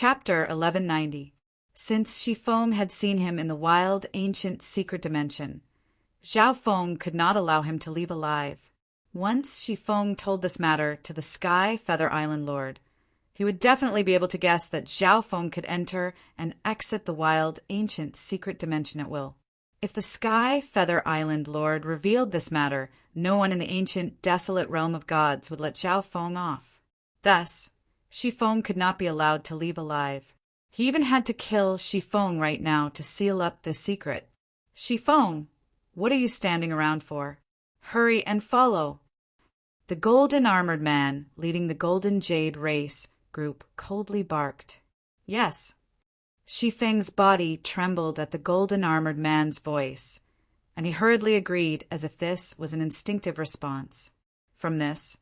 Chapter 1190. Since Shi Feng had seen him in the wild, ancient, secret dimension, Zhao Feng could not allow him to leave alive. Once Shi Feng told this matter to the Sky Feather Island Lord, he would definitely be able to guess that Zhao Feng could enter and exit the wild, ancient, secret dimension at will. If the Sky Feather Island Lord revealed this matter, no one in the ancient, desolate realm of gods would let Zhao Feng off. Thus, Shi Feng could not be allowed to leave alive. He even had to kill Shi Feng right now to seal up the secret. Shi Feng, what are you standing around for? Hurry and follow. The golden armored man, leading the Golden Jade race group, coldly barked. Yes. Shi Feng's body trembled at the golden armored man's voice, and he hurriedly agreed as if this was an instinctive response. From this,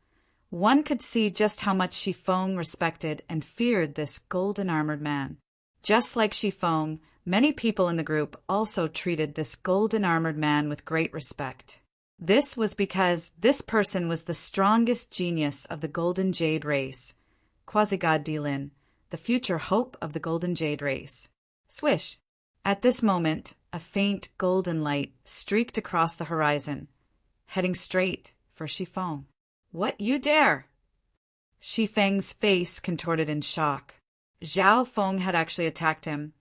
one could see just how much Shi Feng respected and feared this golden armored man. Just like Shi Feng, many people in the group also treated this golden armored man with great respect. This was because this person was the strongest genius of the Golden Jade race, Quasi-God Dilin, the future hope of the Golden Jade race. Swish! At this moment, a faint golden light streaked across the horizon, heading straight for Shi Feng. What, you dare? Shi Feng's face contorted in shock. Zhao Feng had actually attacked him,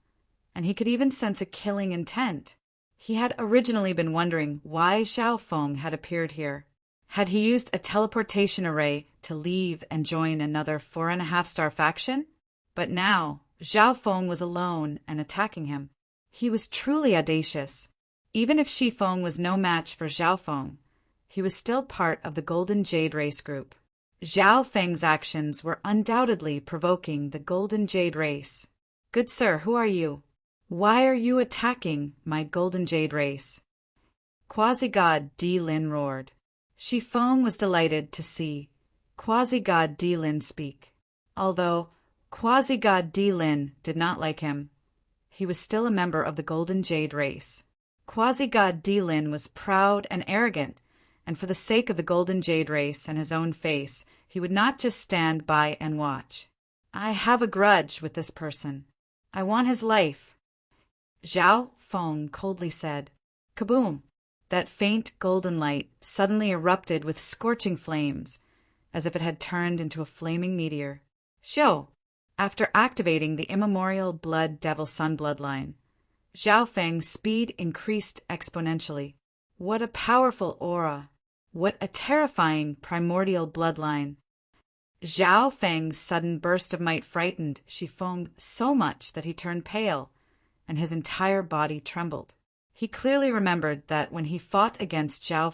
and he could even sense a killing intent. He had originally been wondering why Zhao Feng had appeared here. Had he used a teleportation array to leave and join another 4.5-star faction? But now, Zhao Feng was alone and attacking him. He was truly audacious. Even if Shi Feng was no match for Zhao Feng, he was still part of the Golden Jade race group. Zhao Feng's actions were undoubtedly provoking the Golden Jade race. Good sir, who are you? Why are you attacking my Golden Jade race? Quasi-God Dilin roared. Shi Feng was delighted to see Quasi-God Dilin speak. Although Quasi-God Dilin did not like him, he was still a member of the Golden Jade race. Quasi-God Dilin was proud and arrogant, and for the sake of the Golden Jade race and his own face, he would not just stand by and watch. I have a grudge with this person. I want his life. Zhao Feng coldly said. Kaboom! That faint golden light suddenly erupted with scorching flames, as if it had turned into a flaming meteor. Xiao! After activating the immemorial Blood Devil Sun bloodline, Zhao Feng's speed increased exponentially. What a powerful aura! What a terrifying primordial bloodline! Zhao Feng's sudden burst of might frightened Shi Feng so much that he turned pale, and his entire body trembled. He clearly remembered that when he fought against Zhao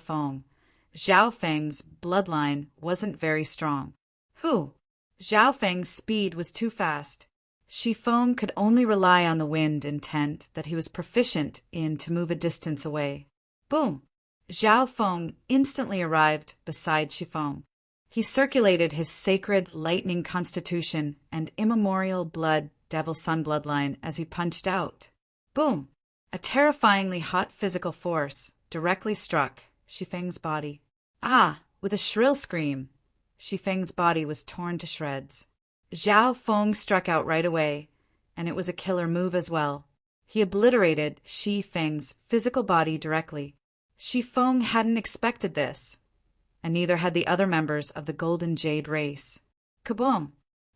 Feng's bloodline wasn't very strong. Zhao Feng's speed was too fast. Shi Feng could only rely on the wind intent that he was proficient in to move a distance away. Boom! Zhao Feng instantly arrived beside Shi Feng. He circulated his sacred lightning constitution and immemorial blood devil sun bloodline as he punched out. Boom! A terrifyingly hot physical force directly struck Shi Feng's body. Ah! With a shrill scream, Shi Feng's body was torn to shreds. Zhao Feng struck out right away, and it was a killer move as well. He obliterated Shi Feng's physical body directly. Shi Feng hadn't expected this, and neither had the other members of the Golden Jade race. Kaboom!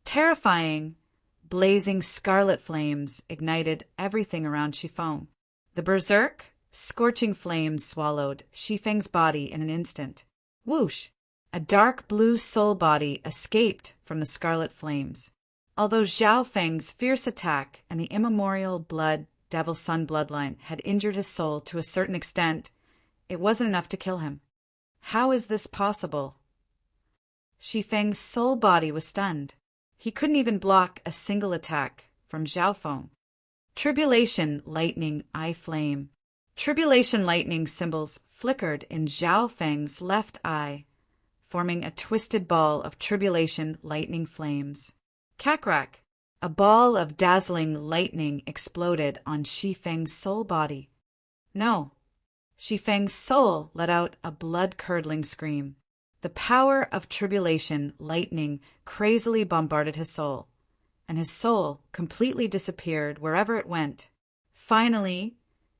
Terrifying, blazing scarlet flames ignited everything around Shi Feng. The berserk, scorching flames swallowed Shi Feng's body in an instant. Whoosh! A dark blue soul body escaped from the scarlet flames. Although Zhao Feng's fierce attack and the immemorial blood devil sun bloodline had injured his soul to a certain extent, it wasn't enough to kill him. How is this possible? Shi Feng's soul body was stunned. He couldn't even block a single attack from Zhao Feng. Tribulation lightning eye flame. Tribulation lightning symbols flickered in Zhao Feng's left eye, forming a twisted ball of tribulation lightning flames. Cackrack! A ball of dazzling lightning exploded on Shi Feng's soul body. No. Shi Feng's soul let out a blood-curdling scream. The power of tribulation lightning crazily bombarded his soul, and his soul completely disappeared wherever it went. Finally,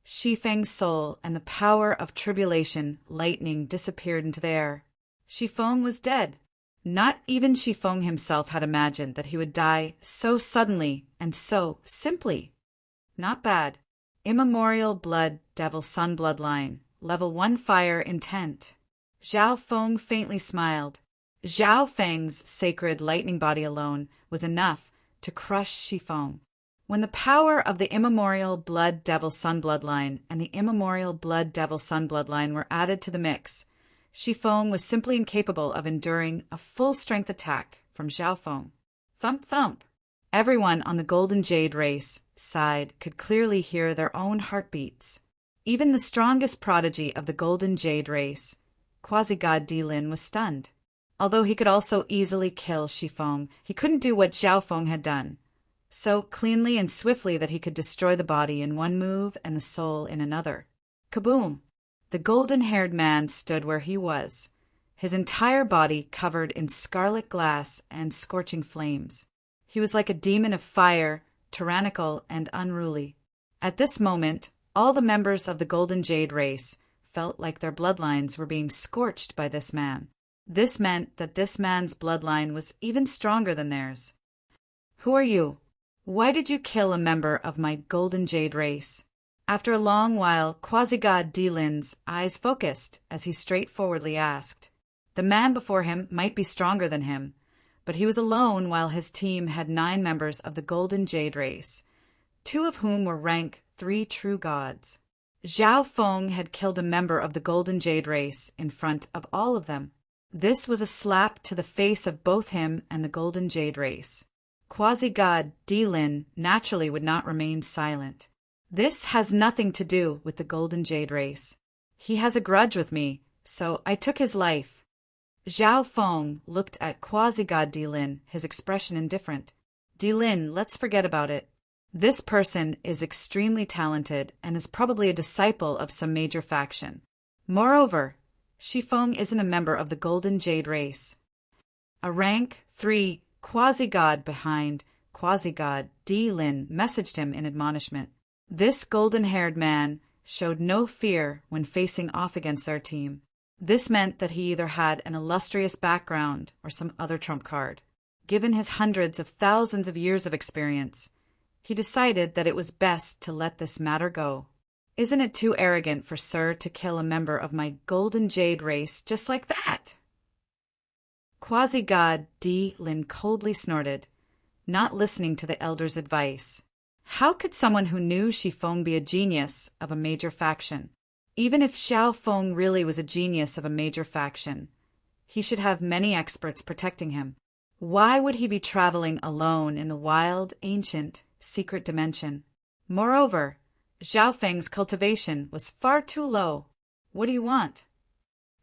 Shifeng's soul and the power of tribulation lightning disappeared into the air. Shifeng was dead. Not even Shifeng himself had imagined that he would die so suddenly and so simply. Not bad. Immemorial blood devil sun bloodline. Level 1 fire intent. Zhao Feng faintly smiled. Zhao Feng's sacred lightning body alone was enough to crush Shifeng. When the power of the immemorial blood devil sun bloodline and the immemorial blood devil sun bloodline were added to the mix, Shifeng was simply incapable of enduring a full-strength attack from Zhao Feng. Thump thump. Everyone on the Golden Jade race side could clearly hear their own heartbeats. Even the strongest prodigy of the Golden Jade race, Quasi-God Dilin, was stunned. Although he could also easily kill Shifeng, he couldn't do what Zhao Feng had done, so cleanly and swiftly that he could destroy the body in one move and the soul in another. Kaboom! The golden-haired man stood where he was, his entire body covered in scarlet glass and scorching flames. He was like a demon of fire, tyrannical and unruly. At this moment, all the members of the Golden Jade race felt like their bloodlines were being scorched by this man. This meant that this man's bloodline was even stronger than theirs. Who are you? Why did you kill a member of my Golden Jade race? After a long while, Quasi-God Dilin's eyes focused as he straightforwardly asked. The man before him might be stronger than him, but he was alone while his team had 9 members of the Golden Jade race, 2 of whom were rank 3 true gods. Zhao Feng had killed a member of the Golden Jade race in front of all of them. This was a slap to the face of both him and the Golden Jade race. Quasi-God Dilin naturally would not remain silent. This has nothing to do with the Golden Jade race. He has a grudge with me, so I took his life. Zhao Feng looked at Quasi-God Dilin, his expression indifferent. Dilin, let's forget about it. This person is extremely talented and is probably a disciple of some major faction. Moreover, Shifeng isn't a member of the Golden Jade race. A rank 3 quasi-god behind Quasi-God Dilin messaged him in admonishment. This golden-haired man showed no fear when facing off against their team. This meant that he either had an illustrious background or some other trump card. Given his hundreds of thousands of years of experience, he decided that it was best to let this matter go. Isn't it too arrogant for Sir to kill a member of my Golden Jade race just like that? Quasi-God Dilin coldly snorted, not listening to the elder's advice. How could someone who knew Shifeng be a genius of a major faction? Even if Zhao Feng really was a genius of a major faction, he should have many experts protecting him. Why would he be traveling alone in the wild, ancient, secret dimension? Moreover, Zhao Feng's cultivation was far too low. What do you want?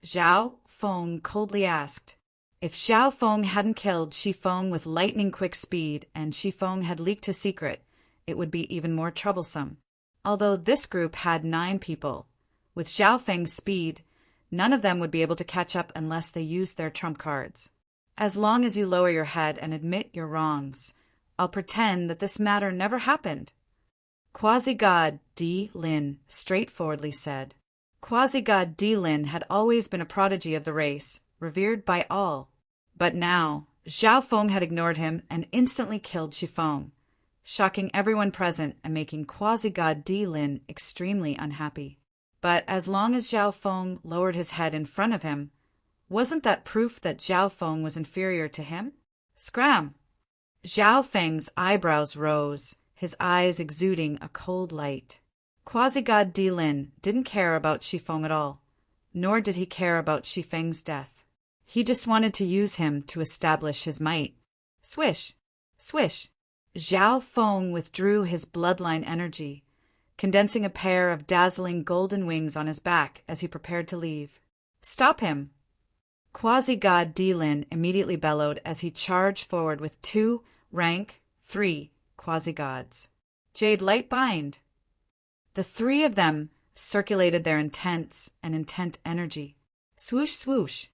Zhao Feng coldly asked. If Zhao Feng hadn't killed Shifeng with lightning-quick speed and Shifeng had leaked his secret, it would be even more troublesome. Although this group had 9 people, with Zhao Feng's speed, none of them would be able to catch up unless they used their trump cards. As long as you lower your head and admit your wrongs, I'll pretend that this matter never happened. Quasi-God Dilin straightforwardly said. Quasi-God Dilin had always been a prodigy of the race, revered by all. But now, Zhao Feng had ignored him and instantly killed Shifeng, shocking everyone present and making Quasi-God Dilin extremely unhappy. But as long as Zhao Feng lowered his head in front of him, wasn't that proof that Zhao Feng was inferior to him? Scram! Zhao Feng's eyebrows rose, his eyes exuding a cold light. Quasi-God Dilin didn't care about Shifeng at all, nor did he care about Shifeng's death. He just wanted to use him to establish his might. Swish! Swish! Zhao Feng withdrew his bloodline energy, condensing a pair of dazzling golden wings on his back as he prepared to leave. Stop him! Quasi-God Dilin immediately bellowed as he charged forward with 2 rank 3 quasi-gods. Jade Light Bind! The 3 of them circulated their intense and intent energy. Swoosh swoosh!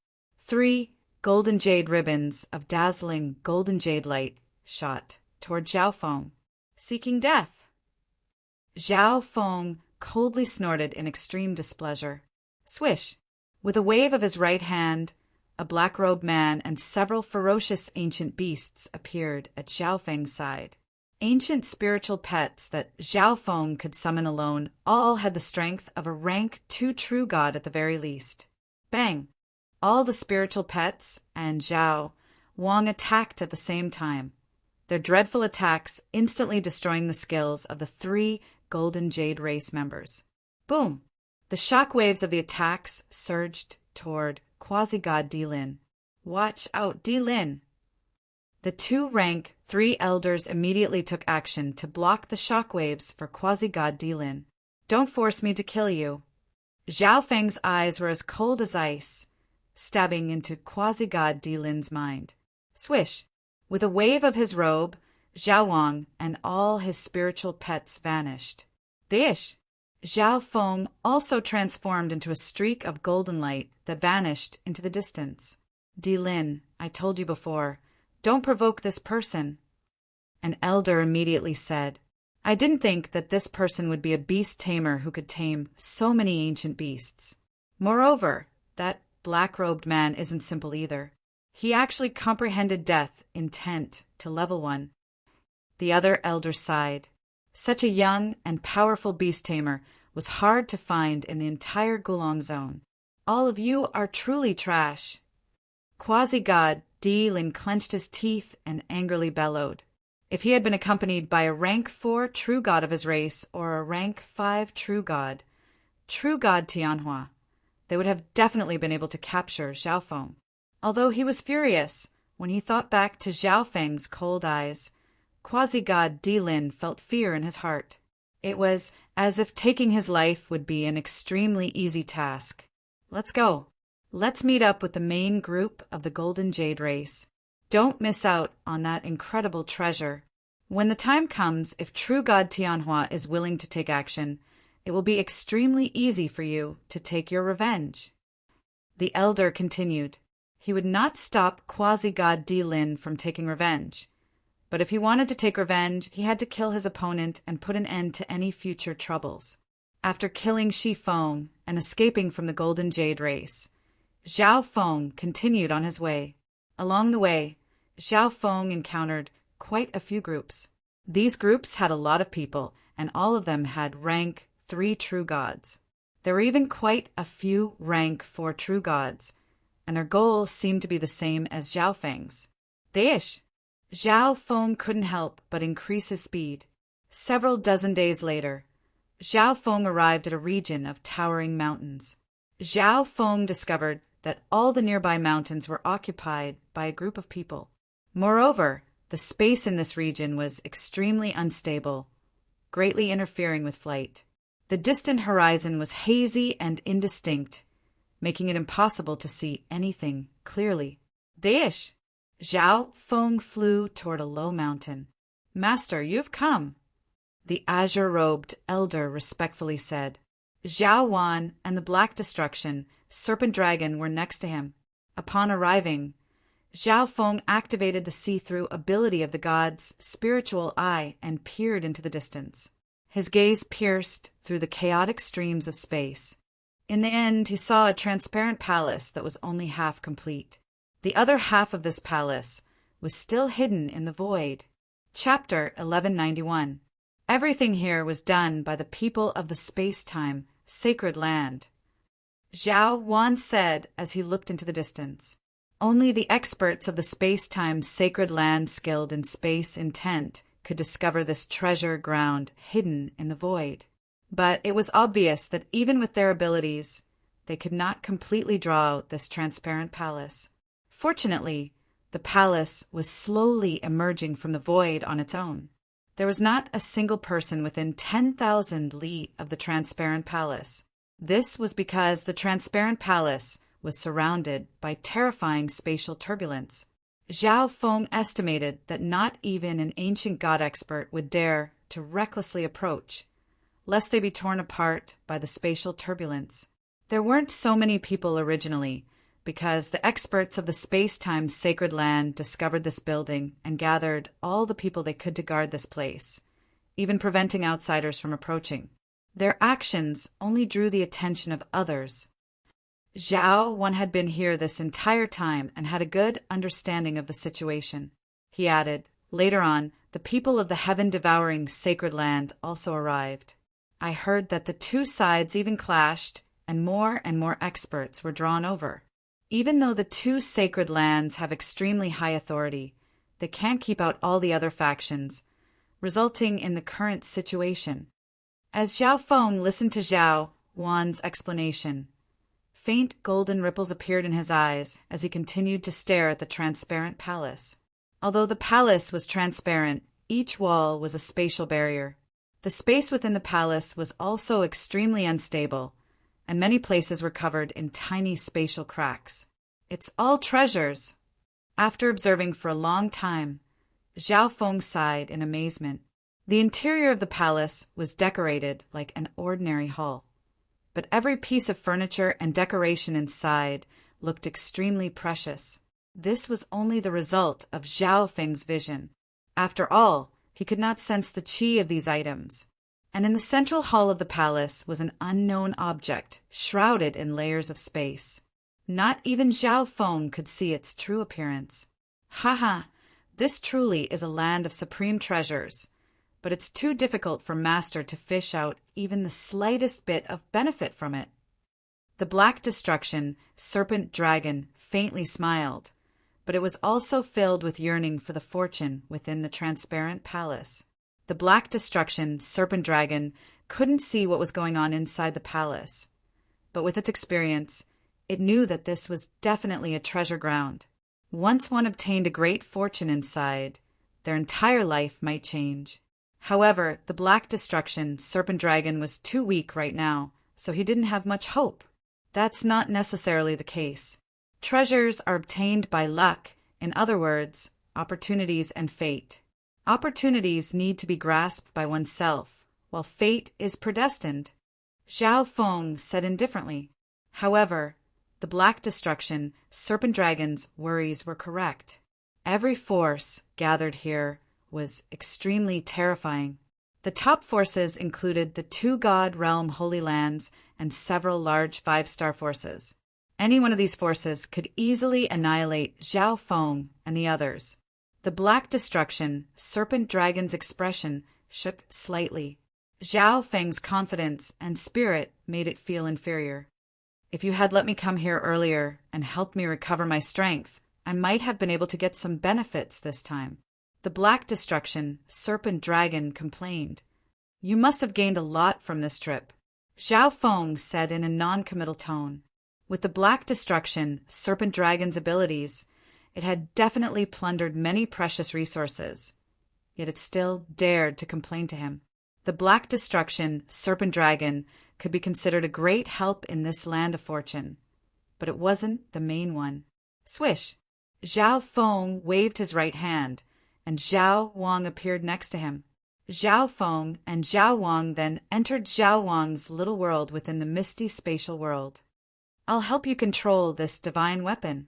3 golden jade ribbons of dazzling golden jade light shot toward Zhao Feng, seeking death. Zhao Feng coldly snorted in extreme displeasure. Swish! With a wave of his right hand, a black-robed man and several ferocious ancient beasts appeared at Zhao Feng's side. Ancient spiritual pets that Zhao Feng could summon alone all had the strength of a rank 2 true god at the very least. Bang! All the spiritual pets and Zhao Wang attacked at the same time, their dreadful attacks instantly destroying the skills of the 3 Golden Jade race members. Boom! The shock waves of the attacks surged toward quasi-god Dilin. Watch out, Dilin! The 2 rank 3 elders immediately took action to block the shockwaves for quasi-god Dilin. Don't force me to kill you. Zhao Feng's eyes were as cold as ice, stabbing into quasi-god Dilin's mind. Swish! With a wave of his robe, Zhao Wang and all his spiritual pets vanished. Bish! Zhao Feng also transformed into a streak of golden light that vanished into the distance. Dilin, I told you before, don't provoke this person. An elder immediately said, I didn't think that this person would be a beast tamer who could tame so many ancient beasts. Moreover, that black-robed man isn't simple either. He actually comprehended death intent to level 1. The other elder sighed. Such a young and powerful beast tamer was hard to find in the entire Gulong zone. All of you are truly trash. Quasi-god Dilin clenched his teeth and angrily bellowed. If he had been accompanied by a rank 4 true god of his race or a rank 5 true god Tianhua, they would have definitely been able to capture Zhao Feng. Although he was furious when he thought back to Zhao Feng's cold eyes, quasi-god Dilin felt fear in his heart. It was as if taking his life would be an extremely easy task. Let's go. Let's meet up with the main group of the Golden Jade race. Don't miss out on that incredible treasure. When the time comes, if true god Tianhua is willing to take action, it will be extremely easy for you to take your revenge. The elder continued. He would not stop quasi-god Dilin from taking revenge. But if he wanted to take revenge, he had to kill his opponent and put an end to any future troubles. After killing Shi Feng and escaping from the Golden Jade race, Zhao Feng continued on his way. Along the way, Zhao Feng encountered quite a few groups. These groups had a lot of people, and all of them had rank 3 true gods. There were even quite a few rank 4 true gods, and their goal seemed to be the same as Zhao Feng's. Deish! Zhao Feng couldn't help but increase his speed. Several dozen days later, Zhao Feng arrived at a region of towering mountains. Zhao Feng discovered that all the nearby mountains were occupied by a group of people. Moreover, the space in this region was extremely unstable, greatly interfering with flight. The distant horizon was hazy and indistinct, making it impossible to see anything clearly. Deish! Zhao Feng flew toward a low mountain. Master, you've come, the azure-robed elder respectfully said. Zhao Wan and the Black Destruction, Serpent Dragon, were next to him. Upon arriving, Zhao Feng activated the see-through ability of the god's spiritual eye and peered into the distance. His gaze pierced through the chaotic streams of space. In the end, he saw a transparent palace that was only half complete. The other half of this palace was still hidden in the void. Chapter 1191. Everything here was done by the people of the space-time sacred land. Zhao Wan said as he looked into the distance. Only the experts of the space-time sacred land skilled in space intent could discover this treasure ground hidden in the void. But it was obvious that even with their abilities, they could not completely draw out this transparent palace. Fortunately, the palace was slowly emerging from the void on its own. There was not a single person within 10,000 li of the transparent palace. This was because the transparent palace was surrounded by terrifying spatial turbulence. Zhao Feng estimated that not even an ancient god expert would dare to recklessly approach, lest they be torn apart by the spatial turbulence. There weren't so many people originally, because the experts of the space-time sacred land discovered this building and gathered all the people they could to guard this place, even preventing outsiders from approaching. Their actions only drew the attention of others. Zhao Wan had been here this entire time and had a good understanding of the situation. He added, later on, the people of the heaven-devouring sacred land also arrived. I heard that the two sides even clashed, and more experts were drawn over. Even though the two sacred lands have extremely high authority, they can't keep out all the other factions, resulting in the current situation. As Zhao Feng listened to Zhao Wan's explanation, faint golden ripples appeared in his eyes as he continued to stare at the transparent palace. Although the palace was transparent, each wall was a spatial barrier. The space within the palace was also extremely unstable, and many places were covered in tiny spatial cracks. It's all treasures. After observing for a long time, Zhao Feng sighed in amazement. The interior of the palace was decorated like an ordinary hall, but every piece of furniture and decoration inside looked extremely precious. This was only the result of Zhao Feng's vision. After all, he could not sense the qi of these items. And in the central hall of the palace was an unknown object, shrouded in layers of space. Not even Zhao Feng could see its true appearance. Haha, this truly is a land of supreme treasures, but it's too difficult for Master to fish out even the slightest bit of benefit from it. The Black Destruction, Serpent Dragon, faintly smiled, but it was also filled with yearning for the fortune within the transparent palace. The Black Destruction, Serpent Dragon, couldn't see what was going on inside the palace, but with its experience, it knew that this was definitely a treasure ground. Once one obtained a great fortune inside, their entire life might change. However, the Black Destruction, Serpent Dragon, was too weak right now, so he didn't have much hope. That's not necessarily the case. Treasures are obtained by luck, in other words, opportunities and fate. Opportunities need to be grasped by oneself, while fate is predestined. Zhao Feng said indifferently. However, the Black Destruction, Serpent Dragon's worries were correct. Every force gathered here was extremely terrifying. The top forces included the two God Realm Holy Lands and several large 5-star forces. Any one of these forces could easily annihilate Zhao Feng and the others. The Black Destruction, Serpent Dragon's expression shook slightly. Zhao Feng's confidence and spirit made it feel inferior. If you had let me come here earlier and helped me recover my strength, I might have been able to get some benefits this time. The Black Destruction, Serpent Dragon, complained. You must have gained a lot from this trip. Zhao Feng said in a non-committal tone. With the Black Destruction, Serpent Dragon's abilities, it had definitely plundered many precious resources. Yet it still dared to complain to him. The Black Destruction, Serpent Dragon, could be considered a great help in this land of fortune. But it wasn't the main one. Swish! Zhao Feng waved his right hand, and Zhao Wang appeared next to him. Zhao Feng and Zhao Wang then entered Zhao Wang's little world within the misty spatial world. I'll help you control this divine weapon.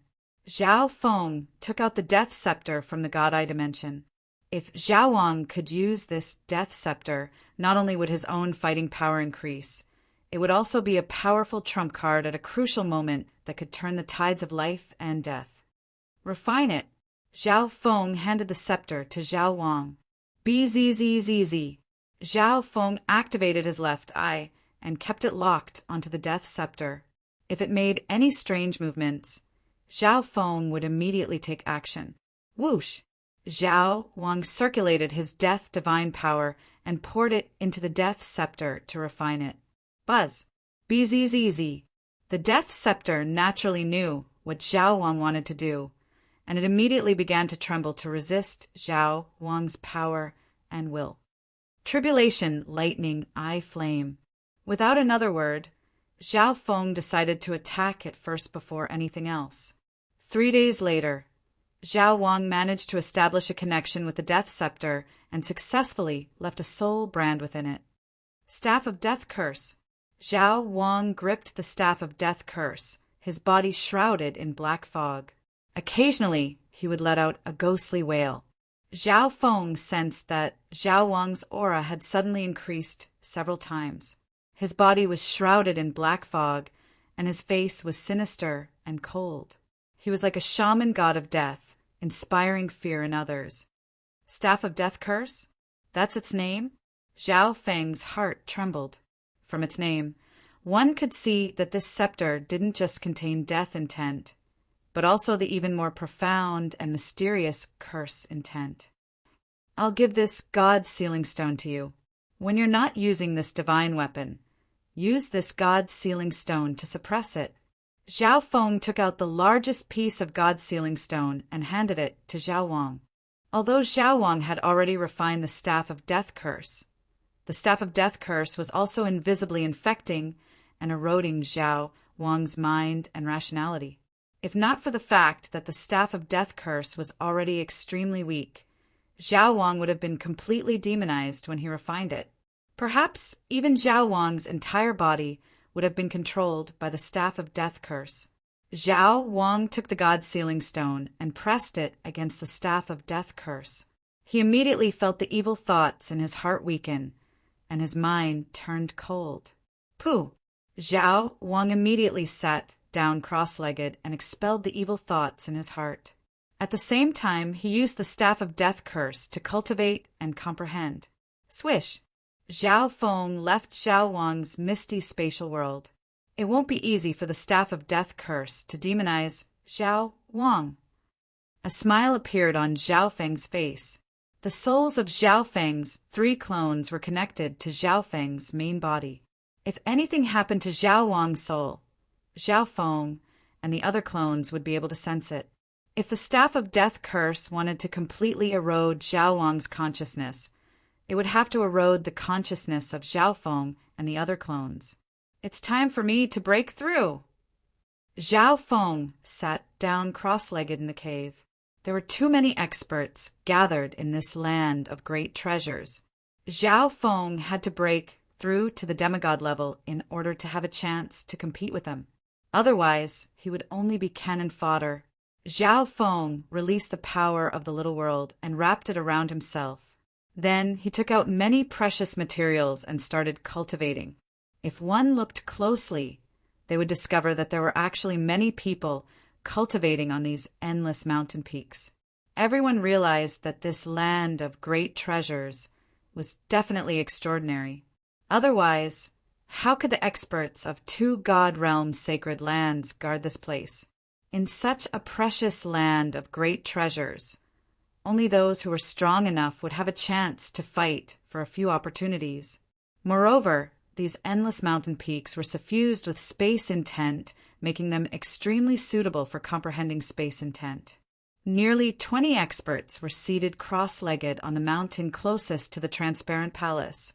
Zhao Feng took out the Death Scepter from the God Eye dimension. If Zhao Wang could use this Death Scepter, not only would his own fighting power increase, it would also be a powerful trump card at a crucial moment that could turn the tides of life and death. Refine it. Zhao Feng handed the scepter to Zhao Wang. Bzzz. Zhao Feng activated his left eye and kept it locked onto the Death Scepter. If it made any strange movements, Zhao Feng would immediately take action. Whoosh! Zhao Wang circulated his death divine power and poured it into the Death Scepter to refine it. Buzz! Bzzz. The Death Scepter naturally knew what Zhao Wang wanted to do, and it immediately began to tremble to resist Zhao Wang's power and will. Tribulation, lightning, eye flame. Without another word, Zhao Feng decided to attack it first before anything else. 3 days later, Zhao Wang managed to establish a connection with the Death Scepter and successfully left a soul brand within it. Staff of Death Curse. Zhao Wang gripped the Staff of Death Curse, his body shrouded in black fog. Occasionally, he would let out a ghostly wail. Zhao Feng sensed that Zhao Wang's aura had suddenly increased several times. His body was shrouded in black fog, and his face was sinister and cold. He was like a shaman god of death, inspiring fear in others. Staff of Death Curse? That's its name? Zhao Feng's heart trembled. From its name, one could see that this scepter didn't just contain death intent, but also the even more profound and mysterious curse intent. I'll give this God Sealing Stone to you. When you're not using this divine weapon, use this God Sealing Stone to suppress it. Zhao Feng took out the largest piece of God Sealing Stone and handed it to Zhao Wang. Although Zhao Wang had already refined the Staff of Death Curse, the Staff of Death Curse was also invisibly infecting and eroding Zhao Wang's mind and rationality. If not for the fact that the Staff of Death Curse was already extremely weak, Zhao Wang would have been completely demonized when he refined it. Perhaps even Zhao Wang's entire body would have been controlled by the Staff of Death Curse. Zhao Wang took the God Sealing Stone and pressed it against the Staff of Death Curse. He immediately felt the evil thoughts in his heart weaken, and his mind turned cold. Pooh! Zhao Wang immediately sat down cross-legged and expelled the evil thoughts in his heart. At the same time, he used the Staff of Death Curse to cultivate and comprehend. Swish! Zhao Feng left Zhao Wang's misty spatial world. It won't be easy for the Staff of Death Curse to demonize Zhao Wang. A smile appeared on Zhao Feng's face. The souls of Zhao Feng's 3 clones were connected to Zhao Feng's main body. If anything happened to Zhao Wang's soul, Zhao Feng and the other clones would be able to sense it. If the Staff of Death Curse wanted to completely erode Zhao Wang's consciousness, it would have to erode the consciousness of Zhao Feng and the other clones. It's time for me to break through. Zhao Feng sat down cross-legged in the cave. There were too many experts gathered in this land of great treasures. Zhao Feng had to break through to the demigod level in order to have a chance to compete with them. Otherwise, he would only be cannon fodder. Zhao Feng released the power of the little world and wrapped it around himself. Then he took out many precious materials and started cultivating. If one looked closely, they would discover that there were actually many people cultivating on these endless mountain peaks. Everyone realized that this land of great treasures was definitely extraordinary. Otherwise, how could the experts of 2 god realms' sacred lands guard this place? In such a precious land of great treasures, only those who were strong enough would have a chance to fight for a few opportunities. Moreover, these endless mountain peaks were suffused with space intent, making them extremely suitable for comprehending space intent. Nearly 20 experts were seated cross-legged on the mountain closest to the transparent palace,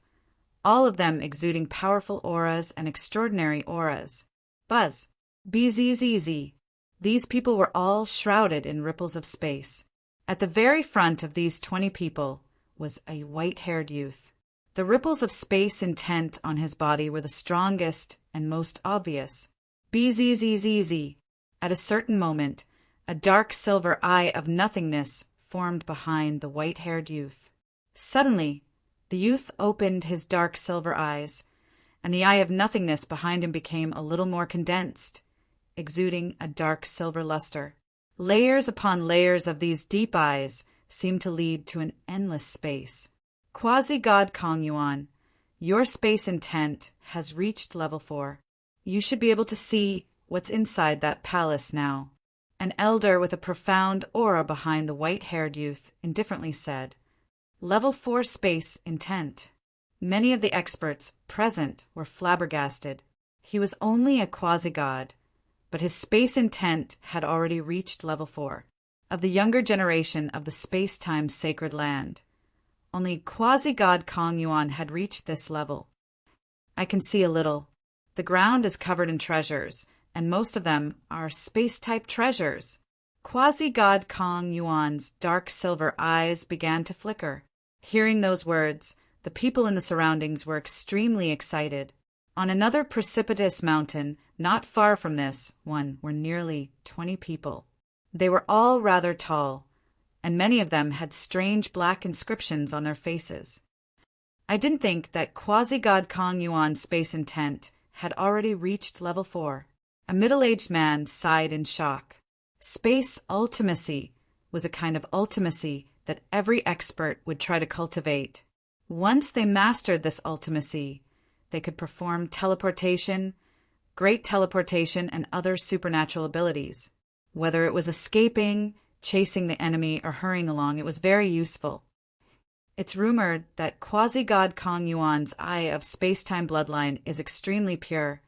all of them exuding powerful auras and extraordinary auras. Buzz, BZZZ. These people were all shrouded in ripples of space. At the very front of these 20 people was a white-haired youth. The ripples of space intent on his body were the strongest and most obvious. BZZZZ. At a certain moment, a dark silver eye of nothingness formed behind the white-haired youth. Suddenly, the youth opened his dark silver eyes, and the eye of nothingness behind him became a little more condensed, exuding a dark silver luster. Layers upon layers of these deep eyes seemed to lead to an endless space. Quasi-God Kong Yuan, your space intent has reached level 4. You should be able to see what's inside that palace now. An elder with a profound aura behind the white-haired youth indifferently said, Level 4 space intent. Many of the experts present were flabbergasted. He was only a quasi-god, but his space intent had already reached level 4. Of the younger generation of the space-time sacred land, only quasi-god Kong Yuan had reached this level. I can see a little. The ground is covered in treasures, and most of them are space-type treasures. Quasi-god Kong Yuan's dark silver eyes began to flicker. Hearing those words, the people in the surroundings were extremely excited. On another precipitous mountain, not far from this one, were nearly 20 people. They were all rather tall, and many of them had strange black inscriptions on their faces. I didn't think that quasi-god Kong Yuan's space intent had already reached level 4. A middle-aged man sighed in shock. Space ultimacy was a kind of ultimacy that every expert would try to cultivate. Once they mastered this ultimacy, they could perform teleportation, great teleportation, and other supernatural abilities. Whether it was escaping, chasing the enemy, or hurrying along, it was very useful. It's rumored that quasi-god Kong Yuan's eye of space-time bloodline is extremely pure,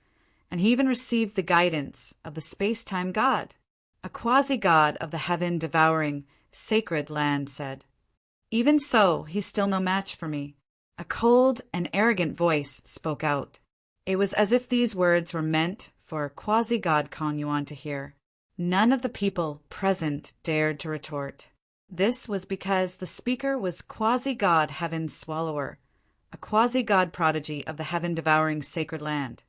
and he even received the guidance of the space-time god. A quasi-god of the heaven-devouring, sacred land said. Even so, he's still no match for me. A cold and arrogant voice spoke out. It was as if these words were meant for quasi-god Kong Yuan to hear. None of the people present dared to retort. This was because the speaker was quasi-god Heaven Swallower, a quasi-god prodigy of the heaven-devouring sacred land.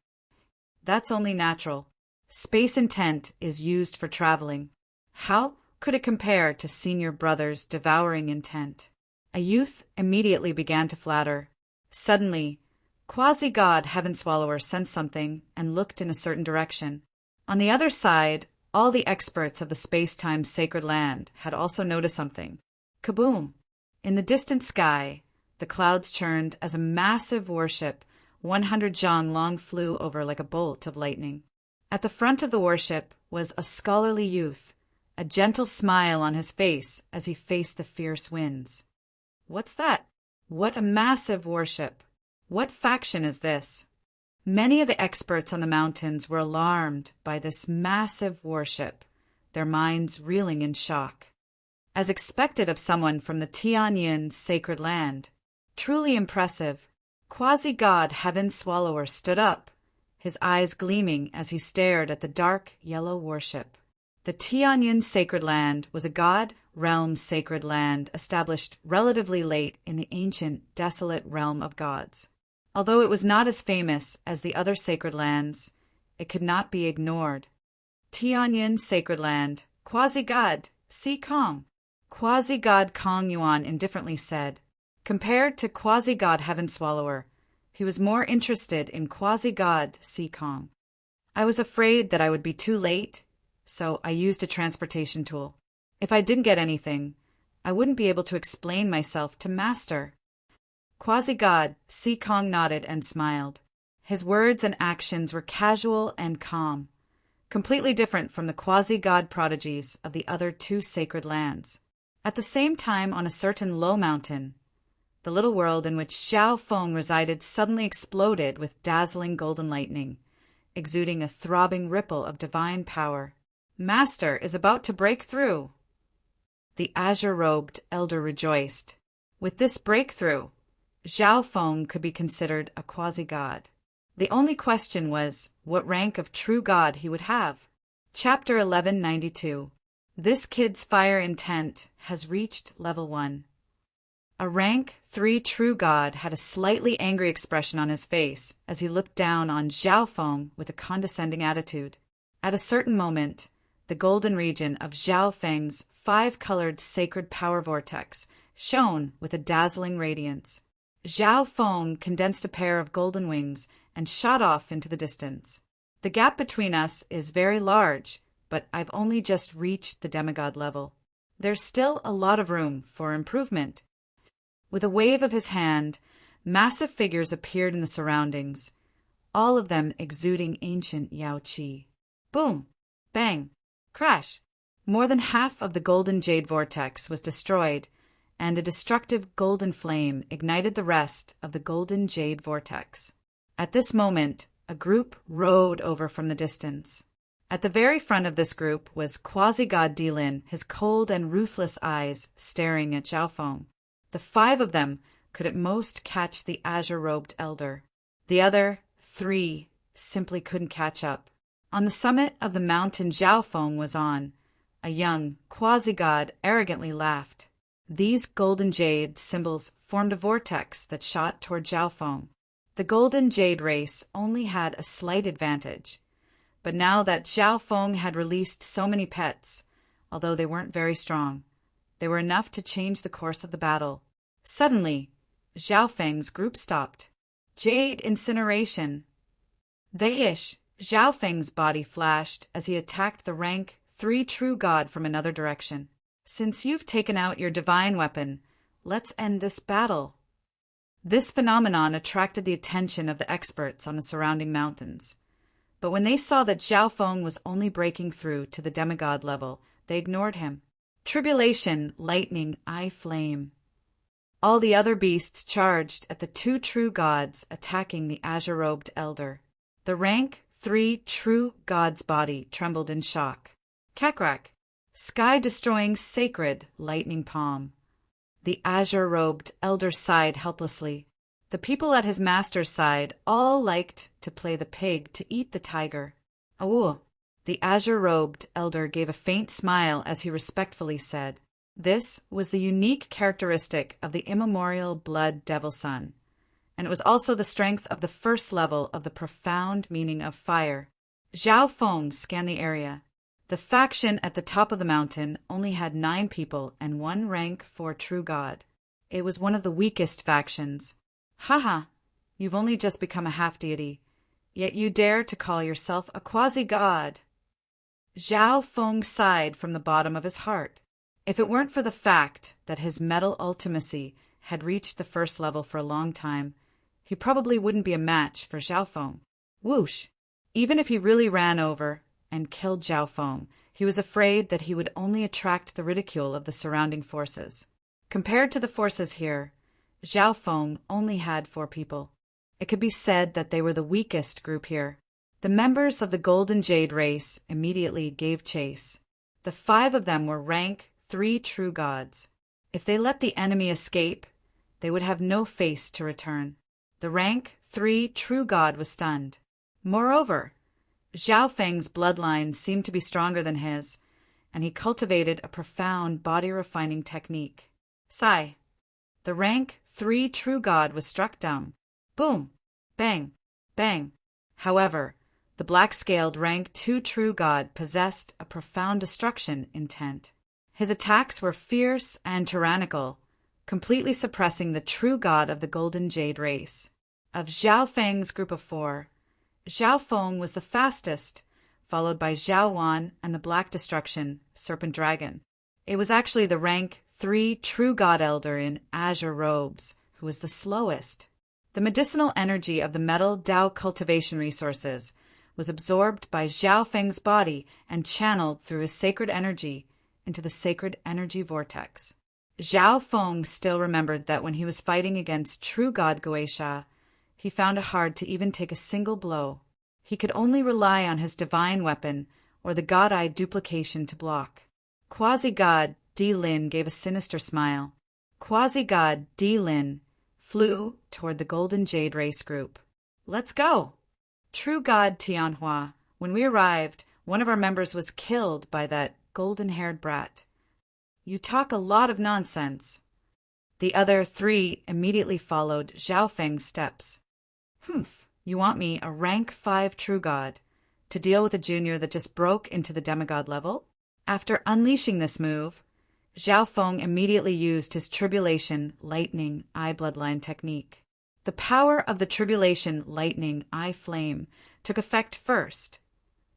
That's only natural. Space intent is used for traveling. How could it compare to senior brother's devouring intent? A youth immediately began to flatter. Suddenly, quasi-god Heaven Swallower sensed something and looked in a certain direction. On the other side, all the experts of the space-time sacred land had also noticed something. Kaboom! In the distant sky, the clouds churned as a massive warship 100 zhang long flew over like a bolt of lightning. At the front of the warship was a scholarly youth, a gentle smile on his face as he faced the fierce winds. What's that? What a massive warship! What faction is this? Many of the experts on the mountains were alarmed by this massive warship, their minds reeling in shock. As expected of someone from the Tianyin sacred land, truly impressive, quasi-god Heaven Swallower stood up, his eyes gleaming as he stared at the dark yellow warship. The Tianyin sacred land was a god realm sacred land established relatively late in the ancient desolate realm of gods. Although it was not as famous as the other sacred lands, it could not be ignored. Tianyin sacred land, quasi-god, Si Kong. Quasi-god Kong Yuan indifferently said. Compared to quasi-god Heaven Swallower, he was more interested in quasi-god Si Kong. I was afraid that I would be too late, so I used a transportation tool. If I didn't get anything, I wouldn't be able to explain myself to Master. Quasi-god Si Kong nodded and smiled. His words and actions were casual and calm, completely different from the quasi-god prodigies of the other 2 sacred lands. At the same time, on a certain low mountain, the little world in which Xiao Feng resided suddenly exploded with dazzling golden lightning, exuding a throbbing ripple of divine power. Master is about to break through. The azure-robed elder rejoiced. With this breakthrough, Xiao Feng could be considered a quasi-god. The only question was what rank of true god he would have. Chapter 1192. This kid's fire intent has reached level 1. A rank 3 true god had a slightly angry expression on his face as he looked down on Xiao Feng with a condescending attitude. At a certain moment, the golden region of Xiao Feng's 5-colored sacred power vortex shone with a dazzling radiance. Xiao Feng condensed a pair of golden wings and shot off into the distance. The gap between us is very large, but I've only just reached the demigod level. There's still a lot of room for improvement. With a wave of his hand, massive figures appeared in the surroundings, all of them exuding ancient Yao Qi. Boom! Bang! Crash! More than half of the golden jade vortex was destroyed, and a destructive golden flame ignited the rest of the golden jade vortex. At this moment, a group rode over from the distance. At the very front of this group was quasi-god Dilin, his cold and ruthless eyes staring at Xiao Feng. The 5 of them could at most catch the azure-robed elder. The other 3 simply couldn't catch up. On the summit of the mountain Xiao Feng was on, a young quasi-god arrogantly laughed. These golden jade symbols formed a vortex that shot toward Xiao Feng. The Golden Jade race only had a slight advantage, but now that Zhao Feng had released so many pets, although they weren't very strong, they were enough to change the course of the battle. Suddenly, Zhao Feng's group stopped. Jade incineration! Zhao Feng's body flashed as he attacked the rank 3 true god from another direction. Since you've taken out your divine weapon, let's end this battle. This phenomenon attracted the attention of the experts on the surrounding mountains. But when they saw that Zhao Feng was only breaking through to the demigod level, they ignored him. Tribulation, lightning, eye flame. All the other beasts charged at the 2 true gods attacking the azure-robed elder. The rank 3 true god's body trembled in shock. Kakrak, sky-destroying sacred lightning palm. The azure-robed elder sighed helplessly. The people at his master's side all liked to play the pig to eat the tiger. Awoo! The azure-robed elder gave a faint smile as he respectfully said, "This was the unique characteristic of the immemorial blood devil sun, and it was also the strength of the first level of the profound meaning of fire." Zhao Feng scanned the area. The faction at the top of the mountain only had 9 people and 1 rank 4 true god. It was one of the weakest factions. Haha, you've only just become a half-deity, yet you dare to call yourself a quasi-god. Zhao Feng sighed from the bottom of his heart. If it weren't for the fact that his metal ultimacy had reached the first level for a long time, he probably wouldn't be a match for Zhao Feng. Whoosh! Even if he really ran over and killed Zhao Feng, he was afraid that he would only attract the ridicule of the surrounding forces. Compared to the forces here, Zhao Feng only had 4 people. It could be said that they were the weakest group here. The members of the Golden Jade race immediately gave chase. The 5 of them were rank 3 true gods. If they let the enemy escape, they would have no face to return. The rank 3 true god was stunned. Moreover, Zhao Feng's bloodline seemed to be stronger than his, and he cultivated a profound body-refining technique. Sigh. The rank 3 true god was struck down. Boom! Bang! Bang! However, the black-scaled rank 2 true god possessed a profound destruction intent. His attacks were fierce and tyrannical, completely suppressing the true god of the Golden Jade race. Of Zhao Feng's group of 4, Zhao Feng was the fastest, followed by Zhao Wan and the Black Destruction, Serpent Dragon. It was actually the rank 3 true god elder in azure robes who was the slowest. The medicinal energy of the metal Dao cultivation resources was absorbed by Zhao Feng's body and channeled through his sacred energy into the sacred energy vortex. Zhao Feng still remembered that when he was fighting against true god Guisha, he found it hard to even take a single blow. He could only rely on his divine weapon or the god-eye duplication to block. Quasi-god Di Lin gave a sinister smile. Quasi-god Di Lin flew toward the Golden Jade race group. "Let's go!" True god Tianhua, when we arrived, one of our members was killed by that golden-haired brat. You talk a lot of nonsense. The other 3 immediately followed Zhao Feng's steps. Humph, you want me, a rank 5 true god, to deal with a junior that just broke into the demigod level? After unleashing this move, Zhao Feng immediately used his Tribulation Lightning Eye Bloodline technique. The power of the Tribulation Lightning Eye Flame took effect first,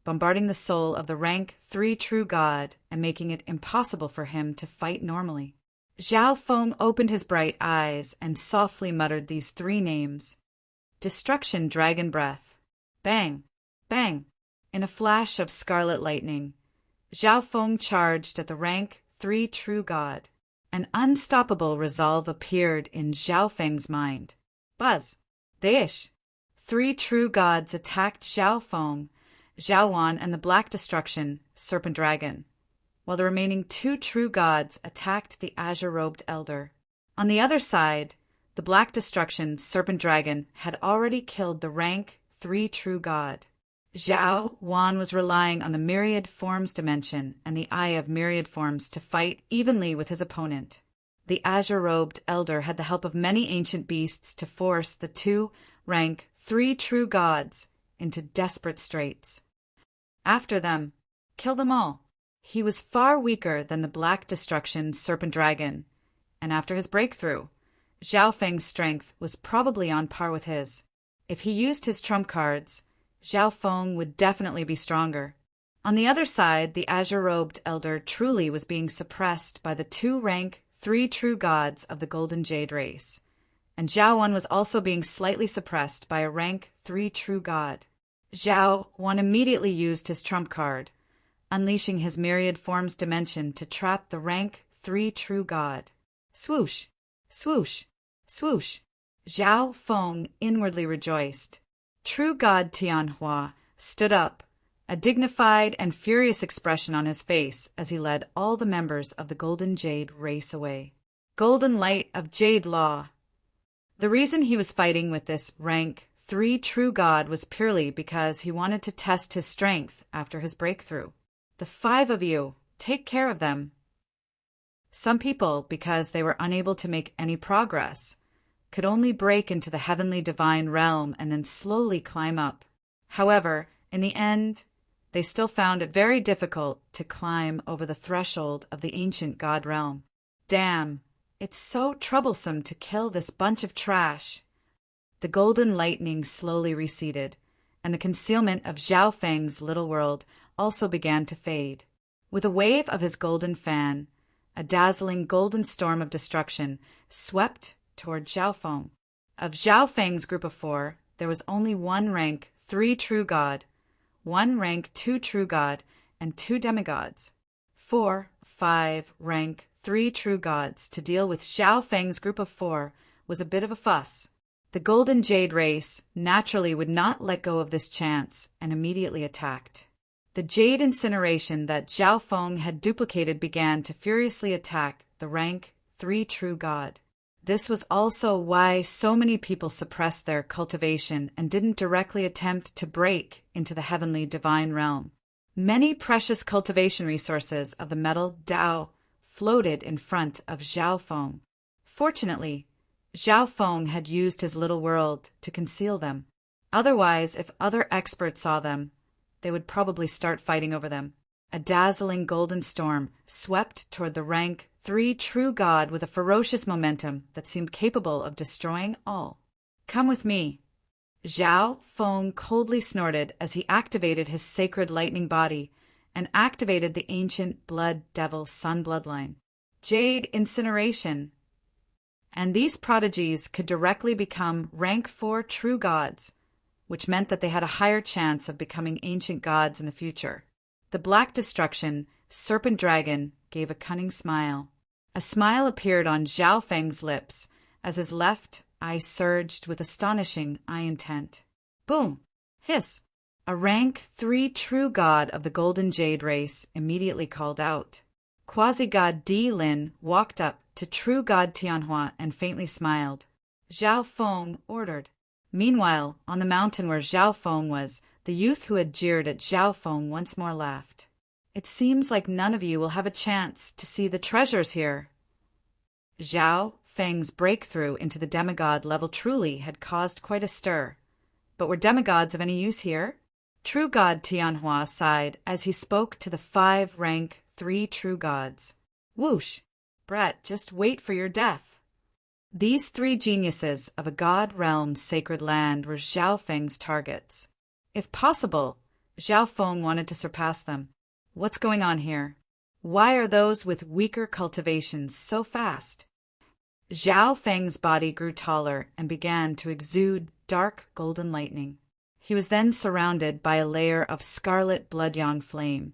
bombarding the soul of the rank 3 true god and making it impossible for him to fight normally. Zhao Feng opened his bright eyes and softly muttered these 3 names. Destruction Dragon Breath. Bang! Bang! In a flash of scarlet lightning, Zhao Feng charged at the rank 3 true god. An unstoppable resolve appeared in Zhao Feng's mind. Buzz! Deish! 3 true gods attacked Zhao Feng, Zhao Wan, and the Black Destruction, Serpent Dragon, while the remaining 2 true gods attacked the azure-robed elder. On the other side, the Black Destruction, Serpent Dragon, had already killed the rank 3 true god. Zhao Wan was relying on the Myriad Forms dimension and the Eye of Myriad Forms to fight evenly with his opponent. The azure-robed elder had the help of many ancient beasts to force the 2 rank 3 true gods into desperate straits. After them, kill them all. He was far weaker than the Black Destruction Serpent Dragon, and after his breakthrough, Zhao Feng's strength was probably on par with his. If he used his trump cards, Zhao Feng would definitely be stronger. On the other side, the azure-robed elder truly was being suppressed by the 2 rank 3 true gods of the Golden Jade race, and Zhao Wan was also being slightly suppressed by a rank 3 true god. Zhao Wan immediately used his trump card, unleashing his myriad forms dimension to trap the rank 3 true god. Swoosh! Swoosh! Swoosh! Zhao Feng inwardly rejoiced. True God Tianhua stood up, a dignified and furious expression on his face as he led all the members of the Golden Jade race away. Golden Light of Jade Law. The reason he was fighting with this rank 3 true god was purely because he wanted to test his strength after his breakthrough. The 5 of you, take care of them. Some people, because they were unable to make any progress, could only break into the heavenly divine realm and then slowly climb up. However, in the end, they still found it very difficult to climb over the threshold of the ancient god realm. Damn, it's so troublesome to kill this bunch of trash. The golden lightning slowly receded, and the concealment of Zhao Feng's little world also began to fade. With a wave of his golden fan, a dazzling golden storm of destruction swept toward Zhao Feng. Of Zhao Feng's group of 4, there was only 1 rank 3 true god, 1 rank 2 true god, and 2 demigods. 4, 5 rank 3 true gods to deal with Zhao Feng's group of 4 was a bit of a fuss. The Golden Jade race naturally would not let go of this chance and immediately attacked. The jade incineration that Zhao Feng had duplicated began to furiously attack the rank 3 true god. This was also why so many people suppressed their cultivation and didn't directly attempt to break into the heavenly divine realm. Many precious cultivation resources of the metal Dao floated in front of Zhao Feng. Fortunately, Zhao Feng had used his little world to conceal them. Otherwise, if other experts saw them, they would probably start fighting over them. A dazzling golden storm swept toward the rank 3 true god with a ferocious momentum that seemed capable of destroying all. Come with me. Zhao Feng coldly snorted as he activated his sacred lightning body and activated the ancient blood devil sun bloodline. Jade incineration. And these prodigies could directly become rank 4 true gods, which meant that they had a higher chance of becoming ancient gods in the future. The Black Destruction Serpent Dragon gave a cunning smile. A smile appeared on Zhao Feng's lips as his left eye surged with astonishing eye intent. Boom! Hiss! A rank 3 true god of the Golden Jade race immediately called out. Quasi-god Di Lin walked up to true god Tianhua and faintly smiled. Zhao Feng ordered. Meanwhile, on the mountain where Zhao Feng was, the youth who had jeered at Zhao Feng once more laughed. It seems like none of you will have a chance to see the treasures here. Zhao Feng's breakthrough into the demigod level truly had caused quite a stir. But were demigods of any use here? True God Tianhua sighed as he spoke to the 5 rank 3 true gods. Whoosh! Brett, just wait for your death. These 3 geniuses of a god realm's sacred land were Zhao Feng's targets. If possible, Zhao Feng wanted to surpass them. What's going on here? Why are those with weaker cultivations so fast? Zhao Feng's body grew taller and began to exude dark golden lightning. He was then surrounded by a layer of scarlet blood-yang flame,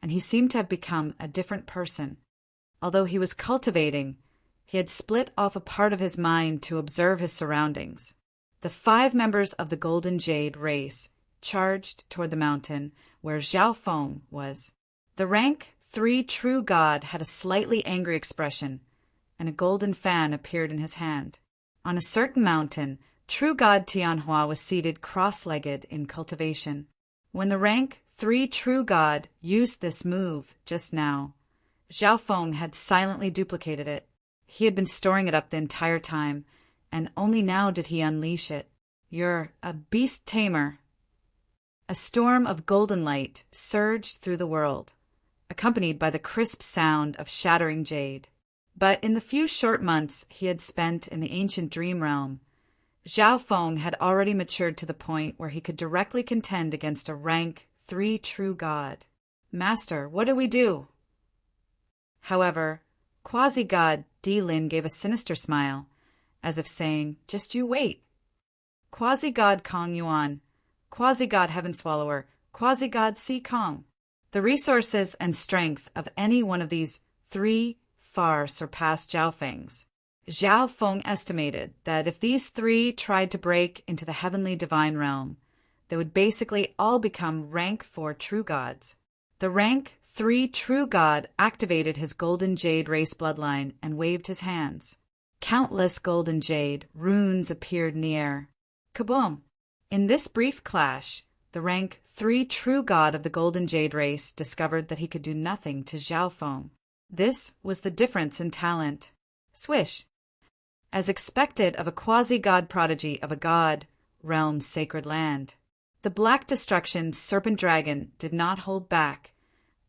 and he seemed to have become a different person. Although he was cultivating, he had split off a part of his mind to observe his surroundings. The 5 members of the Golden Jade race charged toward the mountain where Zhao Feng was. The rank 3 true god had a slightly angry expression, and a golden fan appeared in his hand. On a certain mountain, true god Tianhua was seated cross-legged in cultivation. When the rank 3 true god used this move just now, Zhao Feng had silently duplicated it. He had been storing it up the entire time, and only now did he unleash it. You're a beast tamer. A storm of golden light surged through the world, accompanied by the crisp sound of shattering jade. But in the few short months he had spent in the ancient dream realm, Zhao Feng had already matured to the point where he could directly contend against a rank 3 true god. Master, what do we do? However, quasi-god Di Lin gave a sinister smile, as if saying, just you wait. Quasi-god Kong Yuan, quasi-god Heaven Swallower, quasi-god Si Kong. The resources and strength of any one of these 3 far surpassed Zhao Feng's. Zhao Feng estimated that if these 3 tried to break into the heavenly divine realm, they would basically all become rank 4 true gods. The rank 3 true god activated his golden jade race bloodline and waved his hands. Countless golden jade runes appeared in the air. Kaboom! In this brief clash, the rank 3 true god of the golden jade race discovered that he could do nothing to Zhao Feng. This was the difference in talent. Swish! As expected of a quasi-god prodigy of a god realm's sacred land, the Black Destruction Serpent Dragon did not hold back,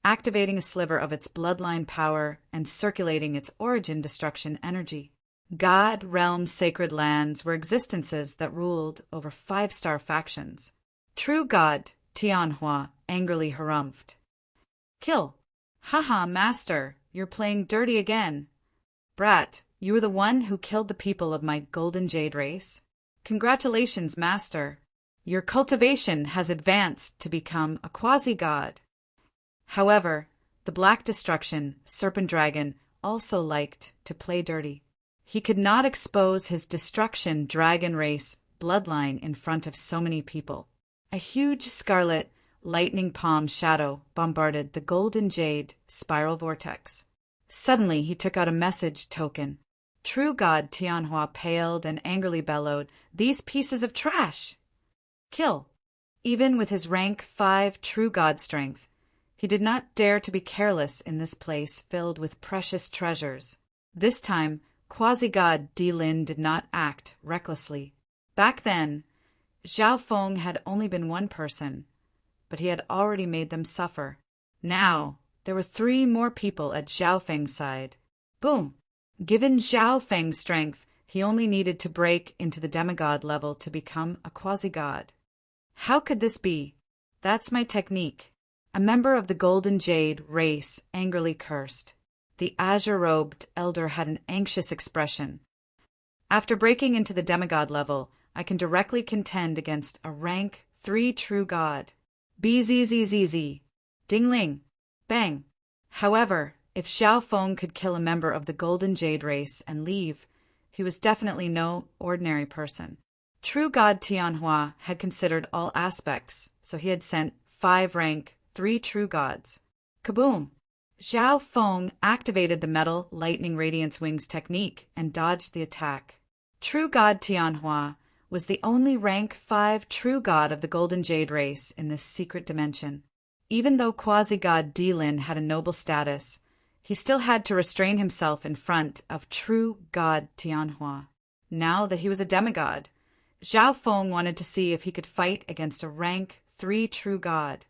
activating a sliver of its bloodline power and circulating its origin destruction energy. God realm's sacred lands were existences that ruled over 5-star factions. True God Tianhua angrily harumphed. Kill! Haha, master, you're playing dirty again. Brat, you were the one who killed the people of my golden jade race. Congratulations, master. Your cultivation has advanced to become a quasi-god. However, the Black Destruction Serpent Dragon also liked to play dirty. He could not expose his destruction dragon race bloodline in front of so many people. A huge scarlet lightning palm shadow bombarded the golden jade spiral vortex. Suddenly he took out a message token. True God Tianhua paled and angrily bellowed, "These pieces of trash!" Kill! Even with his rank 5 true god strength, he did not dare to be careless in this place filled with precious treasures. This time, quasi-god Di Lin did not act recklessly. Back then, Zhao Feng had only been one person, but he had already made them suffer. Now, there were 3 more people at Zhao Feng's side. Boom! Given Zhao Feng's strength, he only needed to break into the demigod level to become a quasi-god. How could this be? That's my technique. A member of the Golden Jade race angrily cursed. The azure-robed elder had an anxious expression. After breaking into the demigod level, I can directly contend against a rank 3 true god. Bzzz. Ding-ling. Bang. However, if Zhao Feng could kill a member of the Golden Jade race and leave, he was definitely no ordinary person. True God Tianhua had considered all aspects, so he had sent 5 rank 3 true gods. Kaboom! Zhao Feng activated the metal lightning radiance wings technique and dodged the attack. True God Tianhua was the only rank 5 true god of the Golden Jade race in this secret dimension. Even though quasi-god Di Lin had a noble status, he still had to restrain himself in front of true god Tianhua. Now that he was a demigod, Zhao Feng wanted to see if he could fight against a rank 3 true god.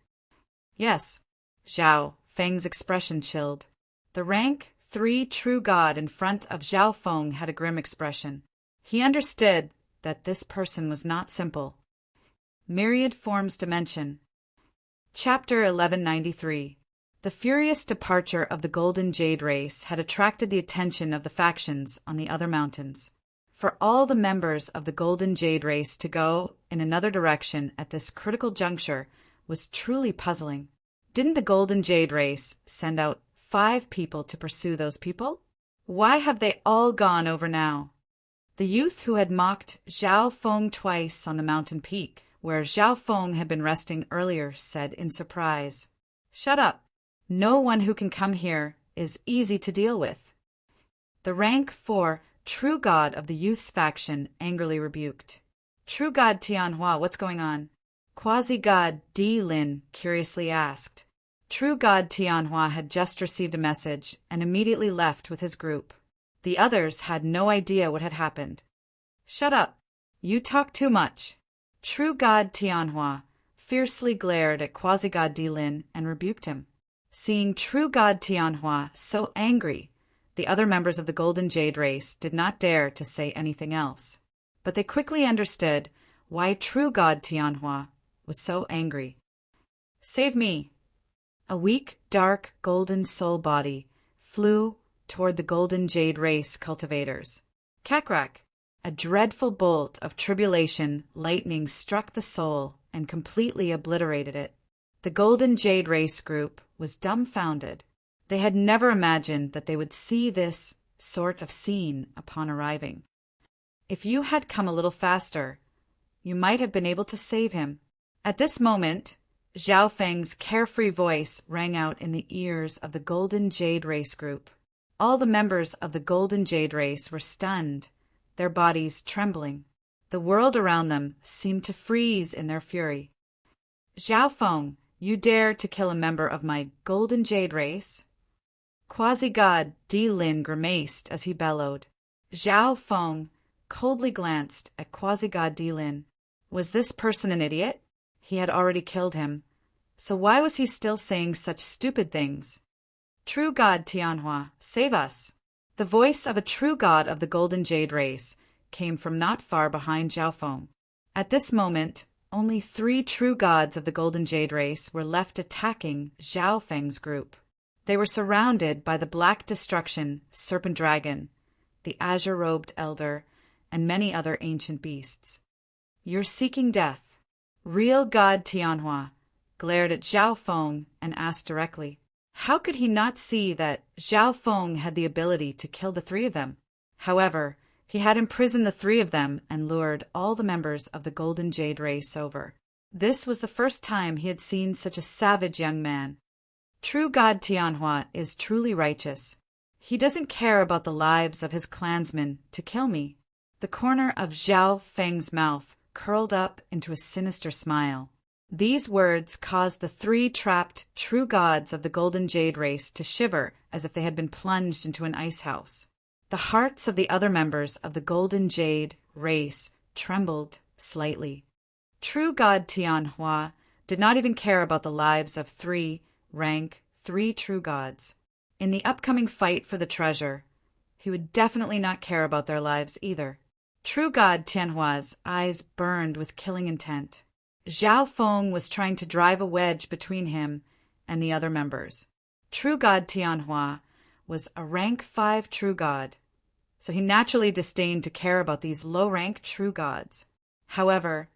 Yes, Zhao Feng's expression chilled. The rank 3 true god in front of Zhao Feng had a grim expression. He understood that this person was not simple. Myriad Forms Dimension. Chapter 1193. The furious departure of the Golden Jade race had attracted the attention of the factions on the other mountains. For all the members of the Golden Jade race to go in another direction at this critical juncture was truly puzzling. Didn't the Golden Jade race send out 5 people to pursue those people? Why have they all gone over now? The youth who had mocked Zhao Feng twice on the mountain peak, where Zhao Feng had been resting earlier, said in surprise, "Shut up. No one who can come here is easy to deal with." The rank 4 true god of the youth's faction angrily rebuked. "True god Tianhua, what's going on?" Quasi-god Di Lin curiously asked. True god Tianhua had just received a message and immediately left with his group. The others had no idea what had happened. "Shut up. You talk too much." True God Tianhua fiercely glared at quasi-god Dilin and rebuked him. Seeing True God Tianhua so angry, the other members of the Golden Jade race did not dare to say anything else. But they quickly understood why True God Tianhua was so angry. Save me! A weak, dark, golden soul body flew toward the Golden Jade race cultivators. Kakrak! A dreadful bolt of tribulation lightning struck the soul and completely obliterated it. The Golden Jade race group was dumbfounded. They had never imagined that they would see this sort of scene upon arriving. If you had come a little faster, you might have been able to save him. At this moment, Zhao Feng's carefree voice rang out in the ears of the Golden Jade race group. All the members of the Golden Jade race were stunned, their bodies trembling. The world around them seemed to freeze in their fury. Zhao Feng, you dare to kill a member of my Golden Jade race? Quasi-god Dilin grimaced as he bellowed. Zhao Feng coldly glanced at quasi-god Dilin. Was this person an idiot? He had already killed him. So why was he still saying such stupid things? True God Tianhua, save us! The voice of a true god of the Golden Jade race came from not far behind Zhao Feng. At this moment, only 3 true gods of the Golden Jade race were left attacking Zhao Feng's group. They were surrounded by the Black Destruction Serpent Dragon, the Azure-robed Elder, and many other ancient beasts. You're seeking death. Real God Tianhua glared at Zhao Feng and asked directly. How could he not see that Zhao Feng had the ability to kill the 3 of them? However, he had imprisoned the 3 of them and lured all the members of the Golden Jade race over. This was the first time he had seen such a savage young man. True God Tianhua is truly righteous. He doesn't care about the lives of his clansmen to kill me. The corner of Zhao Feng's mouth curled up into a sinister smile. These words caused the 3 trapped true gods of the Golden Jade race to shiver as if they had been plunged into an ice house. The hearts of the other members of the Golden Jade race trembled slightly. True God Tianhua did not even care about the lives of 3 true gods. In the upcoming fight for the treasure, he would definitely not care about their lives either. True God Tianhua's eyes burned with killing intent. Zhao Feng was trying to drive a wedge between him and the other members. True God Tianhua was a rank 5 true god, so he naturally disdained to care about these low-rank true gods. However,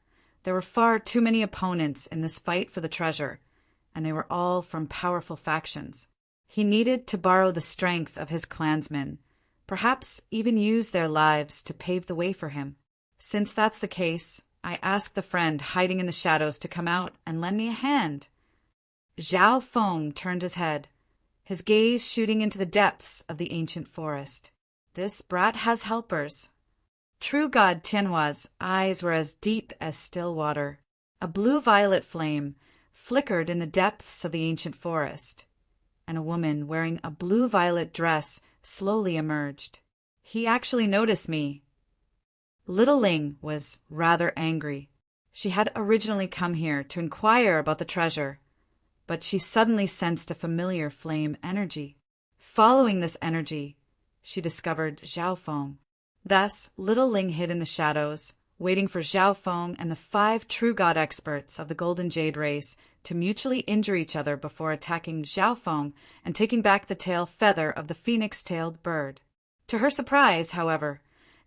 there were far too many opponents in this fight for the treasure, and they were all from powerful factions. He needed to borrow the strength of his clansmen, perhaps even use their lives to pave the way for him. Since that's the case, I asked the friend hiding in the shadows to come out and lend me a hand. Zhao Feng turned his head, his gaze shooting into the depths of the ancient forest. This brat has helpers. True God Tianhua's eyes were as deep as still water. A blue-violet flame flickered in the depths of the ancient forest, and a woman wearing a blue-violet dress slowly emerged. He actually noticed me. Little Ling was rather angry. She had originally come here to inquire about the treasure, but she suddenly sensed a familiar flame energy. Following this energy, she discovered Zhao Feng. Thus, Little Ling hid in the shadows, waiting for Zhao Feng and the 5 true god experts of the Golden Jade race to mutually injure each other before attacking Zhao Feng and taking back the tail feather of the phoenix-tailed bird. To her surprise, however,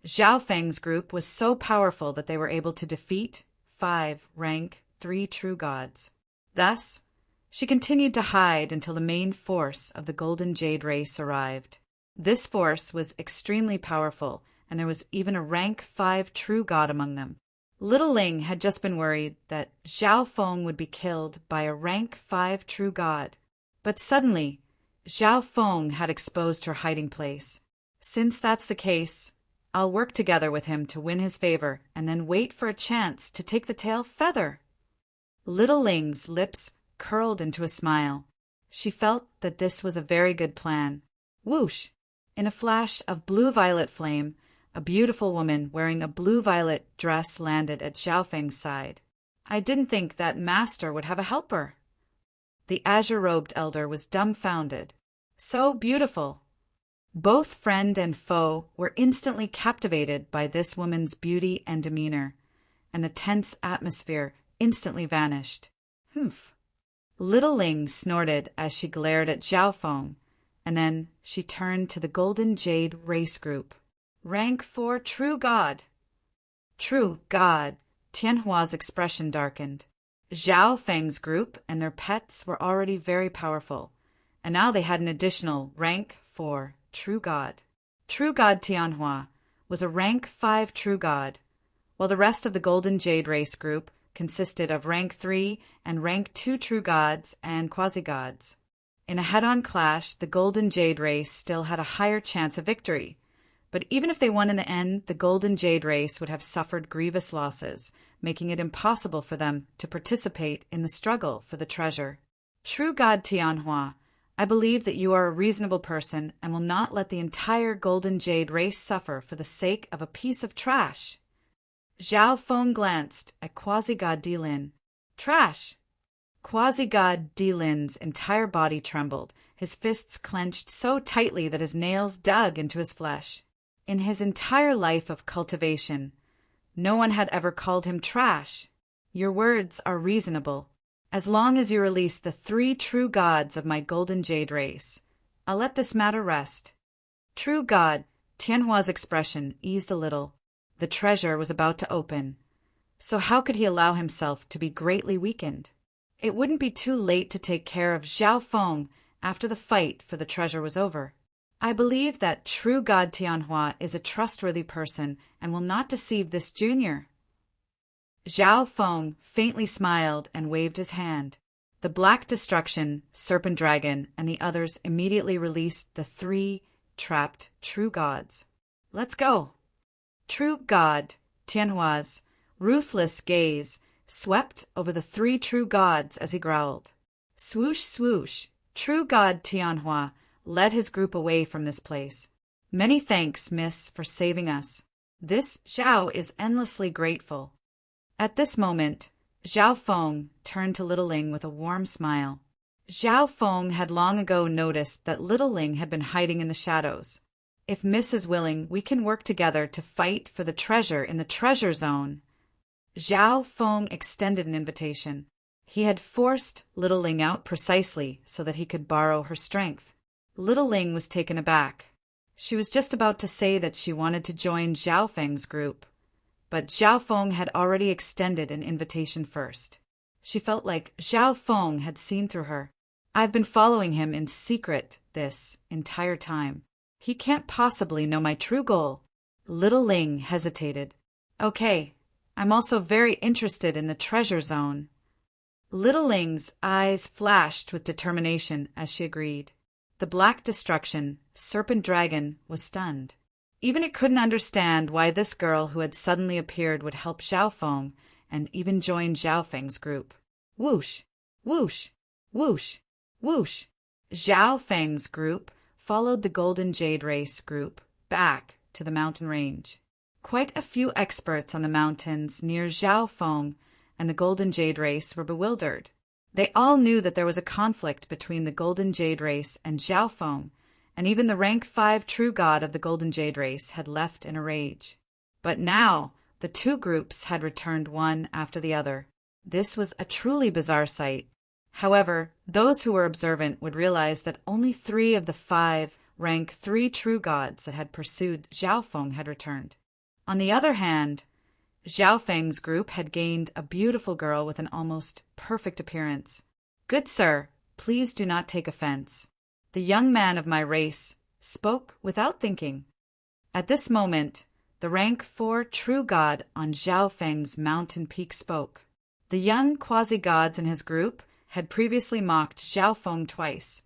Zhao Feng's group was so powerful that they were able to defeat 5 rank 3 true gods. Thus, she continued to hide until the main force of the Golden Jade race arrived. This force was extremely powerful, and there was even a rank 5 true god among them. Little Ling had just been worried that Zhao Feng would be killed by a rank 5 true god. But suddenly, Zhao Feng had exposed her hiding place. Since that's the case, I'll work together with him to win his favor and then wait for a chance to take the tail feather. Little Ling's lips curled into a smile. She felt that this was a very good plan. Whoosh! In a flash of blue-violet flame, a beautiful woman wearing a blue-violet dress landed at Zhao Feng's side. I didn't think that master would have a helper. The azure-robed elder was dumbfounded. So beautiful. Both friend and foe were instantly captivated by this woman's beauty and demeanor, and the tense atmosphere instantly vanished. Humph. Little Ling snorted as she glared at Zhao Feng, and then she turned to the Golden Jade race group. Rank 4 True God. True God. Tianhua's expression darkened. Zhao Feng's group and their pets were already very powerful, and now they had an additional rank 4 True God. True God Tianhua was a rank 5 True God, while the rest of the Golden Jade race group consisted of rank 3 and rank 2 True Gods and Quasi-Gods. In a head-on clash, the Golden Jade race still had a higher chance of victory, but even if they won in the end, the Golden Jade race would have suffered grievous losses, making it impossible for them to participate in the struggle for the treasure. True God Tianhua, I believe that you are a reasonable person and will not let the entire Golden Jade race suffer for the sake of a piece of trash. Zhao Feng glanced at Quasi-God Dilin. Trash! Quasi-God Dilin's entire body trembled, his fists clenched so tightly that his nails dug into his flesh. In his entire life of cultivation, no one had ever called him trash. Your words are reasonable. As long as you release the 3 True Gods of my Golden Jade race, I'll let this matter rest. True God, Tianhua's expression eased a little. The treasure was about to open, so how could he allow himself to be greatly weakened? It wouldn't be too late to take care of Zhao Feng after the fight for the treasure was over. I believe that True God Tianhua is a trustworthy person and will not deceive this junior. Zhao Feng faintly smiled and waved his hand. The Black Destruction, Serpent Dragon, and the others immediately released the 3 trapped True Gods. Let's go! True God, Tianhua's ruthless gaze swept over the 3 True Gods as he growled. Swoosh, swoosh, True God Tianhua led his group away from this place. Many thanks, miss, for saving us. This Zhao is endlessly grateful. At this moment, Zhao Feng turned to Little Ling with a warm smile. Zhao Feng had long ago noticed that Little Ling had been hiding in the shadows. If Miss is willing, we can work together to fight for the treasure in the treasure zone. Zhao Feng extended an invitation. He had forced Little Ling out precisely so that he could borrow her strength. Little Ling was taken aback. She was just about to say that she wanted to join Zhao Feng's group, but Zhao Feng had already extended an invitation first. She felt like Zhao Feng had seen through her. I've been following him in secret this entire time. He can't possibly know my true goal. Little Ling hesitated. Okay, I'm also very interested in the treasure zone. Little Ling's eyes flashed with determination as she agreed. The Black Destruction, Serpent Dragon, was stunned. Even it couldn't understand why this girl who had suddenly appeared would help Zhao Feng and even join Zhao Feng's group. Whoosh, whoosh, whoosh, whoosh. Zhao Feng's group followed the Golden Jade Race group back to the mountain range. Quite a few experts on the mountains near Zhao Feng and the Golden Jade Race were bewildered. They all knew that there was a conflict between the Golden Jade Race and Zhao Feng, and even the rank 5 True God of the Golden Jade Race had left in a rage. But now, the 2 groups had returned one after the other. This was a truly bizarre sight. However, those who were observant would realize that only 3 of the 5 rank 3 True Gods that had pursued Zhao Feng had returned. On the other hand, Zhao Feng's group had gained a beautiful girl with an almost perfect appearance. Good sir, please do not take offense. The young man of my race spoke without thinking. At this moment, the rank 4 True God on Zhao Feng's mountain peak spoke. The young quasi-gods in his group had previously mocked Zhao Feng twice,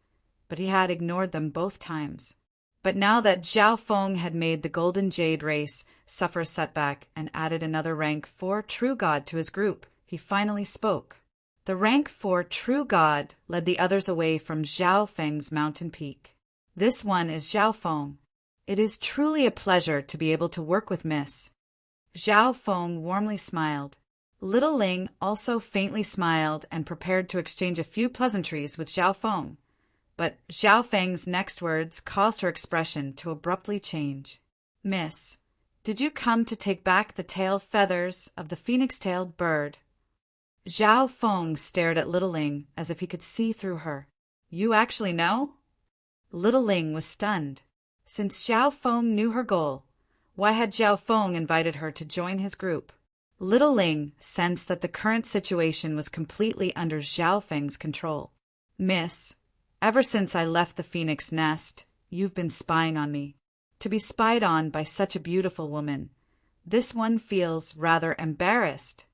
but he had ignored them both times. But now that Zhao Feng had made the Golden Jade Race suffer a setback and added another rank 4 True God to his group, he finally spoke. The rank 4 True God led the others away from Zhao Feng's mountain peak. This one is Zhao Feng. It is truly a pleasure to be able to work with Miss. Zhao Feng warmly smiled. Little Ling also faintly smiled and prepared to exchange a few pleasantries with Zhao Feng. But Zhao Feng's next words caused her expression to abruptly change. Miss, did you come to take back the tail feathers of the phoenix-tailed bird? Zhao Feng stared at Little Ling as if he could see through her. You actually know? Little Ling was stunned. Since Zhao Feng knew her goal, why had Zhao Feng invited her to join his group? Little Ling sensed that the current situation was completely under Zhao Feng's control. Miss, ever since I left the phoenix nest, you've been spying on me. To be spied on by such a beautiful woman, this one feels rather embarrassed.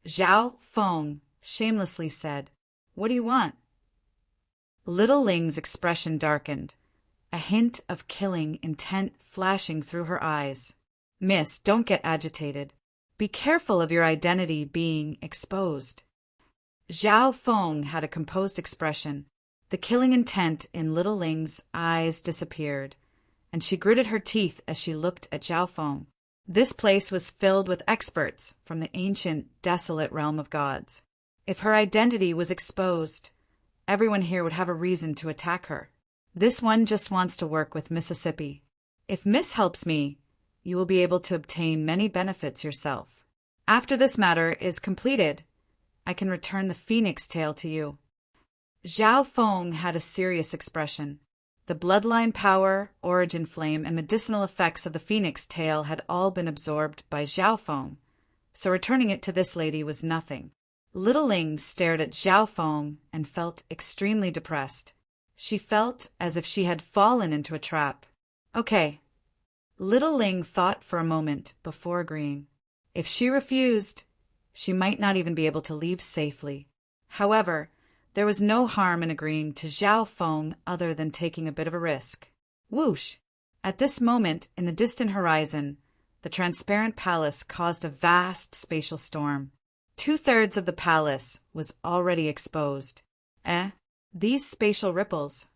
Zhao Feng shamelessly said, What do you want? Little Ling's expression darkened, a hint of killing intent flashing through her eyes. Miss, don't get agitated. Be careful of your identity being exposed. Zhao Feng had a composed expression. The killing intent in Little Ling's eyes disappeared, and she gritted her teeth as she looked at Zhao Feng. This place was filled with experts from the ancient, desolate realm of gods. If her identity was exposed, everyone here would have a reason to attack her. This one just wants to work with Mississippi. If Miss helps me, you will be able to obtain many benefits yourself. After this matter is completed, I can return the phoenix tail to you. Zhao Feng had a serious expression. The bloodline power, origin flame, and medicinal effects of the phoenix tail had all been absorbed by Zhao Feng, so returning it to this lady was nothing. Little Ling stared at Zhao Feng and felt extremely depressed. She felt as if she had fallen into a trap. Okay. Little Ling thought for a moment before agreeing. If she refused, she might not even be able to leave safely. However, there was no harm in agreeing to Zhao Feng other than taking a bit of a risk. Whoosh! At this moment, in the distant horizon, the transparent palace caused a vast spatial storm. 2/3 of the palace was already exposed. These spatial ripples.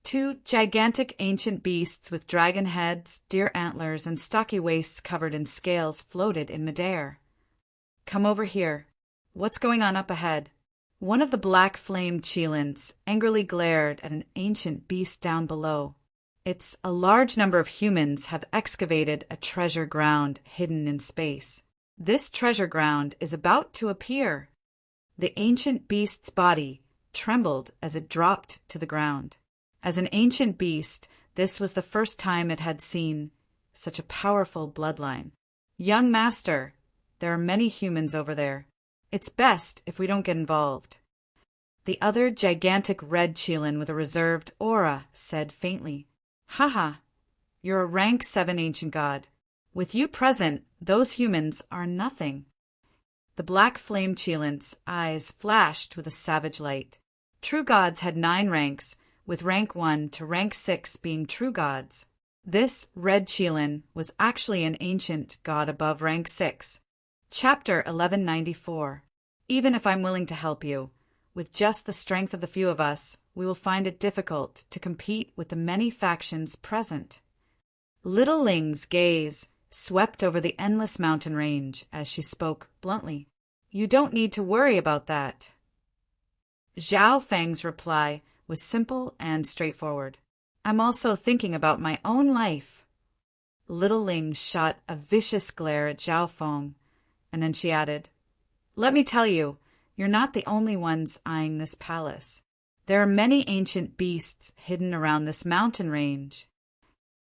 2 gigantic ancient beasts with dragon heads, deer antlers, and stocky waists covered in scales floated in midair. Come over here. What's going on up ahead? One of the black flame Qilins angrily glared at an ancient beast down below. It's a large number of humans have excavated a treasure ground hidden in space. This treasure ground is about to appear. The ancient beast's body trembled as it dropped to the ground. As an ancient beast, this was the first time it had seen such a powerful bloodline. Young master, there are many humans over there. It's best if we don't get involved. The other gigantic red Qilin with a reserved aura said faintly, Haha, you're a rank 7 ancient god. With you present, those humans are nothing. The black flame Qilin's eyes flashed with a savage light. True gods had 9 ranks, with rank 1 to rank 6 being true gods. This red Qilin was actually an ancient god above rank 6. Chapter 1194. Even if I'm willing to help you, with just the strength of the few of us, we will find it difficult to compete with the many factions present. Little Ling's gaze swept over the endless mountain range as she spoke bluntly. You don't need to worry about that. Zhao Feng's reply was simple and straightforward. I'm also thinking about my own life. Little Ling shot a vicious glare at Zhao Feng, and then she added, Let me tell you, you're not the only ones eyeing this palace. There are many ancient beasts hidden around this mountain range.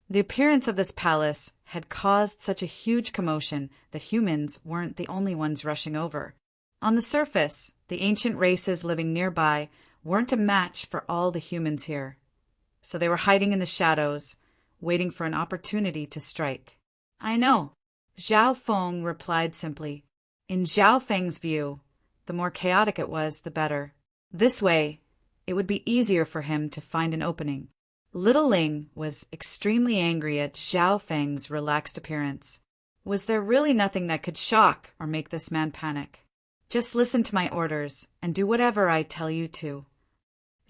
The appearance of this palace had caused such a huge commotion that humans weren't the only ones rushing over. On the surface, the ancient races living nearby weren't a match for all the humans here, so they were hiding in the shadows, waiting for an opportunity to strike. I know, Zhao Feng replied simply. In Zhao Feng's view, the more chaotic it was, the better. This way, it would be easier for him to find an opening. Little Ling was extremely angry at Zhao Feng's relaxed appearance. Was there really nothing that could shock or make this man panic? Just listen to my orders and do whatever I tell you to.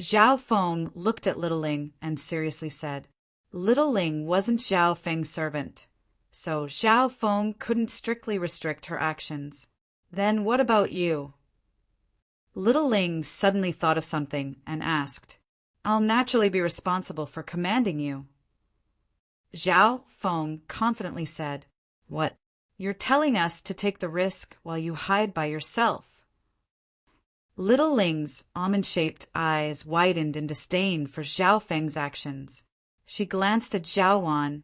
Zhao Feng looked at Little Ling and seriously said, Little Ling wasn't Zhao Feng's servant, so Zhao Feng couldn't strictly restrict her actions. Then what about you? Little Ling suddenly thought of something and asked, I'll naturally be responsible for commanding you. Zhao Feng confidently said, What? You're telling us to take the risk while you hide by yourself. Little Ling's almond-shaped eyes widened in disdain for Zhao Feng's actions. She glanced at Zhao Wan,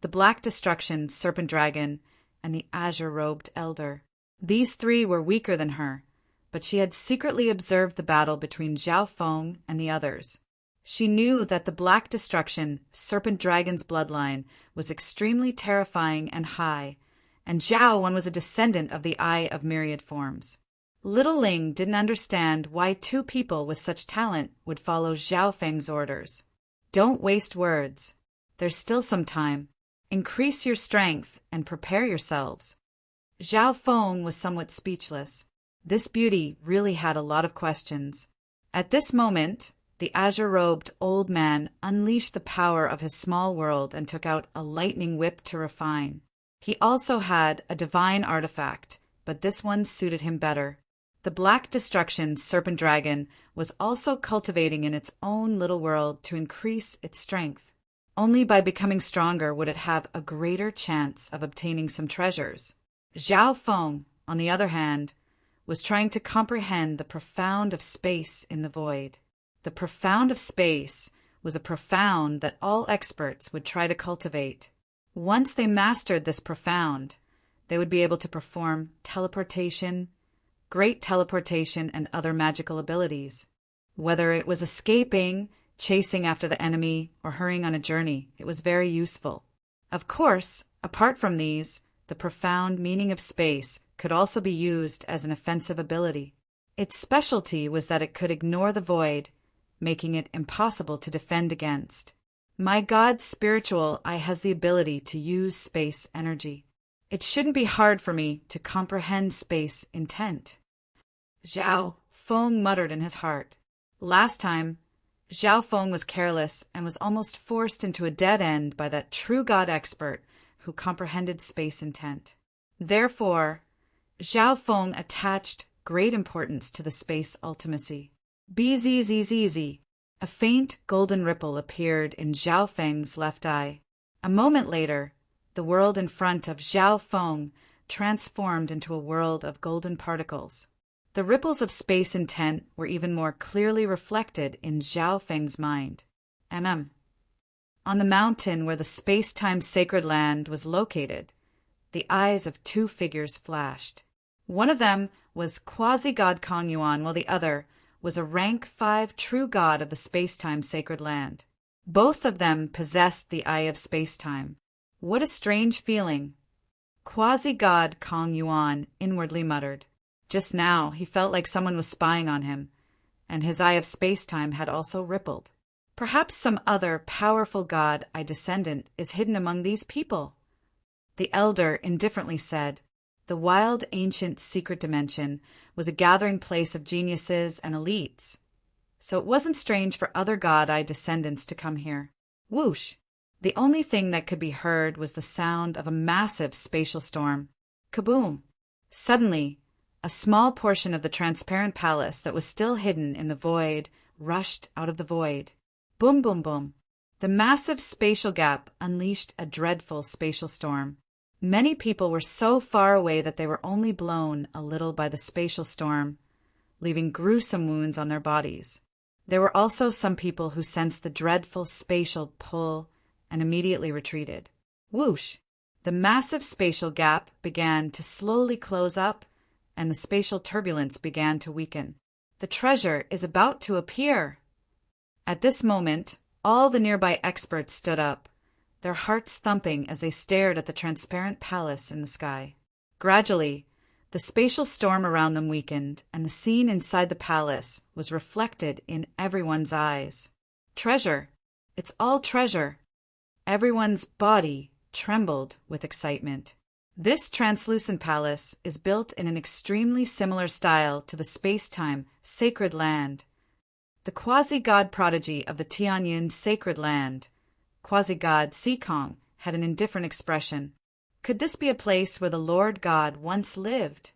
the Black Destruction serpent dragon, and the azure-robed elder. These three were weaker than her, but she had secretly observed the battle between Zhao Feng and the others. She knew that the Black Destruction serpent dragon's bloodline was extremely terrifying and high, and Zhao Wan was a descendant of the Eye of Myriad Forms. Little Ling didn't understand why two people with such talent would follow Zhao Feng's orders. Don't waste words. There's still some time. Increase your strength and prepare yourselves. Zhao Feng was somewhat speechless. This beauty really had a lot of questions. At this moment, the azure-robed old man unleashed the power of his small world and took out a lightning whip to refine. He also had a divine artifact, but this one suited him better. The Black Destruction serpent dragon was also cultivating in its own little world to increase its strength. Only by becoming stronger would it have a greater chance of obtaining some treasures. Zhao Feng, on the other hand, was trying to comprehend the profound of space in the void. The profound of space was a profound that all experts would try to cultivate. Once they mastered this profound, they would be able to perform teleportation, great teleportation, and other magical abilities. Whether it was escaping, chasing after the enemy, or hurrying on a journey, it was very useful. Of course, apart from these, the profound meaning of space could also be used as an offensive ability. Its specialty was that it could ignore the void, making it impossible to defend against. My God's spiritual eye has the ability to use space energy. It shouldn't be hard for me to comprehend space intent. Zhao Feng muttered in his heart. Last time, Zhao Feng was careless and was almost forced into a dead end by that true God expert who comprehended space intent. Therefore, Zhao Feng attached great importance to the space ultimacy. Bzzz. A faint golden ripple appeared in Zhao Feng's left eye. A moment later, the world in front of Zhao Feng transformed into a world of golden particles. The ripples of space intent were even more clearly reflected in Zhao Feng's mind. On the mountain where the space-time sacred land was located, the eyes of two figures flashed. One of them was quasi-god Kong Yuan, while the other was a rank 5 true god of the space-time sacred land. Both of them possessed the eye of space-time. What a strange feeling! Quasi-god Kong Yuan inwardly muttered. Just now, he felt like someone was spying on him, and his eye of space-time had also rippled. Perhaps some other powerful god eye descendant is hidden among these people. The elder indifferently said. The wild, ancient, secret dimension was a gathering place of geniuses and elites, so it wasn't strange for other god eye descendants to come here. Whoosh! The only thing that could be heard was the sound of a massive spatial storm. Kaboom! Suddenly, a small portion of the transparent palace that was still hidden in the void rushed out of the void. Boom, boom, boom. The massive spatial gap unleashed a dreadful spatial storm. Many people were so far away that they were only blown a little by the spatial storm, leaving gruesome wounds on their bodies. There were also some people who sensed the dreadful spatial pull and immediately retreated. Whoosh! The massive spatial gap began to slowly close up, and the spatial turbulence began to weaken. The treasure is about to appear! At this moment, all the nearby experts stood up, their hearts thumping as they stared at the transparent palace in the sky. Gradually, the spatial storm around them weakened, and the scene inside the palace was reflected in everyone's eyes. Treasure! It's all treasure! Everyone's body trembled with excitement. This translucent palace is built in an extremely similar style to the space-time sacred land, the quasi-god prodigy of the Tianyun sacred land, quasi-god Seekong, had an indifferent expression. Could this be a place where the Lord God once lived?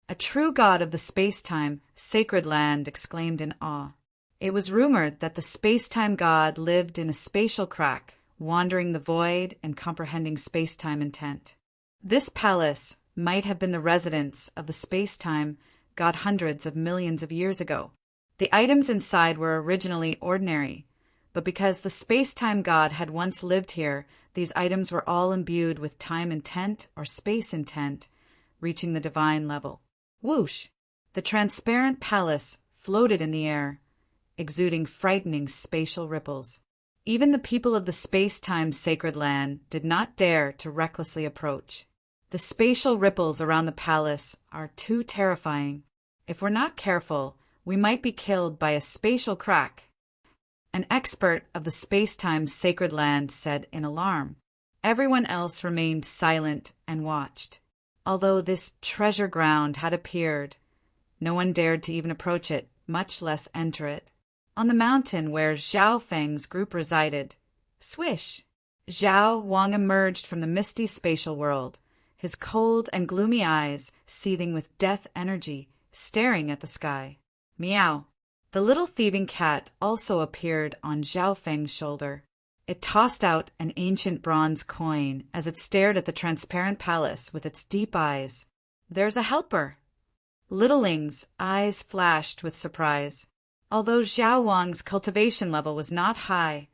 A true god of the space-time, sacred land exclaimed in awe. It was rumored that the space-time god lived in a spatial crack, wandering the void and comprehending space-time intent. This palace might have been the residence of the space-time god hundreds of millions of years ago. The items inside were originally ordinary, but because the space-time god had once lived here, these items were all imbued with time intent or space intent, reaching the divine level. Whoosh! The transparent palace floated in the air, exuding frightening spatial ripples. Even the people of the space-time sacred land did not dare to recklessly approach. The spatial ripples around the palace are too terrifying. If we're not careful, we might be killed by a spatial crack. An expert of the space-time sacred land said in alarm. Everyone else remained silent and watched. Although this treasure ground had appeared, no one dared to even approach it, much less enter it. On the mountain where Zhao Feng's group resided, swish! Zhao Wang emerged from the misty spatial world, his cold and gloomy eyes seething with death energy, staring at the sky. Meow! The little thieving cat also appeared on Zhao Feng's shoulder. It tossed out an ancient bronze coin as it stared at the transparent palace with its deep eyes. There's a helper! Little Ling's eyes flashed with surprise. Although Zhao Wang's cultivation level was not high,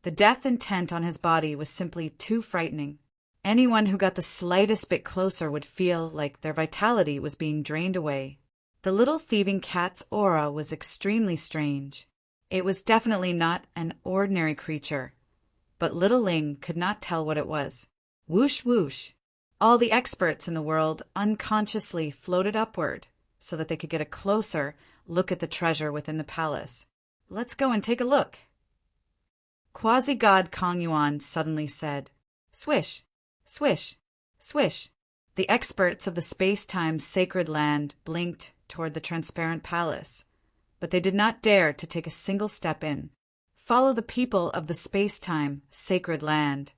the death intent on his body was simply too frightening. Anyone who got the slightest bit closer would feel like their vitality was being drained away. The little thieving cat's aura was extremely strange. It was definitely not an ordinary creature, but little Ling could not tell what it was. Whoosh whoosh! All the experts in the world unconsciously floated upward so that they could get a closer look at the treasure within the palace. Let's go and take a look. Quasi-god Kong Yuan suddenly said, Swish! Swish! Swish! The experts of the space-time sacred land blinked toward the transparent palace, but they did not dare to take a single step in. Follow the people of the space-time sacred land.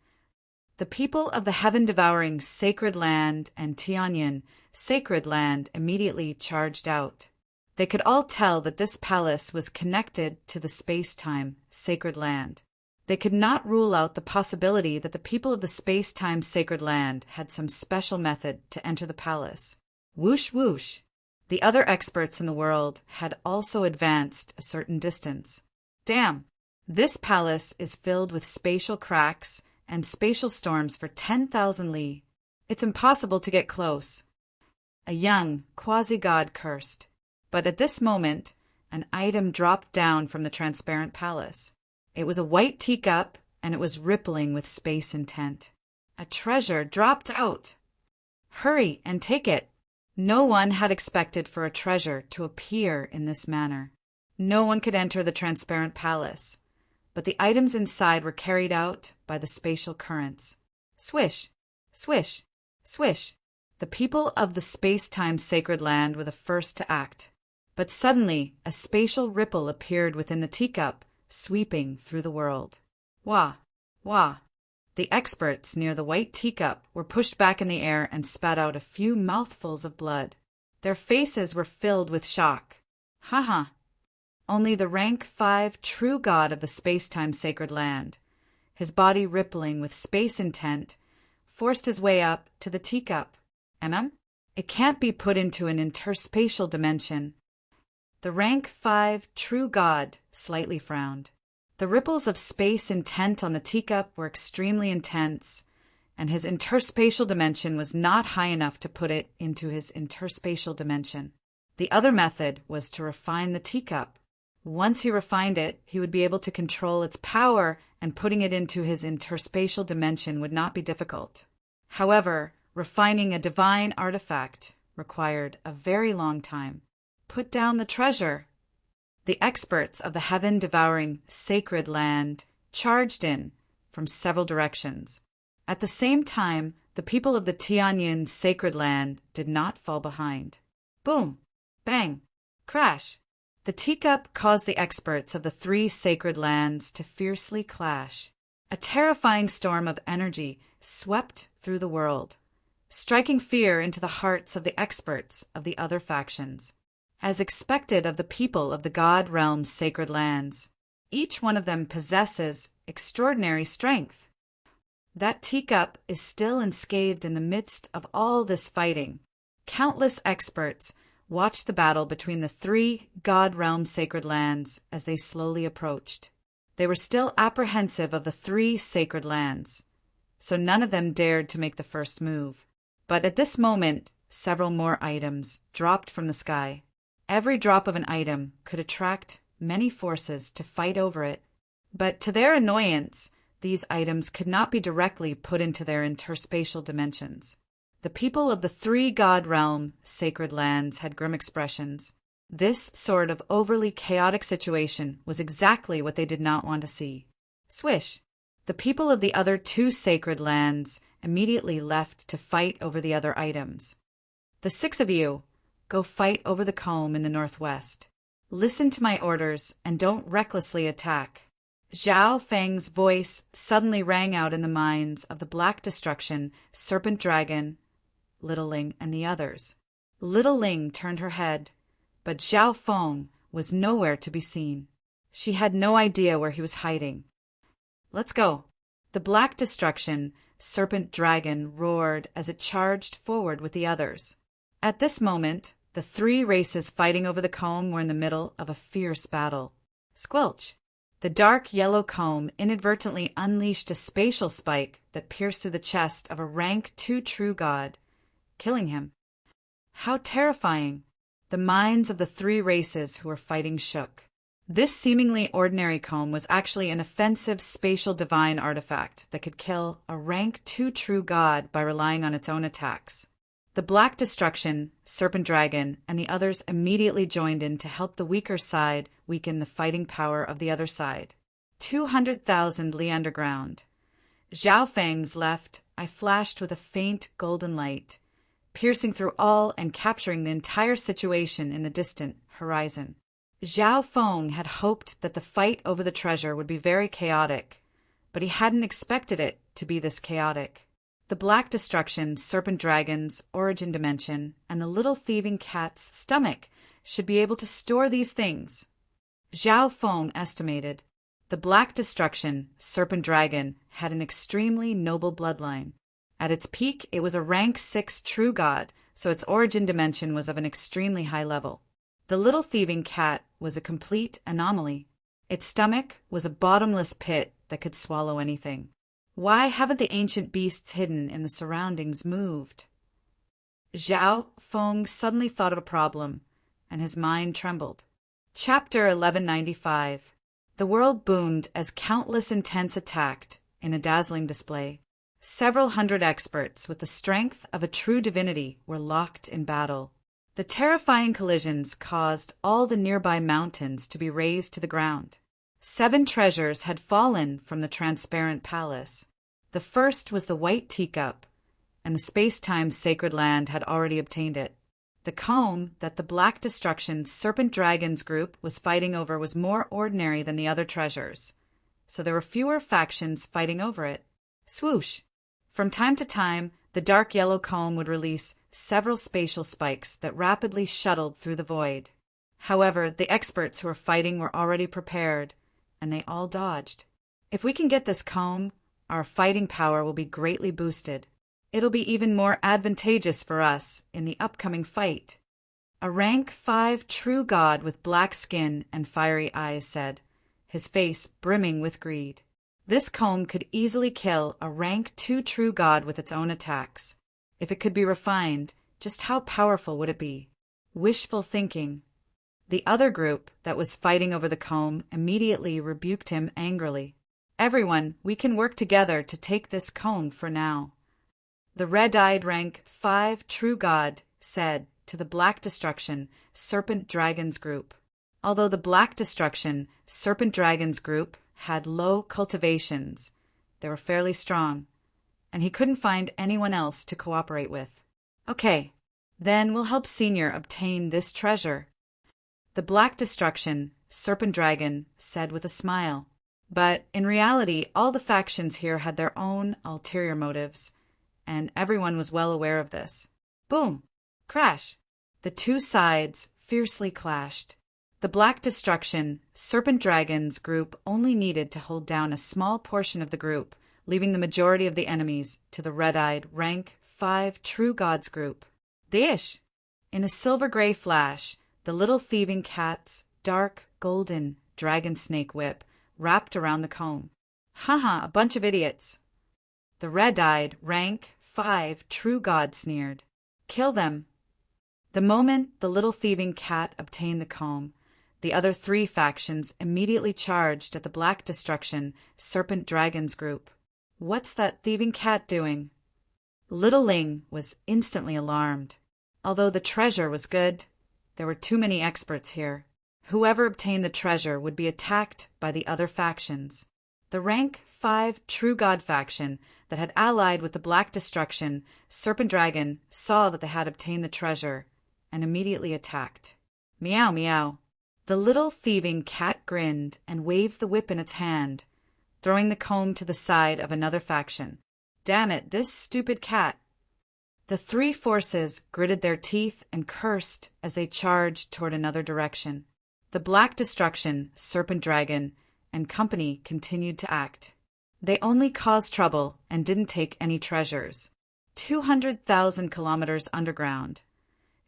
The people of the heaven-devouring sacred land and Tianyin sacred land immediately charged out. They could all tell that this palace was connected to the space-time sacred land. They could not rule out the possibility that the people of the space-time sacred land had some special method to enter the palace. Whoosh whoosh! The other experts in the world had also advanced a certain distance. Damn! This palace is filled with spatial cracks and spatial storms for 10,000 li. It's impossible to get close. A young quasi-god cursed. But at this moment, an item dropped down from the transparent palace. It was a white teacup, and it was rippling with space intent. A treasure dropped out. Hurry and take it. No one had expected for a treasure to appear in this manner. No one could enter the transparent palace, but the items inside were carried out by the spatial currents. Swish! Swish! Swish! The people of the space-time sacred land were the first to act. But suddenly, a spatial ripple appeared within the teacup, sweeping through the world. Wah! Wah! The experts near the white teacup were pushed back in the air and spat out a few mouthfuls of blood. Their faces were filled with shock. Ha! Only the rank 5 true god of the space-time sacred land, his body rippling with space intent, forced his way up to the teacup. It can't be put into an interspatial dimension. The rank 5 true god slightly frowned. The ripples of space intent on the teacup were extremely intense, and his interspatial dimension was not high enough to put it into his interspatial dimension. The other method was to refine the teacup. Once he refined it, he would be able to control its power, and putting it into his interspatial dimension would not be difficult. However, refining a divine artifact required a very long time. Put down the treasure. The experts of the heaven-devouring sacred land charged in from several directions. At the same time, the people of the Tianyin sacred land did not fall behind. Boom! Bang! Crash! The teacup caused the experts of the 3 sacred lands to fiercely clash. A terrifying storm of energy swept through the world, striking fear into the hearts of the experts of the other factions. As expected of the people of the God Realm's sacred lands, each one of them possesses extraordinary strength. That teacup is still unscathed in the midst of all this fighting. Countless experts watched the battle between the three God Realm sacred lands as they slowly approached. They were still apprehensive of the three sacred lands, so none of them dared to make the first move. But at this moment, several more items dropped from the sky. Every drop of an item could attract many forces to fight over it. But to their annoyance, these items could not be directly put into their interspatial dimensions. The people of the three God Realm sacred lands had grim expressions. This sort of overly chaotic situation was exactly what they did not want to see. Swish! The people of the other two sacred lands immediately left to fight over the other items. The 6 of you, go fight over the comb in the northwest. Listen to my orders and don't recklessly attack. Zhao Feng's voice suddenly rang out in the minds of the Black Destruction, Serpent Dragon, Little Ling, and the others. Little Ling turned her head, but Zhao Feng was nowhere to be seen. She had no idea where he was hiding. Let's go. The Black Destruction, Serpent Dragon, roared as it charged forward with the others. At this moment, the three races fighting over the comb were in the middle of a fierce battle. Squelch! The dark yellow comb inadvertently unleashed a spatial spike that pierced through the chest of a rank 2 true god, killing him. How terrifying! The minds of the three races who were fighting shook. This seemingly ordinary comb was actually an offensive spatial divine artifact that could kill a rank 2 true god by relying on its own attacks. The Black Destruction, Serpent Dragon, and the others immediately joined in to help the weaker side weaken the fighting power of the other side. 200,000 li underground. Zhao Feng's left eye flashed with a faint golden light, piercing through all and capturing the entire situation in the distant horizon. Zhao Feng had hoped that the fight over the treasure would be very chaotic, but he hadn't expected it to be this chaotic. The Black Destruction, Serpent Dragon's origin dimension, and the little thieving cat's stomach should be able to store these things. Zhao Feng estimated. The Black Destruction, Serpent Dragon, had an extremely noble bloodline. At its peak, it was a rank 6 true god, so its origin dimension was of an extremely high level. The little thieving cat was a complete anomaly. Its stomach was a bottomless pit that could swallow anything. Why haven't the ancient beasts hidden in the surroundings moved? Zhao Feng suddenly thought of a problem, and his mind trembled. Chapter 1195. The world boomed as countless intents attacked in a dazzling display. Several hundred experts with the strength of a true divinity were locked in battle. The terrifying collisions caused all the nearby mountains to be razed to the ground. 7 treasures had fallen from the transparent palace. The first was the white teacup, and the space-time sacred land had already obtained it. The comb that the Black Destruction Serpent Dragons group was fighting over was more ordinary than the other treasures, so there were fewer factions fighting over it. Swoosh! From time to time, the dark yellow comb would release several spatial spikes that rapidly shuttled through the void. However, the experts who were fighting were already prepared, and they all dodged. If we can get this comb, our fighting power will be greatly boosted. It'll be even more advantageous for us in the upcoming fight. A rank 5 true god with black skin and fiery eyes said, his face brimming with greed. This comb could easily kill a rank 2 true god with its own attacks. If it could be refined, just how powerful would it be? Wishful thinking. The other group that was fighting over the comb immediately rebuked him angrily. Everyone, we can work together to take this comb for now. The red-eyed rank 5 true god said to the Black Destruction Serpent Dragons group. Although the Black Destruction Serpent Dragons group had low cultivations, they were fairly strong, and he couldn't find anyone else to cooperate with. Okay, then we'll help Senior obtain this treasure. The Black Destruction Serpent Dragon said with a smile. But in reality, all the factions here had their own ulterior motives, and everyone was well aware of this. Boom! Crash! The two sides fiercely clashed. The Black Destruction, Serpent Dragons group only needed to hold down a small portion of the group, leaving the majority of the enemies to the red-eyed Rank 5 True Gods group. Dish! In a silver-gray flash, the little thieving cat's dark, golden dragon snake whip wrapped around the comb. Haha, a bunch of idiots! The red-eyed Rank 5 True God sneered. Kill them! The moment the little thieving cat obtained the comb, the other three factions immediately charged at the Black Destruction Serpent Dragons group. What's that thieving cat doing? Little Ling was instantly alarmed. Although the treasure was good, there were too many experts here. Whoever obtained the treasure would be attacked by the other factions. The Rank 5 True God faction that had allied with the Black Destruction Serpent Dragon saw that they had obtained the treasure and immediately attacked. Meow meow. The little thieving cat grinned and waved the whip in its hand, throwing the comb to the side of another faction. Damn it, this stupid cat! The three forces gritted their teeth and cursed as they charged toward another direction. The Black Destruction, Serpent Dragon, and company continued to act. They only caused trouble and didn't take any treasures. 200,000 kilometers underground.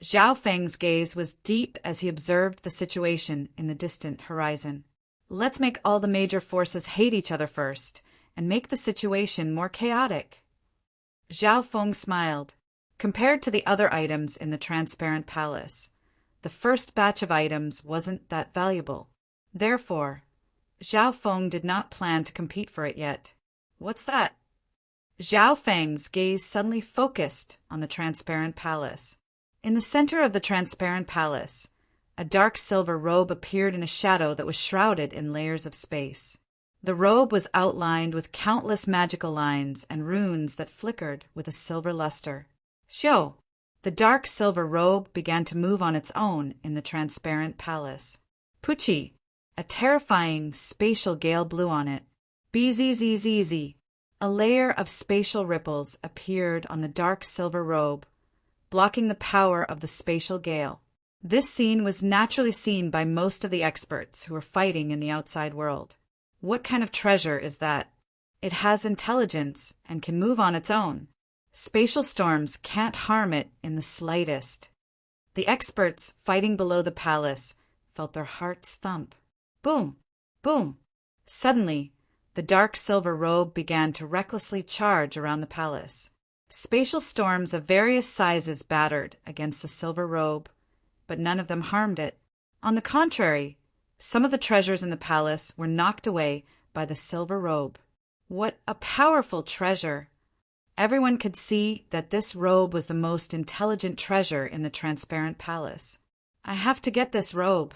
Zhao Feng's gaze was deep as he observed the situation in the distant horizon. Let's make all the major forces hate each other first, and make the situation more chaotic. Zhao Feng smiled. Compared to the other items in the transparent palace, the first batch of items wasn't that valuable. Therefore, Zhao Feng did not plan to compete for it yet. What's that? Zhao Feng's gaze suddenly focused on the transparent palace. In the center of the transparent palace, a dark silver robe appeared in a shadow that was shrouded in layers of space. The robe was outlined with countless magical lines and runes that flickered with a silver luster. Shio! The dark silver robe began to move on its own in the transparent palace. Pucci! A terrifying spatial gale blew on it. Bzzz. A layer of spatial ripples appeared on the dark silver robe, blocking the power of the spatial gale. This scene was naturally seen by most of the experts who were fighting in the outside world. What kind of treasure is that? It has intelligence and can move on its own. Spatial storms can't harm it in the slightest. The experts fighting below the palace felt their hearts thump. Boom! Boom! Suddenly, the dark silver robe began to recklessly charge around the palace. Spatial storms of various sizes battered against the silver robe, but none of them harmed it. On the contrary, some of the treasures in the palace were knocked away by the silver robe. What a powerful treasure! Everyone could see that this robe was the most intelligent treasure in the transparent palace. I have to get this robe.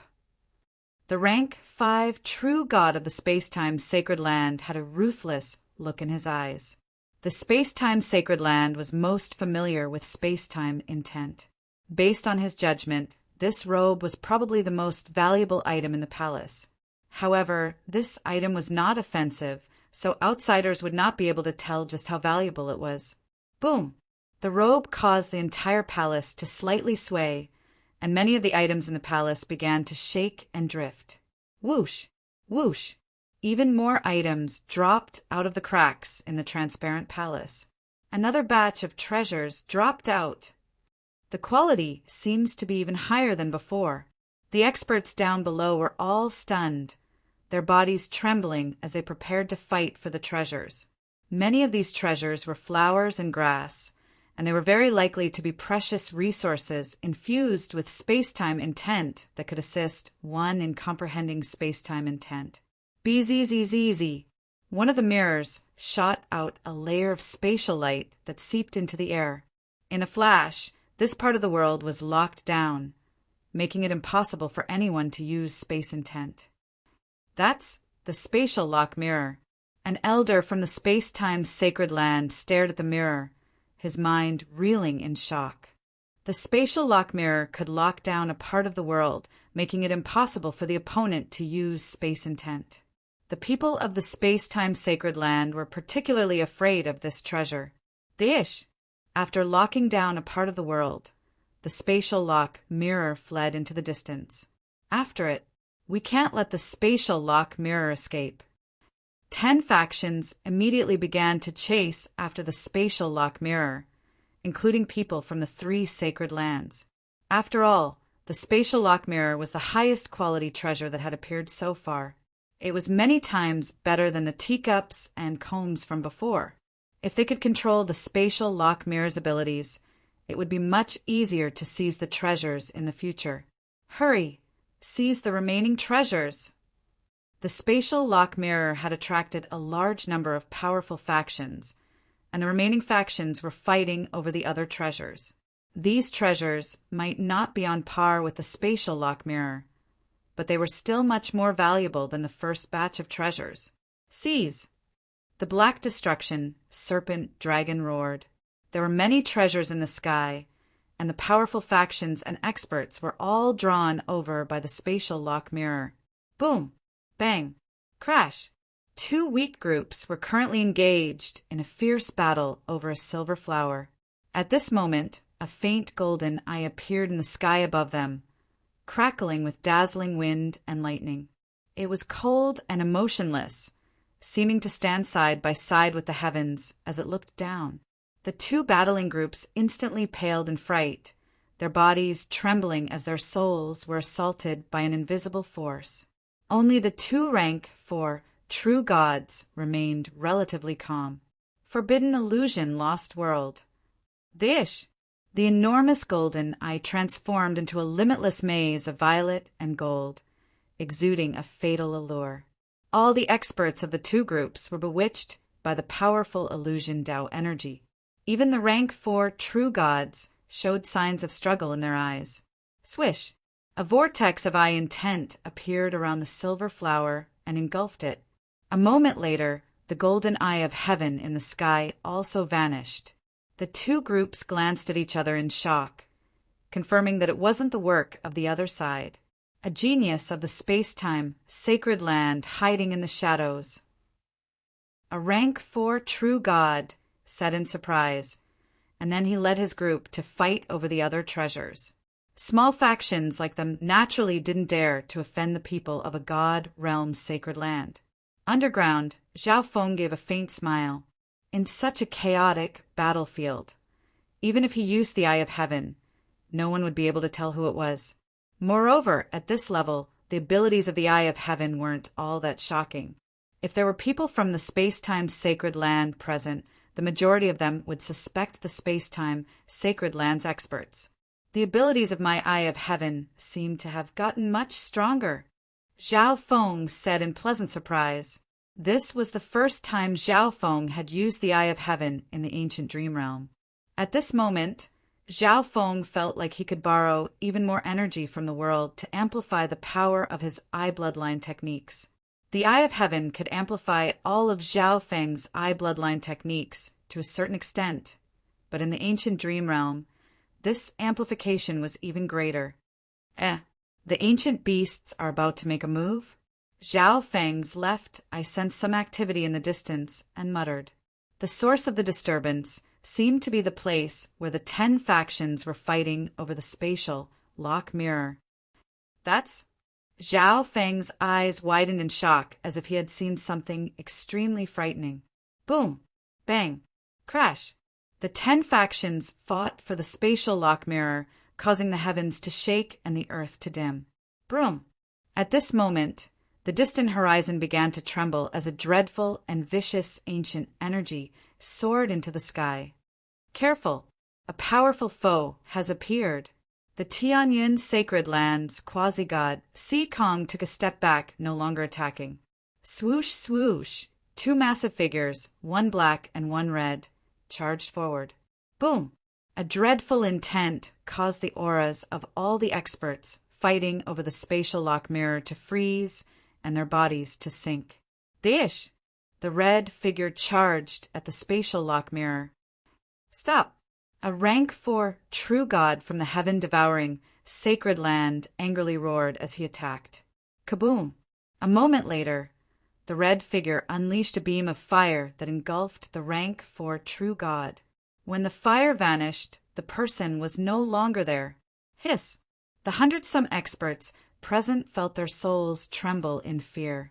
The Rank 5 True God of the Space-Time Sacred Land had a ruthless look in his eyes. The Space-Time Sacred Land was most familiar with space-time intent. Based on his judgment, this robe was probably the most valuable item in the palace. However, this item was not offensive, so outsiders would not be able to tell just how valuable it was. Boom! The robe caused the entire palace to slightly sway, and many of the items in the palace began to shake and drift. Whoosh! Whoosh! Even more items dropped out of the cracks in the transparent palace. Another batch of treasures dropped out. The quality seems to be even higher than before. The experts down below were all stunned, their bodies trembling as they prepared to fight for the treasures. Many of these treasures were flowers and grass, and they were very likely to be precious resources infused with space-time intent that could assist one in comprehending space-time intent. Bzzz. One of the mirrors shot out a layer of spatial light that seeped into the air. In a flash, this part of the world was locked down, making it impossible for anyone to use space intent. That's the spatial lock mirror. An elder from the space-time sacred land stared at the mirror, his mind reeling in shock. The spatial lock mirror could lock down a part of the world, making it impossible for the opponent to use space intent. The people of the space-time sacred land were particularly afraid of this treasure. After locking down a part of the world, the spatial lock mirror fled into the distance. After it, we can't let the spatial lock mirror escape. 10 factions immediately began to chase after the spatial lock mirror, including people from the 3 sacred lands. After all, the spatial lock mirror was the highest quality treasure that had appeared so far. It was many times better than the teacups and combs from before. If they could control the spatial lock mirror's abilities, it would be much easier to seize the treasures in the future. Hurry! Seize the remaining treasures! The spatial lock mirror had attracted a large number of powerful factions, and the remaining factions were fighting over the other treasures. These treasures might not be on par with the spatial lock mirror, but they were still much more valuable than the first batch of treasures. Seize! The black destruction, serpent dragon roared. There were many treasures in the sky, and the powerful factions and experts were all drawn over by the spatial lock mirror. Boom! Bang! Crash! 2 weak groups were currently engaged in a fierce battle over a silver flower. At this moment, a faint golden eye appeared in the sky above them, crackling with dazzling wind and lightning. It was cold and emotionless, seeming to stand side by side with the heavens as it looked down. The 2 battling groups instantly paled in fright, their bodies trembling as their souls were assaulted by an invisible force. Only the 2 rank 4 true gods remained relatively calm. Forbidden illusion, lost world. The enormous golden eye transformed into a limitless maze of violet and gold, exuding a fatal allure. All the experts of the 2 groups were bewitched by the powerful illusion Tao energy. Even the rank 4 true gods showed signs of struggle in their eyes. Swish! A vortex of eye intent appeared around the silver flower and engulfed it. A moment later, the golden eye of heaven in the sky also vanished. The 2 groups glanced at each other in shock, confirming that it wasn't the work of the other side. A genius of the space-time sacred land hiding in the shadows. A rank 4 true god, said in surprise, and then he led his group to fight over the other treasures. Small factions like them naturally didn't dare to offend the people of a god realm's sacred land. Underground, Zhao Feng gave a faint smile. In such a chaotic battlefield, even if he used the Eye of Heaven, no one would be able to tell who it was. Moreover, at this level, the abilities of the Eye of Heaven weren't all that shocking. If there were people from the space-time sacred land present, the majority of them would suspect the space-time sacred land's experts. The abilities of my Eye of Heaven seemed to have gotten much stronger. Zhao Feng said in pleasant surprise. This was the first time Zhao Feng had used the Eye of Heaven in the ancient dream realm. At this moment, Zhao Feng felt like he could borrow even more energy from the world to amplify the power of his eye bloodline techniques. The Eye of Heaven could amplify all of Zhao Feng's eye bloodline techniques to a certain extent, but in the ancient dream realm, this amplification was even greater. The ancient beasts are about to make a move? Zhao Feng's left eye sensed some activity in the distance and muttered. The source of the disturbance seemed to be the place where the 10 factions were fighting over the spatial lock mirror. That's... Zhao Feng's eyes widened in shock as if he had seen something extremely frightening. Boom! Bang! Crash! The 10 factions fought for the spatial lock mirror, causing the heavens to shake and the earth to dim. Broom! At this moment, the distant horizon began to tremble as a dreadful and vicious ancient energy soared into the sky. Careful! A powerful foe has appeared. The Tianyun Sacred Land's quasi-god, Si Kong, took a step back, no longer attacking. Swoosh, swoosh! 2 massive figures, one black and one red, charged forward. Boom! A dreadful intent caused the auras of all the experts fighting over the spatial lock mirror to freeze and their bodies to sink. The red figure charged at the spatial lock mirror. Stop! A rank 4 true god from the heaven-devouring sacred land angrily roared as he attacked. Kaboom! A moment later, the red figure unleashed a beam of fire that engulfed the rank 4 true god. When the fire vanished, the person was no longer there. Hiss! The 100-some experts present felt their souls tremble in fear,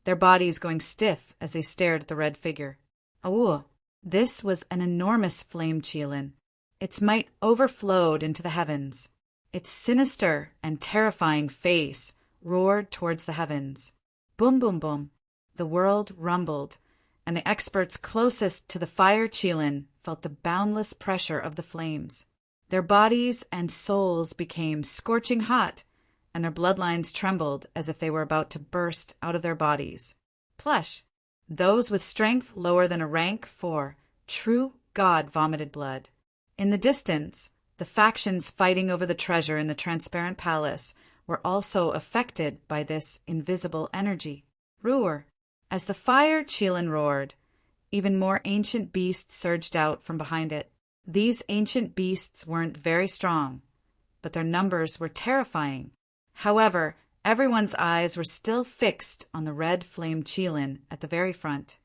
their bodies going stiff as they stared at the red figure. Awoo! This was an enormous flame Qilin. Its might overflowed into the heavens. Its sinister and terrifying face roared towards the heavens. Boom, boom, boom. The world rumbled, and the experts closest to the fire Qilin felt the boundless pressure of the flames. Their bodies and souls became scorching hot, and their bloodlines trembled as if they were about to burst out of their bodies. Plush! Those with strength lower than a rank 4 true god vomited blood. In the distance, the factions fighting over the treasure in the transparent palace were also affected by this invisible energy. Roar! As the fire Qilin roared, even more ancient beasts surged out from behind it. These ancient beasts weren't very strong, but their numbers were terrifying. However, everyone's eyes were still fixed on the red flame Qilin at the very front.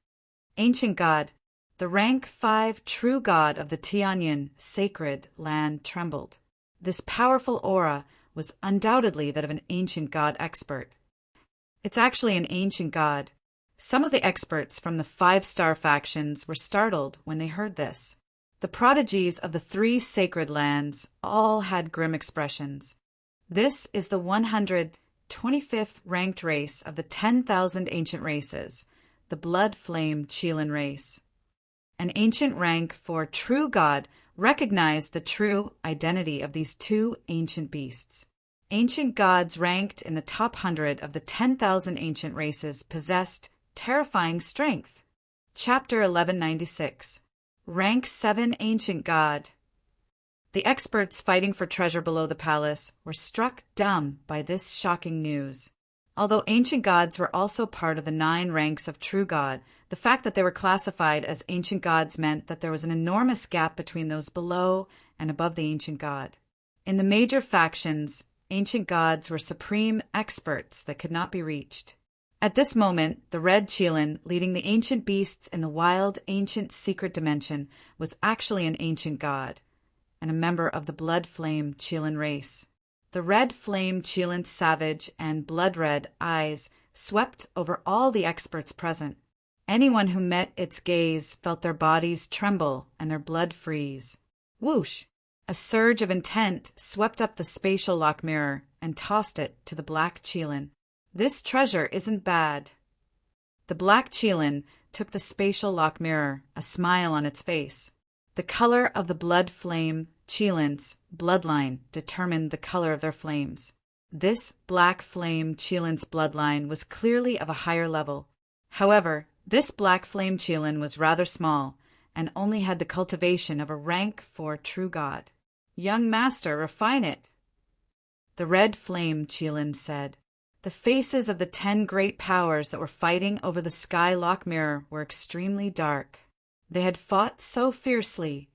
Ancient God, the rank 5 true god of the Tianyun sacred land trembled. This powerful aura was undoubtedly that of an ancient god expert. It's actually an ancient god. Some of the experts from the 5-star factions were startled when they heard this. The prodigies of the 3 sacred lands all had grim expressions. This is the 125th ranked race of the 10,000 ancient races, the blood flame Qilin race. An ancient rank 4 true god recognized the true identity of these 2 ancient beasts. Ancient gods ranked in the top 100 of the 10,000 ancient races possessed terrifying strength. Chapter 1196. Rank 7 Ancient God. The experts fighting for treasure below the palace were struck dumb by this shocking news. Although ancient gods were also part of the 9 ranks of true god, the fact that they were classified as ancient gods meant that there was an enormous gap between those below and above the ancient god. In the major factions, ancient gods were supreme experts that could not be reached. At this moment, the red Qilin, leading the ancient beasts in the wild, ancient secret dimension, was actually an ancient god, and a member of the blood flame Qilin race. The red flame Qilin's savage and blood-red eyes swept over all the experts present. Anyone who met its gaze felt their bodies tremble and their blood freeze. Whoosh! A surge of intent swept up the spatial lock mirror and tossed it to the black Qilin. This treasure isn't bad. The black Qilin took the spatial lock mirror, a smile on its face. The color of the blood flame Qilin's bloodline determined the color of their flames. This black flame Qilin's bloodline was clearly of a higher level. However, this black flame Qilin was rather small and only had the cultivation of a rank 4 true god. Young master, refine it. The red flame Qilin said. The faces of the 10 great powers that were fighting over the sky lock mirror were extremely dark. They had fought so fiercely,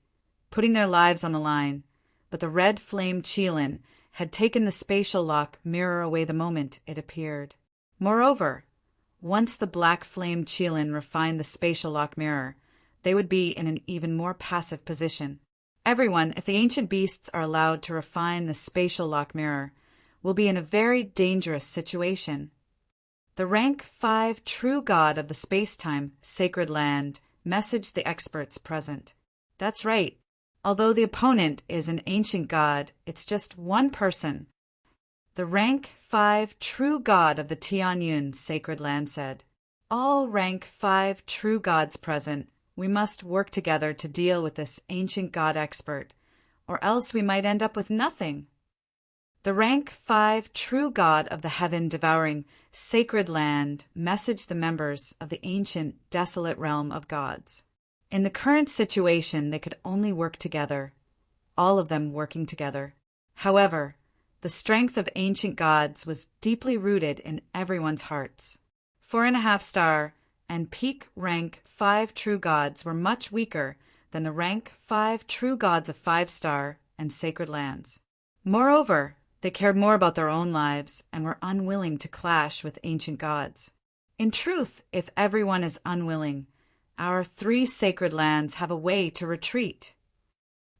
putting their lives on the line, but the red flame Qilin had taken the spatial lock mirror away the moment it appeared. Moreover, once the black flame Qilin refined the spatial lock mirror, they would be in an even more passive position. Everyone, if the ancient beasts are allowed to refine the spatial lock mirror, will be in a very dangerous situation. The rank 5 true god of the space-time sacred land messaged the experts present. That's right. Although the opponent is an ancient god, it's just one person. The rank 5 true god of the Tianyun sacred land said. All rank 5 true gods present, we must work together to deal with this ancient god expert, or else we might end up with nothing. The rank 5 true god of the heaven-devouring sacred land messaged the members of the ancient desolate realm of gods. In the current situation, they could only work together, all of them working together. However, the strength of ancient gods was deeply rooted in everyone's hearts. 4.5-star and peak rank 5 true gods were much weaker than the rank 5 true gods of 5-star and sacred lands. Moreover, they cared more about their own lives and were unwilling to clash with ancient gods. In truth, if everyone is unwilling, our 3 sacred lands have a way to retreat.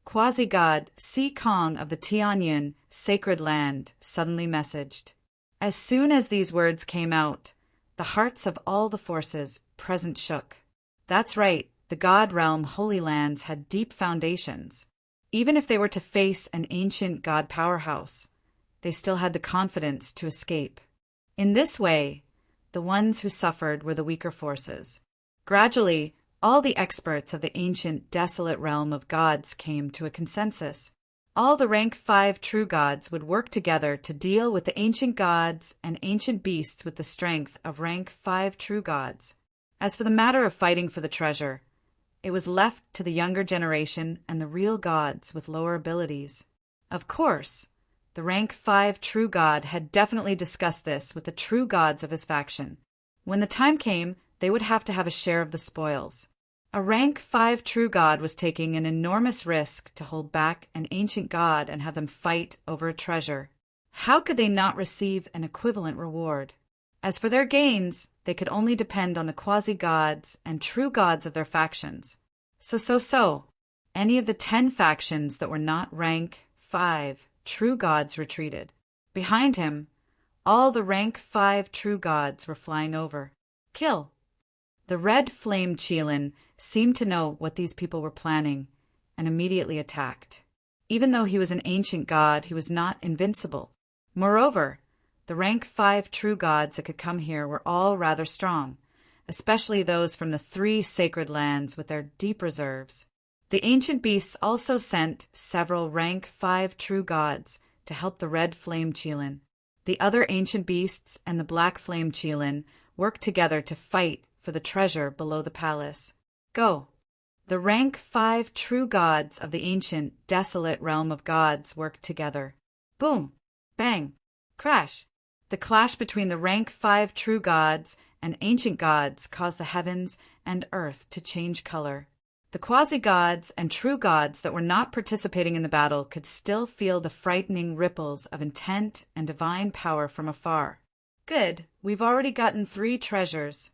Quasi-god Si Kong of the Tianyin Sacred Land suddenly messaged. As soon as these words came out, the hearts of all the forces present shook. That's right, the God Realm Holy Lands had deep foundations. Even if they were to face an ancient god powerhouse, they still had the confidence to escape. In this way, the ones who suffered were the weaker forces. Gradually, all the experts of the ancient desolate realm of gods came to a consensus. All the rank 5 true gods would work together to deal with the ancient gods and ancient beasts with the strength of rank 5 true gods. As for the matter of fighting for the treasure, it was left to the younger generation and the real gods with lower abilities. Of course, the rank 5 true god had definitely discussed this with the true gods of his faction. When the time came, they would have to have a share of the spoils. A rank 5 true god was taking an enormous risk to hold back an ancient god and have them fight over a treasure. How could they not receive an equivalent reward? As for their gains, they could only depend on the quasi-gods and true gods of their factions. So. Any of the 10 factions that were not rank 5 true gods retreated. Behind him, all the rank 5 true gods were flying over. Kill! The red flame Qilin seemed to know what these people were planning and immediately attacked. Even though he was an ancient god, he was not invincible. Moreover, the rank 5 true gods that could come here were all rather strong, especially those from the 3 sacred lands with their deep reserves. The ancient beasts also sent several rank 5 true gods to help the red flame Qilin. The other ancient beasts and the black flame Qilin worked together to fight for the treasure below the palace. Go! The rank 5 true gods of the ancient, desolate realm of gods worked together. Boom! Bang! Crash! The clash between the rank 5 true gods and ancient gods caused the heavens and earth to change color. The quasi-gods and true gods that were not participating in the battle could still feel the frightening ripples of intent and divine power from afar. Good, we've already gotten 3 treasures.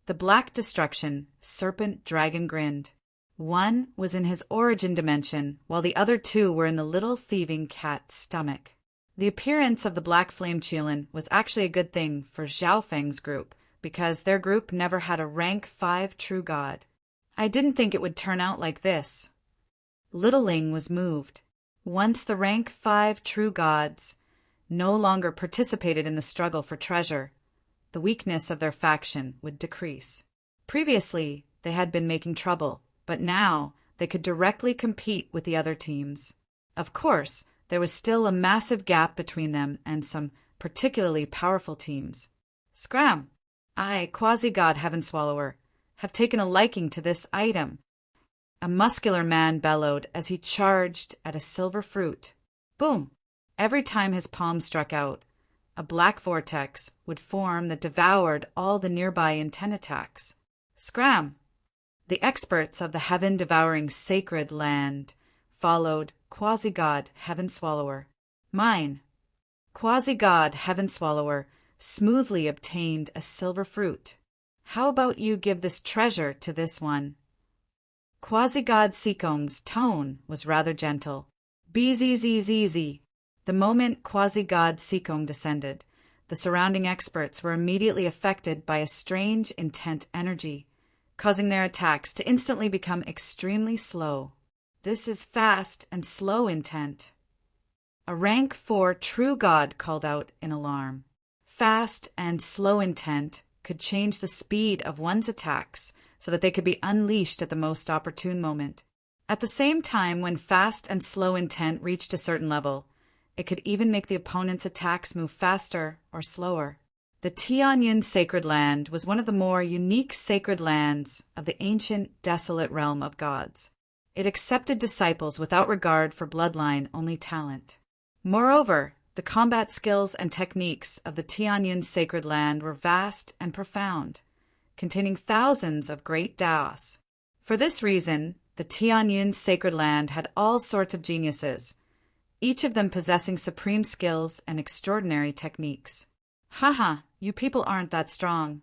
The Black Destruction Serpent Dragon grinned. One was in his origin dimension, while the other 2 were in the little thieving cat's stomach. The appearance of the Black Flame Qilin was actually a good thing for Zhao Feng's group, because their group never had a rank 5 true god. I didn't think it would turn out like this. Little Ling was moved. Once the rank 5 true gods no longer participated in the struggle for treasure, the weakness of their faction would decrease. Previously, they had been making trouble, but now they could directly compete with the other teams. Of course, there was still a massive gap between them and some particularly powerful teams. Scram! I, Quasi-God Heaven Swallower, have taken a liking to this item. A muscular man bellowed as he charged at a silver fruit. Boom! Every time his palm struck out, a black vortex would form that devoured all the nearby intent attacks. Scram! The experts of the heaven-devouring sacred land followed Quasi-God Heaven Swallower. Mine. Quasi-God Heaven Swallower smoothly obtained a silver fruit. How about you give this treasure to this one? Quasi-God Sikong's tone was rather gentle. Bzzz. The moment Quasi-God Sikong descended, the surrounding experts were immediately affected by a strange intent energy, causing their attacks to instantly become extremely slow. This is fast and slow intent. A rank 4 true god called out in alarm. Fast and slow intent could change the speed of one's attacks so that they could be unleashed at the most opportune moment. At the same time, when fast and slow intent reached a certain level, it could even make the opponent's attacks move faster or slower. The Tianyin Sacred Land was one of the more unique sacred lands of the ancient, desolate realm of gods. It accepted disciples without regard for bloodline, only talent. Moreover, the combat skills and techniques of the Tianyin Sacred Land were vast and profound, containing thousands of great Daos. For this reason, the Tianyin Sacred Land had all sorts of geniuses, each of them possessing supreme skills and extraordinary techniques. Haha, you people aren't that strong.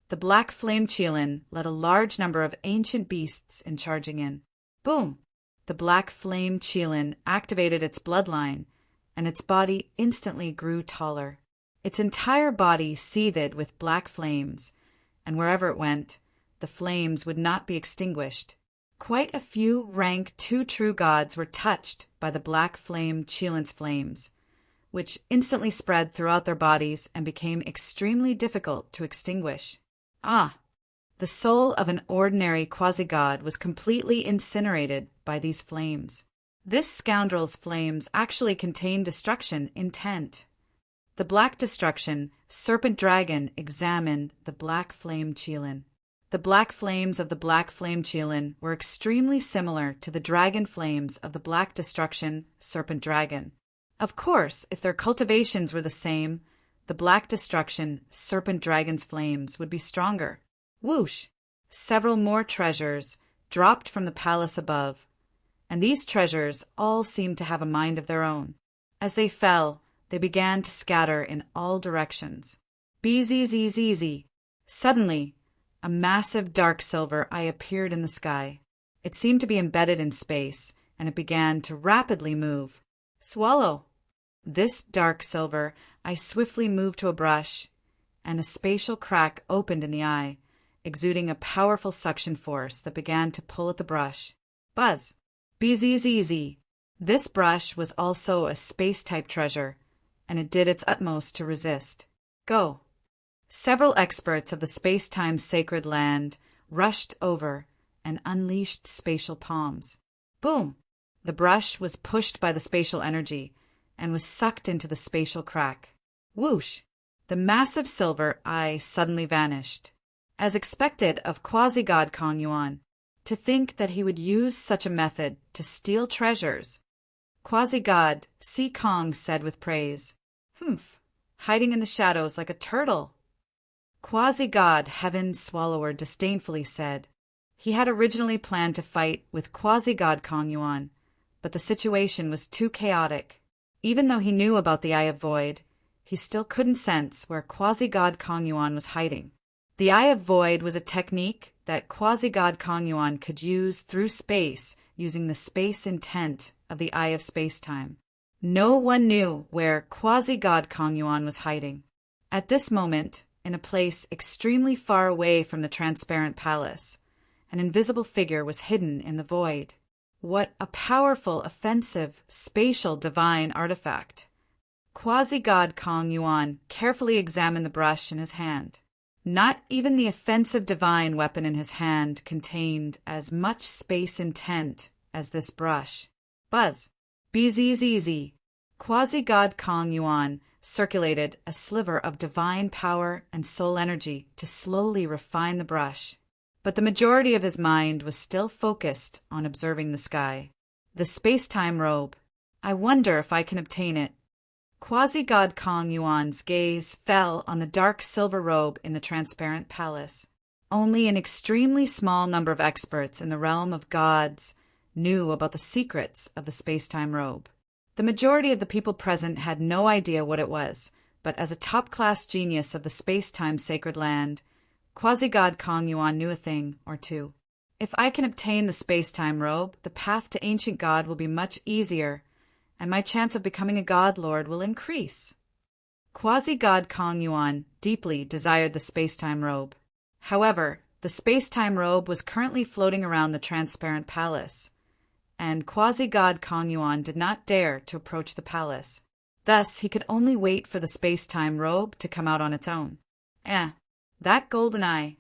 the black flame Qilin led a large number of ancient beasts in charging in. Boom! The black flame Qilin activated its bloodline, and its body instantly grew taller. Its entire body seethed with black flames, and wherever it went, the flames would not be extinguished. Quite a few rank 2 true gods were touched by the black flame Qilin's flames, which instantly spread throughout their bodies and became extremely difficult to extinguish. The soul of an ordinary quasi-god was completely incinerated by these flames. This scoundrel's flames actually contained destruction intent. The black destruction, serpent dragon, examined the black flame Qilin. The black flames of the black flame Qilin were extremely similar to the dragon flames of the black destruction, serpent dragon. Of course, if their cultivations were the same, the black destruction, serpent dragon's flames would be stronger. Whoosh! Several more treasures dropped from the palace above, and these treasures all seemed to have a mind of their own. As they fell, they began to scatter in all directions. Bzzz. Suddenly, a massive dark silver eye appeared in the sky. It seemed to be embedded in space, and it began to rapidly move. Swallow! This dark silver eye swiftly moved to a brush, and a spatial crack opened in the eye, exuding a powerful suction force that began to pull at the brush. Buzz! Bzzz. This brush was also a space-type treasure, and it did its utmost to resist. Go! Several experts of the space-time sacred land rushed over and unleashed spatial palms. Boom! The brush was pushed by the spatial energy and was sucked into the spatial crack. Whoosh! The massive silver eye suddenly vanished. As expected of quasi-god Kong Yuan, to think that he would use such a method to steal treasures. Quasi-god Si Kong said with praise. Humph! Hiding in the shadows like a turtle. Quasi-god Heaven Swallower disdainfully said. He had originally planned to fight with quasi-god Kong Yuan, but the situation was too chaotic. Even though he knew about the Eye of Void, he still couldn't sense where quasi-god Kong Yuan was hiding. The Eye of Void was a technique that quasi-god Kong Yuan could use through space using the space intent of the Eye of Space-Time. No one knew where quasi-god Kong Yuan was hiding. At this moment, in a place extremely far away from the transparent palace, an invisible figure was hidden in the void. What a powerful, offensive, spatial divine artifact! Quasi-god Kong Yuan carefully examined the brush in his hand. Not even the offensive divine weapon in his hand contained as much space intent as this brush. Buzz! Bzzz. Quasi-god Kong Yuan circulated a sliver of divine power and soul energy to slowly refine the brush. But the majority of his mind was still focused on observing the sky. The space-time robe. I wonder if I can obtain it. Quasi-god Kong Yuan's gaze fell on the dark silver robe in the transparent palace. Only an extremely small number of experts in the realm of gods knew about the secrets of the space-time robe. The majority of the people present had no idea what it was, but as a top-class genius of the space-time sacred land, quasi-god Kong Yuan knew a thing or two. If I can obtain the space-time robe, the path to ancient god will be much easier, and my chance of becoming a god lord will increase. Quasi-god Kong Yuan deeply desired the space-time robe. However, the space-time robe was currently floating around the transparent palace, and quasi-god Kong Yuan did not dare to approach the palace. Thus, he could only wait for the space-time robe to come out on its own. That golden eye.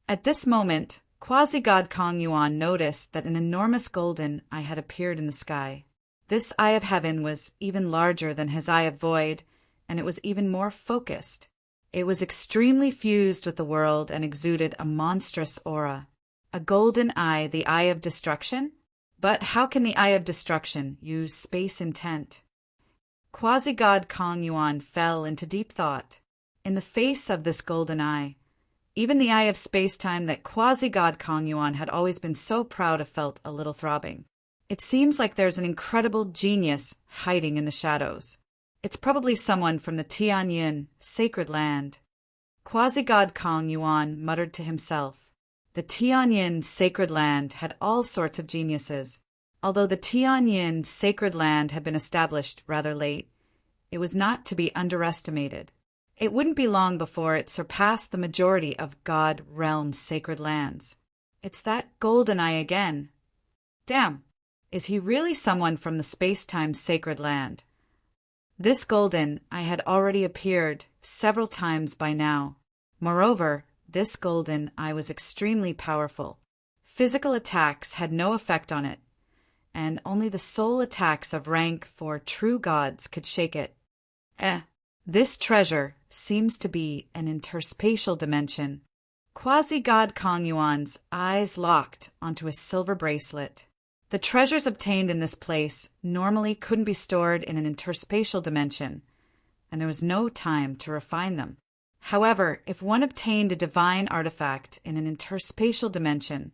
At this moment, quasi-god Kong Yuan noticed that an enormous golden eye had appeared in the sky. This Eye of Heaven was even larger than his Eye of Void, and it was even more focused. It was extremely fused with the world and exuded a monstrous aura. A golden eye, the Eye of Destruction? But how can the Eye of Destruction use space intent? Quasi-god Kong Yuan fell into deep thought. In the face of this golden eye, even the Eye of Space-Time that quasi-god Kong Yuan had always been so proud of felt a little throbbing. It seems like there's an incredible genius hiding in the shadows. It's probably someone from the Tianyin, sacred land. Quasi-god Kong Yuan muttered to himself. The Tianyin sacred land had all sorts of geniuses. Although the Tianyin sacred land had been established rather late, it was not to be underestimated. It wouldn't be long before it surpassed the majority of God realm sacred lands. It's that golden eye again. Damn, is he really someone from the space-time sacred land? This golden eye had already appeared several times by now. Moreover, this golden eye was extremely powerful. Physical attacks had no effect on it, and only the soul attacks of rank for true gods could shake it. This treasure seems to be an interspatial dimension. Quasi-god Kong Yuan's eyes locked onto a silver bracelet. The treasures obtained in this place normally couldn't be stored in an interspatial dimension, and there was no time to refine them. However, if one obtained a divine artifact in an interspatial dimension,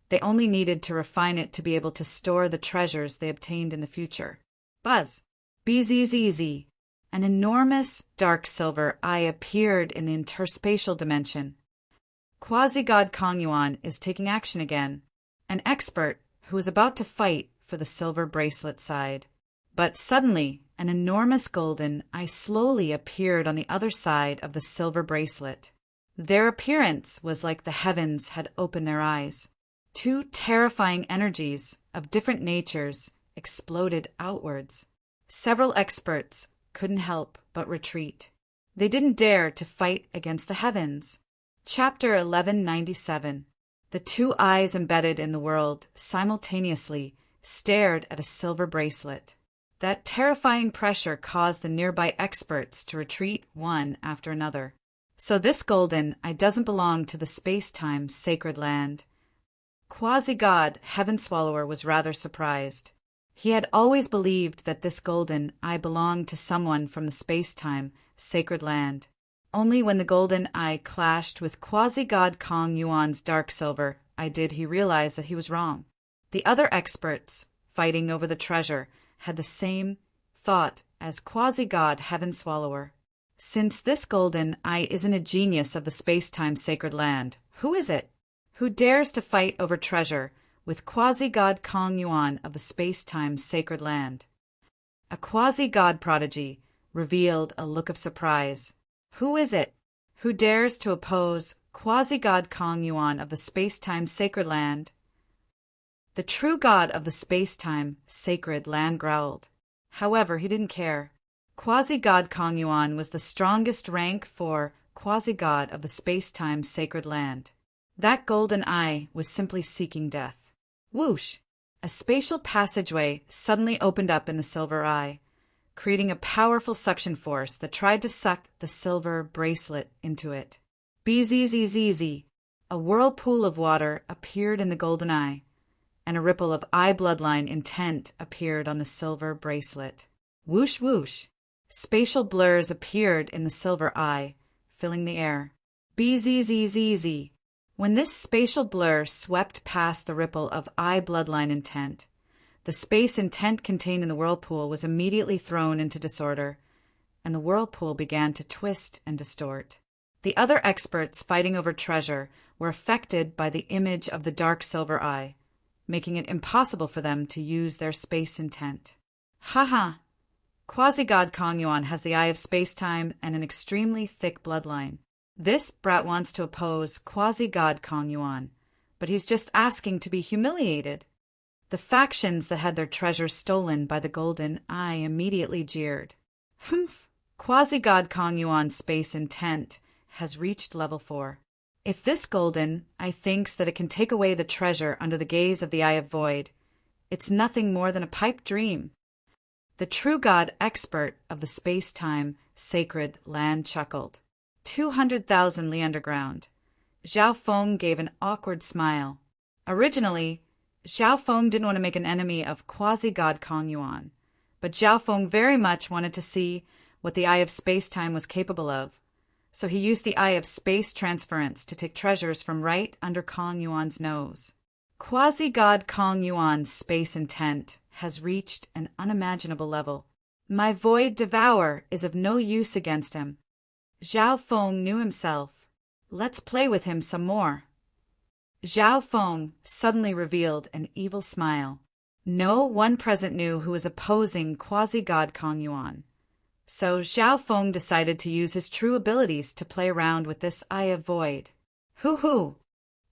they only needed to refine it to be able to store the treasures they obtained in the future. Buzz! BZZZ! An enormous dark silver eye appeared in the interspatial dimension. Quasi-god Kong Yuan is taking action again, an expert who is about to fight for the silver bracelet side. But suddenly, an enormous golden eye slowly appeared on the other side of the silver bracelet. Their appearance was like the heavens had opened their eyes. Two terrifying energies of different natures exploded outwards. Several experts couldn't help but retreat. They didn't dare to fight against the heavens. Chapter 1197. The two eyes embedded in the world simultaneously stared at a silver bracelet. That terrifying pressure caused the nearby experts to retreat one after another. So this golden eye doesn't belong to the space-time sacred land. Quasi-god Heaven Swallower was rather surprised. He had always believed that this golden eye belonged to someone from the space-time sacred land. Only when the golden eye clashed with quasi-god Kong Yuan's dark silver eye did he realize that he was wrong. The other experts, fighting over the treasure, had the same thought as quasi-god Heaven Swallower. Since this golden eye isn't a genius of the space-time sacred land, who is it? Who dares to fight over treasure with quasi-god Kong Yuan of the space-time sacred land? A quasi-god prodigy revealed a look of surprise. Who is it who dares to oppose quasi-god Kong Yuan of the space-time sacred land? The true god of the space-time sacred land growled. However, he didn't care. Quasi-god Kong Yuan was the strongest rank for quasi-god of the space-time sacred land. That golden eye was simply seeking death. Whoosh! A spatial passageway suddenly opened up in the silver eye, creating a powerful suction force that tried to suck the silver bracelet into it. BZZZZ! A whirlpool of water appeared in the golden eye, and a ripple of eye bloodline intent appeared on the silver bracelet. Whoosh whoosh! Spatial blurs appeared in the silver eye, filling the air. BZZZZ! When this spatial blur swept past the ripple of eye bloodline intent, the space intent contained in the whirlpool was immediately thrown into disorder, and the whirlpool began to twist and distort. The other experts fighting over treasure were affected by the image of the dark silver eye, making it impossible for them to use their space intent. Haha! Quasi-god Kong Yuan has the eye of space-time and an extremely thick bloodline. This brat wants to oppose quasi-god Kong Yuan, but he's just asking to be humiliated. The factions that had their treasures stolen by the golden eye immediately jeered. Humph! Quasi-god Kong Yuan's space intent has reached level 4. If this golden eye thinks that it can take away the treasure under the gaze of the Eye of Void, it's nothing more than a pipe dream. The true god expert of the space-time sacred land chuckled. 200,000 li underground. Zhao Feng gave an awkward smile. Originally, Zhao Feng didn't want to make an enemy of quasi-god Kong Yuan, but Zhao Feng very much wanted to see what the Eye of Space-Time was capable of, so he used the Eye of Space Transference to take treasures from right under Kong Yuan's nose. Quasi-god Kong Yuan's space intent has reached an unimaginable level. My Void Devour is of no use against him. Zhao Feng knew himself. Let's play with him some more. Zhao Feng suddenly revealed an evil smile. No one present knew who was opposing quasi-god Kong Yuan. So Zhao Feng decided to use his true abilities to play around with this Eye of Void. Hoo-hoo!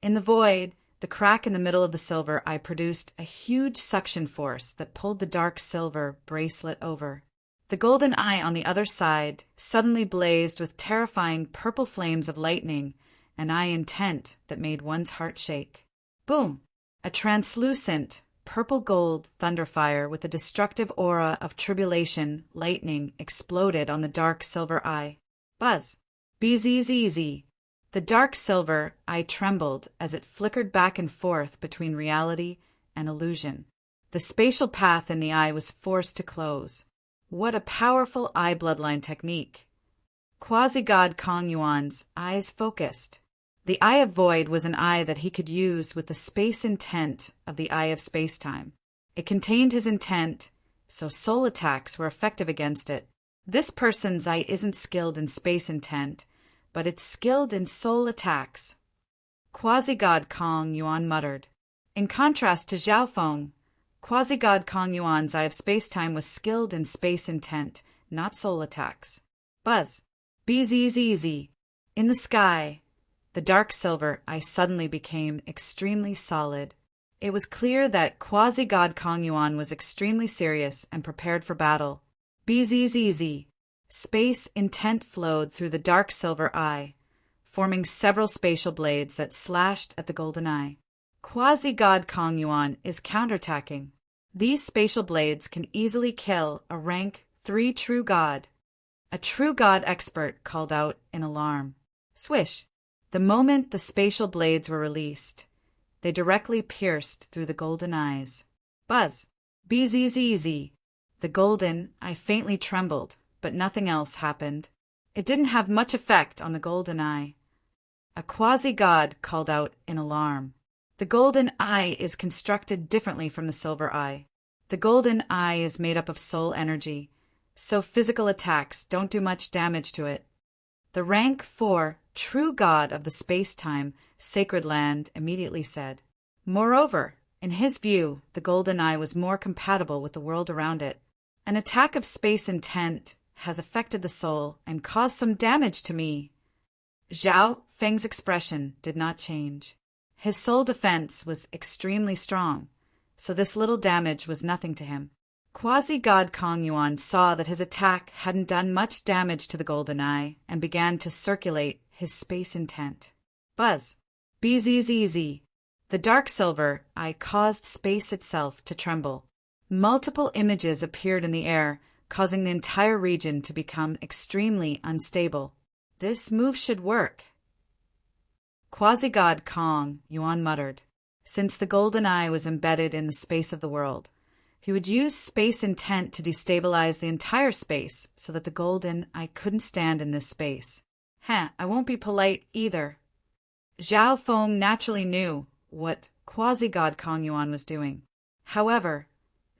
In the void, the crack in the middle of the silver eye produced a huge suction force that pulled the dark silver bracelet over. The golden eye on the other side suddenly blazed with terrifying purple flames of lightning, an eye intent that made one's heart shake. Boom! A translucent, purple-gold thunderfire with a destructive aura of tribulation, lightning, exploded on the dark silver eye. Buzz! Bzzz! The dark silver eye trembled as it flickered back and forth between reality and illusion. The spatial path in the eye was forced to close. What a powerful eye bloodline technique! Quasi-god Kong Yuan's eyes focused. The Eye of Void was an eye that he could use with the space intent of the Eye of Space-Time. It contained his intent, so soul attacks were effective against it. This person's eye isn't skilled in space intent, but it's skilled in soul attacks. Quasi-god Kong Yuan muttered. In contrast to Zhao Feng, Quasi-god Kong Yuan's Eye of Space-Time was skilled in space intent, not soul attacks. Buzz! Bzzz! In the sky, the dark silver eye suddenly became extremely solid. It was clear that Quasi-god Kong Yuan was extremely serious and prepared for battle. Bzzz! Space intent flowed through the dark silver eye, forming several spatial blades that slashed at the golden eye. Quasi-god Kong Yuan is counterattacking. These spatial blades can easily kill a rank 3 true god. A true god expert called out in alarm. Swish! The moment the spatial blades were released, they directly pierced through the golden eyes. Buzz! Bzzz! The golden eye faintly trembled, but nothing else happened. It didn't have much effect on the golden eye. A quasi-god called out in alarm. The golden eye is constructed differently from the silver eye. The golden eye is made up of soul energy, so physical attacks don't do much damage to it. The rank 4 true god of the space-time, sacred land, immediately said. Moreover, in his view, the golden eye was more compatible with the world around it. An attack of space intent has affected the soul and caused some damage to me. Zhao Feng's expression did not change. His soul defense was extremely strong, so this little damage was nothing to him. Quasi-god Kong Yuan saw that his attack hadn't done much damage to the golden eye and began to circulate his space intent. Buzz! Bzzz! The dark silver eye caused space itself to tremble. Multiple images appeared in the air, causing the entire region to become extremely unstable. This move should work. Quasi-god Kong Yuan muttered. Since the golden eye was embedded in the space of the world, he would use space intent to destabilize the entire space so that the golden eye couldn't stand in this space. I won't be polite either. Zhao Feng naturally knew what quasi-god Kong Yuan was doing. However,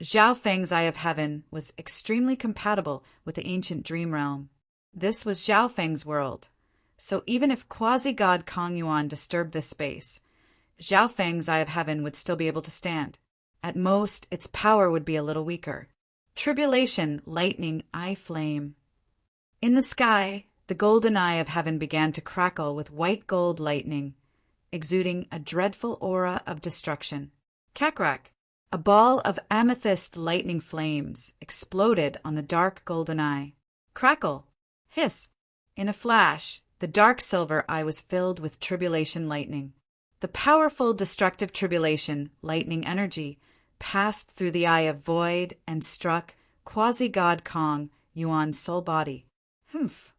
Zhao Feng's Eye of Heaven was extremely compatible with the ancient dream realm. This was Zhao Feng's world, so even if quasi-god Kong Yuan disturbed this space, Zhao Feng's Eye of Heaven would still be able to stand. At most, its power would be a little weaker. Tribulation, lightning, eye flame. In the sky, the golden eye of heaven began to crackle with white gold lightning, exuding a dreadful aura of destruction. Kakrak, a ball of amethyst lightning flames, exploded on the dark golden eye. Crackle! Hiss! In a flash, the dark silver eye was filled with tribulation lightning. The powerful destructive tribulation, lightning energy, passed through the Eye of Void and struck quasi-god Kong Yuan's soul body. Humph!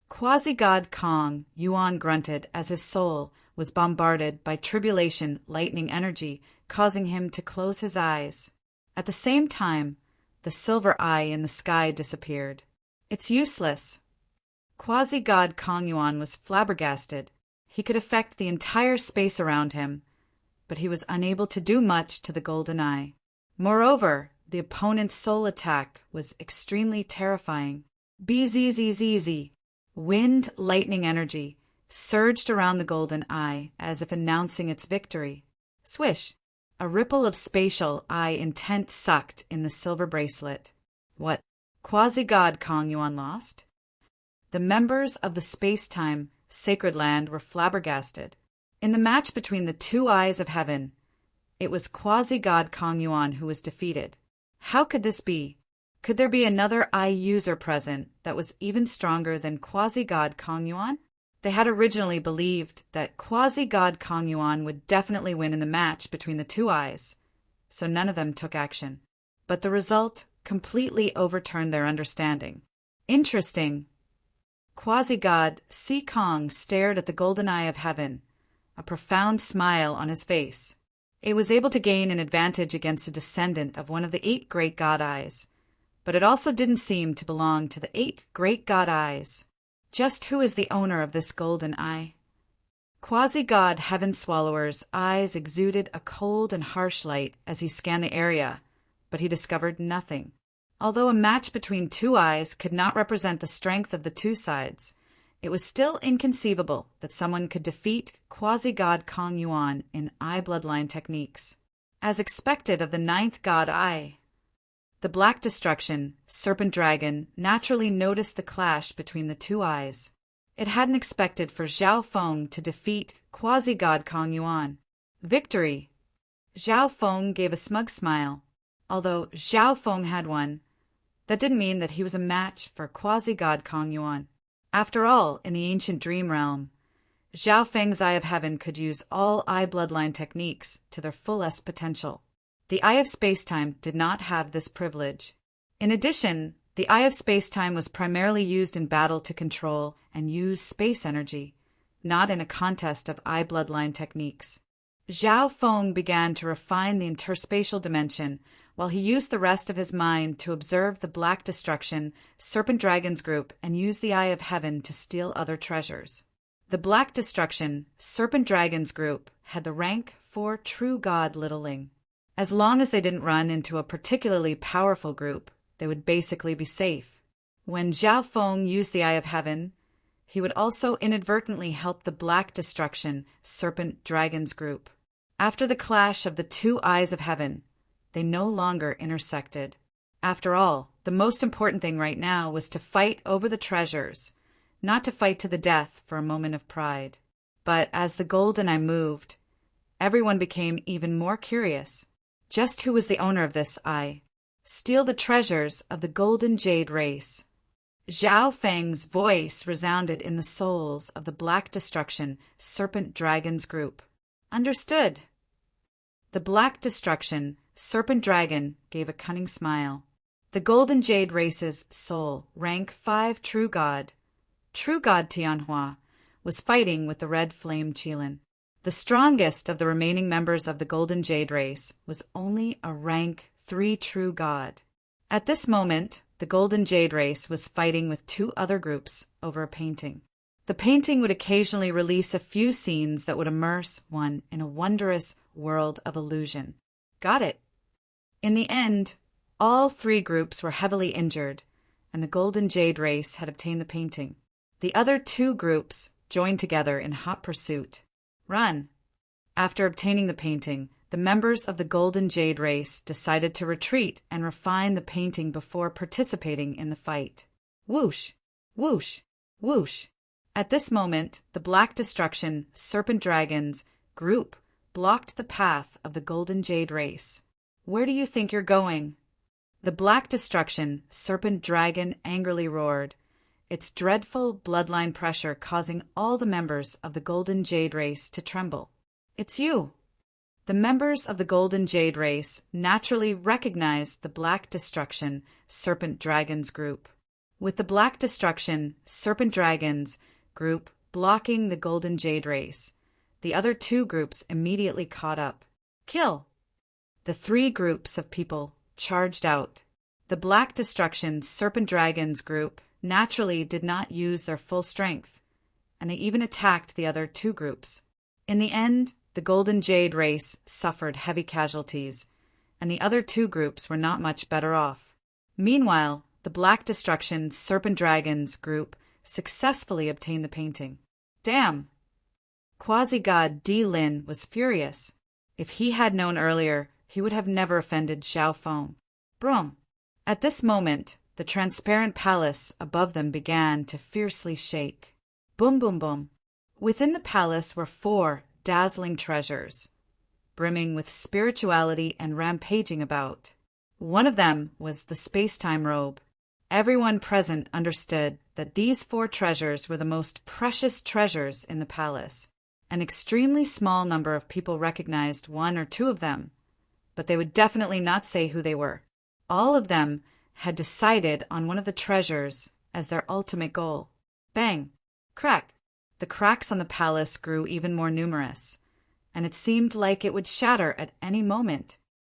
Quasi-god Kong Yuan grunted as his soul was bombarded by tribulation lightning energy, causing him to close his eyes. At the same time, the silver eye in the sky disappeared. It's useless. Quasi-god Kong Yuan was flabbergasted. He could affect the entire space around him, but he was unable to do much to the golden eye. Moreover, the opponent's soul attack was extremely terrifying. Bzzz! Wind lightning energy surged around the golden eye as if announcing its victory. Swish! A ripple of spatial eye intent sucked in the silver bracelet. What? Quasi-god Kong Yuan lost? The members of the space-time sacred land were flabbergasted. In the match between the two eyes of heaven, it was quasi-god Kong Yuan who was defeated. How could this be? Could there be another eye user present that was even stronger than quasi-god Kong Yuan? They had originally believed that quasi-god Kong Yuan would definitely win in the match between the two eyes, so none of them took action. But the result completely overturned their understanding. Interesting. Quasi-god Si Kong stared at the golden eye of heaven, a profound smile on his face. It was able to gain an advantage against a descendant of one of the 8 great god eyes, but it also didn't seem to belong to the 8 great god eyes. Just who is the owner of this golden eye? Quasi-god Heaven Swallower's eyes exuded a cold and harsh light as he scanned the area, but he discovered nothing. Although a match between two eyes could not represent the strength of the two sides, it was still inconceivable that someone could defeat quasi-god Kong Yuan in eye bloodline techniques. As expected of the 9th god eye, the Black Destruction, Serpent Dragon, naturally noticed the clash between the two eyes. It hadn't expected for Zhao Feng to defeat quasi-god Kong Yuan. Victory! Zhao Feng gave a smug smile. Although Zhao Feng had won, that didn't mean that he was a match for quasi-god Kong Yuan. After all, in the ancient dream realm, Zhao Feng's Eye of Heaven could use all eye bloodline techniques to their fullest potential. The Eye of Spacetime did not have this privilege. In addition, the Eye of Spacetime was primarily used in battle to control and use space energy, not in a contest of eye bloodline techniques. Zhao Feng began to refine the interspatial dimension, while he used the rest of his mind to observe the Black Destruction, Serpent Dragons group and use the Eye of Heaven to steal other treasures. The Black Destruction, Serpent Dragons group had the rank for True God Littling. As long as they didn't run into a particularly powerful group, they would basically be safe. When Zhao Feng used the Eye of Heaven, he would also inadvertently help the Black Destruction, Serpent Dragons group. After the clash of the two Eyes of Heaven, they no longer intersected. After all, the most important thing right now was to fight over the treasures, not to fight to the death for a moment of pride. But as the golden eye moved, everyone became even more curious. Just who was the owner of this eye? Steal the treasures of the golden jade race. Zhao Feng's voice resounded in the souls of the Black Destruction, Serpent Dragons group. Understood. The Black Destruction, Serpent Dragon gave a cunning smile. The Golden Jade race's soul, rank 5 True God Tianhua, was fighting with the Red Flame Qilin. The strongest of the remaining members of the Golden Jade race was only a rank 3 True God. At this moment, the Golden Jade race was fighting with 2 other groups over a painting. The painting would occasionally release a few scenes that would immerse one in a wondrous world of illusion. Got it. In the end, all 3 groups were heavily injured, and the Golden Jade race had obtained the painting. The other 2 groups joined together in hot pursuit. Run! After obtaining the painting, the members of the Golden Jade race decided to retreat and refine the painting before participating in the fight. Whoosh! Whoosh! Whoosh! At this moment, the Black Destruction, Serpent Dragons group blocked the path of the Golden Jade race. Where do you think you're going? The Black Destruction, Serpent Dragon angrily roared, its dreadful bloodline pressure causing all the members of the Golden Jade race to tremble. It's you! The members of the Golden Jade race naturally recognized the Black Destruction, Serpent Dragons group. With the Black Destruction, Serpent Dragons group blocking the Golden Jade race, the other 2 groups immediately caught up. Kill! The 3 groups of people charged out. The Black Destruction, Serpent Dragons group naturally did not use their full strength, and they even attacked the other 2 groups. In the end, the Golden Jade race suffered heavy casualties, and the other 2 groups were not much better off. Meanwhile, the Black Destruction, Serpent Dragons group successfully obtained the painting. Damn! Quasi-god Di Lin was furious. If he had known earlier, he would have never offended Zhao Feng. Brum! At this moment, the transparent palace above them began to fiercely shake. Boom, boom, boom. Within the palace were 4 dazzling treasures, brimming with spirituality and rampaging about. One of them was the space-time robe. Everyone present understood that these 4 treasures were the most precious treasures in the palace. An extremely small number of people recognized 1 or 2 of them, but they would definitely not say who they were. All of them had decided on one of the treasures as their ultimate goal. Bang! Crack! The cracks on the palace grew even more numerous, and it seemed like it would shatter at any moment.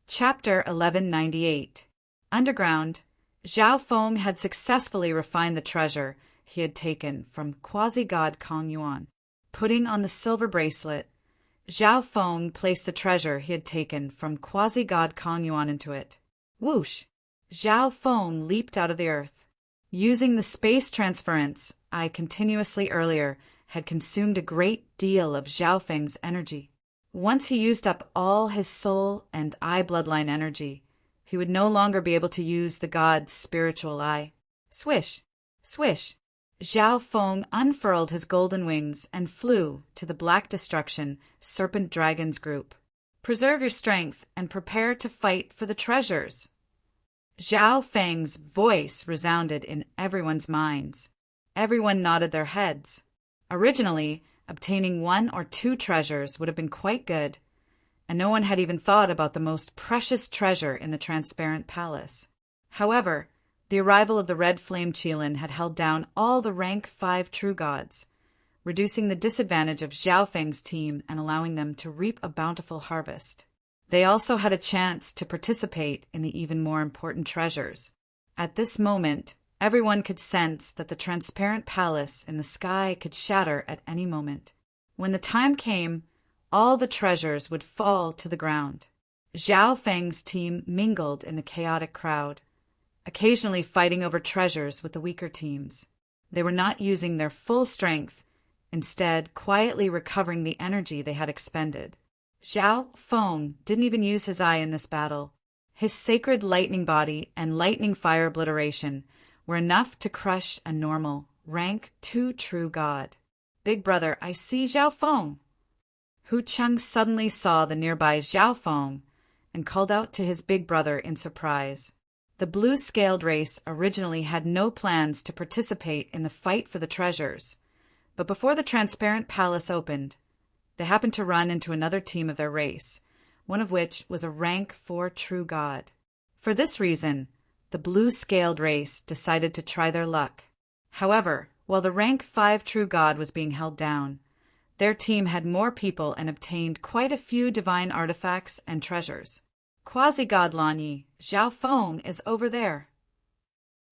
Chapter 1198. Underground, Zhao Feng had successfully refined the treasure he had taken from quasi-god Kong Yuan. Putting on the silver bracelet, Zhao Feng placed the treasure he had taken from quasi-god Kong Yuan into it. Whoosh! Zhao Feng leaped out of the earth. Using the space transference I continuously earlier had consumed a great deal of Zhao Feng's energy. Once he used up all his soul and eye bloodline energy, he would no longer be able to use the god's spiritual eye. Swish! Swish! Zhao Feng unfurled his golden wings and flew to the Black Destruction Serpent Dragons group. Preserve your strength and prepare to fight for the treasures. Zhao Feng's voice resounded in everyone's minds. Everyone nodded their heads. Originally, obtaining 1 or 2 treasures would have been quite good, and no one had even thought about the most precious treasure in the transparent palace. However, the arrival of the Red Flame Qilin had held down all the rank 5 true gods, reducing the disadvantage of Zhao Feng's team and allowing them to reap a bountiful harvest. They also had a chance to participate in the even more important treasures. At this moment, everyone could sense that the transparent palace in the sky could shatter at any moment. When the time came, all the treasures would fall to the ground. Zhao Feng's team mingled in the chaotic crowd, occasionally fighting over treasures with the weaker teams. They were not using their full strength, instead quietly recovering the energy they had expended. Zhao Feng didn't even use his eye in this battle. His sacred lightning body and lightning fire obliteration were enough to crush a normal, rank 2 true god. Big brother, I see Zhao Feng. Hu Cheng suddenly saw the nearby Zhao Feng and called out to his big brother in surprise. The blue-scaled race originally had no plans to participate in the fight for the treasures, but before the transparent palace opened, they happened to run into another team of their race, one of which was a rank 4 true god. For this reason, the blue-scaled race decided to try their luck. However, while the rank 5 true god was being held down, their team had more people and obtained quite a few divine artifacts and treasures. Quasi-god Lanyi, Zhao Feng is over there.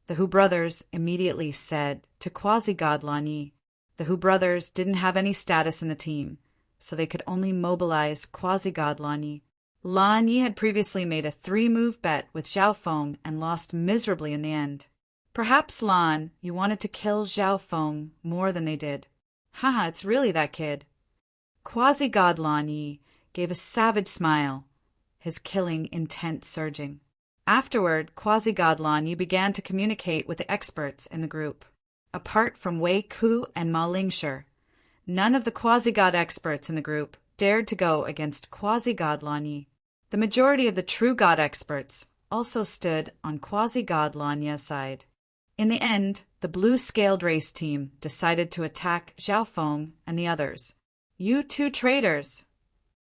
The Hu brothers immediately said to Quasi-god Lanyi. The Hu brothers didn't have any status in the team, so they could only mobilize Quasi-god Lanyi. Lanyi had previously made a 3-move bet with Zhao Feng and lost miserably in the end. Perhaps, Lan, you wanted to kill Zhao Feng more than they did. Haha, it's really that kid. Quasi-god Lanyi gave a savage smile, his killing intent surging. Afterward, Quasi-god Lanyi began to communicate with the experts in the group. Apart from Wei Ku and Ma Lingshi, none of the quasi-god experts in the group dared to go against Quasi-god Lanyi. The majority of the true god experts also stood on Quasi-god Lanyi's side. In the end, the blue-scaled race team decided to attack Zhao Feng and the others. You 2 traitors!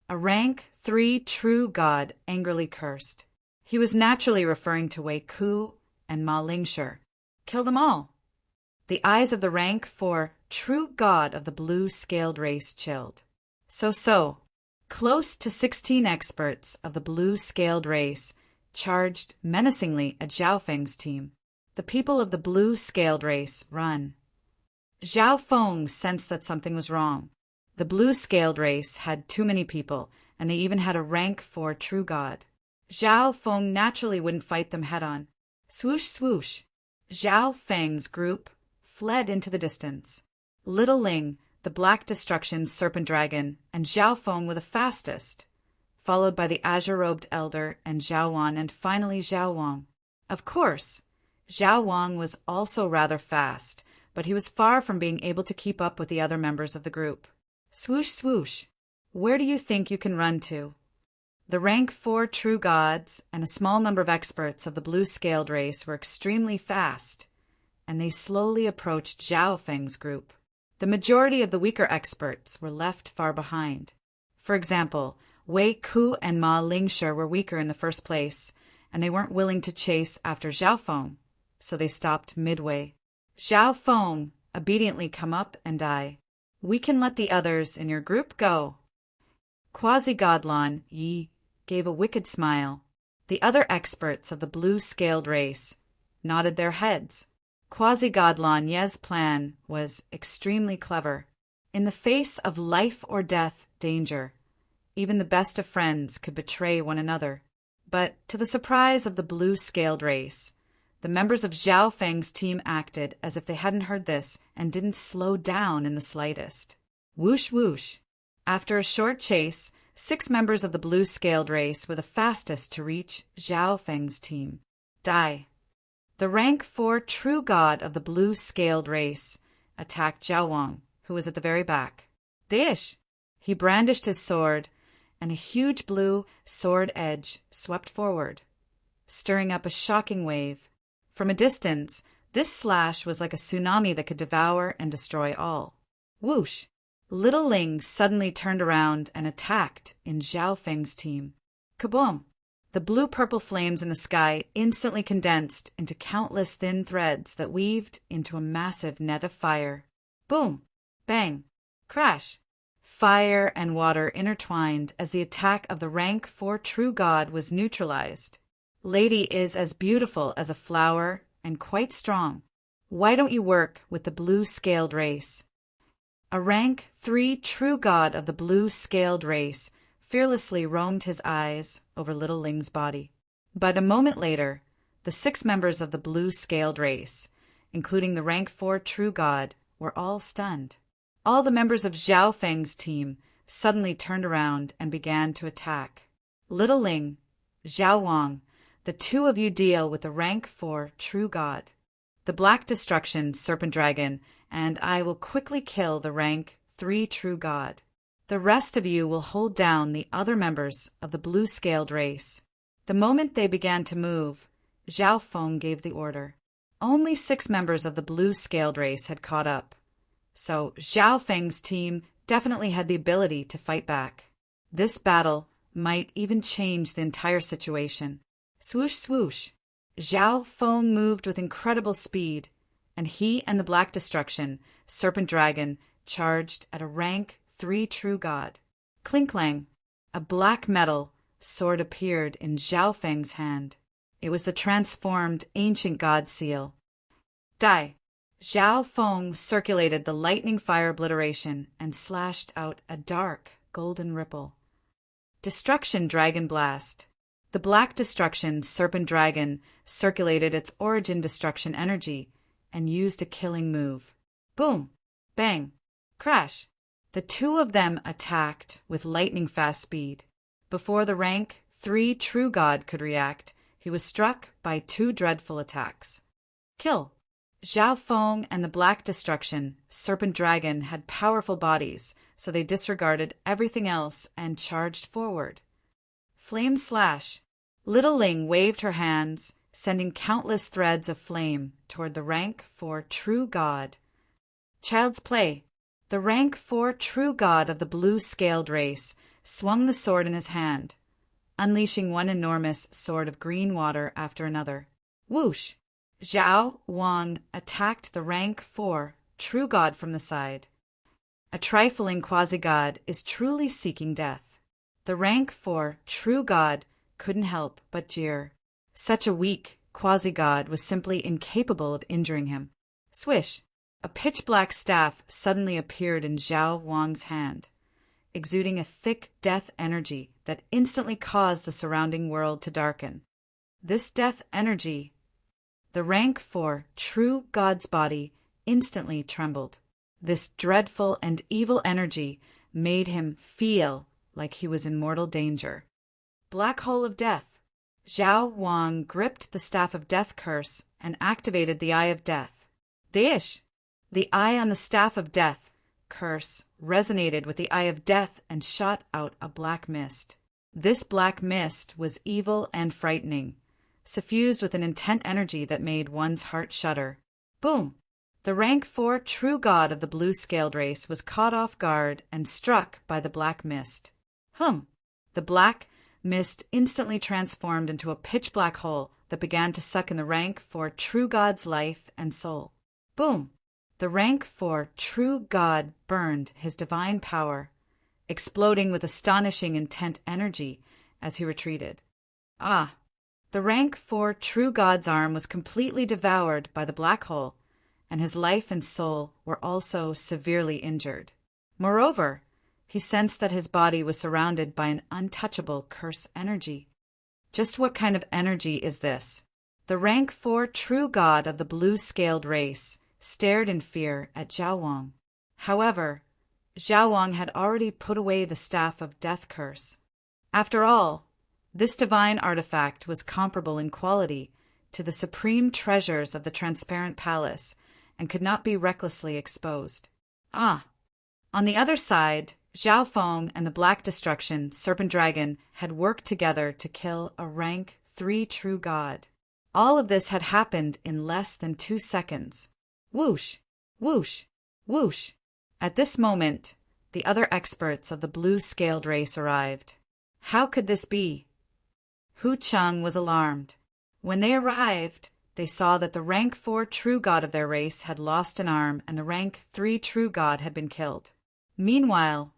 A rank 3 true god angrily cursed. He was naturally referring to Wei Ku and Ma Lingshi. Kill them all! The eyes of the rank 4 true god of the blue-scaled race chilled. So, close to 16 experts of the blue-scaled race charged menacingly at Zhao Feng's team. The people of the blue-scaled race run. Zhao Feng sensed that something was wrong. The blue-scaled race had too many people, and they even had a rank 4 true god. Zhao Feng naturally wouldn't fight them head-on. Swoosh, swoosh. Zhao Feng's group fled into the distance. Little Ling, the Black Destruction Serpent Dragon, and Zhao Feng were the fastest, followed by the azure-robed Elder and Zhao Wan, and finally Zhao Wang. Of course, Zhao Wang was also rather fast, but he was far from being able to keep up with the other members of the group. Swoosh, swoosh. Where do you think you can run to? The rank 4 true gods and a small number of experts of the blue-scaled race were extremely fast, and they slowly approached Zhao Feng's group. The majority of the weaker experts were left far behind. For example, Wei Ku and Ma Lingshi were weaker in the first place, and they weren't willing to chase after Zhao Feng, so they stopped midway. Zhao Feng, obediently come up and die. We can let the others in your group go. Quasi-Godlon Yi gave a wicked smile. The other experts of the blue-scaled race nodded their heads. Quasi-Godlon Ye's plan was extremely clever. In the face of life-or-death danger, even the best of friends could betray one another. But to the surprise of the blue-scaled race, the members of Zhao Feng's team acted as if they hadn't heard this and didn't slow down in the slightest. Whoosh whoosh. After a short chase, 6 members of the blue-scaled race were the fastest to reach Zhao Feng's team. Die. The rank 4 true god of the blue-scaled race attacked Zhao Wang, who was at the very back. Dish! He brandished his sword, and a huge blue sword edge swept forward, stirring up a shocking wave. From a distance, this slash was like a tsunami that could devour and destroy all. Whoosh! Little Ling suddenly turned around and attacked in Zhao Feng's team. Kaboom! The blue-purple flames in the sky instantly condensed into countless thin threads that weaved into a massive net of fire. Boom! Bang! Crash! Fire and water intertwined as the attack of the rank 4 true god was neutralized. Lady is as beautiful as a flower and quite strong. Why don't you work with the blue-scaled race? A rank 3 true god of the blue-scaled race fearlessly roamed his eyes over Little Ling's body. But a moment later, the 6 members of the blue-scaled race, including the rank 4 true god, were all stunned. All the members of Zhao Feng's team suddenly turned around and began to attack. Little Ling, Zhao Wang, the 2 of you deal with the rank 4 true god. The Black Destruction Serpent Dragon and I will quickly kill the rank 3 true god. The rest of you will hold down the other members of the blue-scaled race. The moment they began to move, Zhao Feng gave the order. Only 6 members of the blue-scaled race had caught up, so Zhao Feng's team definitely had the ability to fight back. This battle might even change the entire situation. Swoosh, swoosh. Zhao Feng moved with incredible speed, and he and the Black Destruction Serpent Dragon charged at a rank 3 true god. Clink-clang. A black metal sword appeared in Zhao Feng's hand. It was the transformed ancient god seal. Die. Zhao Feng circulated the lightning fire obliteration and slashed out a dark golden ripple. Destruction Dragon Blast. The Black Destruction Serpent Dragon circulated its origin destruction energy and used a killing move. Boom! Bang! Crash! The 2 of them attacked with lightning-fast speed. Before the rank 3 true god could react, he was struck by 2 dreadful attacks. Kill! Zhao Feng and the Black Destruction Serpent Dragon had powerful bodies, so they disregarded everything else and charged forward. Flame Slash! Little Ling waved her hands, sending countless threads of flame toward the rank 4 true god. Child's Play! The rank 4 true god of the blue-scaled race swung the sword in his hand, unleashing one enormous sword of green water after another. Whoosh! Zhao Wang attacked the rank 4 true god from the side. A trifling quasi-god is truly seeking death. The rank 4 true god couldn't help but jeer. Such a weak quasi-god was simply incapable of injuring him. Swish! A pitch-black staff suddenly appeared in Zhao Wang's hand, exuding a thick death energy that instantly caused the surrounding world to darken. This death energy, the rank 4 true god's body instantly trembled. This dreadful and evil energy made him feel like he was in mortal danger. Black hole of death. Zhao Wang gripped the staff of death curse and activated the Eye of Death. Dish! The eye on the staff of death curse resonated with the Eye of Death and shot out a black mist. This black mist was evil and frightening, suffused with an intent energy that made one's heart shudder. Boom! The rank 4 true god of the blue-scaled race was caught off guard and struck by the black mist. The black mist instantly transformed into a pitch-black hole that began to suck in the rank 4 true god's life and soul. Boom! The rank 4 true god burned his divine power, exploding with astonishing intent energy as he retreated. The rank 4 true god's arm was completely devoured by the black hole, and his life and soul were also severely injured. Moreover, he sensed that his body was surrounded by an untouchable curse energy. Just what kind of energy is this? The rank 4 true god of the blue-scaled race stared in fear at Zhao Wang. However, Zhao Wang had already put away the staff of death curse. After all, this divine artifact was comparable in quality to the supreme treasures of the transparent palace and could not be recklessly exposed. On the other side, Zhao Feng and the Black Destruction Serpent Dragon had worked together to kill a rank 3 true god. All of this had happened in less than 2 seconds. Whoosh! Whoosh! Whoosh! At this moment, the other experts of the blue-scaled race arrived. How could this be? Hu Cheng was alarmed. When they arrived, they saw that the rank 4 true god of their race had lost an arm and the rank 3 true god had been killed. Meanwhile,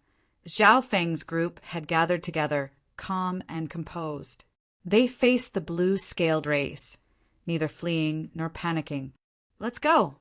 Zhao Feng's group had gathered together, calm and composed. They faced the blue-scaled race, neither fleeing nor panicking. Let's go!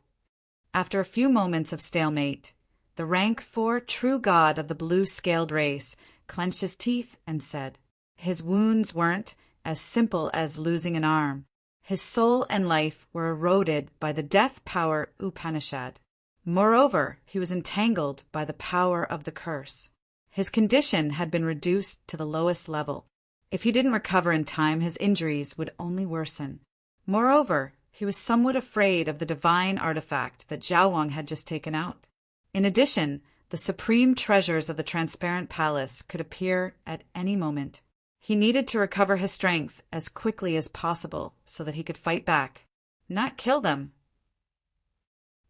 After a few moments of stalemate, the rank 4 true god of the blue-scaled race clenched his teeth and said, his wounds weren't as simple as losing an arm. His soul and life were eroded by the death power Upanishad. Moreover, he was entangled by the power of the curse. His condition had been reduced to the lowest level. If he didn't recover in time, his injuries would only worsen. Moreover, he was somewhat afraid of the divine artifact that Zhao Wang had just taken out. In addition, the supreme treasures of the transparent palace could appear at any moment. He needed to recover his strength as quickly as possible so that he could fight back, not kill them.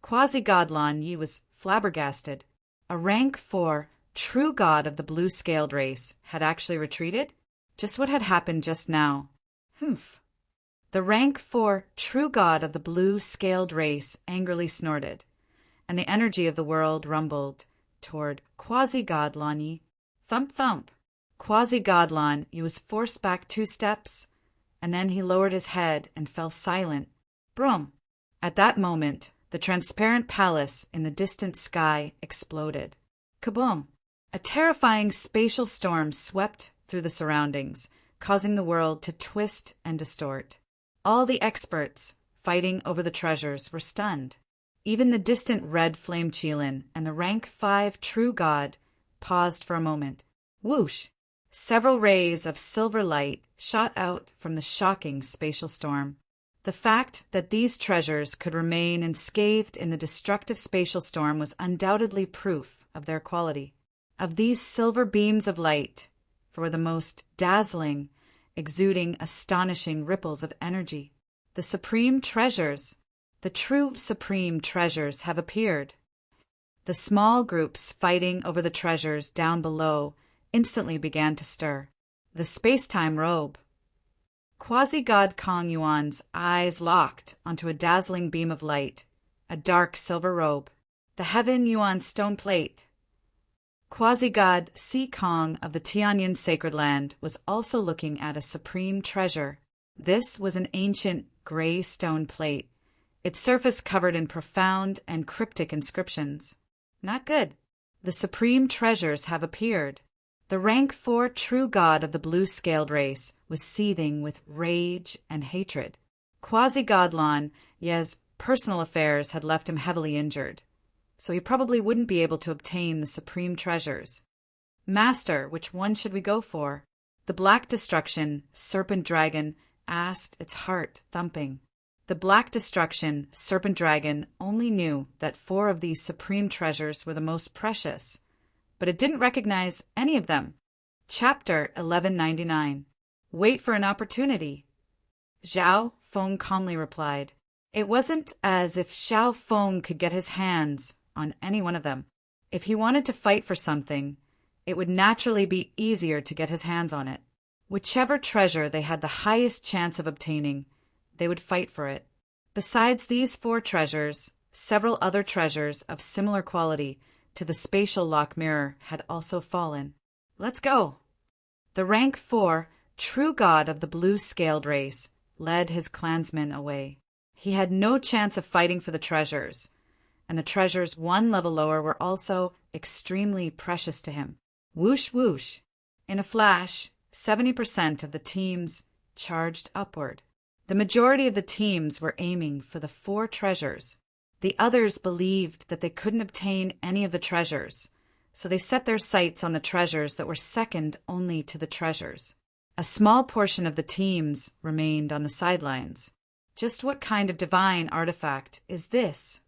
Quasi-god Lan Yi was flabbergasted. A rank 4 true god of the blue-scaled race had actually retreated? Just what had happened just now. The rank 4 true god of the blue-scaled race angrily snorted, and the energy of the world rumbled toward Quasi-god Lan Yi. Thump thump. Quasi-god Lan Yi was forced back 2 steps, and then he lowered his head and fell silent. Brum! At that moment, the transparent palace in the distant sky exploded. Kaboom! A terrifying spatial storm swept through the surroundings, causing the world to twist and distort. All the experts fighting over the treasures were stunned. Even the distant red flame Qilin and the rank 5 true god paused for a moment. Whoosh! Several rays of silver light shot out from the shocking spatial storm. The fact that these treasures could remain unscathed in the destructive spatial storm was undoubtedly proof of their quality. Of these silver beams of light, for the most dazzling, exuding astonishing ripples of energy, the supreme treasures, the true supreme treasures have appeared. The small groups fighting over the treasures down below instantly began to stir. The space-time robe. Quasi-god Kong Yuan's eyes locked onto a dazzling beam of light, a dark silver robe. The Heaven Yuan stone plate. Quasi-god Si Kong of the Tianyin Sacred Land was also looking at a supreme treasure. This was an ancient gray stone plate, its surface covered in profound and cryptic inscriptions. Not good. The supreme treasures have appeared. The rank 4 true god of the blue-scaled race was seething with rage and hatred. Quasi-god Lan Yi's personal affairs had left him heavily injured, so he probably wouldn't be able to obtain the supreme treasures. "Master, which one should we go for?" The Black Destruction, Serpent Dragon, asked, its heart thumping. The Black Destruction, Serpent Dragon, only knew that 4 of these supreme treasures were the most precious, but it didn't recognize any of them. Chapter 1199. Wait for an opportunity. Zhao Feng calmly replied. It wasn't as if Zhao Feng could get his hands on any one of them. If he wanted to fight for something, it would naturally be easier to get his hands on it. Whichever treasure they had the highest chance of obtaining, they would fight for it. Besides these 4 treasures, several other treasures of similar quality to the spatial lock mirror had also fallen. Let's go! The rank 4, true god of the blue-scaled race, led his clansmen away. He had no chance of fighting for the treasures, and the treasures 1 level lower were also extremely precious to him. Whoosh whoosh! In a flash, 70% of the teams charged upward. The majority of the teams were aiming for the 4 treasures. The others believed that they couldn't obtain any of the treasures, so they set their sights on the treasures that were second only to the treasures. A small portion of the teams remained on the sidelines. Just what kind of divine artifact is this?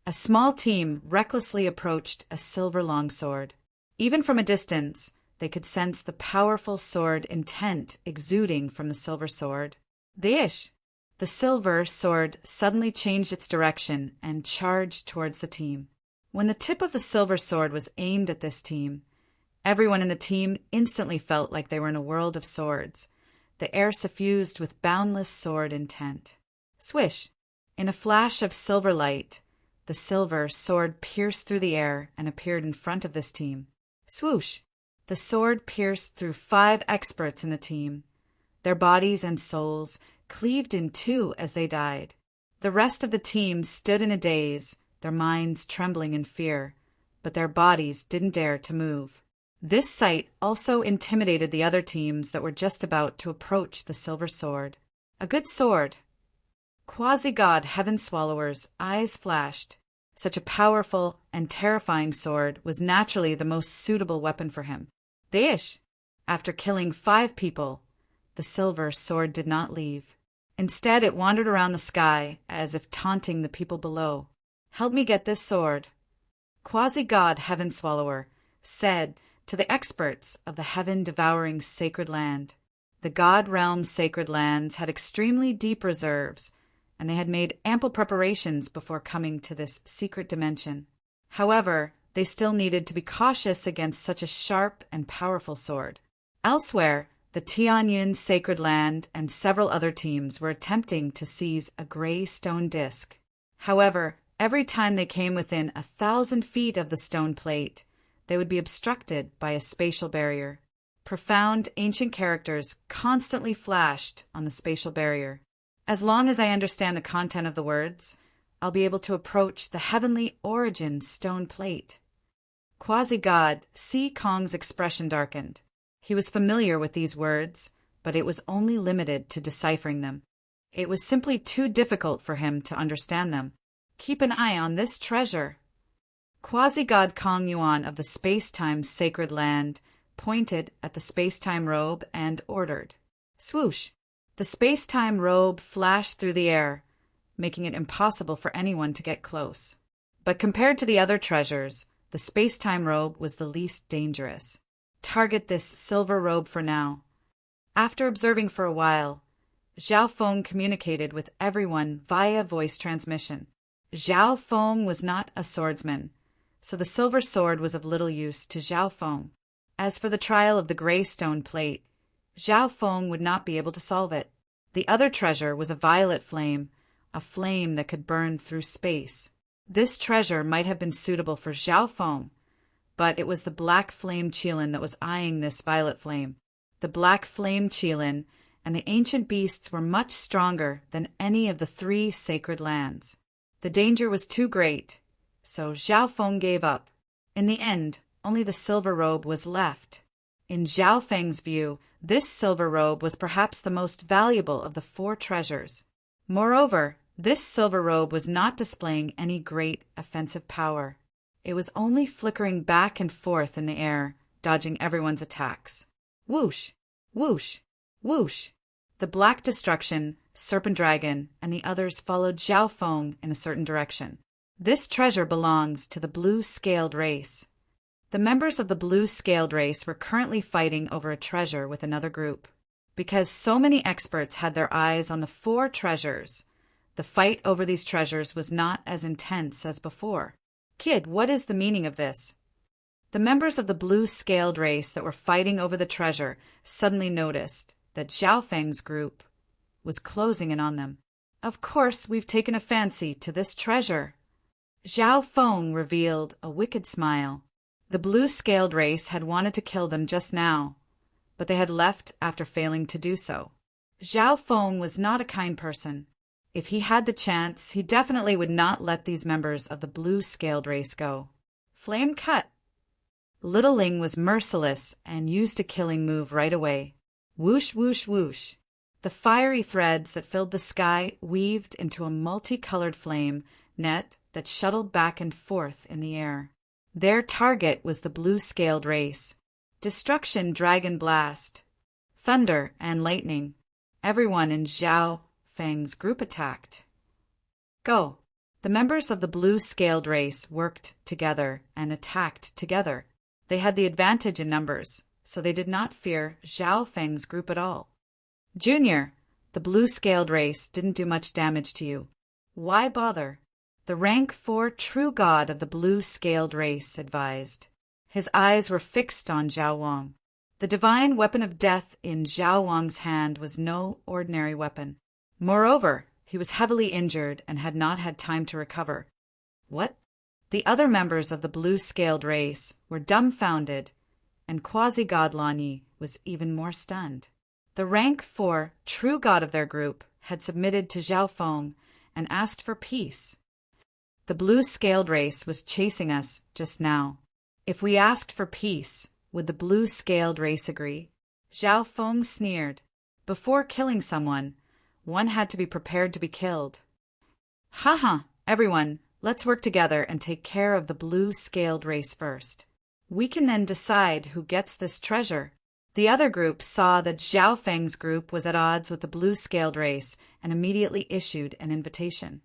A small team recklessly approached a silver longsword. Even from a distance, they could sense the powerful sword intent exuding from the silver sword. The silver sword suddenly changed its direction and charged towards the team. When the tip of the silver sword was aimed at this team, everyone in the team instantly felt like they were in a world of swords, the air suffused with boundless sword intent. Swish! In a flash of silver light, the silver sword pierced through the air and appeared in front of this team. Swoosh! The sword pierced through 5 experts in the team. Their bodies and souls cleaved in 2 as they died. The rest of the team stood in a daze, their minds trembling in fear, but their bodies didn't dare to move. This sight also intimidated the other teams that were just about to approach the silver sword. A good sword. Quasi-god Heaven Swallower's eyes flashed. Such a powerful and terrifying sword was naturally the most suitable weapon for him. After killing 5 people, the silver sword did not leave. Instead, it wandered around the sky as if taunting the people below. "Help me get this sword," Quasi-god Heaven Swallower said to the experts of the heaven-devouring sacred land. The god realm's sacred lands had extremely deep reserves, and they had made ample preparations before coming to this secret dimension. However, they still needed to be cautious against such a sharp and powerful sword. Elsewhere, the Tianyun sacred land and several other teams were attempting to seize a gray stone disc. However, every time they came within 1,000 feet of the stone plate, they would be obstructed by a spatial barrier. Profound ancient characters constantly flashed on the spatial barrier. As long as I understand the content of the words, I'll be able to approach the heavenly origin stone plate. Quasi-god Si Kong's expression darkened. He was familiar with these words, but it was only limited to deciphering them. It was simply too difficult for him to understand them. Keep an eye on this treasure. Quasi-god Kong Yuan of the space-time sacred land pointed at the space-time robe and ordered. Swoosh! The space-time robe flashed through the air, making it impossible for anyone to get close. But compared to the other treasures, the space-time robe was the least dangerous. Target this silver robe for now. After observing for a while, Zhao Feng communicated with everyone via voice transmission. Zhao Feng was not a swordsman, so the silver sword was of little use to Zhao Feng. As for the trial of the gray stone plate, Zhao Feng would not be able to solve it. The other treasure was a violet flame, a flame that could burn through space. This treasure might have been suitable for Zhao Feng, but it was the black flame Qilin that was eyeing this violet flame. The black flame Qilin and the ancient beasts were much stronger than any of the 3 sacred lands. The danger was too great, so Zhao Feng gave up. In the end, only the silver robe was left. In Zhao Feng's view, this silver robe was perhaps the most valuable of the 4 treasures. Moreover, This silver robe was not displaying any great offensive power. It was only flickering back and forth in the air, dodging everyone's attacks. Whoosh! Whoosh! Whoosh! The Black Destruction, Serpent Dragon, and the others followed Zhao Feng in a certain direction. This treasure belongs to the blue-scaled race. The members of the blue-scaled race were currently fighting over a treasure with another group. Because so many experts had their eyes on the 4 treasures, the fight over these treasures was not as intense as before. Kid, what is the meaning of this? The members of the blue-scaled race that were fighting over the treasure suddenly noticed that Zhao Feng's group was closing in on them. Of course, we've taken a fancy to this treasure. Zhao Feng revealed a wicked smile. The blue-scaled race had wanted to kill them just now, but they had left after failing to do so. Zhao Feng was not a kind person. If he had the chance, he definitely would not let these members of the blue-scaled race go. Flame cut. Little Ling was merciless and used a killing move right away. Whoosh, whoosh, whoosh. The fiery threads that filled the sky weaved into a multicolored flame net that shuttled back and forth in the air. Their target was the blue-scaled race. Destruction Dragon Blast. Thunder and lightning. Everyone in Zhao Feng's group attacked. Go. The members of the blue-scaled race worked together and attacked together. They had the advantage in numbers, so they did not fear Zhao Feng's group at all. Junior, the blue-scaled race didn't do much damage to you. Why bother? The rank 4 true god of the blue-scaled race advised. His eyes were fixed on Zhao Wang. The divine weapon of death in Zhao Wang's hand was no ordinary weapon. Moreover, he was heavily injured and had not had time to recover. What? The other members of the blue-scaled race were dumbfounded, and quasi-god Lani was even more stunned. The rank 4 true god of their group had submitted to Zhao Feng and asked for peace. The blue-scaled race was chasing us just now. If we asked for peace, would the blue-scaled race agree? Zhao Feng sneered. Before killing someone, one had to be prepared to be killed. Ha! Everyone, let's work together and take care of the blue-scaled race first. We can then decide who gets this treasure. The other group saw that Zhao Feng's group was at odds with the blue-scaled race and immediately issued an invitation.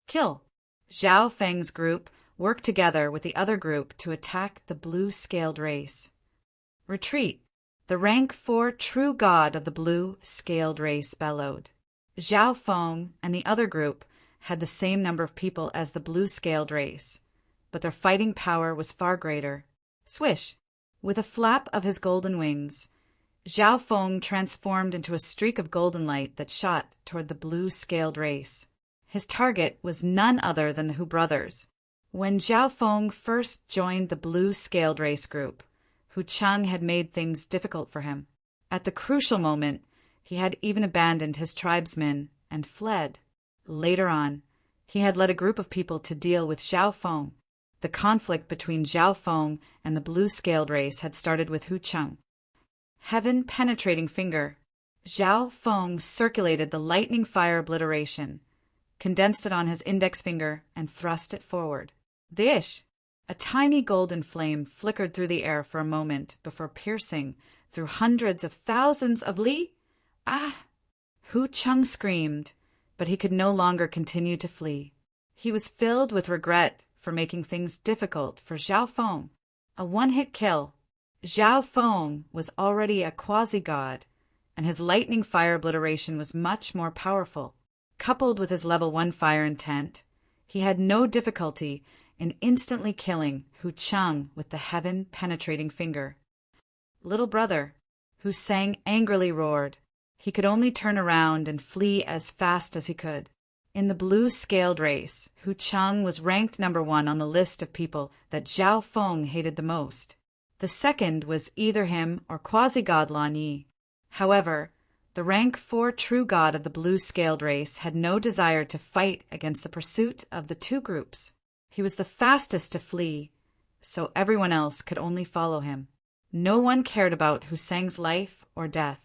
Kill. Zhao Feng's group worked together with the other group to attack the blue-scaled race. Retreat. The rank 4 true god of the blue-scaled race bellowed. Zhao Feng and the other group had the same number of people as the blue-scaled race, but their fighting power was far greater. Swish! With a flap of his golden wings, Zhao Feng transformed into a streak of golden light that shot toward the blue-scaled race. His target was none other than the Hu brothers. When Zhao Feng first joined the blue-scaled race group, Hu Cheng had made things difficult for him. At the crucial moment, he had even abandoned his tribesmen and fled. Later on, he had led a group of people to deal with Zhao Feng. The conflict between Zhao Feng and the blue-scaled race had started with Hu Cheng. Heaven-penetrating finger. Zhao Feng circulated the lightning fire obliteration, condensed it on his index finger, and thrust it forward. Dish! A tiny golden flame flickered through the air for a moment before piercing through hundreds of thousands of li. Ah! Hu Cheng screamed, but he could no longer continue to flee. He was filled with regret for making things difficult for Zhao Feng. A one-hit kill. Zhao Feng was already a quasi-god, and his lightning fire obliteration was much more powerful. Coupled with his level 1 fire intent, he had no difficulty in instantly killing Hu Cheng with the heaven-penetrating finger. Little brother, Hu Sang angrily roared. He could only turn around and flee as fast as he could. In the blue-scaled race, Hu Cheng was ranked number 1 on the list of people that Zhao Feng hated the most. The second was either him or quasi-god Lan Yi. However, the rank 4 true god of the blue-scaled race had no desire to fight against the pursuit of the two groups. He was the fastest to flee, so everyone else could only follow him. No one cared about Hu Sang's life or death.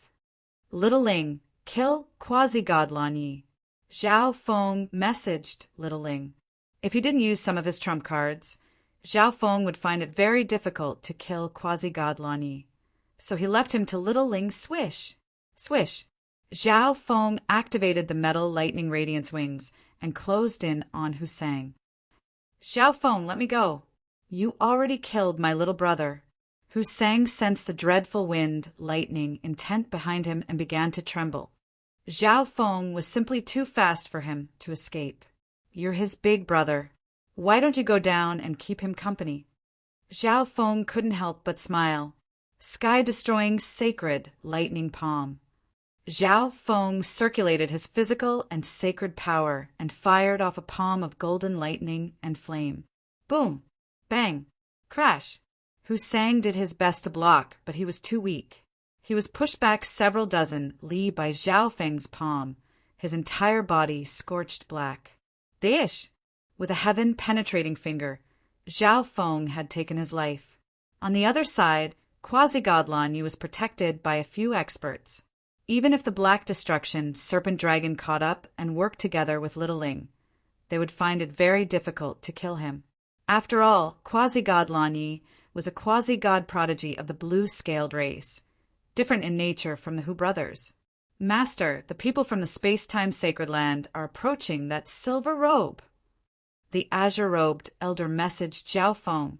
Little Ling, kill quasi-god Lan Yi. Zhao Feng messaged Little Ling. If he didn't use some of his trump cards, Zhao Feng would find it very difficult to kill Quasi-God Lan Yi. So he left him to Little Ling's swish. Swish. Zhao Feng activated the metal lightning radiance wings and closed in on Husang. Zhao Feng, let me go. You already killed my little brother. Husang sensed the dreadful wind, lightning, intent behind him and began to tremble. Zhao Feng was simply too fast for him to escape. You're his big brother. Why don't you go down and keep him company? Zhao Feng couldn't help but smile. Sky-destroying sacred lightning palm. Zhao Feng circulated his physical and sacred power and fired off a palm of golden lightning and flame. Boom! Bang! Crash! Husang did his best to block, but he was too weak. He was pushed back several dozen li by Zhao Feng's palm, his entire body scorched black. Dish! With a heaven-penetrating finger, Zhao Feng had taken his life. On the other side, Quasi-God Lan Yi was protected by a few experts. Even if the Black Destruction Serpent Dragon caught up and worked together with Little Ling, they would find it very difficult to kill him. After all, Quasi-God Lan Yi was a quasi-god prodigy of the blue-scaled race, different in nature from the Hu brothers. Master, the people from the space-time sacred land are approaching that silver robe. The azure-robed elder messaged Zhao Feng.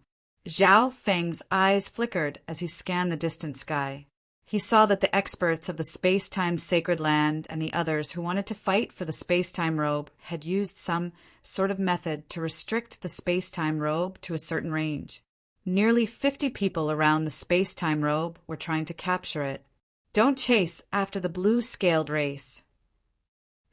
Zhao Feng's eyes flickered as he scanned the distant sky. He saw that the experts of the space-time sacred land and the others who wanted to fight for the space-time robe had used some sort of method to restrict the space-time robe to a certain range. Nearly 50 people around the space-time robe were trying to capture it. Don't chase after the blue-scaled race.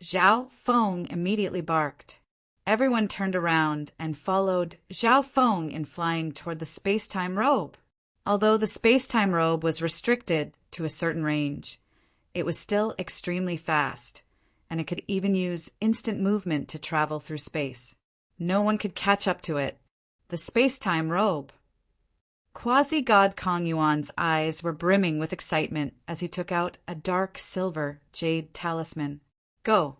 Zhao Feng immediately barked. Everyone turned around and followed Zhao Feng in flying toward the space-time robe. Although the space-time robe was restricted to a certain range, it was still extremely fast, and it could even use instant movement to travel through space. No one could catch up to it. The space-time robe. Quasi-God Kong Yuan's eyes were brimming with excitement as he took out a dark silver jade talisman. Go!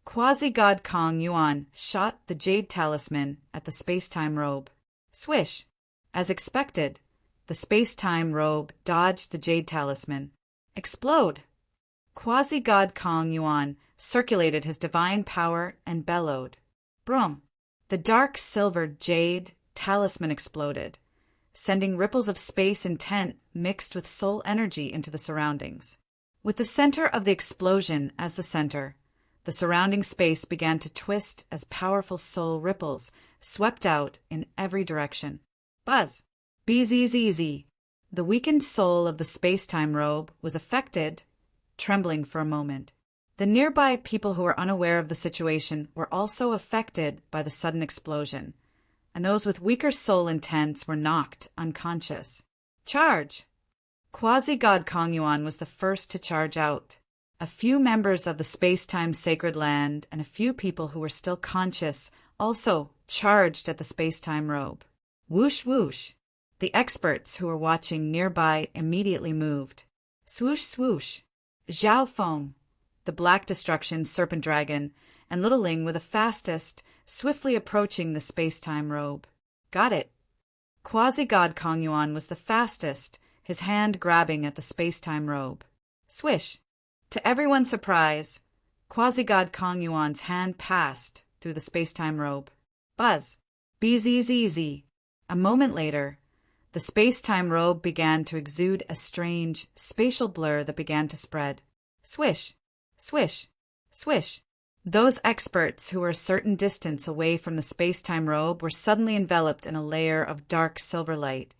Quasi-God Kong Yuan shot the jade talisman at the space-time robe. Swish! As expected, the space-time robe dodged the jade talisman. Explode! Quasi-God Kong Yuan circulated his divine power and bellowed. Brum! The dark silver jade talisman exploded, sending ripples of space intent mixed with soul energy into the surroundings. With the center of the explosion as the center, the surrounding space began to twist as powerful soul ripples swept out in every direction. Buzz! Bzzz. The weakened soul of the space-time robe was affected, trembling for a moment. The nearby people who were unaware of the situation were also affected by the sudden explosion, and those with weaker soul intents were knocked unconscious. Charge! Quasi-God Kong Yuan was the first to charge out. A few members of the space-time sacred land and a few people who were still conscious also charged at the space-time robe. Whoosh whoosh! The experts who were watching nearby immediately moved. Swoosh swoosh! Zhao Feng, the Black Destruction Serpent Dragon, and Little Ling were the fastest, swiftly approaching the space-time robe. Got it! Quasi-God Kong Yuan was the fastest, his hand grabbing at the space-time robe. Swish! To everyone's surprise, Quasi-God Kong Yuan's hand passed through the space-time robe. Buzz! Bzzz. A moment later, the space-time robe began to exude a strange, spatial blur that began to spread. Swish! Swish! Swish! Those experts who were a certain distance away from the space-time robe were suddenly enveloped in a layer of dark silver light,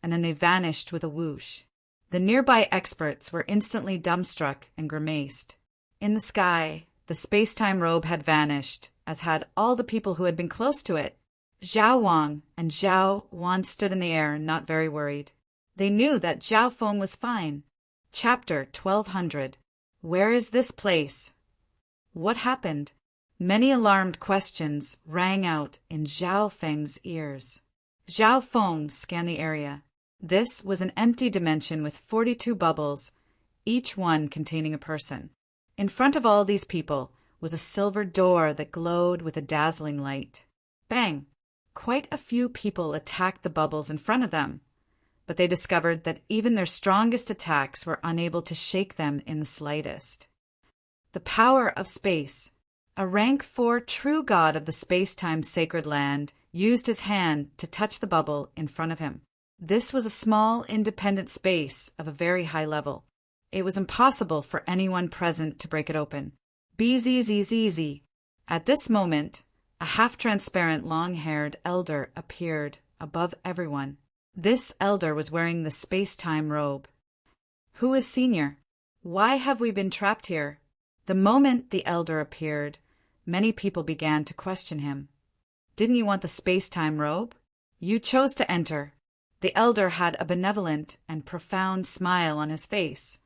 and then they vanished with a whoosh. The nearby experts were instantly dumbstruck and grimaced. In the sky, the space-time robe had vanished, as had all the people who had been close to it. Zhao Wang and Zhao Wan stood in the air, not very worried. They knew that Zhao Feng was fine. Chapter 1200. Where is this place? What happened? Many alarmed questions rang out in Zhao Feng's ears. Zhao Feng scanned the area. This was an empty dimension with 42 bubbles, each one containing a person. In front of all these people was a silver door that glowed with a dazzling light. Bang! Quite a few people attacked the bubbles in front of them, but they discovered that even their strongest attacks were unable to shake them in the slightest. The power of space. A rank 4 true god of the space-time sacred land used his hand to touch the bubble in front of him. This was a small, independent space of a very high level. It was impossible for anyone present to break it open. Bzzz. At this moment, a half-transparent, long-haired elder appeared above everyone. This elder was wearing the space-time robe. Who is senior? Why have we been trapped here? The moment the elder appeared, many people began to question him. Didn't you want the space-time robe? You chose to enter. The elder had a benevolent and profound smile on his face.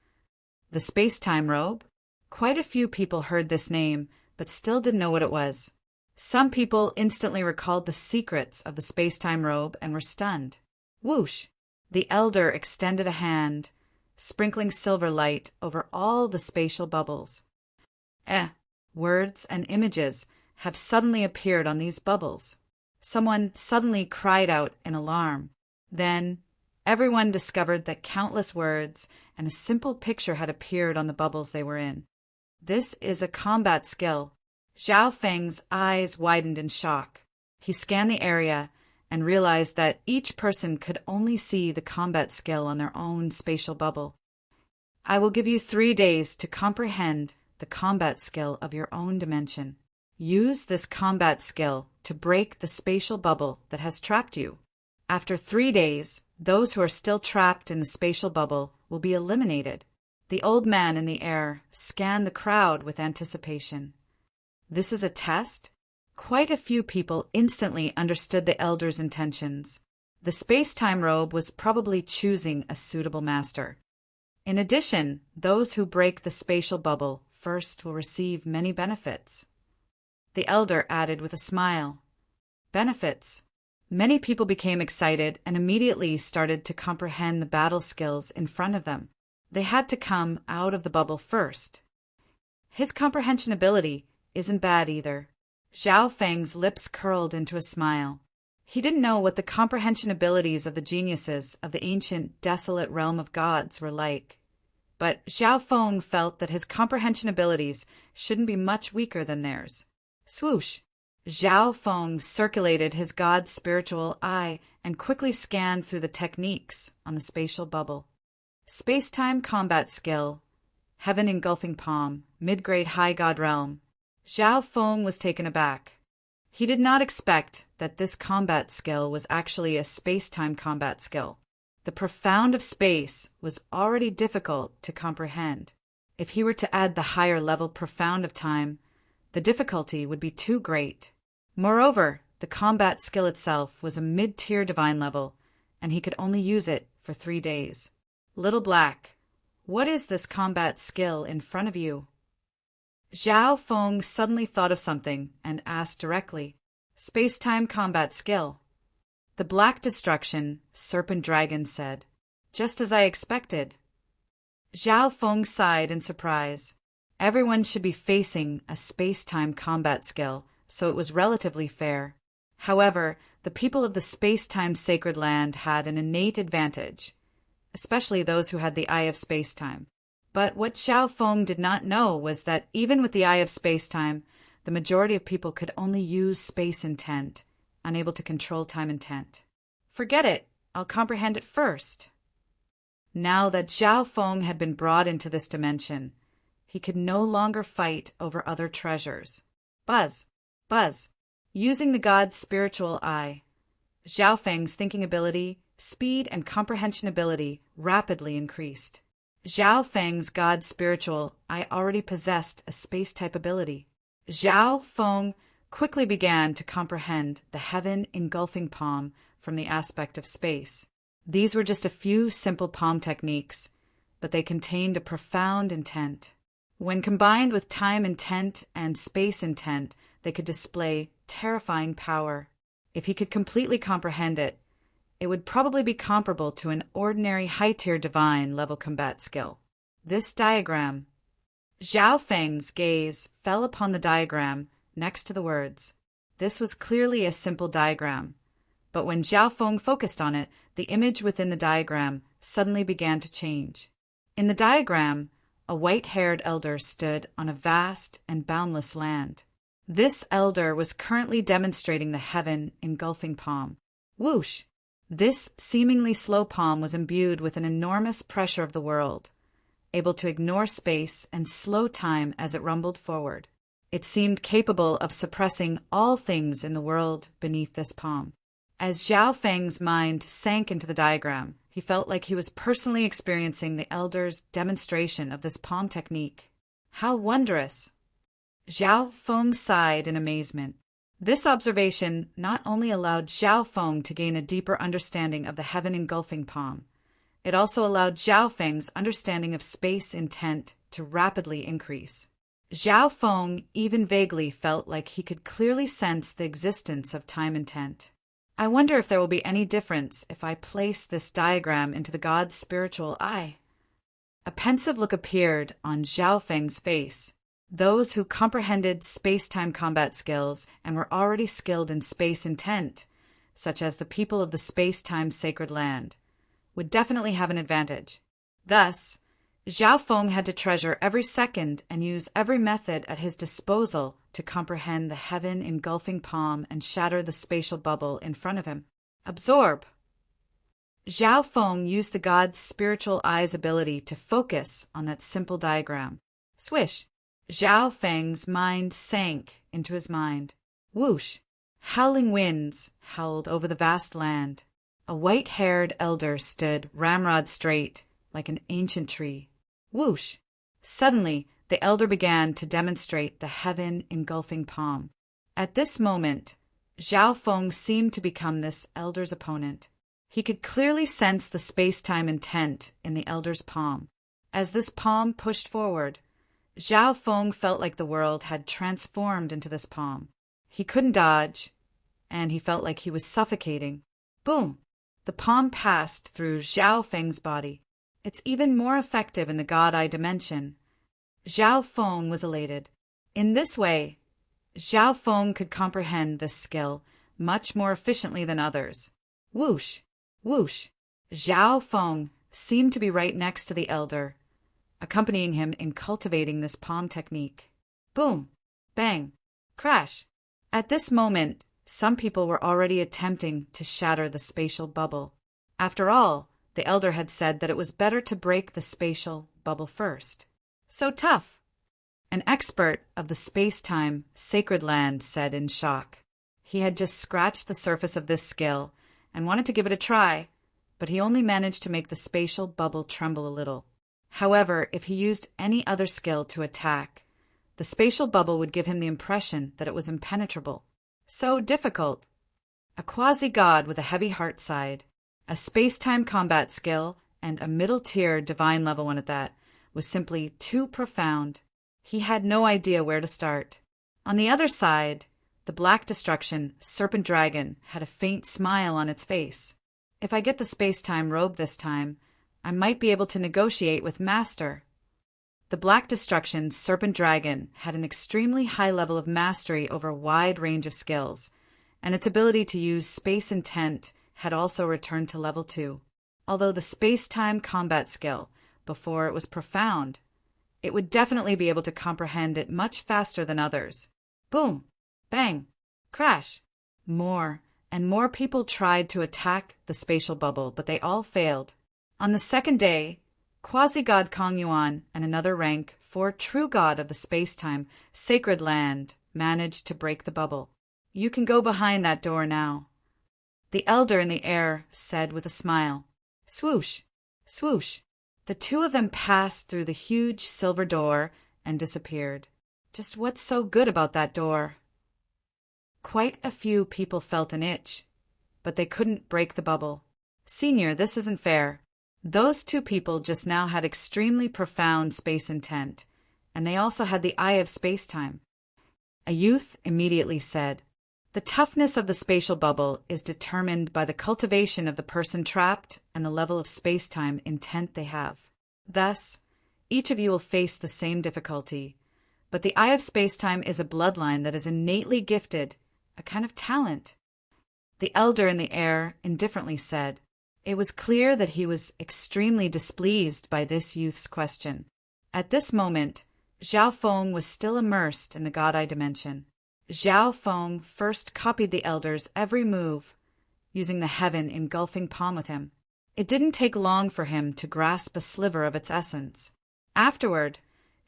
The space-time robe? Quite a few people heard this name, but still didn't know what it was. Some people instantly recalled the secrets of the space-time robe and were stunned. Whoosh! The elder extended a hand, sprinkling silver light over all the spatial bubbles. Words and images have suddenly appeared on these bubbles. Someone suddenly cried out in alarm. Then, everyone discovered that countless words and a simple picture had appeared on the bubbles they were in. This is a combat skill. Zhao Feng's eyes widened in shock. He scanned the area and realized that each person could only see the combat skill on their own spatial bubble. I will give you 3 days to comprehend the combat skill of your own dimension. Use this combat skill to break the spatial bubble that has trapped you. After 3 days, those who are still trapped in the spatial bubble will be eliminated. The old man in the air scanned the crowd with anticipation. This is a test? Quite a few people instantly understood the elder's intentions. The space-time robe was probably choosing a suitable master. In addition, those who break the spatial bubble first will receive many benefits. The elder added with a smile. Benefits. Many people became excited and immediately started to comprehend the battle skills in front of them. They had to come out of the bubble first. His comprehension ability isn't bad either. Zhao Feng's lips curled into a smile. He didn't know what the comprehension abilities of the geniuses of the ancient, desolate realm of gods were like. But Zhao Feng felt that his comprehension abilities shouldn't be much weaker than theirs. Swoosh! Zhao Feng circulated his god's spiritual eye and quickly scanned through the techniques on the spatial bubble. Space-time combat skill. Heaven engulfing palm. Mid-grade high god realm. Zhao Feng was taken aback. He did not expect that this combat skill was actually a space-time combat skill. The profound of space was already difficult to comprehend. If he were to add the higher level profound of time, the difficulty would be too great. Moreover, the combat skill itself was a mid-tier divine level, and he could only use it for 3 days. Little Black, what is this combat skill in front of you? Zhao Feng suddenly thought of something and asked directly. Space-time combat skill. The Black Destruction, Serpent Dragon said. Just as I expected. Zhao Feng sighed in surprise. Everyone should be facing a space-time combat skill, so it was relatively fair. However, the people of the space-time sacred land had an innate advantage, especially those who had the Eye of Space-Time. But what Zhao Feng did not know was that even with the Eye of Space-Time, the majority of people could only use space intent, unable to control time intent. Forget it, I'll comprehend it first. Now that Zhao Feng had been brought into this dimension, he could no longer fight over other treasures. Buzz, buzz, using the god's spiritual eye. Zhao Feng's thinking ability, speed, and comprehension ability rapidly increased. Zhao Feng's god's spiritual eye already possessed a space-type ability. Zhao Feng quickly began to comprehend the heaven engulfing palm from the aspect of space. These were just a few simple palm techniques, but they contained a profound intent. When combined with time intent and space intent, they could display terrifying power. If he could completely comprehend it, it would probably be comparable to an ordinary high-tier divine level combat skill. This diagram. Zhao Feng's gaze fell upon the diagram next to the words. This was clearly a simple diagram, but when Zhao Feng focused on it, the image within the diagram suddenly began to change. In the diagram, a white-haired elder stood on a vast and boundless land. This elder was currently demonstrating the heaven engulfing palm. Whoosh! This seemingly slow palm was imbued with an enormous pressure of the world, able to ignore space and slow time as it rumbled forward. It seemed capable of suppressing all things in the world beneath this palm. As Zhao Feng's mind sank into the diagram, he felt like he was personally experiencing the elder's demonstration of this palm technique. How wondrous! Zhao Feng sighed in amazement. This observation not only allowed Zhao Feng to gain a deeper understanding of the heaven engulfing palm, it also allowed Zhao Feng's understanding of space intent to rapidly increase. Zhao Feng even vaguely felt like he could clearly sense the existence of time intent. I wonder if there will be any difference if I place this diagram into the god's spiritual eye. A pensive look appeared on Zhao Feng's face. Those who comprehended space-time combat skills and were already skilled in space intent, such as the people of the space-time sacred land, would definitely have an advantage. Thus, Zhao Feng had to treasure every second and use every method at his disposal to comprehend the heaven engulfing palm and shatter the spatial bubble in front of him. Absorb! Zhao Feng used the god's spiritual eye's ability to focus on that simple diagram. Swish! Zhao Feng's mind sank into his mind. Whoosh! Howling winds howled over the vast land. A white-haired elder stood ramrod straight, like an ancient tree. Whoosh! Suddenly, the elder began to demonstrate the heaven engulfing palm. At this moment, Zhao Feng seemed to become this elder's opponent. He could clearly sense the space-time intent in the elder's palm. As this palm pushed forward, Zhao Feng felt like the world had transformed into this palm. He couldn't dodge, and he felt like he was suffocating. Boom! The palm passed through Zhao Feng's body. It's even more effective in the God Eye dimension. Zhao Feng was elated. In this way, Zhao Feng could comprehend this skill much more efficiently than others. Whoosh! Whoosh! Zhao Feng seemed to be right next to the elder, accompanying him in cultivating this palm technique. Boom! Bang! Crash! At this moment, some people were already attempting to shatter the spatial bubble. After all, the elder had said that it was better to break the spatial bubble first. So tough! An expert of the space-time sacred land said in shock. He had just scratched the surface of this skill and wanted to give it a try, but he only managed to make the spatial bubble tremble a little. However, if he used any other skill to attack, the spatial bubble would give him the impression that it was impenetrable. So difficult! A quasi-god with a heavy heart sighed. A space-time combat skill, and a middle-tier divine level one at that, was simply too profound. He had no idea where to start. On the other side, the Black Destruction Serpent Dragon had a faint smile on its face. If I get the space-time robe this time, I might be able to negotiate with Master. The Black Destruction Serpent Dragon had an extremely high level of mastery over a wide range of skills, and its ability to use space intent had also returned to level 2. Although the space-time combat skill, before it was profound, it would definitely be able to comprehend it much faster than others. Boom! Bang! Crash! More and more people tried to attack the spatial bubble, but they all failed. On the second day, Quasi-God Kong Yuan and another rank 4 true god of the space-time sacred land managed to break the bubble. You can go behind that door now. The elder in the air said with a smile. Swoosh! Swoosh! The two of them passed through the huge silver door and disappeared. Just what's so good about that door? Quite a few people felt an itch, but they couldn't break the bubble. Senior, this isn't fair. Those two people just now had extremely profound space intent, and they also had the eye of space-time. A youth immediately said, the toughness of the spatial bubble is determined by the cultivation of the person trapped and the level of space-time intent they have. Thus, Each of you will face the same difficulty. But the Eye of Spacetime is a bloodline that is innately gifted, a kind of talent. The elder in the air indifferently said. It was clear that he was extremely displeased by this youth's question. At this moment, Zhao Feng was still immersed in the God-Eye dimension. Zhao Feng first copied the elder's every move, using the heaven engulfing palm with him. It didn't take long for him to grasp a sliver of its essence. Afterward,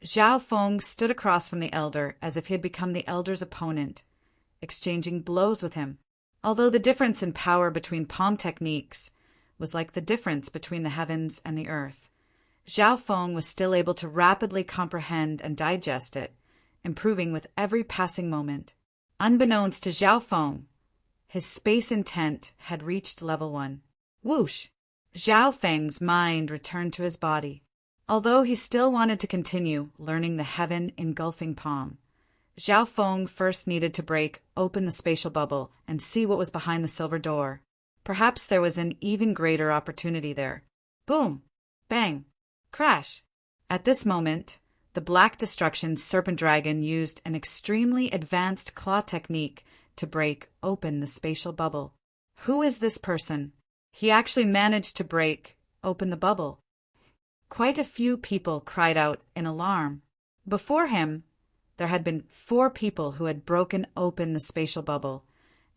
Zhao Feng stood across from the elder as if he had become the elder's opponent, exchanging blows with him. Although the difference in power between palm techniques was like the difference between the heavens and the earth, Zhao Feng was still able to rapidly comprehend and digest it, improving with every passing moment. Unbeknownst to Zhao Feng, his space intent had reached level 1. Whoosh! Zhao Feng's mind returned to his body. Although he still wanted to continue learning the heaven-engulfing palm, Zhao Feng first needed to break open the spatial bubble and see what was behind the silver door. Perhaps there was an even greater opportunity there. Boom! Bang! Crash! At this moment, the Black Destruction Serpent Dragon used an extremely advanced claw technique to break open the spatial bubble. Who is this person? He actually managed to break open the bubble. Quite a few people cried out in alarm. Before him, there had been 4 people who had broken open the spatial bubble,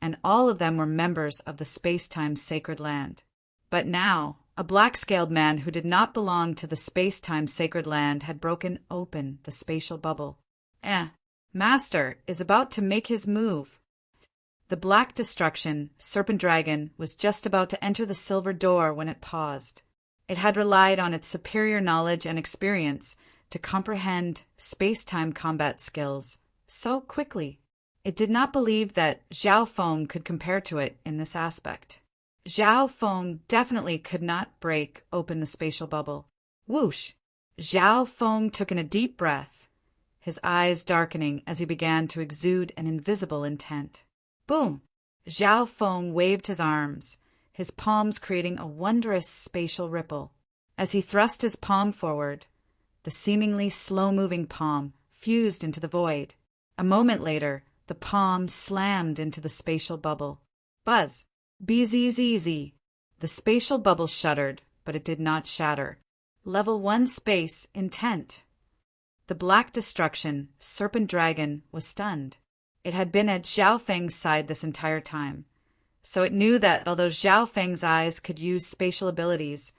and all of them were members of the space-time sacred land. But now, a black-scaled man who did not belong to the space-time sacred land had broken open the spatial bubble. Master is about to make his move. The Black Destruction Serpent Dragon was just about to enter the silver door when it paused. It had relied on its superior knowledge and experience to comprehend space-time combat skills so quickly. It did not believe that Zhao Feng could compare to it in this aspect. Zhao Feng definitely could not break open the spatial bubble. Whoosh! Zhao Feng took in a deep breath, his eyes darkening as he began to exude an invisible intent. Boom! Zhao Feng waved his arms, his palms creating a wondrous spatial ripple. As he thrust his palm forward, the seemingly slow-moving palm fused into the void. A moment later, the palm slammed into the spatial bubble. Buzz! Bzzz! The spatial bubble shuddered, but it did not shatter. Level 1 space intent. The Black Destruction Serpent Dragon was stunned. It had been at Zhao Feng's side this entire time, so it knew that although Zhao Feng's eyes could use spatial abilities,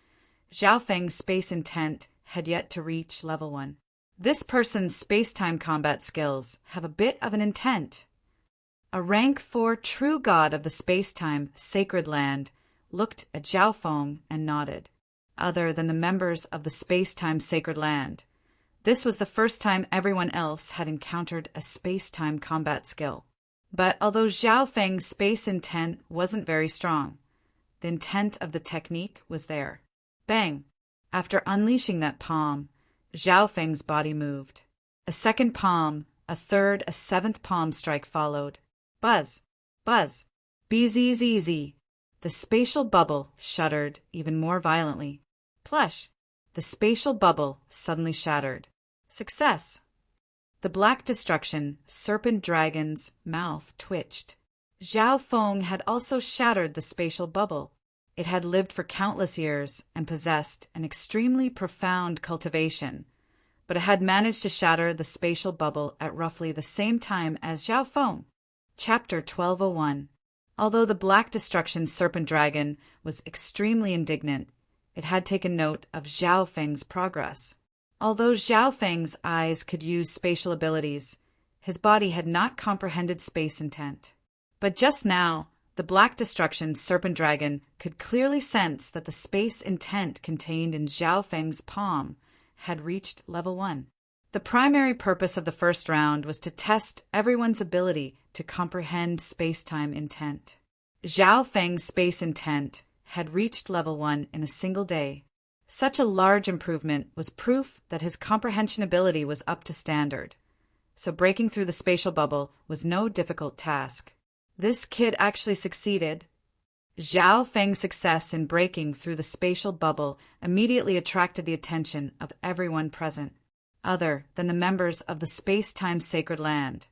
Zhao Feng's space intent had yet to reach level 1. This person's space-time combat skills have a bit of an intent. A rank 4 true god of the space-time sacred land looked at Zhao Feng and nodded. Other than the members of the space-time sacred land, this was the first time everyone else had encountered a space-time combat skill. But although Zhao Feng's space intent wasn't very strong, the intent of the technique was there. Bang! After unleashing that palm, Zhao Feng's body moved. A second palm, a third, a 7th palm strike followed. Buzz! Buzz! Bzzz! The spatial bubble shuddered even more violently. Plush! The spatial bubble suddenly shattered. Success! The Black Destruction Serpent Dragon's mouth twitched. Zhao Feng had also shattered the spatial bubble. It had lived for countless years and possessed an extremely profound cultivation, but it had managed to shatter the spatial bubble at roughly the same time as Zhao Feng. Chapter 1201. Although the Black Destruction Serpent Dragon was extremely indignant, it had taken note of Zhao Feng's progress. Although Zhao Feng's eyes could use spatial abilities, his body had not comprehended space intent. But just now, the Black Destruction Serpent Dragon could clearly sense that the space intent contained in Zhao Feng's palm had reached level 1. The primary purpose of the first round was to test everyone's ability to comprehend space-time intent. Zhao Feng's space intent had reached level 1 in a single day. Such a large improvement was proof that his comprehension ability was up to standard, so breaking through the spatial bubble was no difficult task. This kid actually succeeded. Zhao Feng's success in breaking through the spatial bubble immediately attracted the attention of everyone present, other than the members of the space-time sacred land.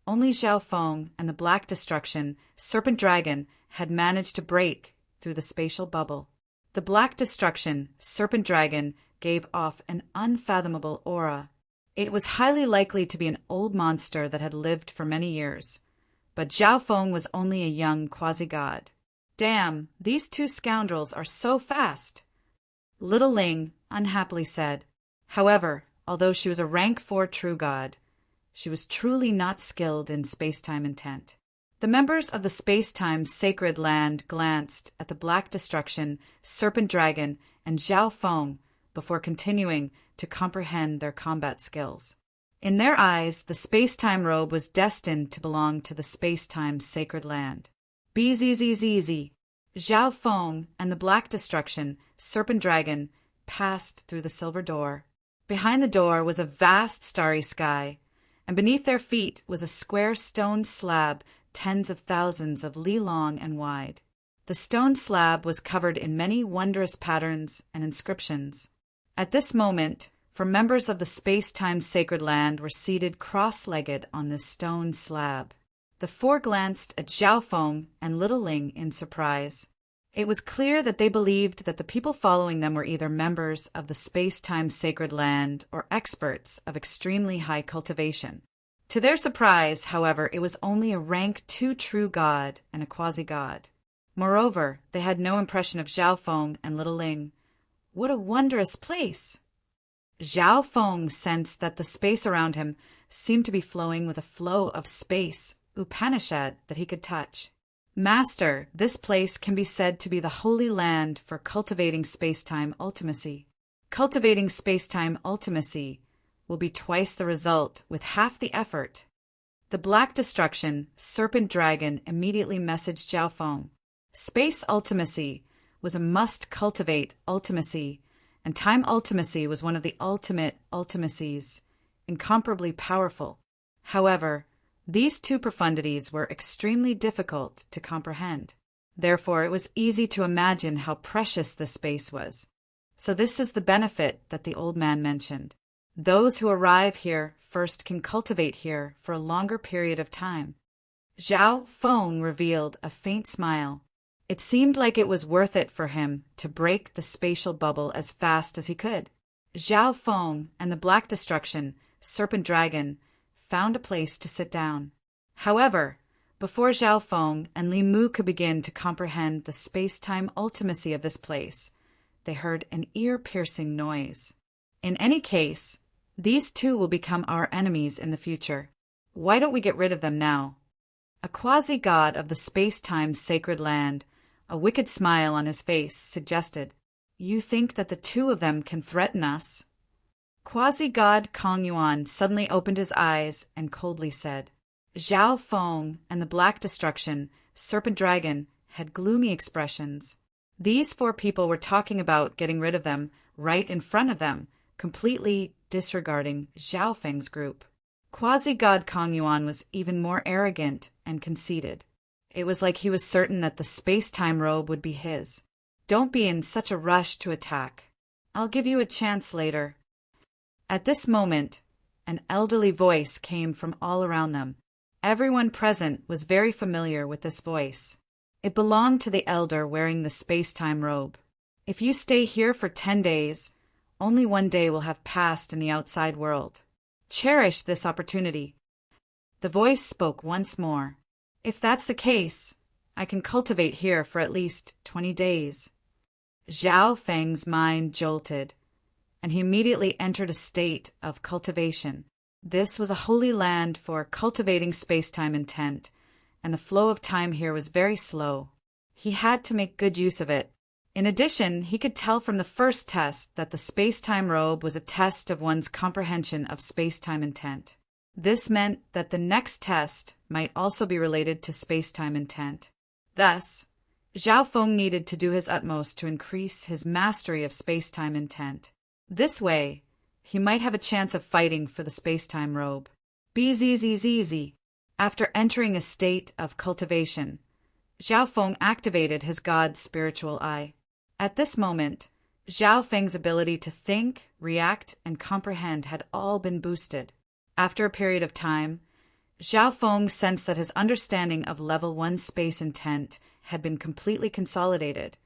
Only Zhao Feng and the Black Destruction, Serpent Dragon, had managed to break through the spatial bubble. The Black Destruction, Serpent Dragon, gave off an unfathomable aura. It was highly likely to be an old monster that had lived for many years, but Zhao Feng was only a young quasi-god. Damn, these two scoundrels are so fast, Little Ling unhappily said. However, although she was a rank 4 true god, she was truly not skilled in space-time intent. The members of the space-time sacred land glanced at the Black Destruction, Serpent Dragon, and Zhao Feng before continuing to comprehend their combat skills. In their eyes, the space-time robe was destined to belong to the space-time sacred land. Bzzz. Zhao Feng and the Black Destruction, Serpent Dragon, passed through the silver door. Behind the door was a vast starry sky, and beneath their feet was a square stone slab tens of thousands of li long and wide. The stone slab was covered in many wondrous patterns and inscriptions. At this moment, for members of the space-time sacred land were seated cross-legged on this stone slab. The four glanced at Zhao Feng and Little Ling in surprise. It was clear that they believed that the people following them were either members of the space-time sacred land or experts of extremely high cultivation. To their surprise, however, it was only a rank 2 true god and a quasi-god. Moreover, they had no impression of Zhao Feng and Little Ling. What a wondrous place! Zhao Feng sensed that the space around him seemed to be flowing with a flow of space, Upanishad, that he could touch. Master, this place can be said to be the holy land for cultivating space-time ultimacy. Cultivating space-time ultimacy will be twice the result with half the effort. The Black Destruction, Serpent Dragon, immediately messaged Zhao Feng. Space ultimacy was a must-cultivate ultimacy, and time ultimacy was one of the ultimate ultimacies, incomparably powerful. However, these two profundities were extremely difficult to comprehend. Therefore, it was easy to imagine how precious the space was. So this is the benefit that the old man mentioned. Those who arrive here first can cultivate here for a longer period of time. Zhao Feng revealed a faint smile. It seemed like it was worth it for him to break the spatial bubble as fast as he could. Zhao Feng and the Black Destruction, Serpent Dragon, found a place to sit down. However, before Zhao Feng and Li Mu could begin to comprehend the space-time ultimacy of this place, they heard an ear-piercing noise. In any case, these two will become our enemies in the future. Why don't we get rid of them now? A quasi-god of the space-time sacred land, a wicked smile on his face, suggested, You think that the two of them can threaten us? Quasi-god Kong Yuan suddenly opened his eyes and coldly said. Zhao Feng and the Black Destruction, Serpent Dragon, had gloomy expressions. These four people were talking about getting rid of them right in front of them, completely disregarding Zhao Feng's group. Quasi-god Kong Yuan was even more arrogant and conceited. It was like he was certain that the space-time robe would be his. Don't be in such a rush to attack. I'll give you a chance later. At this moment, an elderly voice came from all around them. Everyone present was very familiar with this voice. It belonged to the elder wearing the space-time robe. If you stay here for 10 days, only 1 day will have passed in the outside world. Cherish this opportunity. The voice spoke once more. If that's the case, I can cultivate here for at least 20 days. Zhao Feng's mind jolted, and he immediately entered a state of cultivation. This was a holy land for cultivating space-time intent, and the flow of time here was very slow. He had to make good use of it. In addition, he could tell from the first test that the space-time robe was a test of one's comprehension of space-time intent. This meant that the next test might also be related to space-time intent. Thus, Zhao Feng needed to do his utmost to increase his mastery of space-time intent. This way, he might have a chance of fighting for the space-time robe. Bzzz. After entering a state of cultivation, Zhao Feng activated his god's spiritual eye. At this moment, Zhao Feng's ability to think, react, and comprehend had all been boosted. After a period of time, Zhao Feng sensed that his understanding of Level 1 space intent had been completely consolidated,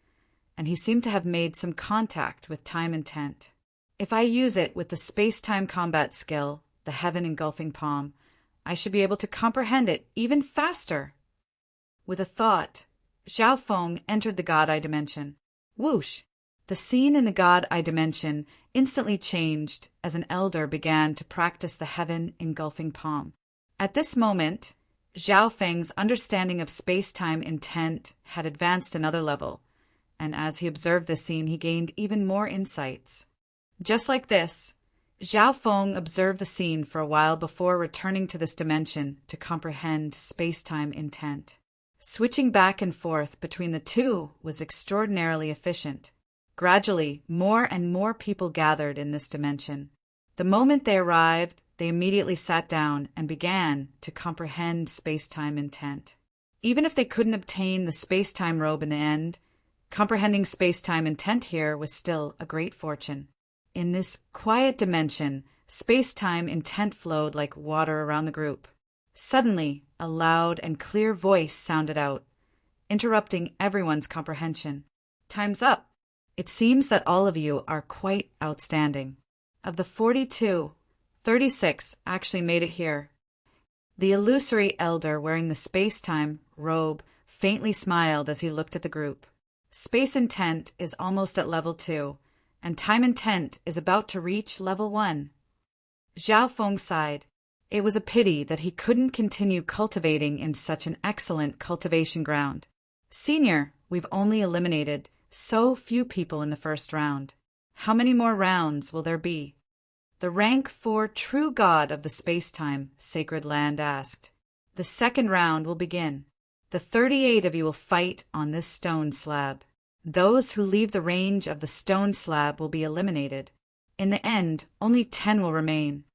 and he seemed to have made some contact with time intent. If I use it with the space-time combat skill, the Heaven Engulfing Palm, I should be able to comprehend it even faster. With a thought, Zhao Feng entered the God Eye dimension. Whoosh! The scene in the God Eye dimension instantly changed as an elder began to practice the Heaven Engulfing Palm. At this moment, Zhao Feng's understanding of space-time intent had advanced another level, and as he observed the scene, he gained even more insights. Just like this, Zhao Feng observed the scene for a while before returning to this dimension to comprehend space-time intent. Switching back and forth between the two was extraordinarily efficient. Gradually, more and more people gathered in this dimension. The moment they arrived, they immediately sat down and began to comprehend space-time intent. Even if they couldn't obtain the space-time robe in the end, comprehending space-time intent here was still a great fortune. In this quiet dimension, space-time intent flowed like water around the group. Suddenly, a loud and clear voice sounded out, interrupting everyone's comprehension. Time's up. It seems that all of you are quite outstanding. Of the 42, 36 actually made it here. The illusory elder wearing the space-time robe faintly smiled as he looked at the group. Space intent is almost at level 2, and time intent is about to reach level 1. Zhao Feng sighed. It was a pity that he couldn't continue cultivating in such an excellent cultivation ground. Senior, we've only eliminated so few people in the first round. How many more rounds will there be? The rank 4 true god of the space-time sacred land asked. The second round will begin. The 38 of you will fight on this stone slab. Those who leave the range of the stone slab will be eliminated. In the end, only 10 will remain.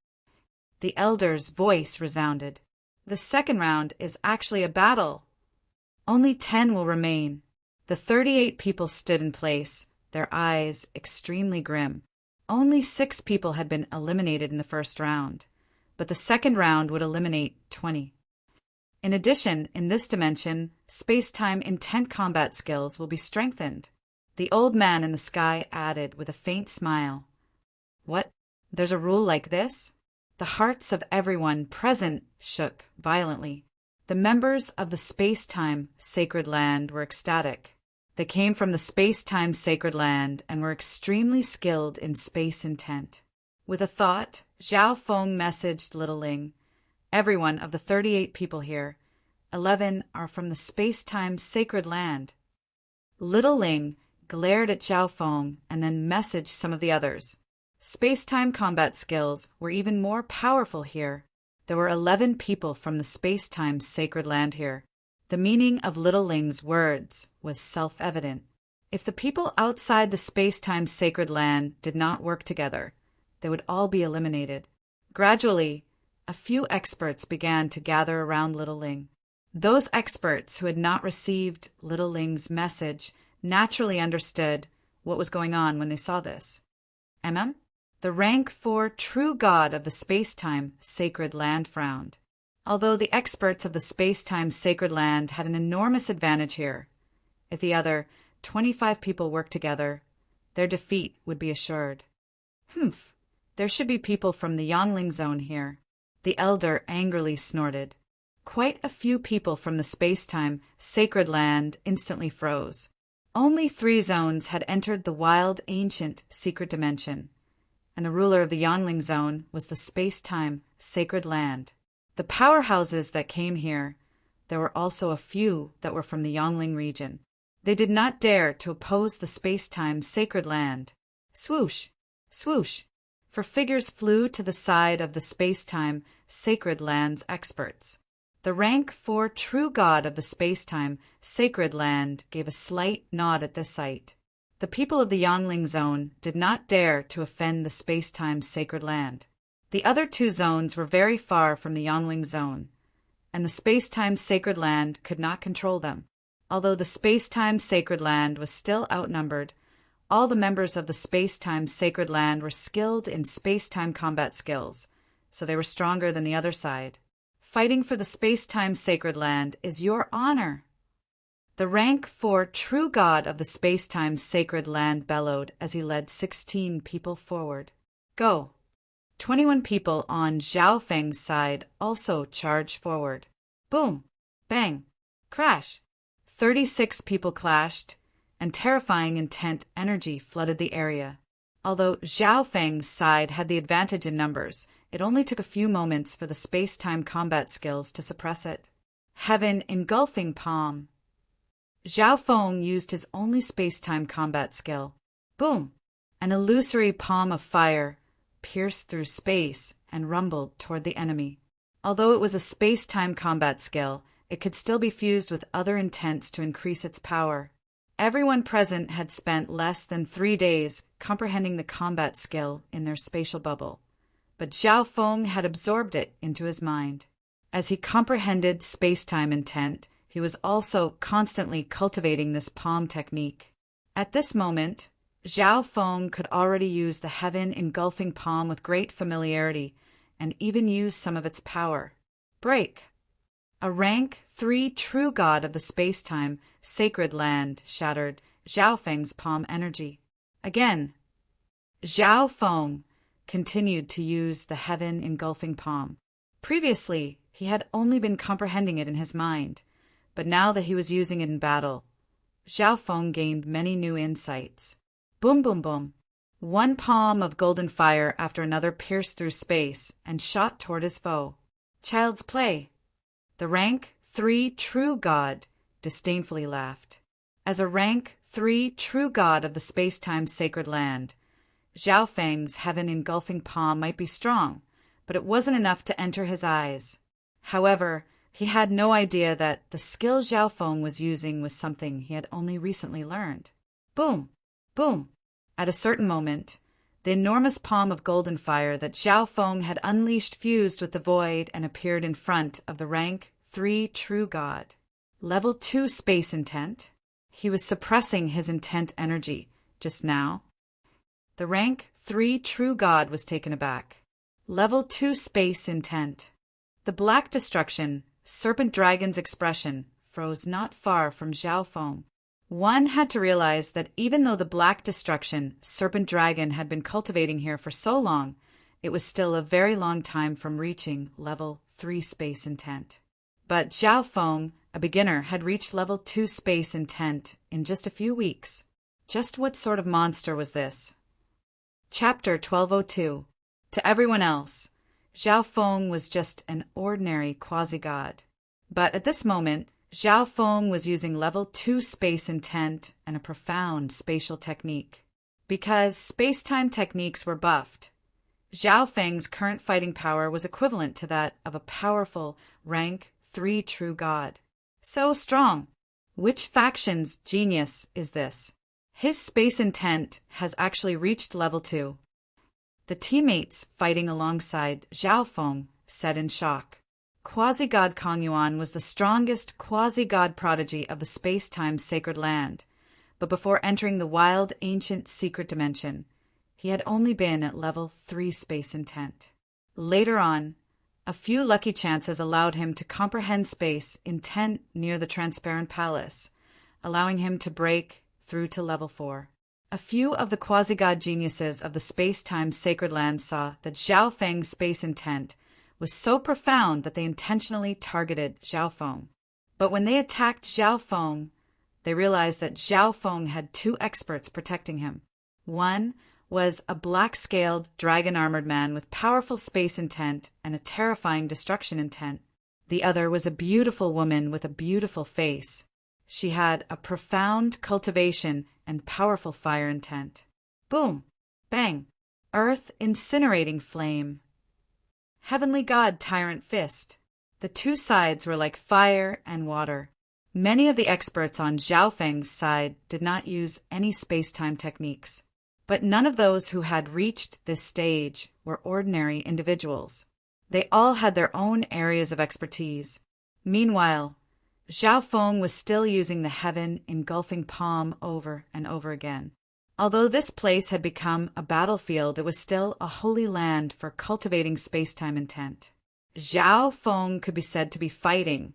The elder's voice resounded. The second round is actually a battle. Only 10 will remain. The 38 people stood in place, their eyes extremely grim. Only 6 people had been eliminated in the first round, but the second round would eliminate 20. In addition, in this dimension, space-time intent combat skills will be strengthened. The old man in the sky added with a faint smile. What? There's a rule like this? The hearts of everyone present shook violently. The members of the space-time sacred land were ecstatic. They came from the space-time sacred land and were extremely skilled in space intent. With a thought, Zhao Feng messaged Little Ling. Everyone of the 38 people here, 11 are from the space-time sacred land. Little Ling glared at Zhao Feng and then messaged some of the others. Space-time combat skills were even more powerful here. There were 11 people from the space-time sacred land here. The meaning of Little Ling's words was self-evident. If the people outside the space-time sacred land did not work together, they would all be eliminated. Gradually, a few experts began to gather around Little Ling. Those experts who had not received Little Ling's message naturally understood what was going on when they saw this. The rank 4 true god of the space-time sacred land frowned. Although the experts of the space-time sacred land had an enormous advantage here, if the other 25 people worked together, their defeat would be assured. There should be people from the Yangling zone here. The elder angrily snorted. Quite a few people from the space-time sacred land instantly froze. Only 3 zones had entered the wild ancient secret dimension, and the ruler of the Yangling zone was the space-time sacred land. The powerhouses that came here, there were also a few that were from the Yangling region. They did not dare to oppose the space-time sacred land. Swoosh! Swoosh! For figures flew to the side of the space-time sacred land's experts. The rank 4 true god of the space-time sacred land gave a slight nod at this sight. The people of the Yangling zone did not dare to offend the space-time sacred land. The other 2 zones were very far from the Yangling zone, and the space-time sacred land could not control them. Although the space-time sacred land was still outnumbered, all the members of the space-time sacred land were skilled in space-time combat skills, so they were stronger than the other side. Fighting for the space-time sacred land is your honor. The rank 4 true god of the space-time sacred land bellowed as he led 16 people forward. Go! 21 people on Zhao Feng's side also charged forward. Boom! Bang! Crash! 36 people clashed, and terrifying intent energy flooded the area. Although Zhao Feng's side had the advantage in numbers, it only took a few moments for the space-time combat skills to suppress it. Heaven engulfing palm. Zhao Feng used his only space-time combat skill. Boom! An illusory palm of fire pierced through space and rumbled toward the enemy. Although it was a space-time combat skill, it could still be fused with other intents to increase its power. Everyone present had spent less than 3 days comprehending the combat skill in their spatial bubble, but Zhao Feng had absorbed it into his mind. As he comprehended space-time intent, he was also constantly cultivating this palm technique. At this moment, Zhao Feng could already use the heaven engulfing palm with great familiarity and even use some of its power. Break! A rank 3 true god of the space-time sacred land shattered Zhao Feng's palm energy. Again, Zhao Feng continued to use the heaven engulfing palm. Previously, he had only been comprehending it in his mind, but now that he was using it in battle, Zhao Feng gained many new insights. Boom, boom, boom. One palm of golden fire after another pierced through space and shot toward his foe. Child's play. The rank 3 true god disdainfully laughed. As a rank 3 true god of the space-time sacred land, Zhao Feng's heaven engulfing palm might be strong, but it wasn't enough to enter his eyes. However, he had no idea that the skill Zhao Feng was using was something he had only recently learned. Boom! Boom! At a certain moment, the enormous palm of golden fire that Zhao Feng had unleashed fused with the void and appeared in front of the rank 3 true god. Level 2 space intent. He was suppressing his intent energy just now. The rank 3 true god was taken aback. Level 2 space intent. The black destruction, serpent dragon's expression, froze not far from Zhao Feng. One had to realize that even though the black destruction, serpent dragon, had been cultivating here for so long, it was still a very long time from reaching level 3 space intent. But Zhao Feng, a beginner, had reached level 2 space intent in just a few weeks. Just what sort of monster was this? Chapter 1202. To everyone else, Zhao Feng was just an ordinary quasi-god. But at this moment, Zhao Feng was using level 2 space intent and a profound spatial technique. Because space-time techniques were buffed, Zhao Feng's current fighting power was equivalent to that of a powerful rank 3 true god. So strong! Which faction's genius is this? His space intent has actually reached level 2. The teammates fighting alongside Zhao Feng said in shock. Quasi-god Kong Yuan was the strongest quasi-god prodigy of the space-time sacred land, but before entering the wild, ancient, secret dimension, he had only been at level 3 space intent. Later on, a few lucky chances allowed him to comprehend space intent near the transparent palace, allowing him to break through to level 4. A few of the quasi-god geniuses of the space-time sacred land saw that Zhao Feng's space intent was so profound that they intentionally targeted Zhao Feng. But when they attacked Zhao Feng, they realized that Zhao Feng had 2 experts protecting him. One was a black-scaled, dragon-armored man with powerful space intent and a terrifying destruction intent. The other was a beautiful woman with a beautiful face. She had a profound cultivation and powerful fire intent. Boom! Bang! Earth incinerating flame. Heavenly God tyrant fist. The 2 sides were like fire and water. Many of the experts on Zhao Feng's side did not use any space-time techniques. But none of those who had reached this stage were ordinary individuals. They all had their own areas of expertise. Meanwhile, Zhao Feng was still using the heaven engulfing palm over and over again. Although this place had become a battlefield, it was still a holy land for cultivating space-time intent. Zhao Feng could be said to be fighting,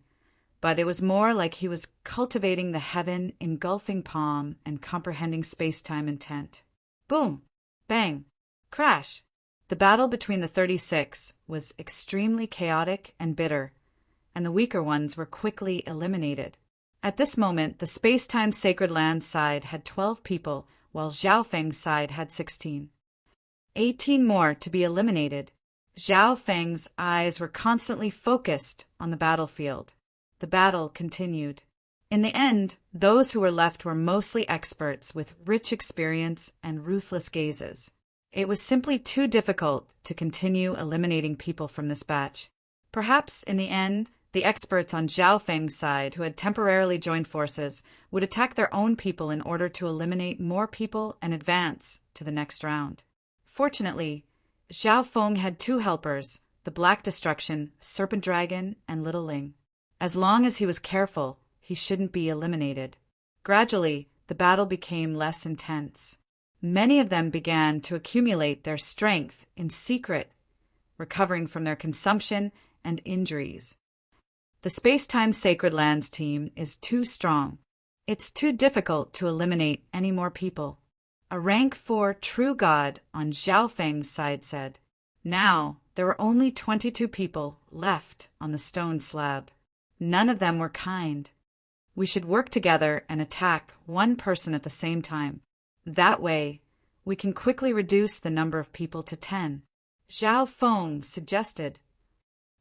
but it was more like he was cultivating the heaven engulfing palm and comprehending space-time intent. Boom! Bang! Crash! The battle between the 36 was extremely chaotic and bitter, and the weaker ones were quickly eliminated. At this moment, the space-time sacred land side had 12 people, while Zhao Feng's side had 16. 18 more to be eliminated. Zhao Feng's eyes were constantly focused on the battlefield. The battle continued. In the end, those who were left were mostly experts with rich experience and ruthless gazes. It was simply too difficult to continue eliminating people from this batch. Perhaps, in the end, the experts on Zhao Feng's side who had temporarily joined forces would attack their own people in order to eliminate more people and advance to the next round. Fortunately, Zhao Feng had 2 helpers, the Black Destruction, Serpent Dragon, and Little Ling. As long as he was careful, he shouldn't be eliminated. Gradually, the battle became less intense. Many of them began to accumulate their strength in secret, recovering from their consumption and injuries. The Space-Time Sacred Lands team is too strong. It's too difficult to eliminate any more people. A rank 4 true god on Zhao Feng's side said. Now, there were only 22 people left on the stone slab. None of them were kind. We should work together and attack one person at the same time. That way, we can quickly reduce the number of people to 10. Zhao Feng suggested.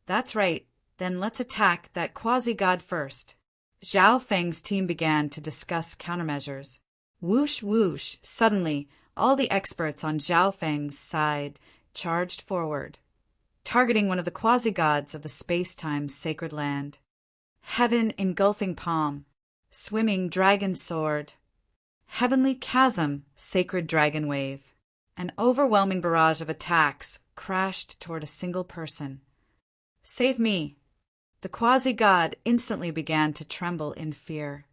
That's right. Then let's attack that quasi-god first. Zhao Feng's team began to discuss countermeasures. Whoosh whoosh, suddenly, all the experts on Zhao Feng's side charged forward, targeting one of the quasi-gods of the space-time sacred land. Heaven engulfing palm, swimming dragon sword, heavenly chasm, sacred dragon wave. An overwhelming barrage of attacks crashed toward a single person. Save me! The quasi-god instantly began to tremble in fear.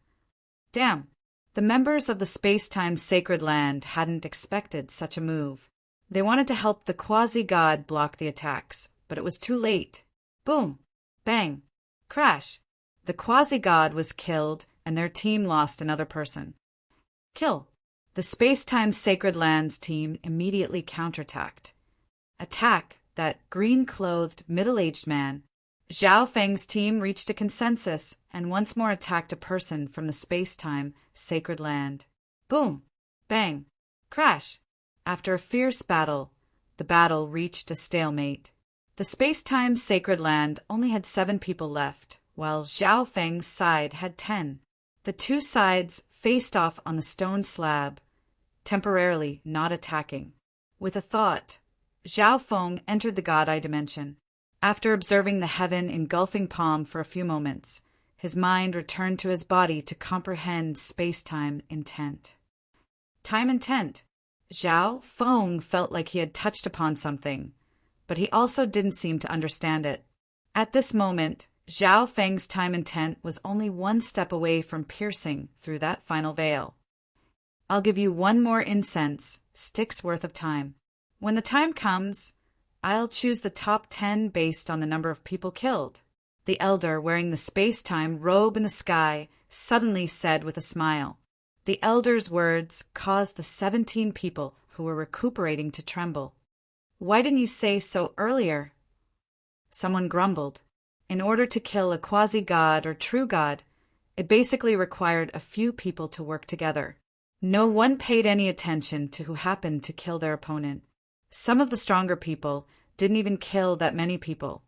Damn! The members of the space-time sacred land hadn't expected such a move. They wanted to help the quasi-god block the attacks, but it was too late. Boom! Bang! Crash! The quasi-god was killed, and their team lost another person. Kill! The space-time sacred lands team immediately counterattacked. Attack that green-clothed middle-aged man. Zhao Feng's team reached a consensus and once more attacked a person from the space-time sacred land. Boom! Bang! Crash! After a fierce battle, the battle reached a stalemate. The space-time sacred land only had 7 people left, while Zhao Feng's side had 10. The 2 sides faced off on the stone slab, temporarily not attacking. With a thought, Zhao Feng entered the God-Eye dimension. After observing the heaven engulfing palm for a few moments, his mind returned to his body to comprehend space-time intent. Time intent. Zhao Feng felt like he had touched upon something, but he also didn't seem to understand it. At this moment, Zhao Feng's time intent was only 1 step away from piercing through that final veil. I'll give you 1 more incense stick's worth of time. When the time comes, I'll choose the top 10 based on the number of people killed. The elder, wearing the space-time robe in the sky, suddenly said with a smile. The elder's words caused the 17 people who were recuperating to tremble. Why didn't you say so earlier? Someone grumbled. In order to kill a quasi-god or true god, it basically required a few people to work together. No one paid any attention to who happened to kill their opponent. Some of the stronger people didn't even kill that many people,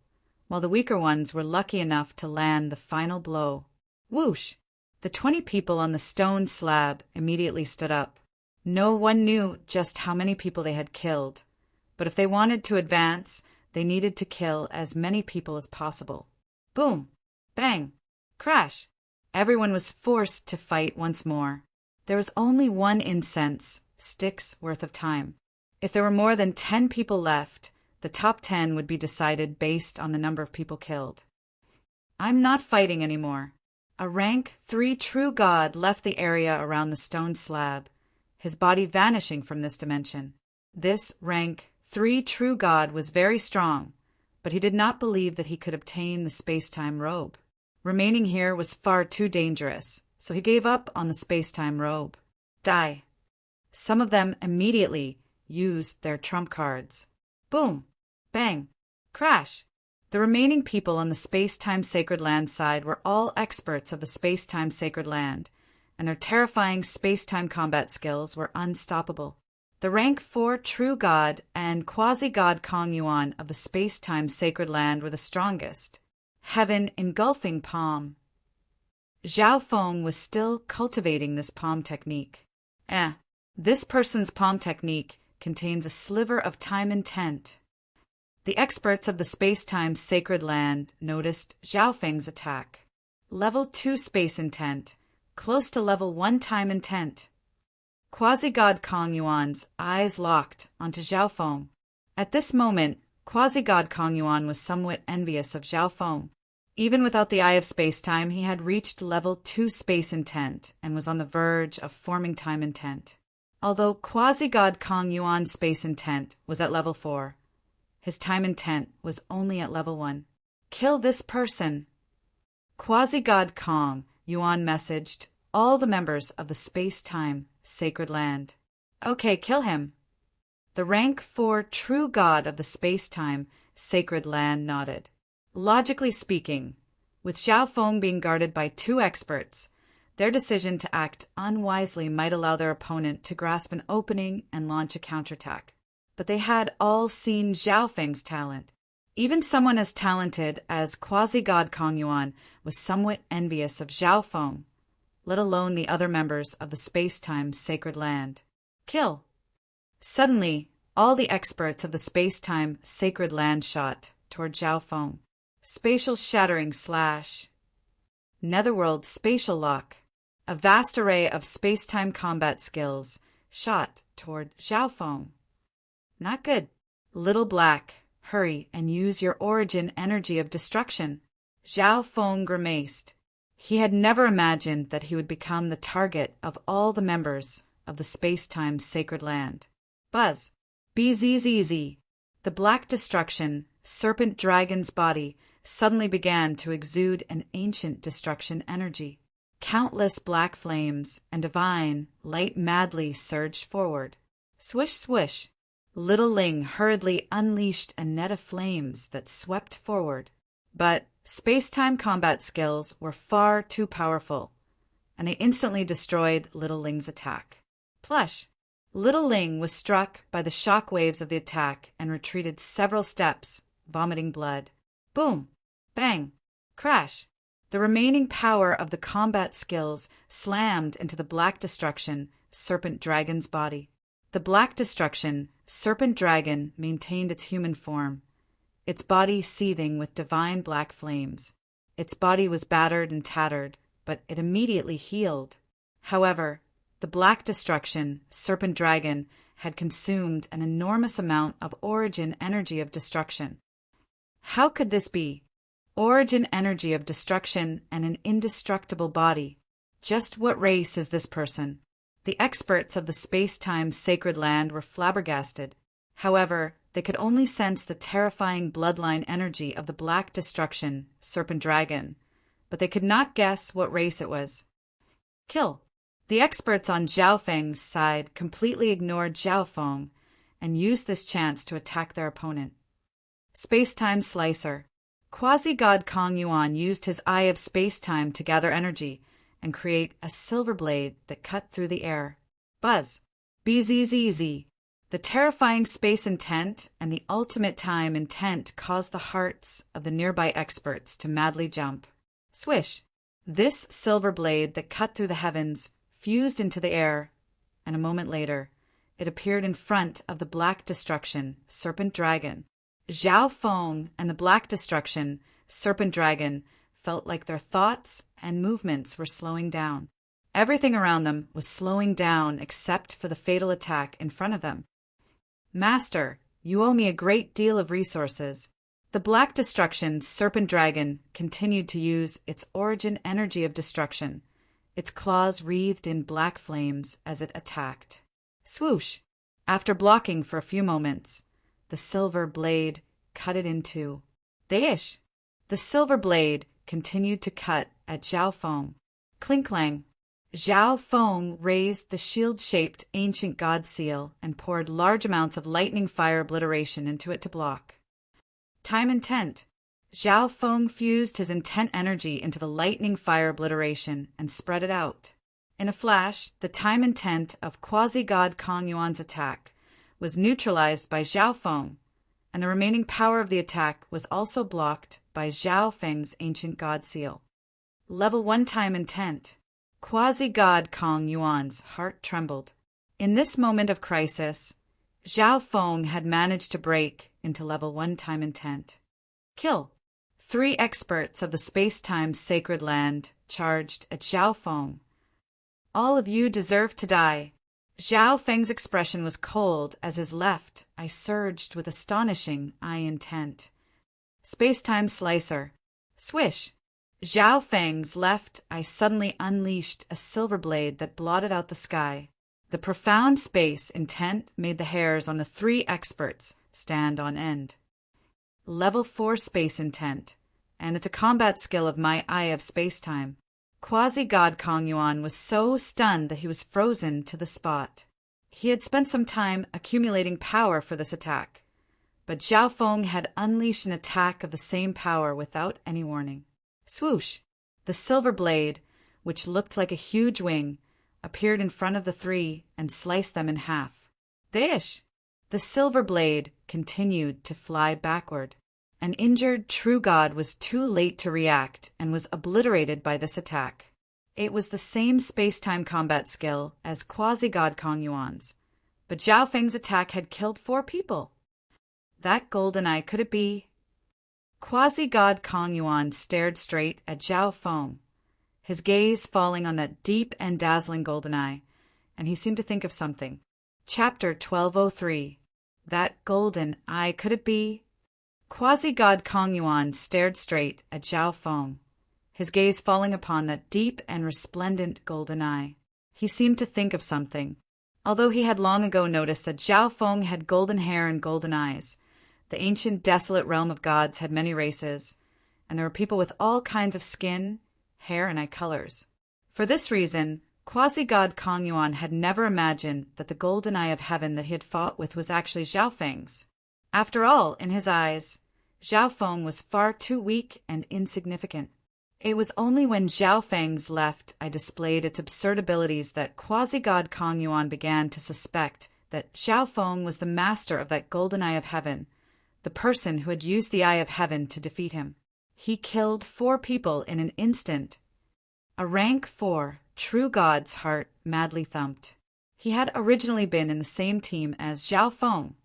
while the weaker ones were lucky enough to land the final blow. Whoosh! The 20 people on the stone slab immediately stood up. No one knew just how many people they had killed, but if they wanted to advance, they needed to kill as many people as possible. Boom! Bang! Crash! Everyone was forced to fight once more. There was only 1 incense stick's worth of time. If there were more than 10 people left, the top 10 would be decided based on the number of people killed. I'm not fighting anymore. A rank 3 true god left the area around the stone slab, his body vanishing from this dimension. This rank 3 true god was very strong, but he did not believe that he could obtain the space-time robe. Remaining here was far too dangerous, so he gave up on the space-time robe. Die. Some of them immediately used their trump cards. Boom! Bang! Crash! The remaining people on the space-time sacred land side were all experts of the space-time sacred land, and their terrifying space-time combat skills were unstoppable. The rank 4 true god and quasi-god Kong Yuan of the space-time sacred land were the strongest. Heaven engulfing palm. Zhao Feng was still cultivating this palm technique. This person's palm technique contains a sliver of time intent. The experts of the space-time sacred land noticed Zhao Feng's attack. Level 2 space intent, close to level 1 time intent. Quasi-god Kong Yuan's eyes locked onto Zhao Feng. At this moment, Quasi-god Kong Yuan was somewhat envious of Zhao Feng. Even without the Eye of Space-Time, he had reached level 2 space intent and was on the verge of forming time intent. Although Quasi-god Kong Yuan's space intent was at level 4, his time intent was only at level 1. Kill this person. Quasi-god Kong Yuan messaged all the members of the space-time sacred land. Okay, kill him. The rank 4 true god of the space-time sacred land nodded. Logically speaking, with Zhao Feng being guarded by 2 experts, their decision to act unwisely might allow their opponent to grasp an opening and launch a counterattack. But they had all seen Zhao Feng's talent. Even someone as talented as Quasi-god Kong Yuan was somewhat envious of Zhao Feng, let alone the other members of the space-time sacred land. Kill. Suddenly, all the experts of the space-time sacred land shot toward Zhao Feng. Spatial shattering slash. Netherworld spatial lock. A vast array of space-time combat skills shot toward Zhao Feng. Not good. Little Black, hurry and use your origin energy of destruction. Zhao Feng grimaced. He had never imagined that he would become the target of all the members of the space-time sacred land. Buzz. BZZZ. The black destruction, serpent dragon's body, suddenly began to exude an ancient destruction energy. Countless black flames and divine light madly surged forward. Swish, swish. Little Ling hurriedly unleashed a net of flames that swept forward. But space-time combat skills were far too powerful, and they instantly destroyed Little Ling's attack. Plush! Little Ling was struck by the shock waves of the attack and retreated several steps, vomiting blood. Boom! Bang! Crash! The remaining power of the combat skills slammed into the Black Destruction, Serpent Dragon's body. The Black Destruction, Serpent Dragon maintained its human form, its body seething with divine black flames. Its body was battered and tattered, but it immediately healed. However, the Black Destruction, Serpent Dragon, had consumed an enormous amount of origin energy of destruction. How could this be? Origin energy of destruction and an indestructible body. Just what race is this person? The experts of the space-time sacred land were flabbergasted. However, they could only sense the terrifying bloodline energy of the Black Destruction, Serpent Dragon, but they could not guess what race it was. Kill. The experts on Zhao Feng's side completely ignored Zhao Feng and used this chance to attack their opponent. Space-time slicer. Quasi-god Kong Yuan used his Eye of Space-Time to gather energy and create a silver blade that cut through the air. Buzz. BZZZ. The terrifying space intent and the ultimate time intent caused the hearts of the nearby experts to madly jump. Swish. This silver blade that cut through the heavens fused into the air, and a moment later, it appeared in front of the Black Destruction, Serpent Dragon. Zhao Feng and the Black Destruction, Serpent Dragon, felt like their thoughts and movements were slowing down. Everything around them was slowing down except for the fatal attack in front of them. Master, you owe me a great deal of resources. The Black Destruction Serpent Dragon continued to use its origin energy of destruction, its claws wreathed in black flames as it attacked. Swoosh! After blocking for a few moments, the silver blade cut it in two. Deish! The silver blade continued to cut at Zhao Feng. Clink-clang! Zhao Feng raised the shield-shaped ancient god seal and poured large amounts of lightning fire obliteration into it to block. Time intent. Zhao Feng fused his intent energy into the lightning fire obliteration and spread it out. In a flash, the time intent of quasi-god Kong Yuan's attack was neutralized by Zhao Feng, and the remaining power of the attack was also blocked by Zhao Feng's ancient god seal. Level 1 time intent. Quasi-god Kong Yuan's heart trembled. In this moment of crisis, Zhao Feng had managed to break into level 1 time intent. Kill. 3 experts of the space-time sacred land charged at Zhao Feng. All of you deserve to die. Zhao Feng's expression was cold as his left eye surged with astonishing eye intent. Space-time slicer. Swish! Zhao Feng's left eye suddenly unleashed a silver blade that blotted out the sky. The profound space intent made the hairs on the 3 experts stand on end. Level 4 space intent, and it's a combat skill of my Eye of Space-Time. Quasi-God Kong Yuan was so stunned that he was frozen to the spot. He had spent some time accumulating power for this attack, but Zhao Feng had unleashed an attack of the same power without any warning. Swoosh! The silver blade, which looked like a huge wing, appeared in front of the 3 and sliced them in half. Deish! The silver blade continued to fly backward. An injured true god was too late to react and was obliterated by this attack. It was the same space-time combat skill as quasi-god Kong Yuan's, but Zhao Feng's attack had killed 4 people. That golden eye, could it be? Quasi-god Kong Yuan stared straight at Zhao Feng, his gaze falling on that deep and dazzling golden eye, and he seemed to think of something. Chapter 1203. That golden eye, could it be? Quasi-god Kong Yuan stared straight at Zhao Feng, his gaze falling upon that deep and resplendent golden eye. He seemed to think of something. Although he had long ago noticed that Zhao Feng had golden hair and golden eyes, the ancient desolate realm of gods had many races, and there were people with all kinds of skin, hair, and eye colors. For this reason, quasi-god Kong Yuan had never imagined that the golden eye of heaven that he had fought with was actually Zhao Feng's. After all, in his eyes, Zhao Feng was far too weak and insignificant. It was only when Zhao Feng's left eye displayed its absurd abilities that quasi-god Kong Yuan began to suspect that Zhao Feng was the master of that golden eye of heaven, the person who had used the eye of heaven to defeat him. He killed 4 people in an instant. A rank 4 true god's heart madly thumped. He had originally been in the same team as Zhao Feng,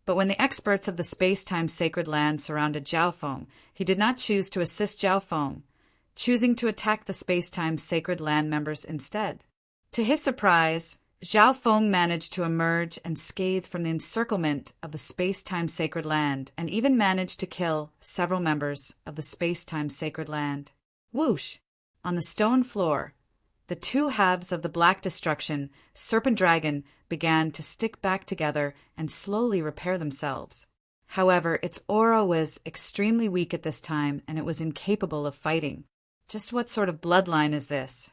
but when the experts of the space-time sacred land surrounded Zhao Feng, he did not choose to assist Zhao Feng, choosing to attack the space-time sacred land members instead. To his surprise, Zhao Feng managed to emerge unscathed from the encirclement of the space-time sacred land and even managed to kill several members of the space-time sacred land. Whoosh! On the stone floor, the 2 halves of the Black Destruction Serpent Dragon began to stick back together and slowly repair themselves. However, its aura was extremely weak at this time and it was incapable of fighting. Just what sort of bloodline is this?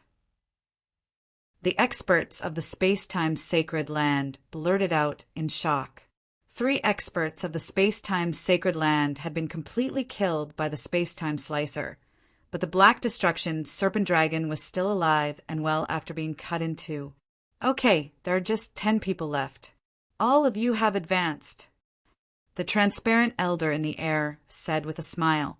The experts of the space-time sacred land blurted out in shock. 3 experts of the space-time sacred land had been completely killed by the space-time slicer, but the Black Destruction Serpent Dragon was still alive and well after being cut in 2. Okay, there are just 10 people left. All of you have advanced. The transparent elder in the air said with a smile.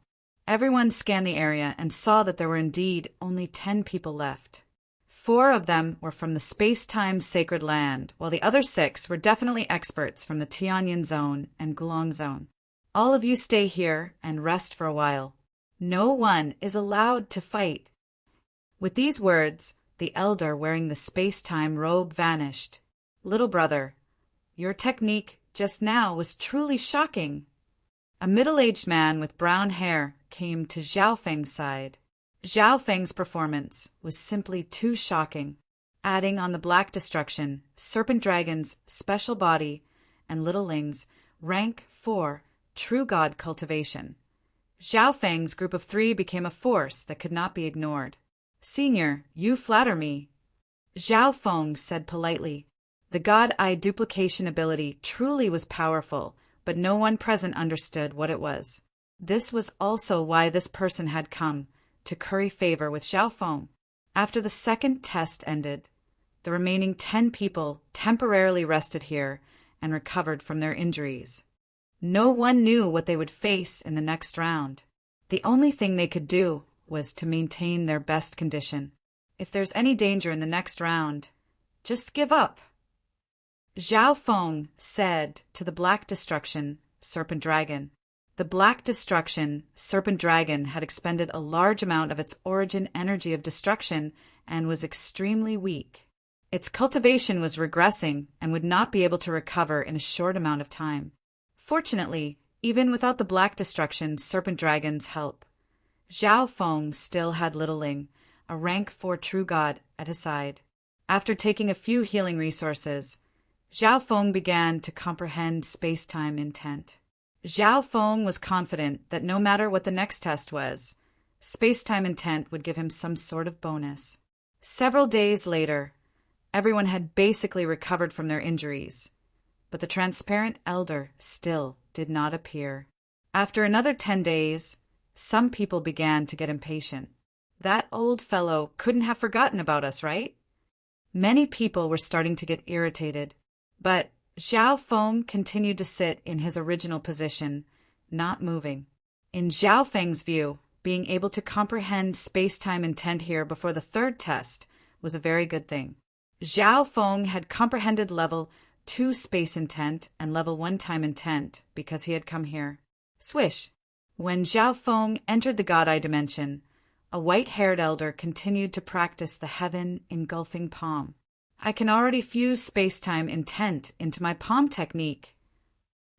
Everyone scanned the area and saw that there were indeed only 10 people left. 4 of them were from the space-time sacred land, while the other 6 were definitely experts from the Tianyin zone and Gulong zone. All of you stay here and rest for a while. No one is allowed to fight. With these words, the elder wearing the space-time robe vanished. Little brother, your technique just now was truly shocking. A middle-aged man with brown hair came to Zhao Feng's side. Zhao Feng's performance was simply too shocking, adding on the black destruction, serpent dragon's special body, and Little Ling's rank 4 true god cultivation. Zhao Feng's group of 3 became a force that could not be ignored. "Senior, you flatter me," Zhao Feng said politely. The god-eye duplication ability truly was powerful, but no one present understood what it was. This was also why this person had come, to curry favor with Zhao Feng. After the second test ended, the remaining 10 people temporarily rested here and recovered from their injuries. No one knew what they would face in the next round. The only thing they could do was to maintain their best condition. If there's any danger in the next round, just give up. Zhao Feng said to the Black Destruction Serpent Dragon. The Black Destruction Serpent Dragon had expended a large amount of its origin energy of destruction and was extremely weak. Its cultivation was regressing and would not be able to recover in a short amount of time. Fortunately, even without the Black Destruction Serpent Dragon's help, Zhao Feng still had Little Ling, a rank 4 true god, at his side. After taking a few healing resources, Zhao Feng began to comprehend space-time intent. Zhao Feng was confident that no matter what the next test was, space-time intent would give him some sort of bonus. Several days later, everyone had basically recovered from their injuries, but the transparent elder still did not appear. After another 10 days, some people began to get impatient. That old fellow couldn't have forgotten about us, right? Many people were starting to get irritated, but Zhao Feng continued to sit in his original position, not moving. In Zhao Feng's view, being able to comprehend space-time intent here before the third test was a very good thing. Zhao Feng had comprehended level 2 space intent and level 1 time intent because he had come here. Swish! When Zhao Feng entered the God-Eye dimension, a white-haired elder continued to practice the heaven engulfing palm. I can already fuse space-time intent into my palm technique,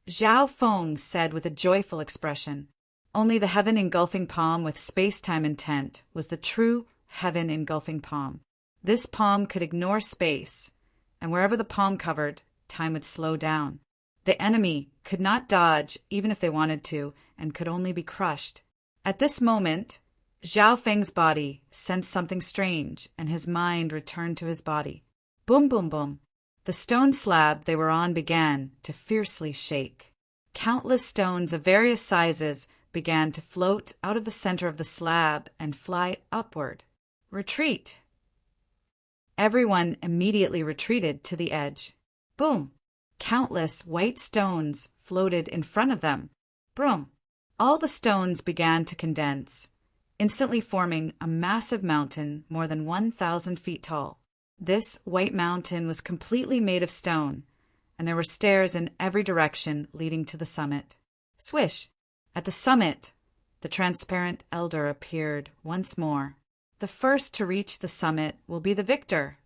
Zhao Feng said with a joyful expression. Only the heaven engulfing palm with space-time intent was the true heaven engulfing palm. This palm could ignore space, and wherever the palm covered, time would slow down. The enemy could not dodge even if they wanted to, and could only be crushed. At this moment, Zhao Feng's body sensed something strange, and his mind returned to his body. Boom, boom, boom. The stone slab they were on began to fiercely shake. Countless stones of various sizes began to float out of the center of the slab and fly upward. Retreat! Everyone immediately retreated to the edge. Boom! Countless white stones floated in front of them. Broom! All the stones began to condense, instantly forming a massive mountain more than 1,000 feet tall. This white mountain was completely made of stone, and there were stairs in every direction leading to the summit. Swish! At the summit, the transparent elder appeared once more. The first to reach the summit will be the victor.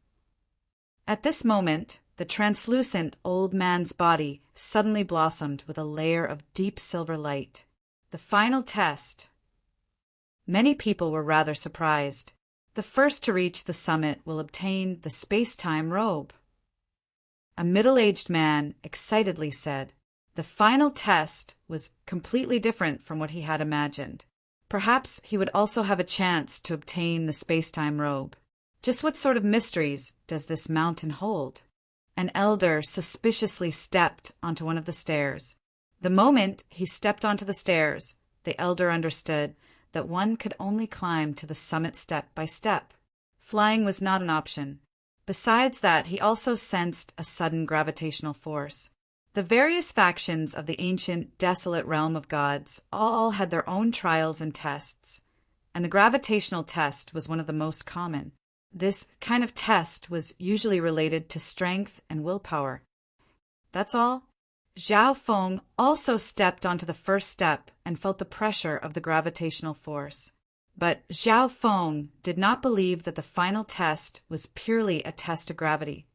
At this moment, the translucent old man's body suddenly blossomed with a layer of deep silver light. The final test. Many people were rather surprised. The first to reach the summit will obtain the space-time robe. A middle-aged man excitedly said. The final test was completely different from what he had imagined. Perhaps he would also have a chance to obtain the space-time robe. Just what sort of mysteries does this mountain hold? An elder suspiciously stepped onto one of the stairs. The moment he stepped onto the stairs, the elder understood that one could only climb to the summit step by step. Flying was not an option. Besides that, he also sensed a sudden gravitational force. The various factions of the ancient, desolate realm of gods all had their own trials and tests, and the gravitational test was one of the most common. This kind of test was usually related to strength and willpower. That's all. Zhao Feng also stepped onto the first step and felt the pressure of the gravitational force. But Zhao Feng did not believe that the final test was purely a test of gravity.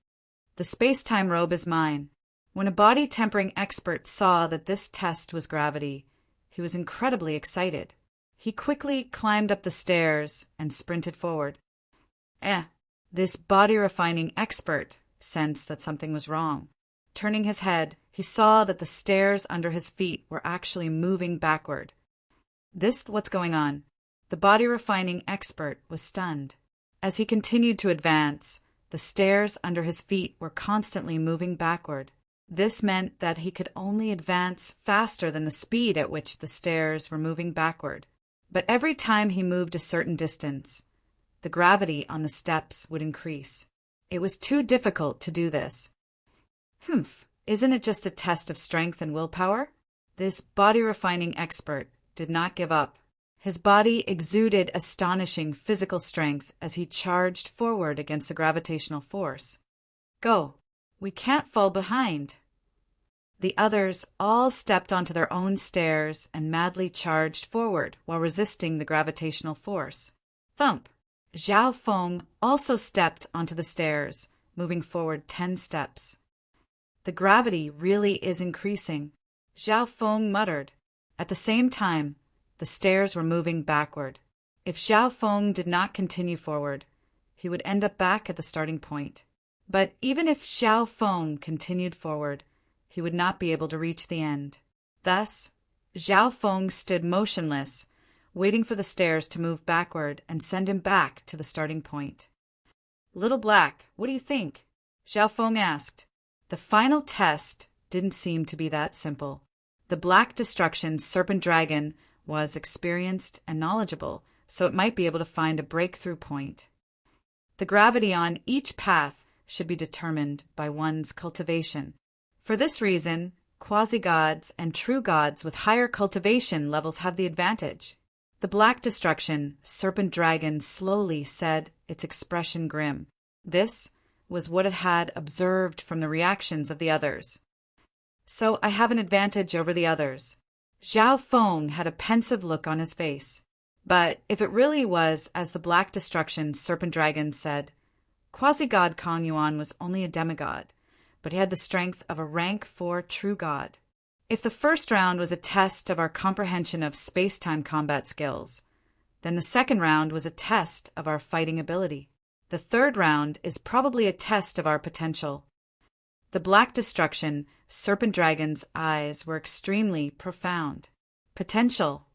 The space-time robe is mine. When a body-tempering expert saw that this test was gravity, He was incredibly excited. He quickly climbed up the stairs and sprinted forward. This body-refining expert sensed that something was wrong. Turning his head, he saw that the stairs under his feet were actually moving backward. What's going on? The body-refining expert was stunned. As he continued to advance, the stairs under his feet were constantly moving backward. This meant that he could only advance faster than the speed at which the stairs were moving backward. But every time he moved a certain distance, the gravity on the steps would increase. It was too difficult to do this. Isn't it just a test of strength and willpower? This body-refining expert did not give up. His body exuded astonishing physical strength as he charged forward against the gravitational force. Go! We can't fall behind! The others all stepped onto their own stairs and madly charged forward while resisting the gravitational force. Thump! Zhao Feng also stepped onto the stairs, moving forward 10 steps. The gravity really is increasing, Zhao Feng muttered. At the same time, the stairs were moving backward. If Zhao Feng did not continue forward, he would end up back at the starting point. But even if Zhao Feng continued forward, he would not be able to reach the end. Thus, Zhao Feng stood motionless, waiting for the stairs to move backward and send him back to the starting point. Little Black, what do you think? Zhao Feng asked. The final test didn't seem to be that simple. The Black Destruction's serpent dragon was experienced and knowledgeable, so it might be able to find a breakthrough point. The gravity on each path should be determined by one's cultivation. For this reason, quasi-gods and true gods with higher cultivation levels have the advantage. The Black Destruction serpent dragon slowly said, its expression grim. This was what it had observed from the reactions of the others. So I have an advantage over the others. Zhao Feng had a pensive look on his face. But if it really was as the Black Destruction serpent dragon said, quasi-god Kong Yuan was only a demigod, but he had the strength of a rank 4 true god. If the first round was a test of our comprehension of space-time combat skills, then the second round was a test of our fighting ability. The third round is probably a test of our potential. The Black Destruction serpent dragon's eyes were extremely profound. Potential.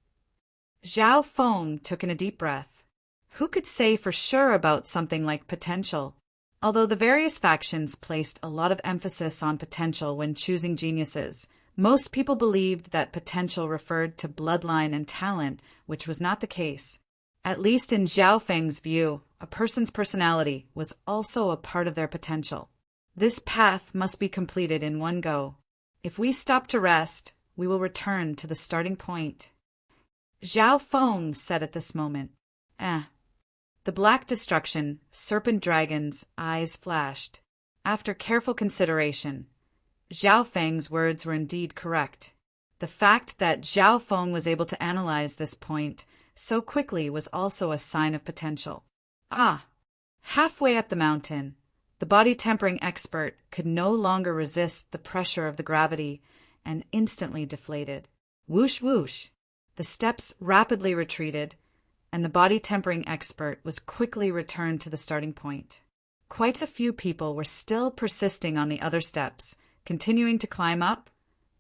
Zhao Feng took in a deep breath. Who could say for sure about something like potential? Although the various factions placed a lot of emphasis on potential when choosing geniuses, most people believed that potential referred to bloodline and talent, which was not the case. At least in Zhao Feng's view, a person's personality was also a part of their potential. This path must be completed in one go. If we stop to rest, we will return to the starting point. Zhao Feng said at this moment. The Black Destruction serpent dragon's eyes flashed. After careful consideration, Zhao Feng's words were indeed correct. The fact that Zhao Feng was able to analyze this point so quickly was also a sign of potential. Halfway up the mountain, the body-tempering expert could no longer resist the pressure of the gravity and instantly deflated. Whoosh whoosh! The steps rapidly retreated, and the body-tempering expert was quickly returned to the starting point. Quite a few people were still persisting on the other steps, continuing to climb up,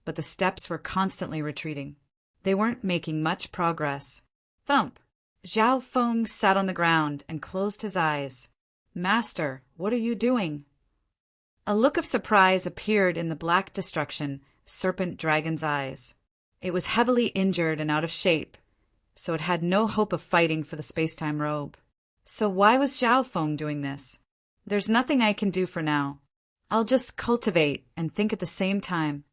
but the steps were constantly retreating. They weren't making much progress. Thump! Zhao Feng sat on the ground and closed his eyes. Master, what are you doing? A look of surprise appeared in the Black Destruction serpent dragon's eyes. It was heavily injured and out of shape, so it had no hope of fighting for the space-time robe. So why was Zhao Feng doing this? There's nothing I can do for now. I'll just cultivate and think at the same time.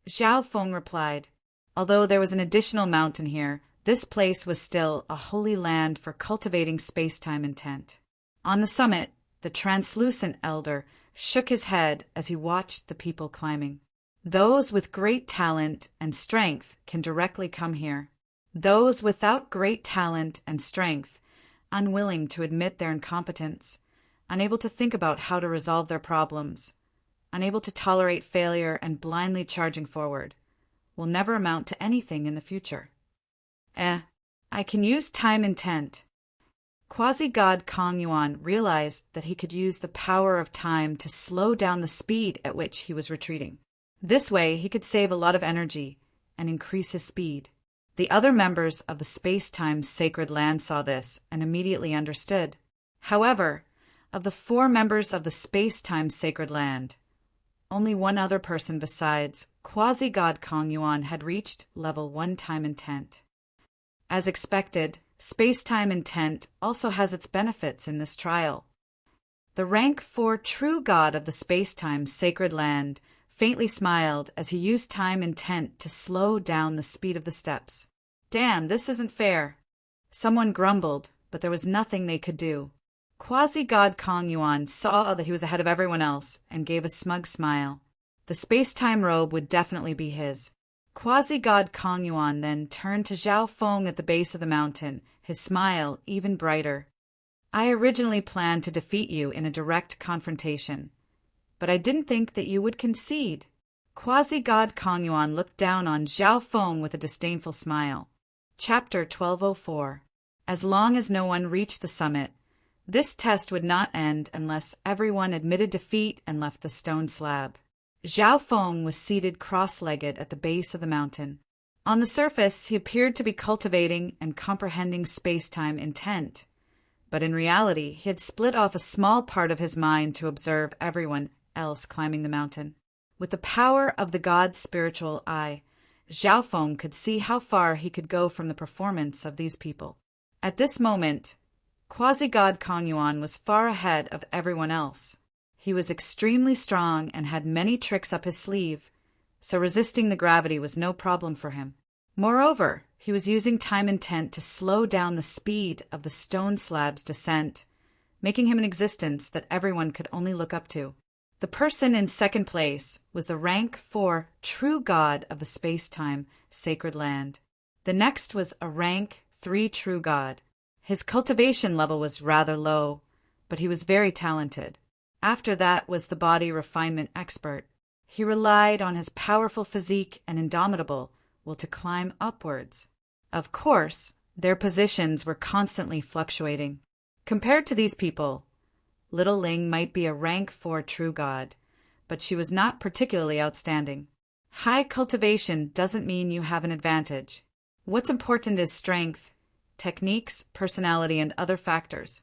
Zhao Feng replied. Although there was an additional mountain here, this place was still a holy land for cultivating space-time intent. On the summit, the translucent elder shook his head as he watched the people climbing. Those with great talent and strength can directly come here. Those without great talent and strength, unwilling to admit their incompetence, unable to think about how to resolve their problems, unable to tolerate failure and blindly charging forward, will never amount to anything in the future. I can use time intent. Quasi-god Kong Yuan realized that he could use the power of time to slow down the speed at which he was retreating. This way, he could save a lot of energy and increase his speed. The other members of the space-time sacred land saw this and immediately understood. However, of the 4 members of the space-time sacred land, only one other person besides Quasi-god Kong Yuan had reached level 1 time intent. As expected, space-time intent also has its benefits in this trial. The rank 4 true god of the space-time sacred land faintly smiled as he used time intent to slow down the speed of the steps. Damn, this isn't fair. Someone grumbled, but there was nothing they could do. Quasi-god Kong Yuan saw that he was ahead of everyone else and gave a smug smile. The space-time robe would definitely be his. Quasi-god Kong Yuan then turned to Zhao Feng at the base of the mountain, his smile even brighter. I originally planned to defeat you in a direct confrontation, but I didn't think that you would concede. Quasi-god Kong Yuan looked down on Zhao Feng with a disdainful smile. Chapter 1204. As long as no one reached the summit, this test would not end unless everyone admitted defeat and left the stone slab. Zhao Feng was seated cross-legged at the base of the mountain. On the surface, he appeared to be cultivating and comprehending space-time intent, but in reality, he had split off a small part of his mind to observe everyone else climbing the mountain. With the power of the god's spiritual eye, Zhao Feng could see how far he could go from the performance of these people. At this moment, Quasi-god Kong Yuan was far ahead of everyone else. He was extremely strong and had many tricks up his sleeve, so resisting the gravity was no problem for him. Moreover, he was using time intent to slow down the speed of the stone slab's descent, making him an existence that everyone could only look up to. The person in second place was the rank 4 true god of the space-time sacred land. The next was a rank 3 true god. His cultivation level was rather low, but he was very talented. After that was the body refinement expert. He relied on his powerful physique and indomitable will to climb upwards. Of course, their positions were constantly fluctuating. Compared to these people, Little Ling might be a rank 4 true god, but she was not particularly outstanding. High cultivation doesn't mean you have an advantage. What's important is strength, techniques, personality, and other factors.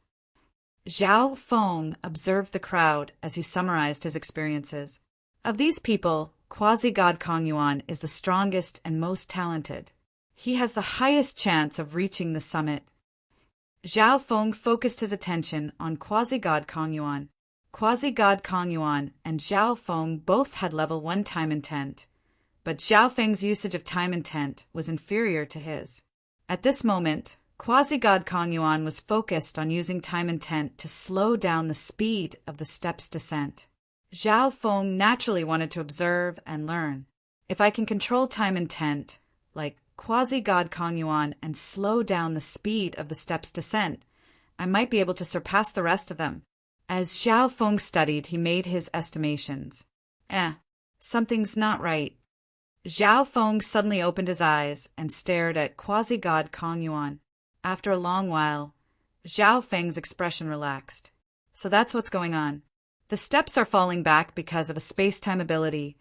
Zhao Feng observed the crowd as he summarized his experiences. Of these people, Quasi-god Kong Yuan is the strongest and most talented. He has the highest chance of reaching the summit. Zhao Feng focused his attention on Quasi-god Kong Yuan. Quasi-god Kong Yuan and Zhao Feng both had level 1 time intent, but Zhao Feng's usage of time intent was inferior to his. At this moment, Quasi-god Kong Yuan was focused on using time intent to slow down the speed of the step's descent. Zhao Feng naturally wanted to observe and learn. If I can control time intent, like Quasi-god Kong Yuan, and slow down the speed of the step's descent, I might be able to surpass the rest of them. As Zhao Feng studied, he made his estimations. Something's not right. Zhao Feng suddenly opened his eyes and stared at Quasi-god Kong Yuan. After a long while, Zhao Feng's expression relaxed. So that's what's going on. The steps are falling back because of a space-time ability,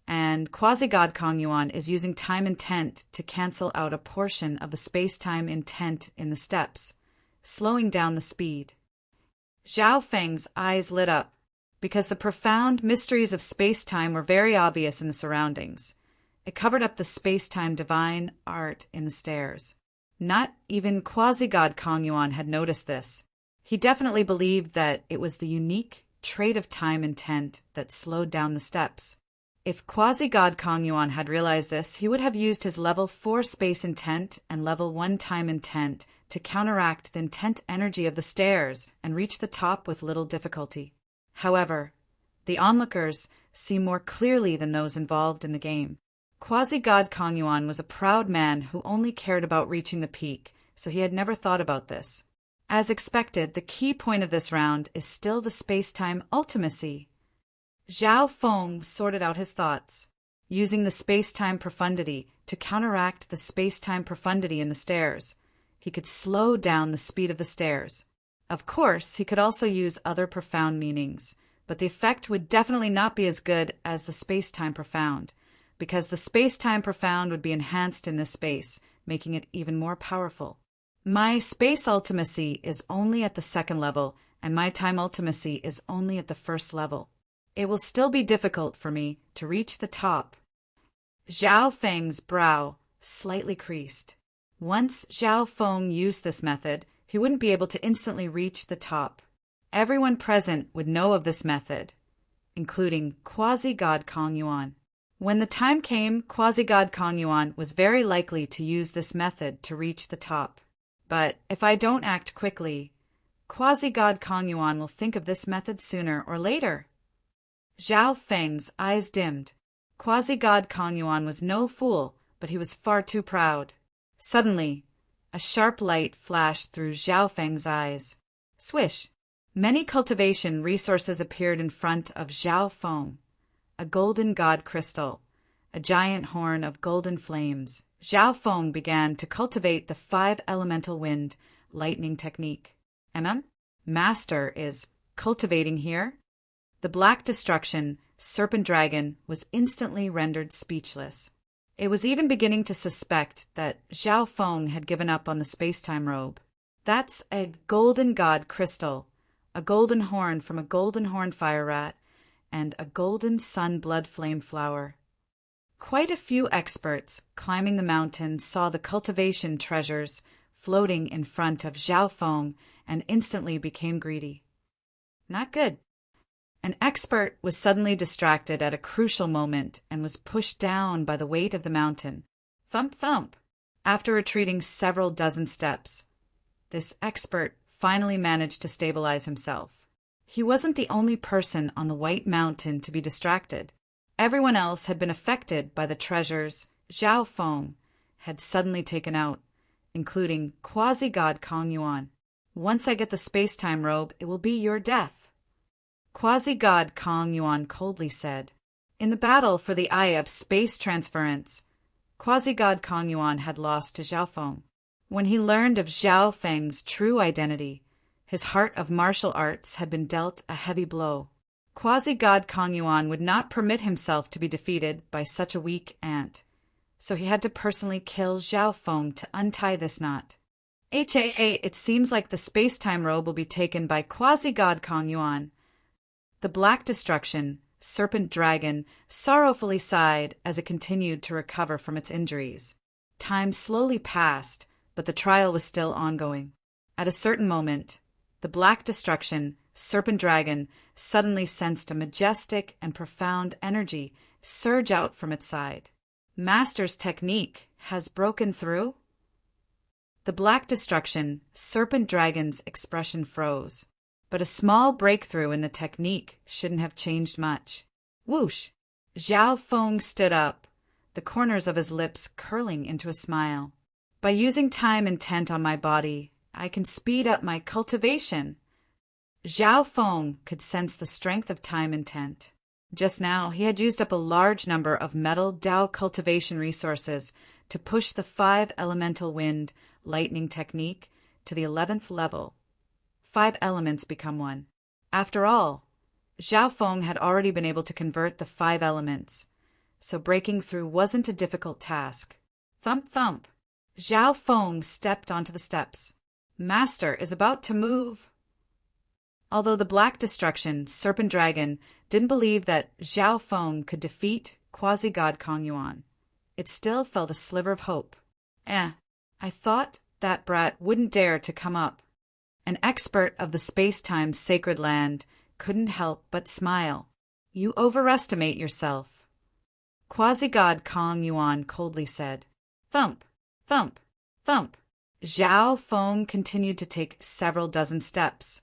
and Quasi-god Kong Yuan is using time intent to cancel out a portion of the space-time intent in the steps, slowing down the speed. Zhao Feng's eyes lit up, because the profound mysteries of space-time were very obvious in the surroundings. It covered up the space-time divine art in the stairs. Not even Quasi-god Kong Yuan had noticed this. He definitely believed that it was the unique trait of time intent that slowed down the steps. If Quasi-god Kong Yuan had realized this, he would have used his level 4 space intent and level 1 time intent to counteract the intent energy of the stairs and reach the top with little difficulty. However, the onlookers see more clearly than those involved in the game. Quasi-god Kong Yuan was a proud man who only cared about reaching the peak, so he had never thought about this. As expected, the key point of this round is still the space-time ultimacy. Zhao Feng sorted out his thoughts. using the space-time profundity to counteract the space-time profundity in the stairs. He could slow down the speed of the stairs. Of course, he could also use other profound meanings, but the effect would definitely not be as good as the space-time profound, because the space-time profound would be enhanced in this space, making it even more powerful. My space ultimacy is only at the second level, and my time ultimacy is only at the first level. It will still be difficult for me to reach the top. Zhao Feng's brow slightly creased. Once Zhao Feng used this method, he wouldn't be able to instantly reach the top. Everyone present would know of this method, including quasi-god Kong Yuan. When the time came, quasi-god Kong Yuan was very likely to use this method to reach the top. But if I don't act quickly, quasi-god Kong Yuan will think of this method sooner or later. Zhao Feng's eyes dimmed. Quasi-god Kong Yuan was no fool, but he was far too proud. Suddenly, a sharp light flashed through Zhao Feng's eyes. Swish! Many cultivation resources appeared in front of Zhao Feng. A golden god crystal, a giant horn of golden flames. Zhao Feng began to cultivate the 5 elemental wind lightning technique. Master is cultivating here? The black destruction, serpent dragon, was instantly rendered speechless. It was even beginning to suspect that Zhao Feng had given up on the space-time robe. That's a golden god crystal, a golden horn from a golden horn fire rat, and a golden sun blood flame flower. Quite a few experts climbing the mountain saw the cultivation treasures floating in front of Zhao Feng and instantly became greedy. Not good. An expert was suddenly distracted at a crucial moment and was pushed down by the weight of the mountain. Thump, thump. After retreating several dozen steps, this expert finally managed to stabilize himself. He wasn't the only person on the White Mountain to be distracted. Everyone else had been affected by the treasures Zhao Feng had suddenly taken out, including quasi-god Kong Yuan. Once I get the space-time robe, it will be your death. Quasi-god Kong Yuan coldly said. In the battle for the eye of space transference, quasi-god Kong Yuan had lost to Zhao Feng. When he learned of Zhao Feng's true identity, his heart of martial arts had been dealt a heavy blow. Quasi-god Kong Yuan would not permit himself to be defeated by such a weak ant, so he had to personally kill Zhao Feng to untie this knot. It seems like the space-time robe will be taken by quasi-god Kong Yuan. The black destruction, serpent dragon, sorrowfully sighed as it continued to recover from its injuries. Time slowly passed, but the trial was still ongoing. At a certain moment, the black destruction, serpent dragon, suddenly sensed a majestic and profound energy surge out from its side. Master's technique has broken through? The black destruction, serpent dragon's expression froze. But a small breakthrough in the technique shouldn't have changed much. Whoosh! Zhao Feng stood up, the corners of his lips curling into a smile. By using time intent on my body, I can speed up my cultivation. Zhao Feng could sense the strength of time intent. Just now, he had used up a large number of metal Dao cultivation resources to push the 5 elemental wind lightning technique to the 11th level. 5 elements become one. After all, Zhao Feng had already been able to convert the 5 elements, so breaking through wasn't a difficult task. Thump, thump. Zhao Feng stepped onto the steps. Master is about to move. Although the black destruction, serpent dragon, didn't believe that Zhao Feng could defeat quasi-god Kong Yuan, it still felt a sliver of hope. I thought that brat wouldn't dare to come up. An expert of the space-time sacred land couldn't help but smile. You overestimate yourself. Quasi-god Kong Yuan coldly said. Thump, thump, thump. Zhao Feng continued to take several dozen steps,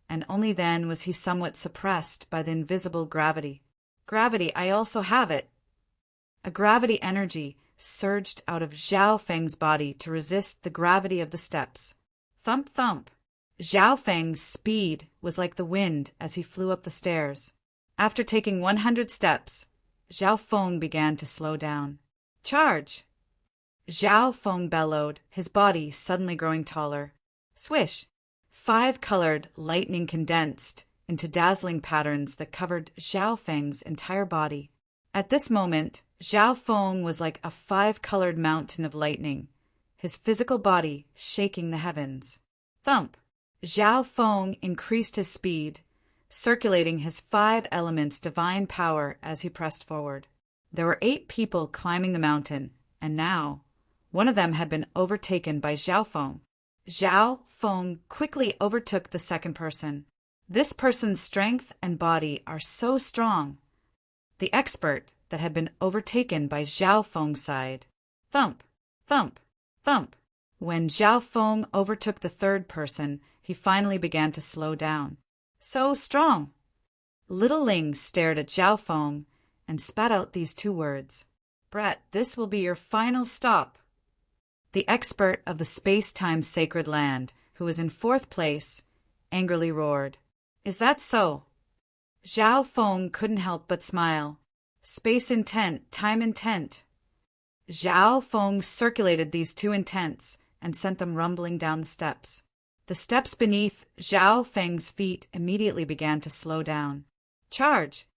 and only then was he somewhat suppressed by the invisible gravity. Gravity, I also have it. A gravity energy surged out of Zhao Feng's body to resist the gravity of the steps. Thump, thump. Zhao Feng's speed was like the wind as he flew up the stairs. After taking 100 steps, Zhao Feng began to slow down. Charge! Zhao Feng bellowed, his body suddenly growing taller. Swish! 5 colored lightning condensed into dazzling patterns that covered Zhao Feng's entire body. At this moment, Zhao Feng was like a 5-colored mountain of lightning, his physical body shaking the heavens. Thump! Zhao Feng increased his speed, circulating his 5 elements' divine power as he pressed forward. There were 8 people climbing the mountain, and now one of them had been overtaken by Zhao Feng. Zhao Feng quickly overtook the second person. This person's strength and body are so strong. The expert that had been overtaken by Zhao Feng's side. Thump, thump, thump. When Zhao Feng overtook the third person, he finally began to slow down. So strong! Little Ling stared at Zhao Feng and spat out these 2 words. Brat, this will be your final stop. The expert of the space-time sacred land, who was in 4th place, angrily roared. Is that so? Zhao Feng couldn't help but smile. Space intent, time intent. Zhao Feng circulated these 2 intents and sent them rumbling down the steps. The steps beneath Zhao Feng's feet immediately began to slow down. Charge!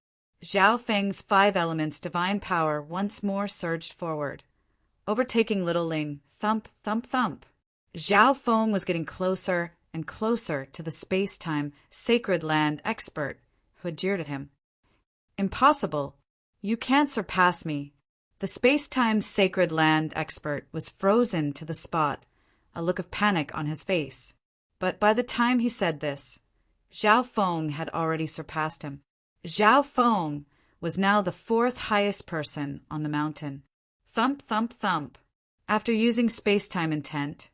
Zhao Feng's 5 elements' divine power once more surged forward, overtaking Little Ling. Thump, thump, thump. Zhao Feng was getting closer and closer to the space-time sacred land expert who had jeered at him. Impossible! You can't surpass me. The space-time sacred land expert was frozen to the spot, a look of panic on his face. But by the time he said this, Zhao Feng had already surpassed him. Zhao Feng was now the 4th highest person on the mountain. Thump, thump, thump. After using space-time intent,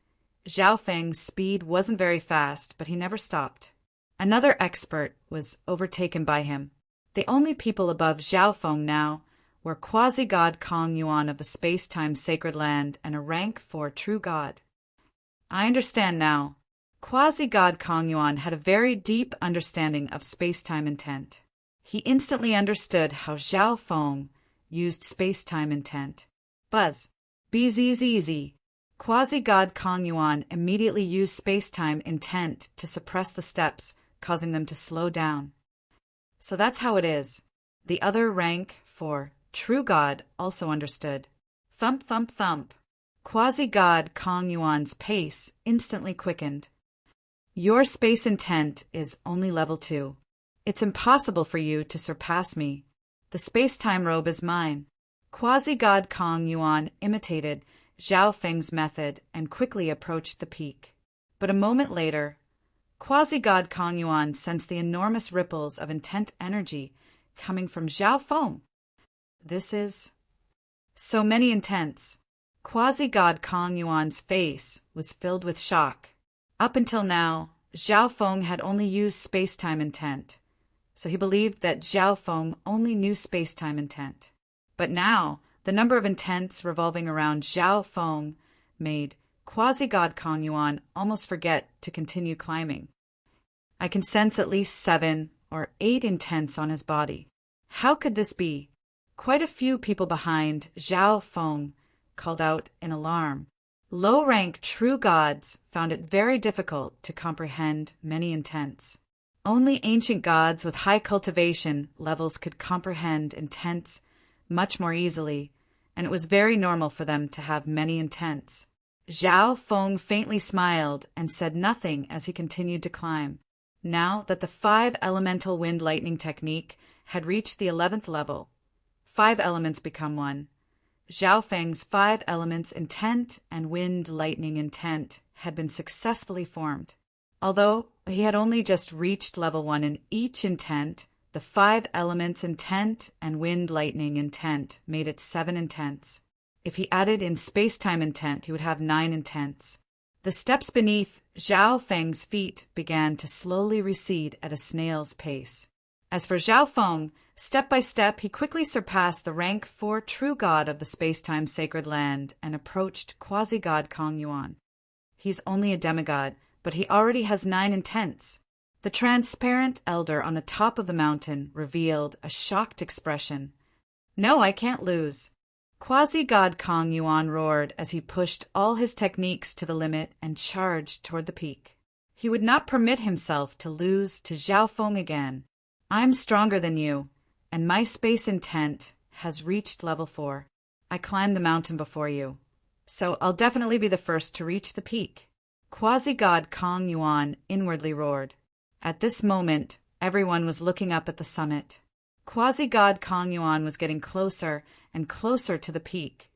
Zhao Feng's speed wasn't very fast, but he never stopped. Another expert was overtaken by him. The only people above Zhao Feng now were quasi-god Kong Yuan of the space-time sacred land and a rank 4 true god. I understand now. Quasi-god Kong Yuan had a very deep understanding of space-time intent. He instantly understood how Zhao Feng used space-time intent. Buzz. BZZZ. Quasi-god Kong Yuan immediately used space-time intent to suppress the steps, causing them to slow down. So that's how it is. The other rank for true god also understood. Thump, thump, thump. Quasi-god Kong Yuan's pace instantly quickened. Your space intent is only level 2. It's impossible for you to surpass me. The space-time robe is mine. Quasi-god Kong Yuan imitated Zhao Feng's method and quickly approached the peak. But a moment later, Quasi-god Kong Yuan sensed the enormous ripples of intent energy coming from Zhao Feng. This is so many intents. Quasi-god Kong Yuan's face was filled with shock. Up until now, Zhao Feng had only used space-time intent, so he believed that Zhao Feng only knew space-time intent. But now, the number of intents revolving around Zhao Feng made Quasi-god Kong Yuan almost forget to continue climbing. I can sense at least 7 or 8 intents on his body. How could this be? Quite a few people behind Zhao Feng called out in alarm. Low-rank true gods found it very difficult to comprehend many intents. Only ancient gods with high cultivation levels could comprehend intents much more easily, and it was very normal for them to have many intents. Zhao Feng faintly smiled and said nothing as he continued to climb. Now that the 5 elemental wind lightning technique had reached the 11th level, 5 elements become 1. Zhao Feng's 5 elements intent and wind lightning intent had been successfully formed. Although he had only just reached level 1 in each intent, the 5 elements intent and wind lightning intent made it 7 intents. If he added in space-time intent, he would have 9 intents. The steps beneath Zhao Feng's feet began to slowly recede at a snail's pace. As for Zhao Feng, step by step he quickly surpassed the rank 4 true god of the space-time sacred land and approached quasi-god Kong Yuan. He's only a demigod, but he already has 9 intents. The transparent elder on the top of the mountain revealed a shocked expression. No, I can't lose. Quasi-God Kong Yuan roared as he pushed all his techniques to the limit and charged toward the peak. He would not permit himself to lose to Zhao Feng again. I'm stronger than you, and my space intent has reached level 4. I climbed the mountain before you, so I'll definitely be the first to reach the peak. Quasi-God Kong Yuan inwardly roared. At this moment, everyone was looking up at the summit. Quasi-God Kong Yuan was getting closer and closer to the peak,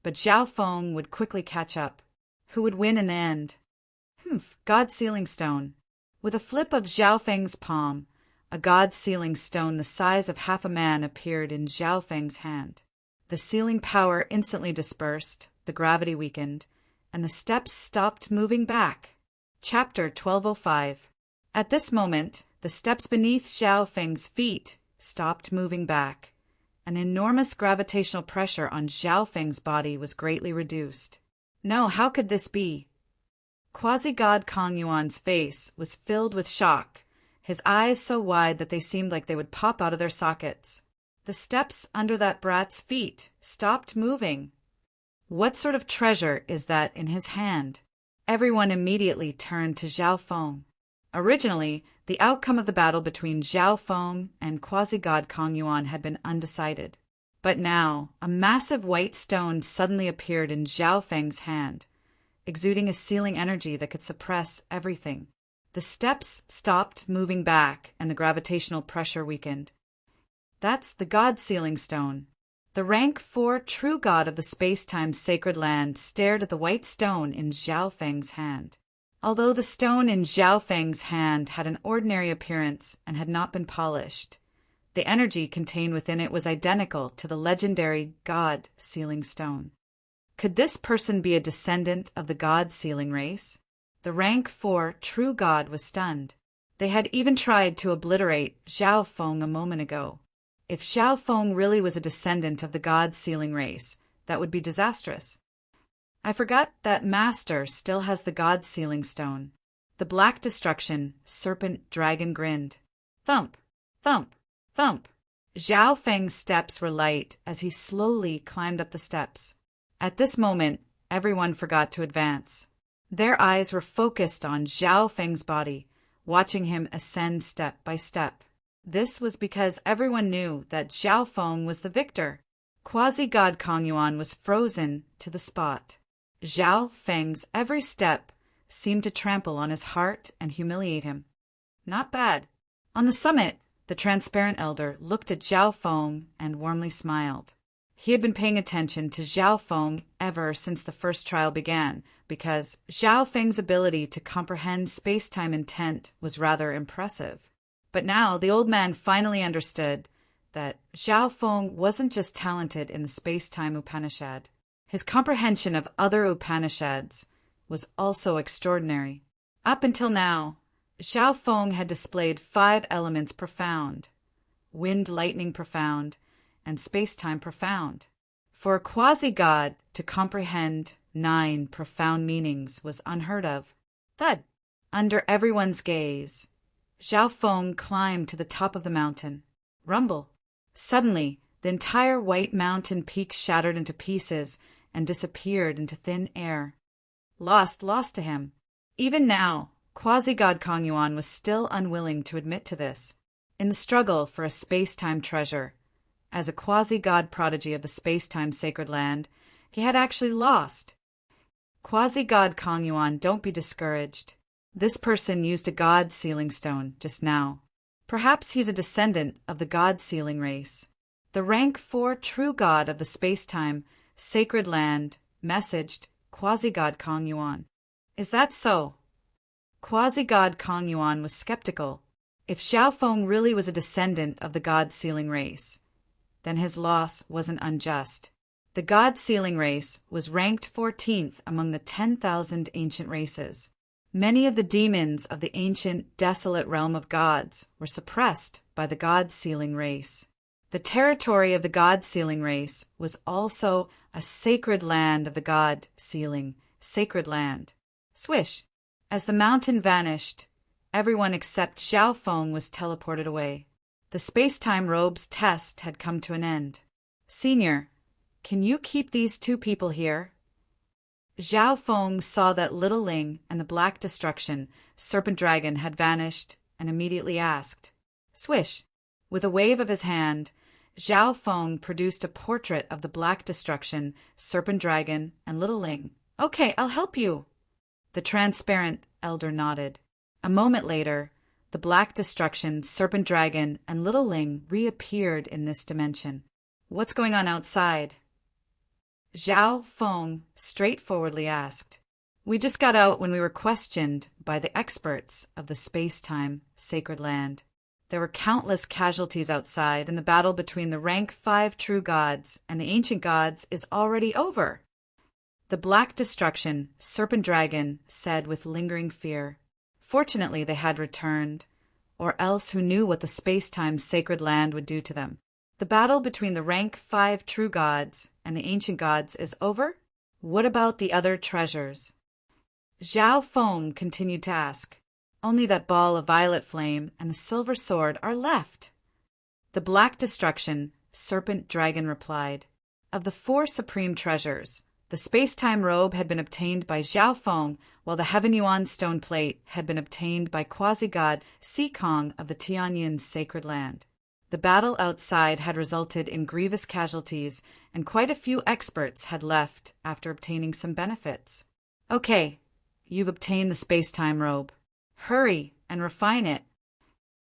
but Zhao Feng would quickly catch up. Who would win in the end? God Sealing Stone. With a flip of Zhao Feng's palm, a God Sealing Stone the size of half a man appeared in Zhao Feng's hand. The sealing power instantly dispersed, the gravity weakened, and the steps stopped moving back. Chapter 1205. At this moment, the steps beneath Zhao Feng's feet stopped moving back. An enormous gravitational pressure on Zhao Feng's body was greatly reduced. No, how could this be? Quasi-God Kong Yuan's face was filled with shock, his eyes so wide that they seemed like they would pop out of their sockets. The steps under that brat's feet stopped moving. What sort of treasure is that in his hand? Everyone immediately turned to Zhao Feng. Originally, the outcome of the battle between Zhao Feng and Quasi-God Kong Yuan had been undecided. But now, a massive white stone suddenly appeared in Zhao Feng's hand, exuding a sealing energy that could suppress everything. The steps stopped moving back, and the gravitational pressure weakened. That's the God Sealing Stone. The rank 4 true god of the space-time sacred land stared at the white stone in Zhao Feng's hand. Although the stone in Zhao Feng's hand had an ordinary appearance and had not been polished, the energy contained within it was identical to the legendary God Sealing Stone. Could this person be a descendant of the God Sealing race? The rank 4 true god was stunned. They had even tried to obliterate Zhao Feng a moment ago. If Zhao Feng really was a descendant of the God Sealing race, that would be disastrous. I forgot that Master still has the God Sealing Stone. The Black Destruction Serpent Dragon grinned. Thump, thump, thump. Zhao Feng's steps were light as he slowly climbed up the steps. At this moment, everyone forgot to advance. Their eyes were focused on Zhao Feng's body, watching him ascend step by step. This was because everyone knew that Zhao Feng was the victor. Quasi-God Kong Yuan was frozen to the spot. Zhao Feng's every step seemed to trample on his heart and humiliate him. Not bad. On the summit, the transparent elder looked at Zhao Feng and warmly smiled. He had been paying attention to Zhao Feng ever since the first trial began, because Zhao Feng's ability to comprehend space-time intent was rather impressive. But now the old man finally understood that Zhao Feng wasn't just talented in the space-time Upanishad. His comprehension of other Upanishads was also extraordinary. Up until now, Zhao Feng had displayed 5 elements profound: wind, lightning profound, and space-time profound. For a quasi-god to comprehend 9 profound meanings was unheard of. Thud! Under everyone's gaze, Zhao Feng climbed to the top of the mountain. Rumble! Suddenly, the entire white mountain peak shattered into pieces and disappeared into thin air. Lost to him. Even now, Quasi-God Kong Yuan was still unwilling to admit to this. In the struggle for a space-time treasure, as a quasi-god prodigy of the space-time sacred land, he had actually lost. Quasi-God Kong Yuan, don't be discouraged. This person used a God Sealing Stone just now. Perhaps he's a descendant of the God Sealing race. The rank 4 true god of the space-time sacred land messaged Quasi-God Kong Yuan. Is that so? Quasi-God Kong Yuan was skeptical. If Zhao Feng really was a descendant of the God Sealing race, then his loss wasn't unjust. The God Sealing race was ranked 14th among the 10,000 ancient races. Many of the demons of the ancient, desolate realm of gods were suppressed by the God Sealing race. The territory of the God Sealing race was also a sacred land of the God Sealing, sacred land. Swish! As the mountain vanished, everyone except Zhao Feng was teleported away. The space-time robe's test had come to an end. Senior, can you keep these two people here? Zhao Feng saw that Little Ling and the Black Destruction serpent dragon had vanished and immediately asked. Swish! With a wave of his hand, Zhao Feng produced a portrait of the Black Destruction, serpent dragon, and Little Ling. Okay, I'll help you. The transparent elder nodded. A moment later, the Black Destruction, serpent dragon, and Little Ling reappeared in this dimension. What's going on outside? Zhao Feng straightforwardly asked. We just got out when we were questioned by the experts of the space-time sacred land. There were countless casualties outside, and the battle between the rank 5 true gods and the ancient gods is already over. The Black Destruction, serpent dragon, said with lingering fear. Fortunately, they had returned, or else who knew what the space-time sacred land would do to them. The battle between the rank 5 true gods and the ancient gods is over? What about the other treasures? Zhao Feng continued to ask. Only that ball of violet flame and the silver sword are left. The Black Destruction, serpent dragon replied. Of the 4 supreme treasures, the space-time robe had been obtained by Zhao Feng, while the Heaven Yuan stone plate had been obtained by quasi-god Sikong of the Tianyin sacred land. The battle outside had resulted in grievous casualties, and quite a few experts had left after obtaining some benefits. Okay, you've obtained the space-time robe. Hurry and refine it.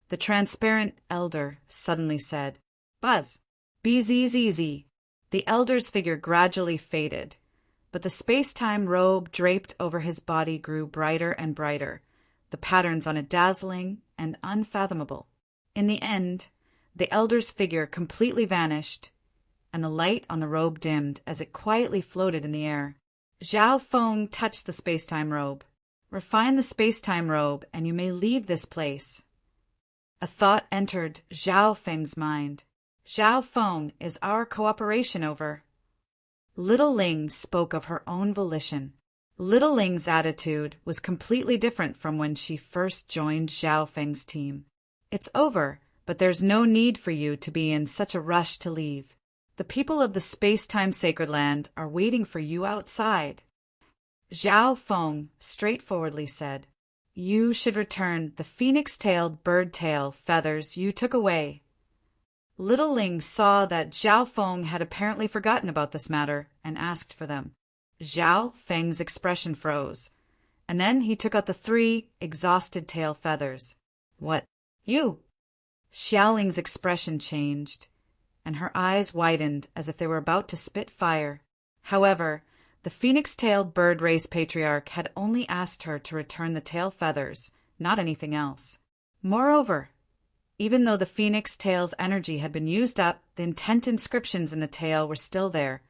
The transparent elder suddenly said. Buzz. Easy. The elder's figure gradually faded, but the space-time robe draped over his body grew brighter and brighter, the patterns on it dazzling and unfathomable. In the end, the elder's figure completely vanished, and the light on the robe dimmed as it quietly floated in the air. Zhao Feng touched the space-time robe. Refine the space-time robe, and you may leave this place. A thought entered Zhao Feng's mind. Zhao Feng, is our cooperation over? Little Ling spoke of her own volition. Little Ling's attitude was completely different from when she first joined Zhao Feng's team. It's over, but there's no need for you to be in such a rush to leave. The people of the space-time sacred land are waiting for you outside. Zhao Feng straightforwardly said, You should return the phoenix-tailed bird-tail feathers you took away. Little Ling saw that Zhao Feng had apparently forgotten about this matter and asked for them. Zhao Feng's expression froze, and then he took out the 3 exhausted tail feathers. What? You? Xiaoling's expression changed, and her eyes widened as if they were about to spit fire. However, the phoenix-tailed bird race patriarch had only asked her to return the tail feathers, not anything else. Moreover, even though the phoenix tail's energy had been used up, the intent inscriptions in the tail were still there,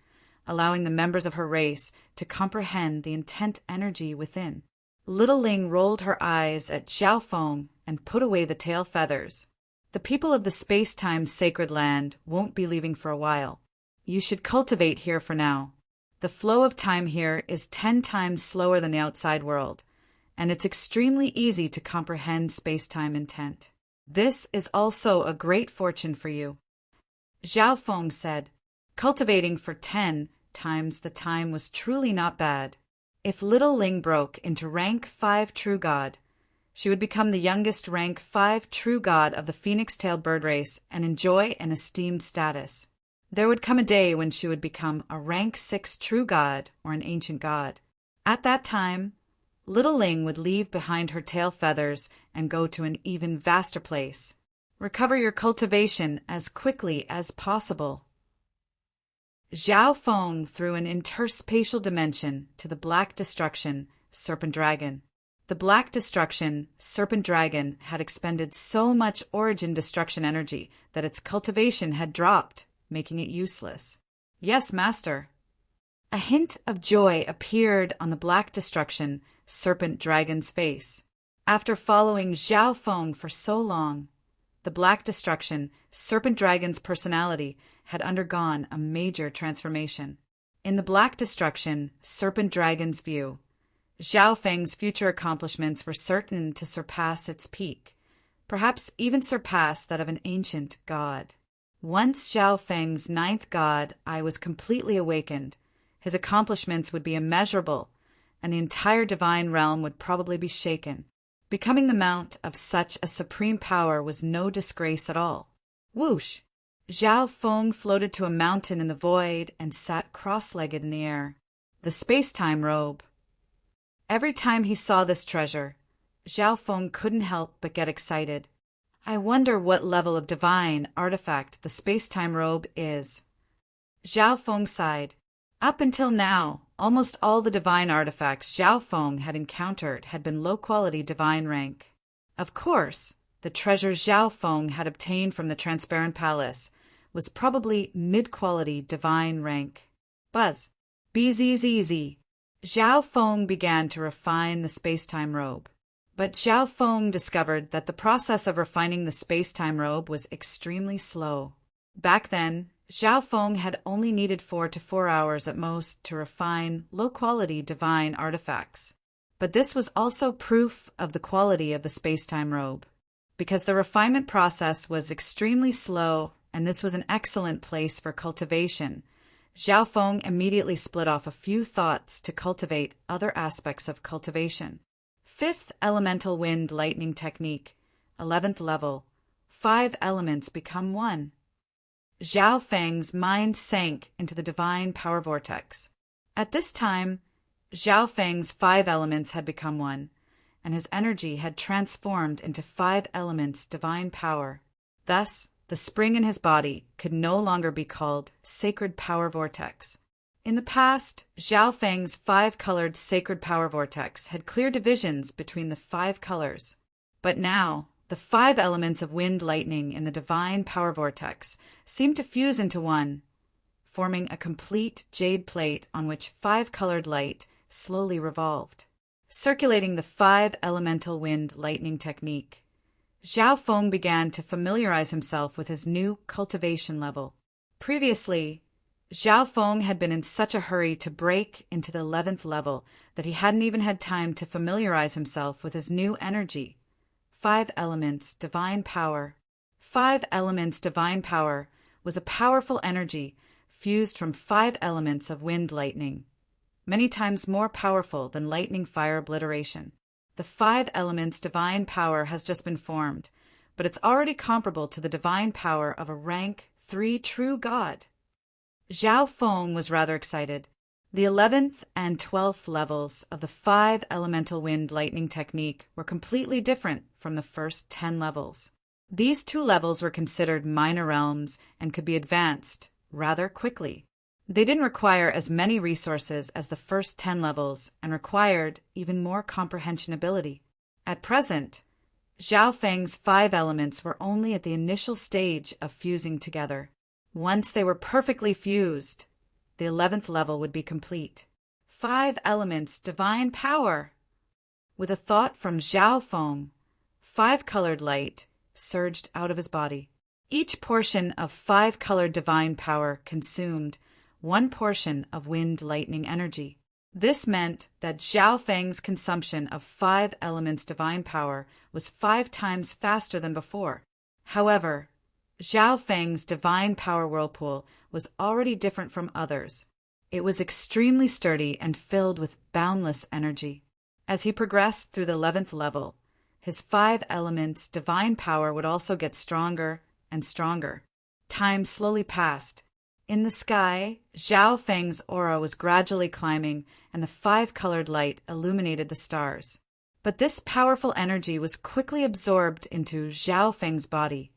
allowing the members of her race to comprehend the intent energy within. Little Ling rolled her eyes at Zhao Feng and put away the tail feathers. The people of the space-time sacred land won't be leaving for a while. You should cultivate here for now. The flow of time here is 10 times slower than the outside world, and it's extremely easy to comprehend space-time intent. This is also a great fortune for you. Zhao Feng said, cultivating for 10 times the time was truly not bad. If Little Ling broke into rank 5 true god, she would become the youngest rank 5 true god of the phoenix-tailed bird race and enjoy an esteemed status. There would come a day when she would become a rank 6 true god or an ancient god. At that time, Little Ling would leave behind her tail feathers and go to an even vaster place. Recover your cultivation as quickly as possible. Zhao Feng threw an interspatial dimension to the Black Destruction, serpent dragon. The Black Destruction, serpent dragon, had expended so much origin destruction energy that its cultivation had dropped, making it useless. Yes, master. A hint of joy appeared on the Black Destruction, serpent dragon's face. After following Zhao Feng for so long, the Black Destruction, serpent dragon's personality had undergone a major transformation. In the Black Destruction, serpent dragon's view, Zhao Feng's future accomplishments were certain to surpass its peak, perhaps even surpass that of an ancient god. Once Zhao Feng's ninth god eye was completely awakened, his accomplishments would be immeasurable, and the entire divine realm would probably be shaken. Becoming the mount of such a supreme power was no disgrace at all. Whoosh! Zhao Feng floated to a mountain in the void and sat cross-legged in the air. The space-time robe. Every time he saw this treasure, Zhao Feng couldn't help but get excited. I wonder what level of divine artifact the space-time robe is. Zhao Feng sighed. Up until now, almost all the divine artifacts Zhao Feng had encountered had been low-quality divine rank. Of course, the treasure Zhao Feng had obtained from the Transparent Palace was probably mid-quality divine rank. Buzz. Bzzz. Zhao Feng began to refine the space-time robe. But Zhao Feng discovered that the process of refining the space-time robe was extremely slow. Back then, Zhao Feng had only needed 4 to 4 hours at most to refine low-quality divine artifacts. But this was also proof of the quality of the space-time robe. Because the refinement process was extremely slow, and this was an excellent place for cultivation, Zhao Feng immediately split off a few thoughts to cultivate other aspects of cultivation. 5th Elemental Wind Lightning Technique, 11th level. 5 elements become one. Zhao Feng's mind sank into the divine power vortex. At this time, Zhao Feng's 5 elements had become one, and his energy had transformed into 5 elements divine power. Thus, the spring in his body could no longer be called Sacred Power Vortex. In the past, Zhao Feng's 5-colored Sacred Power Vortex had clear divisions between the 5 colors. But now, the 5 elements of wind lightning in the divine power vortex seemed to fuse into one, forming a complete jade plate on which 5-colored light slowly revolved. Circulating the 5 elemental wind lightning technique, Zhao Feng began to familiarize himself with his new cultivation level. Previously, Zhao Feng had been in such a hurry to break into the 11th level that he hadn't even had time to familiarize himself with his new energy. 5 elements, divine power. 5 elements, divine power was a powerful energy fused from 5 elements of wind lightning, many times more powerful than lightning fire obliteration. The 5 elements divine power has just been formed, but it's already comparable to the divine power of a rank 3 true god. Zhao Feng was rather excited. The 11th and 12th levels of the 5 elemental wind lightning technique were completely different from the first 10 levels. These 2 levels were considered minor realms and could be advanced rather quickly. They didn't require as many resources as the first 10 levels and required even more comprehension ability. At present, Zhao Feng's 5 elements were only at the initial stage of fusing together. Once they were perfectly fused, the 11th level would be complete. 5 elements, divine power! With a thought from Zhao Feng, 5-colored light surged out of his body. Each portion of 5-colored divine power consumed 1 portion of wind lightning energy. This meant that Zhao Feng's consumption of 5 elements divine power was 5 times faster than before. However, Zhao Feng's divine power whirlpool was already different from others. It was extremely sturdy and filled with boundless energy. As he progressed through the 11th level, his 5 elements divine power would also get stronger and stronger. Time slowly passed. In the sky, Zhao Feng's aura was gradually climbing, and the 5-colored light illuminated the stars. But this powerful energy was quickly absorbed into Zhao Feng's body,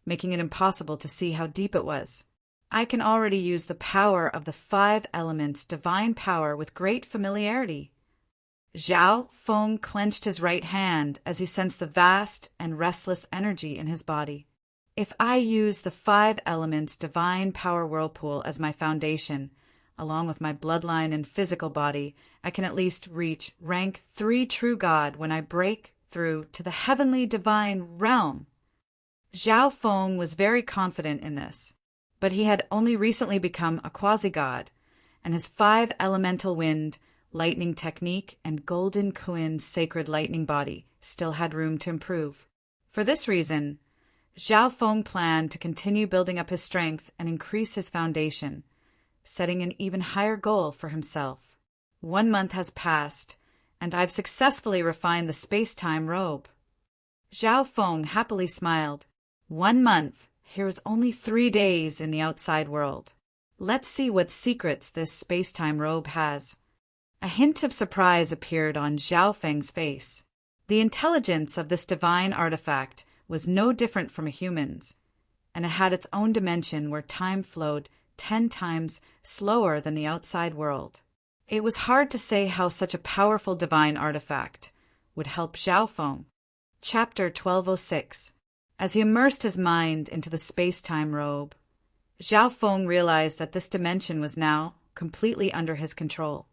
making it impossible to see how deep it was. I can already use the power of the 5 elements divine power with great familiarity. Zhao Feng clenched his right hand as he sensed the vast and restless energy in his body. If I use the 5 elements divine power whirlpool as my foundation, along with my bloodline and physical body, I can at least reach rank 3 true god when I break through to the heavenly divine realm. Zhao Feng was very confident in this, but he had only recently become a quasi-god, and his 5 elemental wind lightning technique and golden Kuin sacred lightning body still had room to improve. For this reason, Zhao Feng planned to continue building up his strength and increase his foundation, setting an even higher goal for himself. 1 month has passed, and I've successfully refined the space-time robe. Zhao Feng happily smiled. 1 month, here's only 3 days in the outside world. Let's see what secrets this space-time robe has. A hint of surprise appeared on Zhao Feng's face. The intelligence of this divine artifact was no different from a human's, and it had its own dimension where time flowed 10 times slower than the outside world. It was hard to say how such a powerful divine artifact would help Zhao Feng. Chapter 1206. As he immersed his mind into the space-time robe, Zhao Feng realized that this dimension was now completely under his control.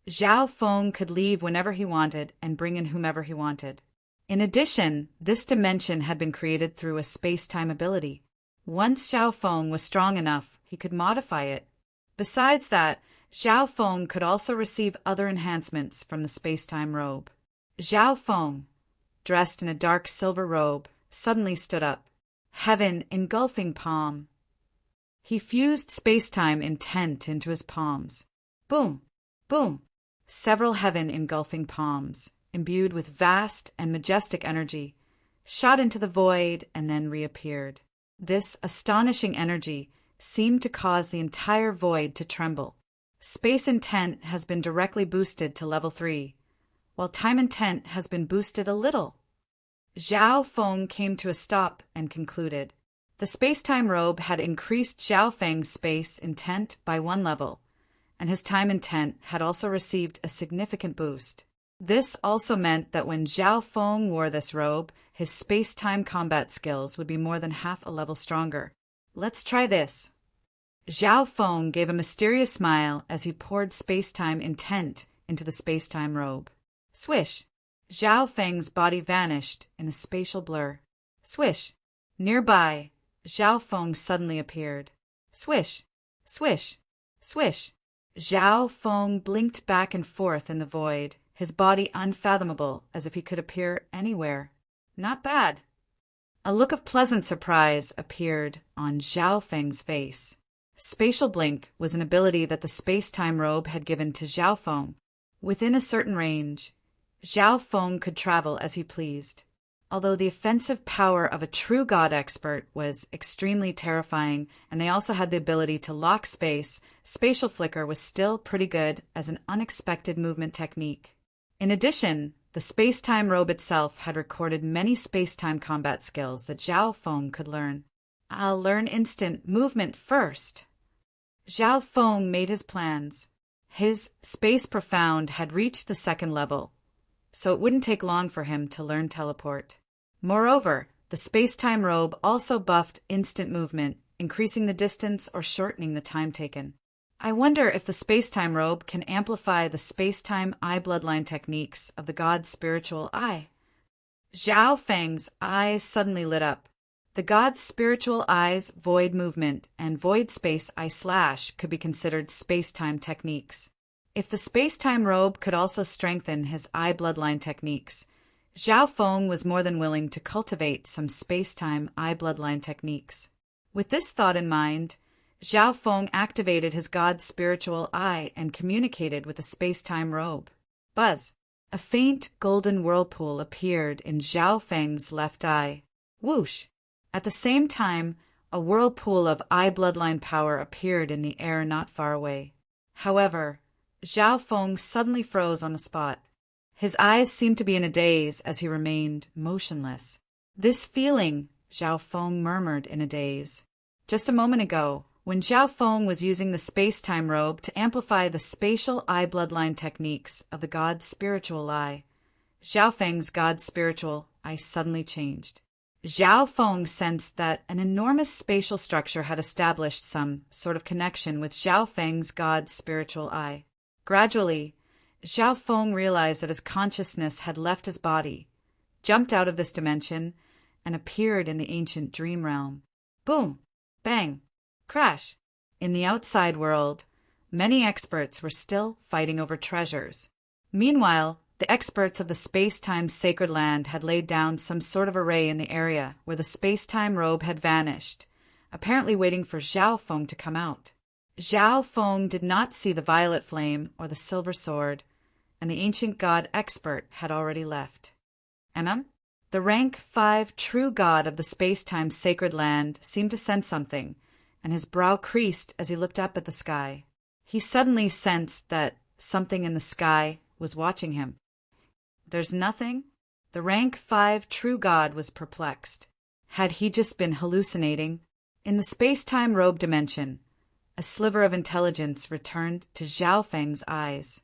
Zhao Feng could leave whenever he wanted and bring in whomever he wanted. In addition, this dimension had been created through a space-time ability. Once Zhao Feng was strong enough, he could modify it. Besides that, Zhao Feng could also receive other enhancements from the space-time robe. Zhao Feng, dressed in a dark silver robe, suddenly stood up. Heaven engulfing palm. He fused space-time intent into his palms. Boom! Boom! Several heaven-engulfing palms, imbued with vast and majestic energy, shot into the void and then reappeared. This astonishing energy seemed to cause the entire void to tremble. Space intent has been directly boosted to level 3, while time intent has been boosted a little. Zhao Feng came to a stop and concluded. The space-time robe had increased Zhao Feng's space intent by 1 level, and his time intent had also received a significant boost. This also meant that when Zhao Feng wore this robe, his space-time combat skills would be more than half a level stronger. Let's try this. Zhao Feng gave a mysterious smile as he poured space-time intent into the space-time robe. Swish! Zhao Feng's body vanished in a spatial blur. Swish! Nearby, Zhao Feng suddenly appeared. Swish! Swish! Swish! Zhao Feng blinked back and forth in the void, his body unfathomable, as if he could appear anywhere. Not bad. A look of pleasant surprise appeared on Zhao Feng's face. Spatial blink was an ability that the space-time robe had given to Zhao Feng. Within a certain range, Zhao Feng could travel as he pleased. Although the offensive power of a true god expert was extremely terrifying, and they also had the ability to lock space, spatial flicker was still pretty good as an unexpected movement technique. In addition, the space-time robe itself had recorded many space-time combat skills that Zhao Feng could learn. I'll learn instant movement first. Zhao Feng made his plans. His Space Profound had reached the 2nd level, so it wouldn't take long for him to learn teleport. Moreover, the space-time robe also buffed instant movement, increasing the distance or shortening the time taken. I wonder if the space-time robe can amplify the space-time eye bloodline techniques of the god's spiritual eye. Zhao Feng's eyes suddenly lit up. The god's spiritual eye's void movement and void space eye slash could be considered space-time techniques. If the space-time robe could also strengthen his eye bloodline techniques, Zhao Feng was more than willing to cultivate some space-time eye bloodline techniques. With this thought in mind, Zhao Feng activated his god's spiritual eye and communicated with the space-time robe. Buzz! A faint golden whirlpool appeared in Zhao Feng's left eye. Whoosh! At the same time, a whirlpool of eye bloodline power appeared in the air not far away. However, Zhao Feng suddenly froze on the spot. His eyes seemed to be in a daze as he remained motionless. This feeling, Zhao Feng murmured in a daze. Just a moment ago, when Zhao Feng was using the space-time robe to amplify the spatial eye bloodline techniques of the god's spiritual eye, Zhao Feng's god's spiritual eye suddenly changed. Zhao Feng sensed that an enormous spatial structure had established some sort of connection with Zhao Feng's god's spiritual eye. Gradually, Zhao Feng realized that his consciousness had left his body, jumped out of this dimension, and appeared in the ancient dream realm. Boom! Bang! Crash! In the outside world, many experts were still fighting over treasures. Meanwhile, The experts of the space-time sacred land had laid down some sort of array in the area where the space-time robe had vanished, apparently waiting for Zhao Feng to come out. Zhao Feng did not see the violet flame or the silver sword, and the ancient god expert had already left. Enam, the rank 5 true god of the space-time sacred land, seemed to sense something, and his brow creased as he looked up at the sky. He suddenly sensed that something in the sky was watching him. There's nothing? The rank 5 true god was perplexed. Had he just been hallucinating? In the space-time robe dimension, a sliver of intelligence returned to Zhao Feng's eyes.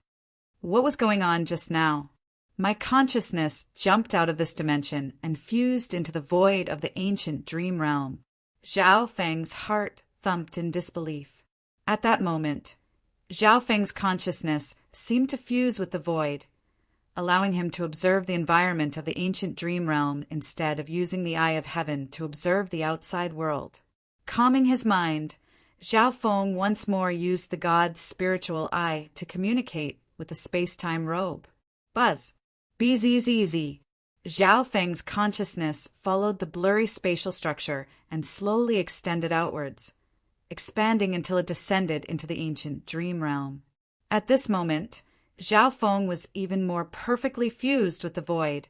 What was going on just now? My consciousness jumped out of this dimension and fused into the void of the ancient dream realm. Zhao Feng's heart thumped in disbelief. At that moment, Zhao Feng's consciousness seemed to fuse with the void, allowing him to observe the environment of the ancient dream realm instead of using the eye of heaven to observe the outside world. Calming his mind, Zhao Feng once more used the god's spiritual eye to communicate with the space-time robe. Buzz. BZZZ. Zhao Feng's consciousness followed the blurry spatial structure and slowly extended outwards, expanding until it descended into the ancient dream realm. At this moment, Zhao Feng was even more perfectly fused with the void,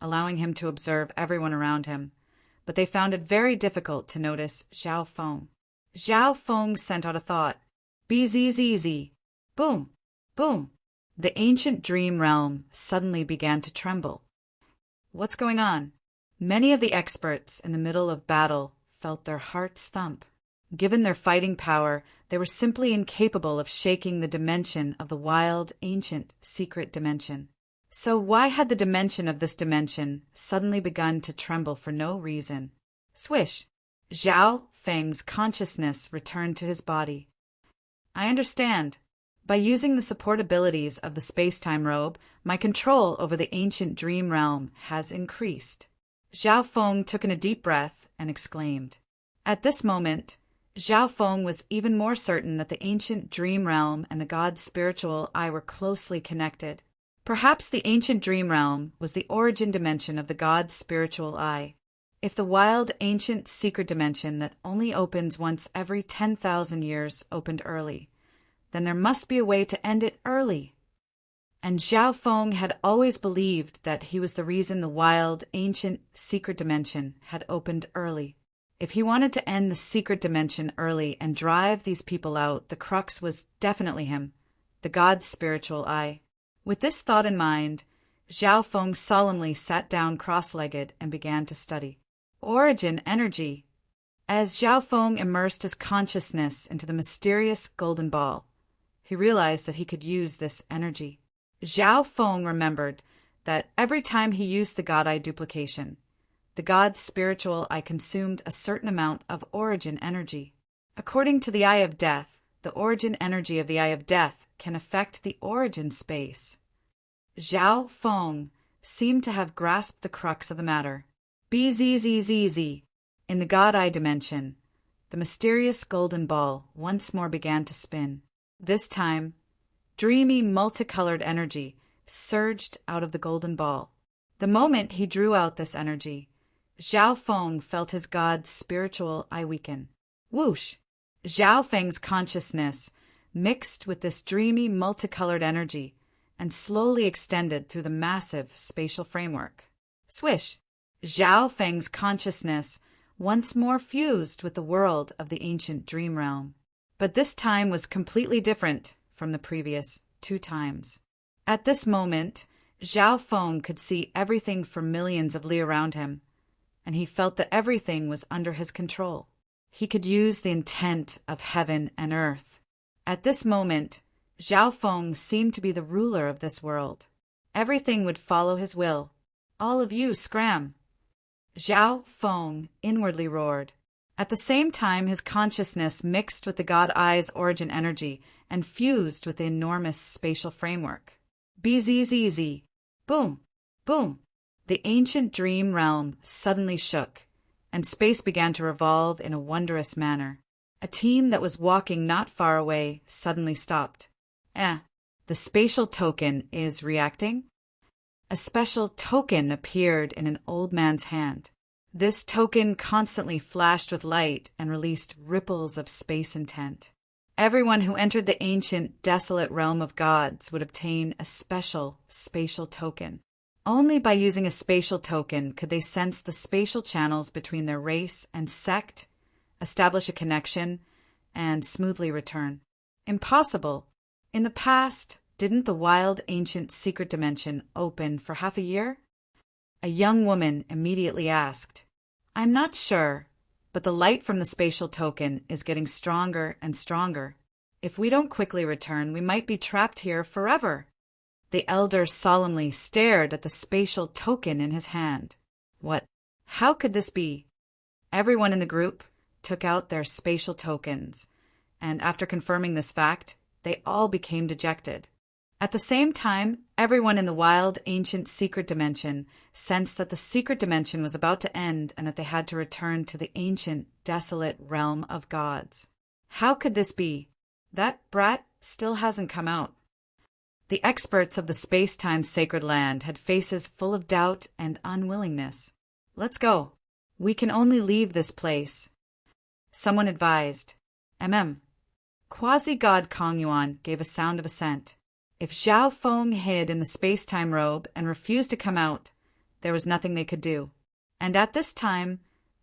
allowing him to observe everyone around him, but they found it very difficult to notice Zhao Feng. Zhao Feng sent out a thought. BZZZ. Boom. Boom. The ancient dream realm suddenly began to tremble. What's going on? Many of the experts in the middle of battle felt their hearts thump. Given their fighting power, they were simply incapable of shaking the dimension of the wild, ancient, secret dimension. So why had the dimension of this dimension suddenly begun to tremble for no reason? Swish! Zhao Feng's consciousness returned to his body. I understand. By using the support abilities of the space-time robe, my control over the ancient dream realm has increased. Zhao Feng took in a deep breath and exclaimed. At this moment, Zhao Feng was even more certain that the ancient dream realm and the god's spiritual eye were closely connected. Perhaps the ancient dream realm was the origin dimension of the god's spiritual eye. If the wild, ancient, secret dimension that only opens once every 10,000 years opened early, then there must be a way to end it early. And Zhao Feng had always believed that he was the reason the wild, ancient, secret dimension had opened early. If he wanted to end the secret dimension early and drive these people out, the crux was definitely him, the god's spiritual eye. With this thought in mind, Zhao Feng solemnly sat down cross-legged and began to study. Origin energy. As Zhao Feng immersed his consciousness into the mysterious golden ball, he realized that he could use this energy. Zhao Feng remembered that every time he used the God Eye duplication, the god's spiritual eye consumed a certain amount of origin energy. According to the Eye of Death, the origin energy of the Eye of Death can affect the origin space. Zhao Feng seemed to have grasped the crux of the matter. BZZZZ. In the God Eye dimension, the mysterious golden ball once more began to spin. This time, dreamy, multicolored energy surged out of the golden ball. The moment he drew out this energy, Zhao Feng felt his god's spiritual eye weaken. Whoosh! Zhao Feng's consciousness mixed with this dreamy, multicolored energy and slowly extended through the massive spatial framework. Swish! Zhao Feng's consciousness once more fused with the world of the ancient dream realm. But this time was completely different from the previous 2 times. At this moment, Zhao Feng could see everything for millions of li around him, and he felt that everything was under his control. He could use the intent of heaven and earth. At this moment, Zhao Feng seemed to be the ruler of this world. Everything would follow his will. All of you scram! Zhao Feng inwardly roared. At the same time, his consciousness mixed with the God Eye's origin energy and fused with the enormous spatial framework. BZZZ. Boom! Boom! The ancient dream realm suddenly shook, and space began to revolve in a wondrous manner. A team that was walking not far away suddenly stopped. The spatial token is reacting? A special token appeared in an old man's hand. This token constantly flashed with light and released ripples of space intent. Everyone who entered the ancient, desolate realm of gods would obtain a special spatial token. Only by using a spatial token could they sense the spatial channels between their race and sect, establish a connection, and smoothly return. Impossible. In the past, didn't the wild, ancient secret dimension open for half a year? A young woman immediately asked, "I'm not sure, but the light from the spatial token is getting stronger and stronger. If we don't quickly return, we might be trapped here forever." The elder solemnly stared at the spatial token in his hand. How could this be? Everyone in the group took out their spatial tokens, and after confirming this fact, they all became dejected. At the same time, everyone in the wild, ancient secret dimension sensed that the secret dimension was about to end and that they had to return to the ancient, desolate realm of gods. How could this be? That brat still hasn't come out. The experts of the space-time sacred land had faces full of doubt and unwillingness. "Let's go. We can only leave this place." Someone advised. Quasi-god Kong Yuan gave a sound of assent. If Zhao Feng hid in the space-time robe and refused to come out, there was nothing they could do. And at this time,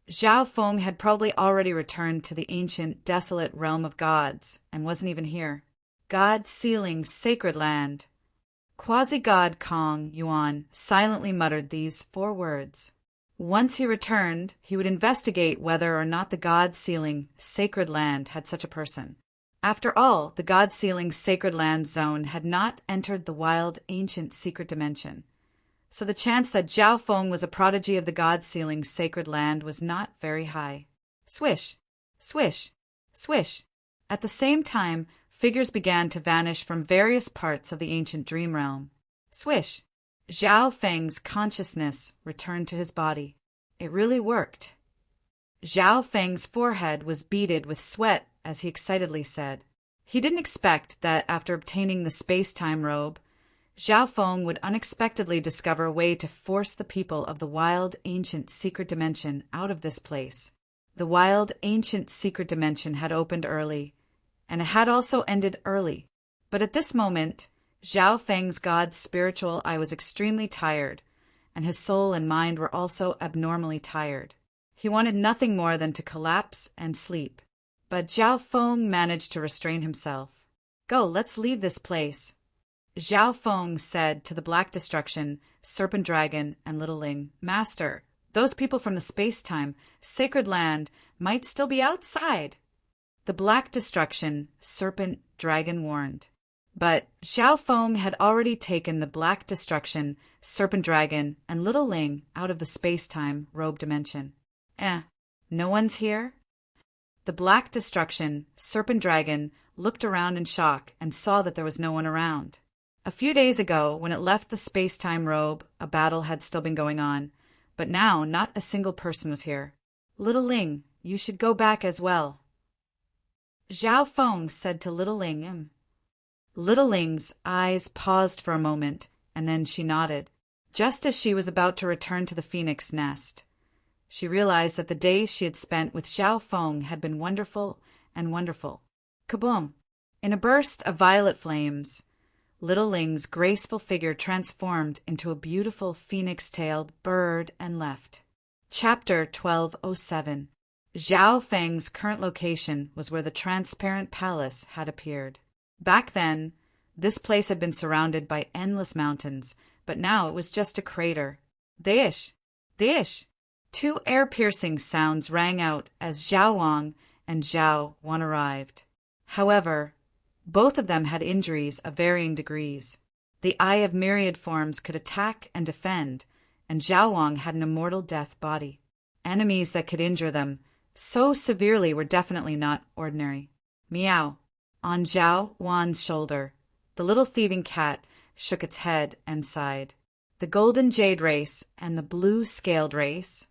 Zhao Feng had probably already returned to the ancient, desolate realm of gods and wasn't even here. God-sealing sacred land. Quasi-god Kong Yuan silently muttered these 4 words. Once he returned, he would investigate whether or not the God-sealing sacred land had such a person. After all, the God-sealing sacred land zone had not entered the wild, ancient secret dimension. So the chance that Zhao Feng was a prodigy of the God-sealing sacred land was not very high. Swish, swish, swish. At the same time, figures began to vanish from various parts of the ancient dream realm. Swish. Zhao Feng's consciousness returned to his body. It really worked. Zhao Feng's forehead was beaded with sweat as he excitedly said. He didn't expect that after obtaining the space-time robe, Zhao Feng would unexpectedly discover a way to force the people of the wild, ancient secret dimension out of this place. The wild, ancient secret dimension had opened early, and it had also ended early. But at this moment, Zhao Feng's god's spiritual eye was extremely tired, and his soul and mind were also abnormally tired. He wanted nothing more than to collapse and sleep. But Zhao Feng managed to restrain himself. "Go, let's leave this place." Zhao Feng said to the Black Destruction, Serpent Dragon, and Little Ling, "Master, those people from the space-time, sacred land, might still be outside." The Black Destruction, Serpent Dragon warned. But Zhao Feng had already taken the Black Destruction, Serpent Dragon, and Little Ling out of the space-time robe dimension. No one's here? The Black Destruction, Serpent Dragon, looked around in shock and saw that there was no one around. A few days ago, when it left the space-time robe, a battle had still been going on, but now not a single person was here. "Little Ling, you should go back as well." Zhao Feng said to Little Ling. Little Ling's eyes paused for a moment, and then she nodded. Just as she was about to return to the phoenix nest, she realized that the days she had spent with Zhao Feng had been wonderful and wonderful. Kaboom! In a burst of violet flames, Little Ling's graceful figure transformed into a beautiful phoenix-tailed bird and left. Chapter 1207. Zhao Feng's current location was where the transparent palace had appeared. Back then, this place had been surrounded by endless mountains, but now it was just a crater. Deish! Deish! 2 air-piercing sounds rang out as Zhao Wang and Zhao Wan arrived. However, both of them had injuries of varying degrees. The Eye of Myriad Forms could attack and defend, and Zhao Wang had an immortal death body. Enemies that could injure them so severely were definitely not ordinary. Meow. On Zhao Wan's shoulder, the little thieving cat shook its head and sighed. The golden jade race and the blue scaled race.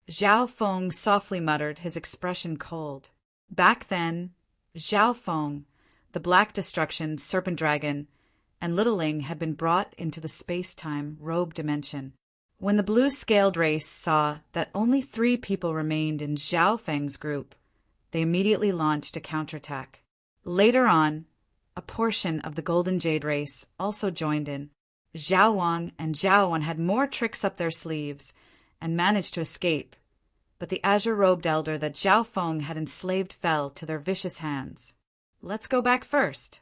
Zhao Feng softly muttered, his expression cold. Back then, Zhao Feng, the Black Destruction, Serpent Dragon, and Little Ling had been brought into the space-time robe dimension. When the blue-scaled race saw that only 3 people remained in Zhao Feng's group, they immediately launched a counterattack. Later on, a portion of the Golden Jade race also joined in. Zhao Wang and Zhao Wan had more tricks up their sleeves and managed to escape, but the azure-robed elder that Zhao Feng had enslaved fell to their vicious hands. "Let's go back first,"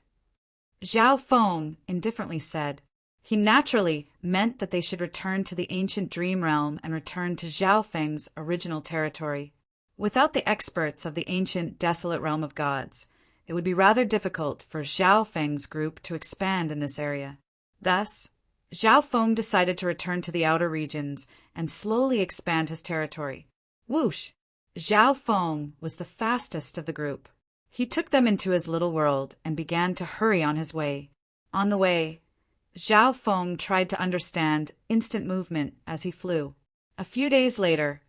Zhao Feng indifferently said. He naturally meant that they should return to the ancient dream realm and return to Zhao Feng's original territory. Without the experts of the ancient desolate realm of gods, it would be rather difficult for Zhao Feng's group to expand in this area. Thus, Zhao Feng decided to return to the outer regions and slowly expand his territory. Whoosh! Zhao Feng was the fastest of the group. He took them into his little world and began to hurry on his way. On the way, Zhao Feng tried to understand instant movement as he flew. A few days later,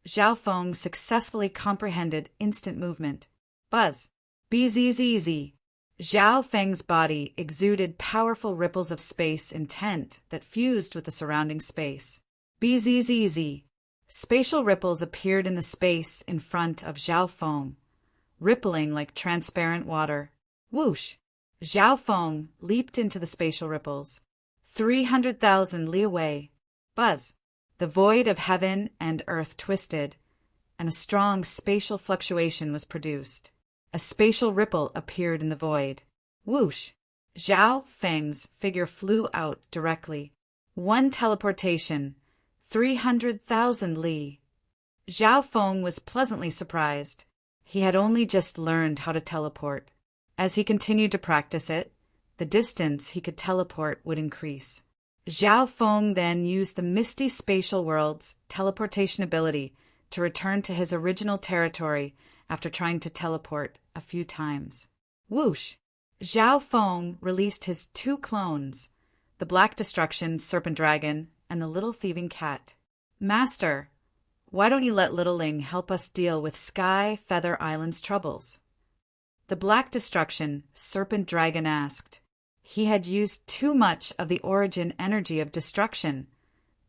Zhao Feng successfully comprehended instant movement. Buzz! Bzzz! Zhao Feng's body exuded powerful ripples of space intent that fused with the surrounding space. Bzzz! Spatial ripples appeared in the space in front of Zhao Feng, rippling like transparent water. Whoosh! Zhao Feng leaped into the spatial ripples. 300,000 li away. Buzz! The void of heaven and earth twisted, and a strong spatial fluctuation was produced. A spatial ripple appeared in the void. Whoosh! Zhao Feng's figure flew out directly. One teleportation, 300,000 li. Zhao Feng was pleasantly surprised. He had only just learned how to teleport. As he continued to practice it, the distance he could teleport would increase. Zhao Feng then used the misty spatial world's teleportation ability to return to his original territory after trying to teleport a few times. Whoosh! Zhao Feng released his 2 clones, the Black Destruction Serpent Dragon and the Little Thieving Cat. "Master, why don't you let Little Ling help us deal with Sky Feather Island's troubles?" The Black Destruction Serpent Dragon asked. He had used too much of the origin energy of destruction,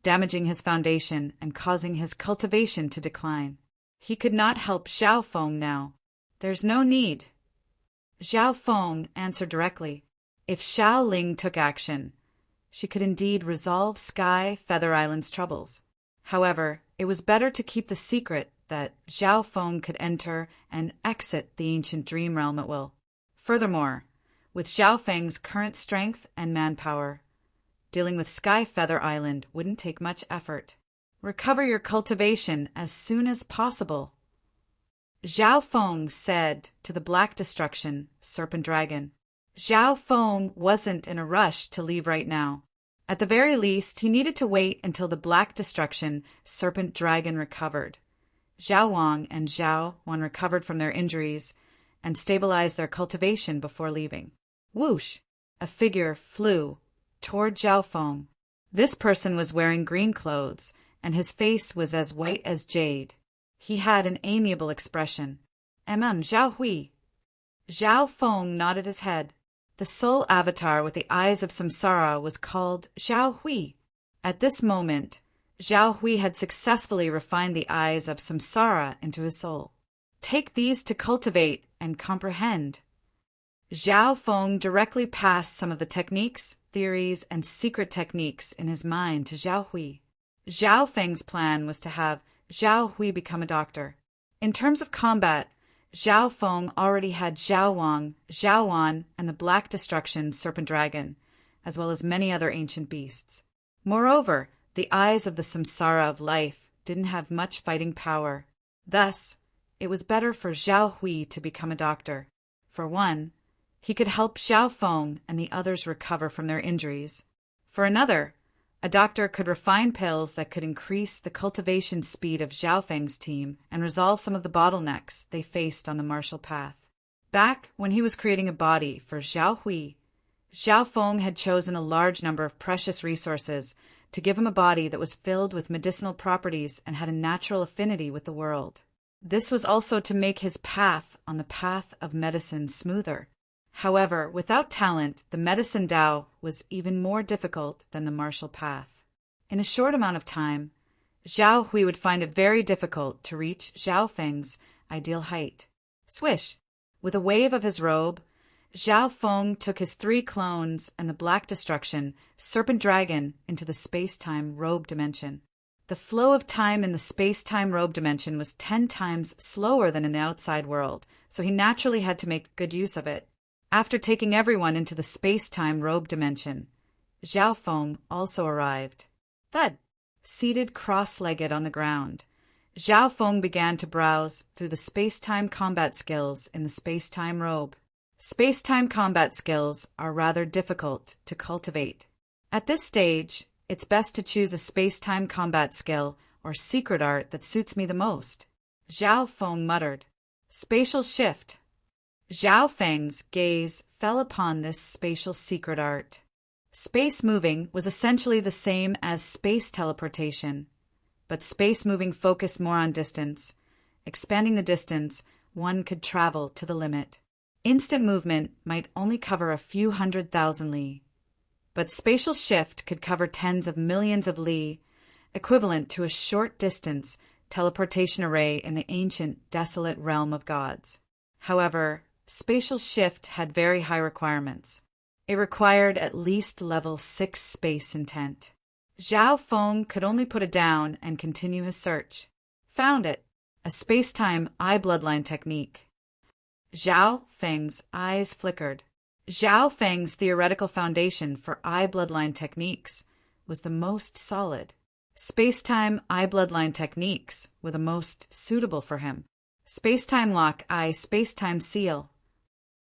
damaging his foundation and causing his cultivation to decline. He could not help Zhao Feng now. "There's no need." Zhao Feng answered directly. If Xiao Ling took action, she could indeed resolve Sky Feather Island's troubles. However, it was better to keep the secret that Zhao Feng could enter and exit the ancient dream realm at will. Furthermore, with Zhao Feng's current strength and manpower, dealing with Sky Feather Island wouldn't take much effort. "Recover your cultivation as soon as possible," Zhao Feng said to the Black Destruction Serpent Dragon. Zhao Feng wasn't in a rush to leave right now. At the very least, he needed to wait until the Black Destruction Serpent Dragon recovered. Zhao Wang and Zhao Wan recovered from their injuries and stabilized their cultivation before leaving. Whoosh! A figure flew toward Zhao Feng. This person was wearing green clothes, and his face was as white as jade. He had an amiable expression. Zhao Hui. Zhao Feng nodded his head. The soul avatar with the eyes of samsara was called Zhao Hui. At this moment, Zhao Hui had successfully refined the eyes of samsara into his soul. "Take these to cultivate and comprehend." Zhao Feng directly passed some of the techniques, theories, and secret techniques in his mind to Zhao Hui. Zhao Feng's plan was to have Zhao Hui become a doctor. In terms of combat, Zhao Feng already had Zhao Wang, Zhao Wan, and the Black Destruction Serpent Dragon, as well as many other ancient beasts. Moreover, the eyes of the samsara of life didn't have much fighting power. Thus, it was better for Zhao Hui to become a doctor. For one, he could help Zhao Feng and the others recover from their injuries. For another, a doctor could refine pills that could increase the cultivation speed of Zhao Feng's team and resolve some of the bottlenecks they faced on the martial path. Back when he was creating a body for Zhao Hui, Zhao Feng had chosen a large number of precious resources to give him a body that was filled with medicinal properties and had a natural affinity with the world. This was also to make his path on the path of medicine smoother. However, without talent, the medicine Dao was even more difficult than the martial path. In a short amount of time, Zhao Hui would find it very difficult to reach Zhao Feng's ideal height. Swish! With a wave of his robe, Zhao Feng took his 3 clones and the Black Destruction, Serpent Dragon, into the space-time robe dimension. The flow of time in the space-time robe dimension was 10 times slower than in the outside world, so he naturally had to make good use of it. After taking everyone into the space-time robe dimension, Zhao Feng also arrived. Thud! Seated cross-legged on the ground, Zhao Feng began to browse through the space-time combat skills in the space-time robe. Space-time combat skills are rather difficult to cultivate. At this stage, it's best to choose a space-time combat skill or secret art that suits me the most. Zhao Feng muttered. Spatial shift. Zhao Feng's gaze fell upon this spatial secret art. Space moving was essentially the same as space teleportation, but space moving focused more on distance. Expanding the distance, one could travel to the limit. Instant movement might only cover a few 100,000 li, but spatial shift could cover tens of millions of li, equivalent to a short distance teleportation array in the ancient, desolate realm of gods. However, spatial shift had very high requirements. It required at least level 6 space intent. Zhao Feng could only put it down and continue his search. Found it. A space-time eye bloodline technique. Zhao Feng's eyes flickered. Zhao Feng's theoretical foundation for eye bloodline techniques was the most solid. Space-time eye bloodline techniques were the most suitable for him. Space-time lock eye, space-time seal.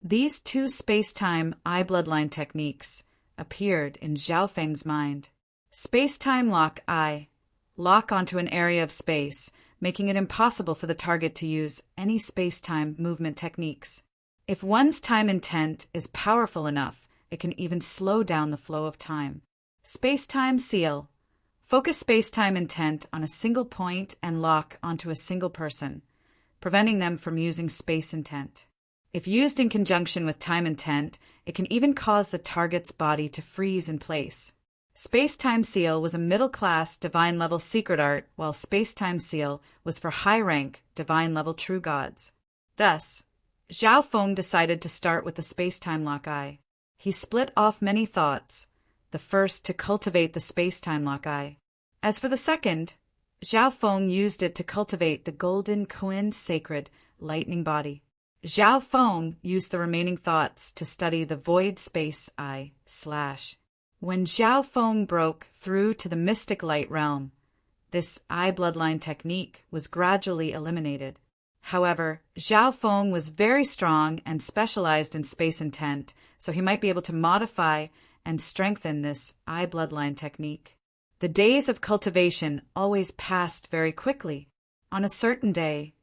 These 2 space-time eye bloodline techniques appeared in Zhao Feng's mind. Space-time lock eye. Lock onto an area of space, making it impossible for the target to use any space-time movement techniques. If one's time intent is powerful enough, it can even slow down the flow of time. Space-time seal. Focus space-time intent on a single point and lock onto a single person, preventing them from using space intent. If used in conjunction with time intent, it can even cause the target's body to freeze in place. Space-time seal was a middle-class divine-level secret art, while space-time seal was for high-rank divine-level true gods. Thus, Zhao Feng decided to start with the space-time lock eye. He split off many thoughts, the first to cultivate the space-time lock eye. As for the second, Zhao Feng used it to cultivate the golden Koan sacred lightning body. Zhao Feng used the remaining thoughts to study the void space eye / When Zhao Feng broke through to the mystic light realm, this eye bloodline technique was gradually eliminated. However, Zhao Feng was very strong and specialized in space intent, so he might be able to modify and strengthen this eye bloodline technique. The days of cultivation always passed very quickly. On a certain day,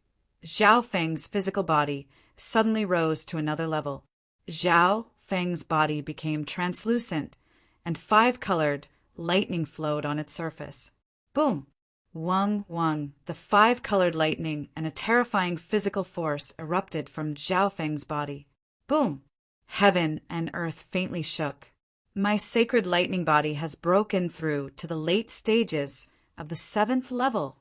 Zhao Feng's physical body suddenly rose to another level. Zhao Feng's body became translucent, and 5-colored lightning flowed on its surface. Boom! Wang Wang, the 5-colored lightning and a terrifying physical force erupted from Zhao Feng's body. Boom! Heaven and earth faintly shook. My sacred lightning body has broken through to the late stages of the 7th level.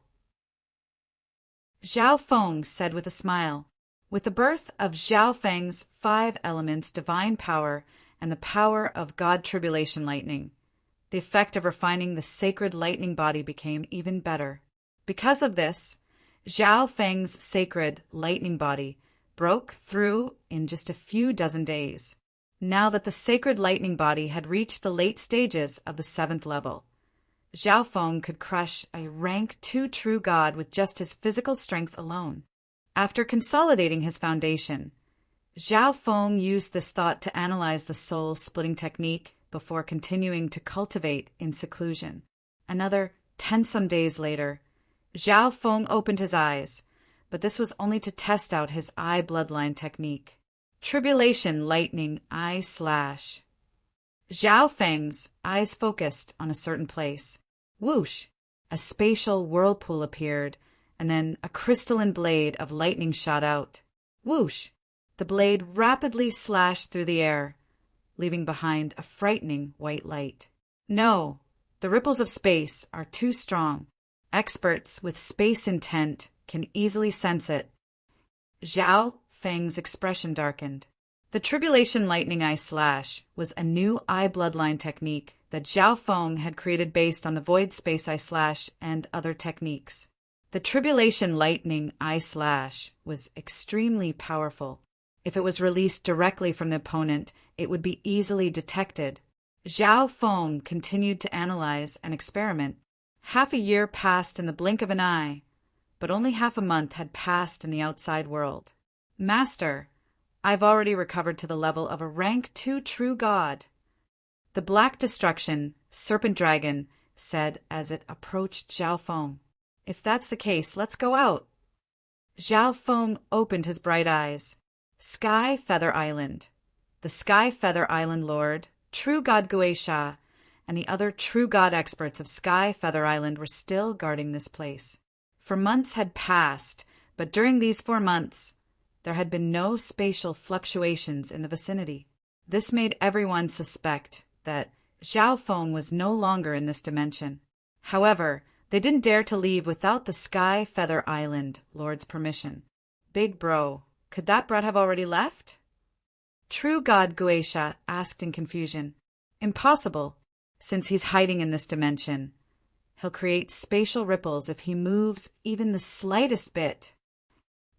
Zhao Feng said with a smile. With the birth of Zhao Feng's 5 elements divine power and the power of God tribulation lightning, the effect of refining the sacred lightning body became even better. Because of this, Zhao Feng's sacred lightning body broke through in just a few dozen days. Now that the sacred lightning body had reached the late stages of the 7th level, Zhao Feng could crush a rank 2 true god with just his physical strength alone. After consolidating his foundation, Zhao Feng used this thought to analyze the soul-splitting technique before continuing to cultivate in seclusion. Another 10-some days later, Zhao Feng opened his eyes, but this was only to test out his eye bloodline technique. Tribulation lightning eye / Zhao Feng's eyes focused on a certain place. Whoosh! A spatial whirlpool appeared, and then a crystalline blade of lightning shot out. Whoosh! The blade rapidly slashed through the air, leaving behind a frightening white light. No, the ripples of space are too strong. Experts with space intent can easily sense it. Zhao Feng's expression darkened. The Tribulation Lightning Eye Slash was a new eye bloodline technique that Zhao Feng had created based on the Void Space Eye Slash and other techniques. The Tribulation Lightning Eye Slash was extremely powerful. If it was released directly from the opponent, it would be easily detected. Zhao Feng continued to analyze and experiment. Half a year passed in the blink of an eye, but only half a month had passed in the outside world. Master, I've already recovered to the level of a rank 2 true god. The Black Destruction, Serpent Dragon, said as it approached Zhao Feng. If that's the case, let's go out. Zhao Feng opened his bright eyes. Sky Feather Island. The Sky Feather Island Lord, True God Guisha, and the other true god experts of Sky Feather Island were still guarding this place. For months had passed, but during these 4 months, there had been no spatial fluctuations in the vicinity. This made everyone suspect that Zhao Feng was no longer in this dimension. However, they didn't dare to leave without the Sky Feather Island Lord's permission. Big bro, could that brat have already left? True God Guisha asked in confusion. Impossible, since he's hiding in this dimension. He'll create spatial ripples if he moves even the slightest bit.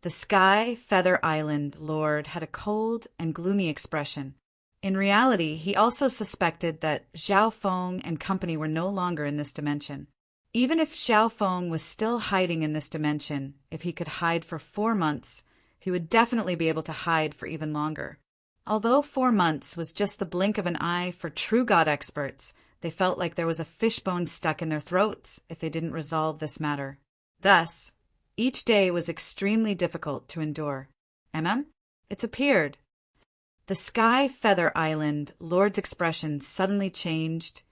The Sky Feather Island Lord had a cold and gloomy expression. In reality, he also suspected that Zhao Feng and company were no longer in this dimension. Even if Zhao Feng was still hiding in this dimension, if he could hide for 4 months, he would definitely be able to hide for even longer. Although 4 months was just the blink of an eye for true god experts, they felt like there was a fishbone stuck in their throats if they didn't resolve this matter. Thus, each day was extremely difficult to endure. It's appeared. The Sky Feather Island Lord's expression suddenly changed,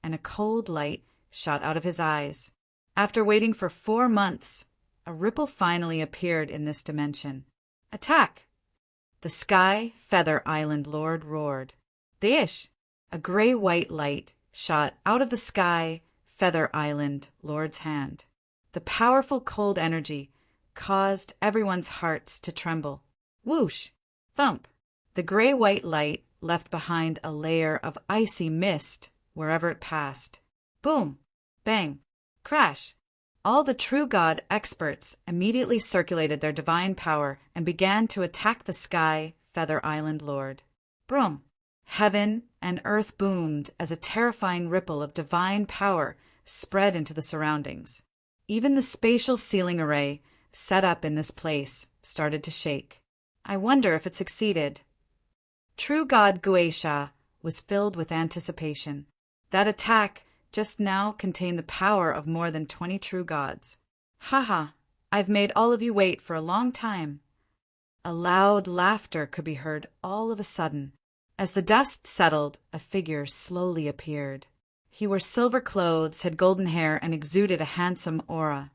and a cold light shot out of his eyes. After waiting for 4 months, a ripple finally appeared in this dimension. Attack! The Sky Feather Island Lord roared. The ish! A gray-white light shot out of the Sky Feather Island Lord's hand. The powerful cold energy caused everyone's hearts to tremble. Whoosh! Thump! The gray-white light left behind a layer of icy mist wherever it passed. Boom! Bang! Crash! All the true god experts immediately circulated their divine power and began to attack the Sky Feather Island Lord. Broom! Heaven and earth boomed as a terrifying ripple of divine power spread into the surroundings. Even the spatial ceiling array set up in this place started to shake. I wonder if it succeeded. True God Guisha was filled with anticipation. That attack just now contained the power of more than 20 true gods. Haha, I've made all of you wait for a long time. A loud laughter could be heard all of a sudden. As the dust settled, a figure slowly appeared. He wore silver clothes, had golden hair, and exuded a handsome aura.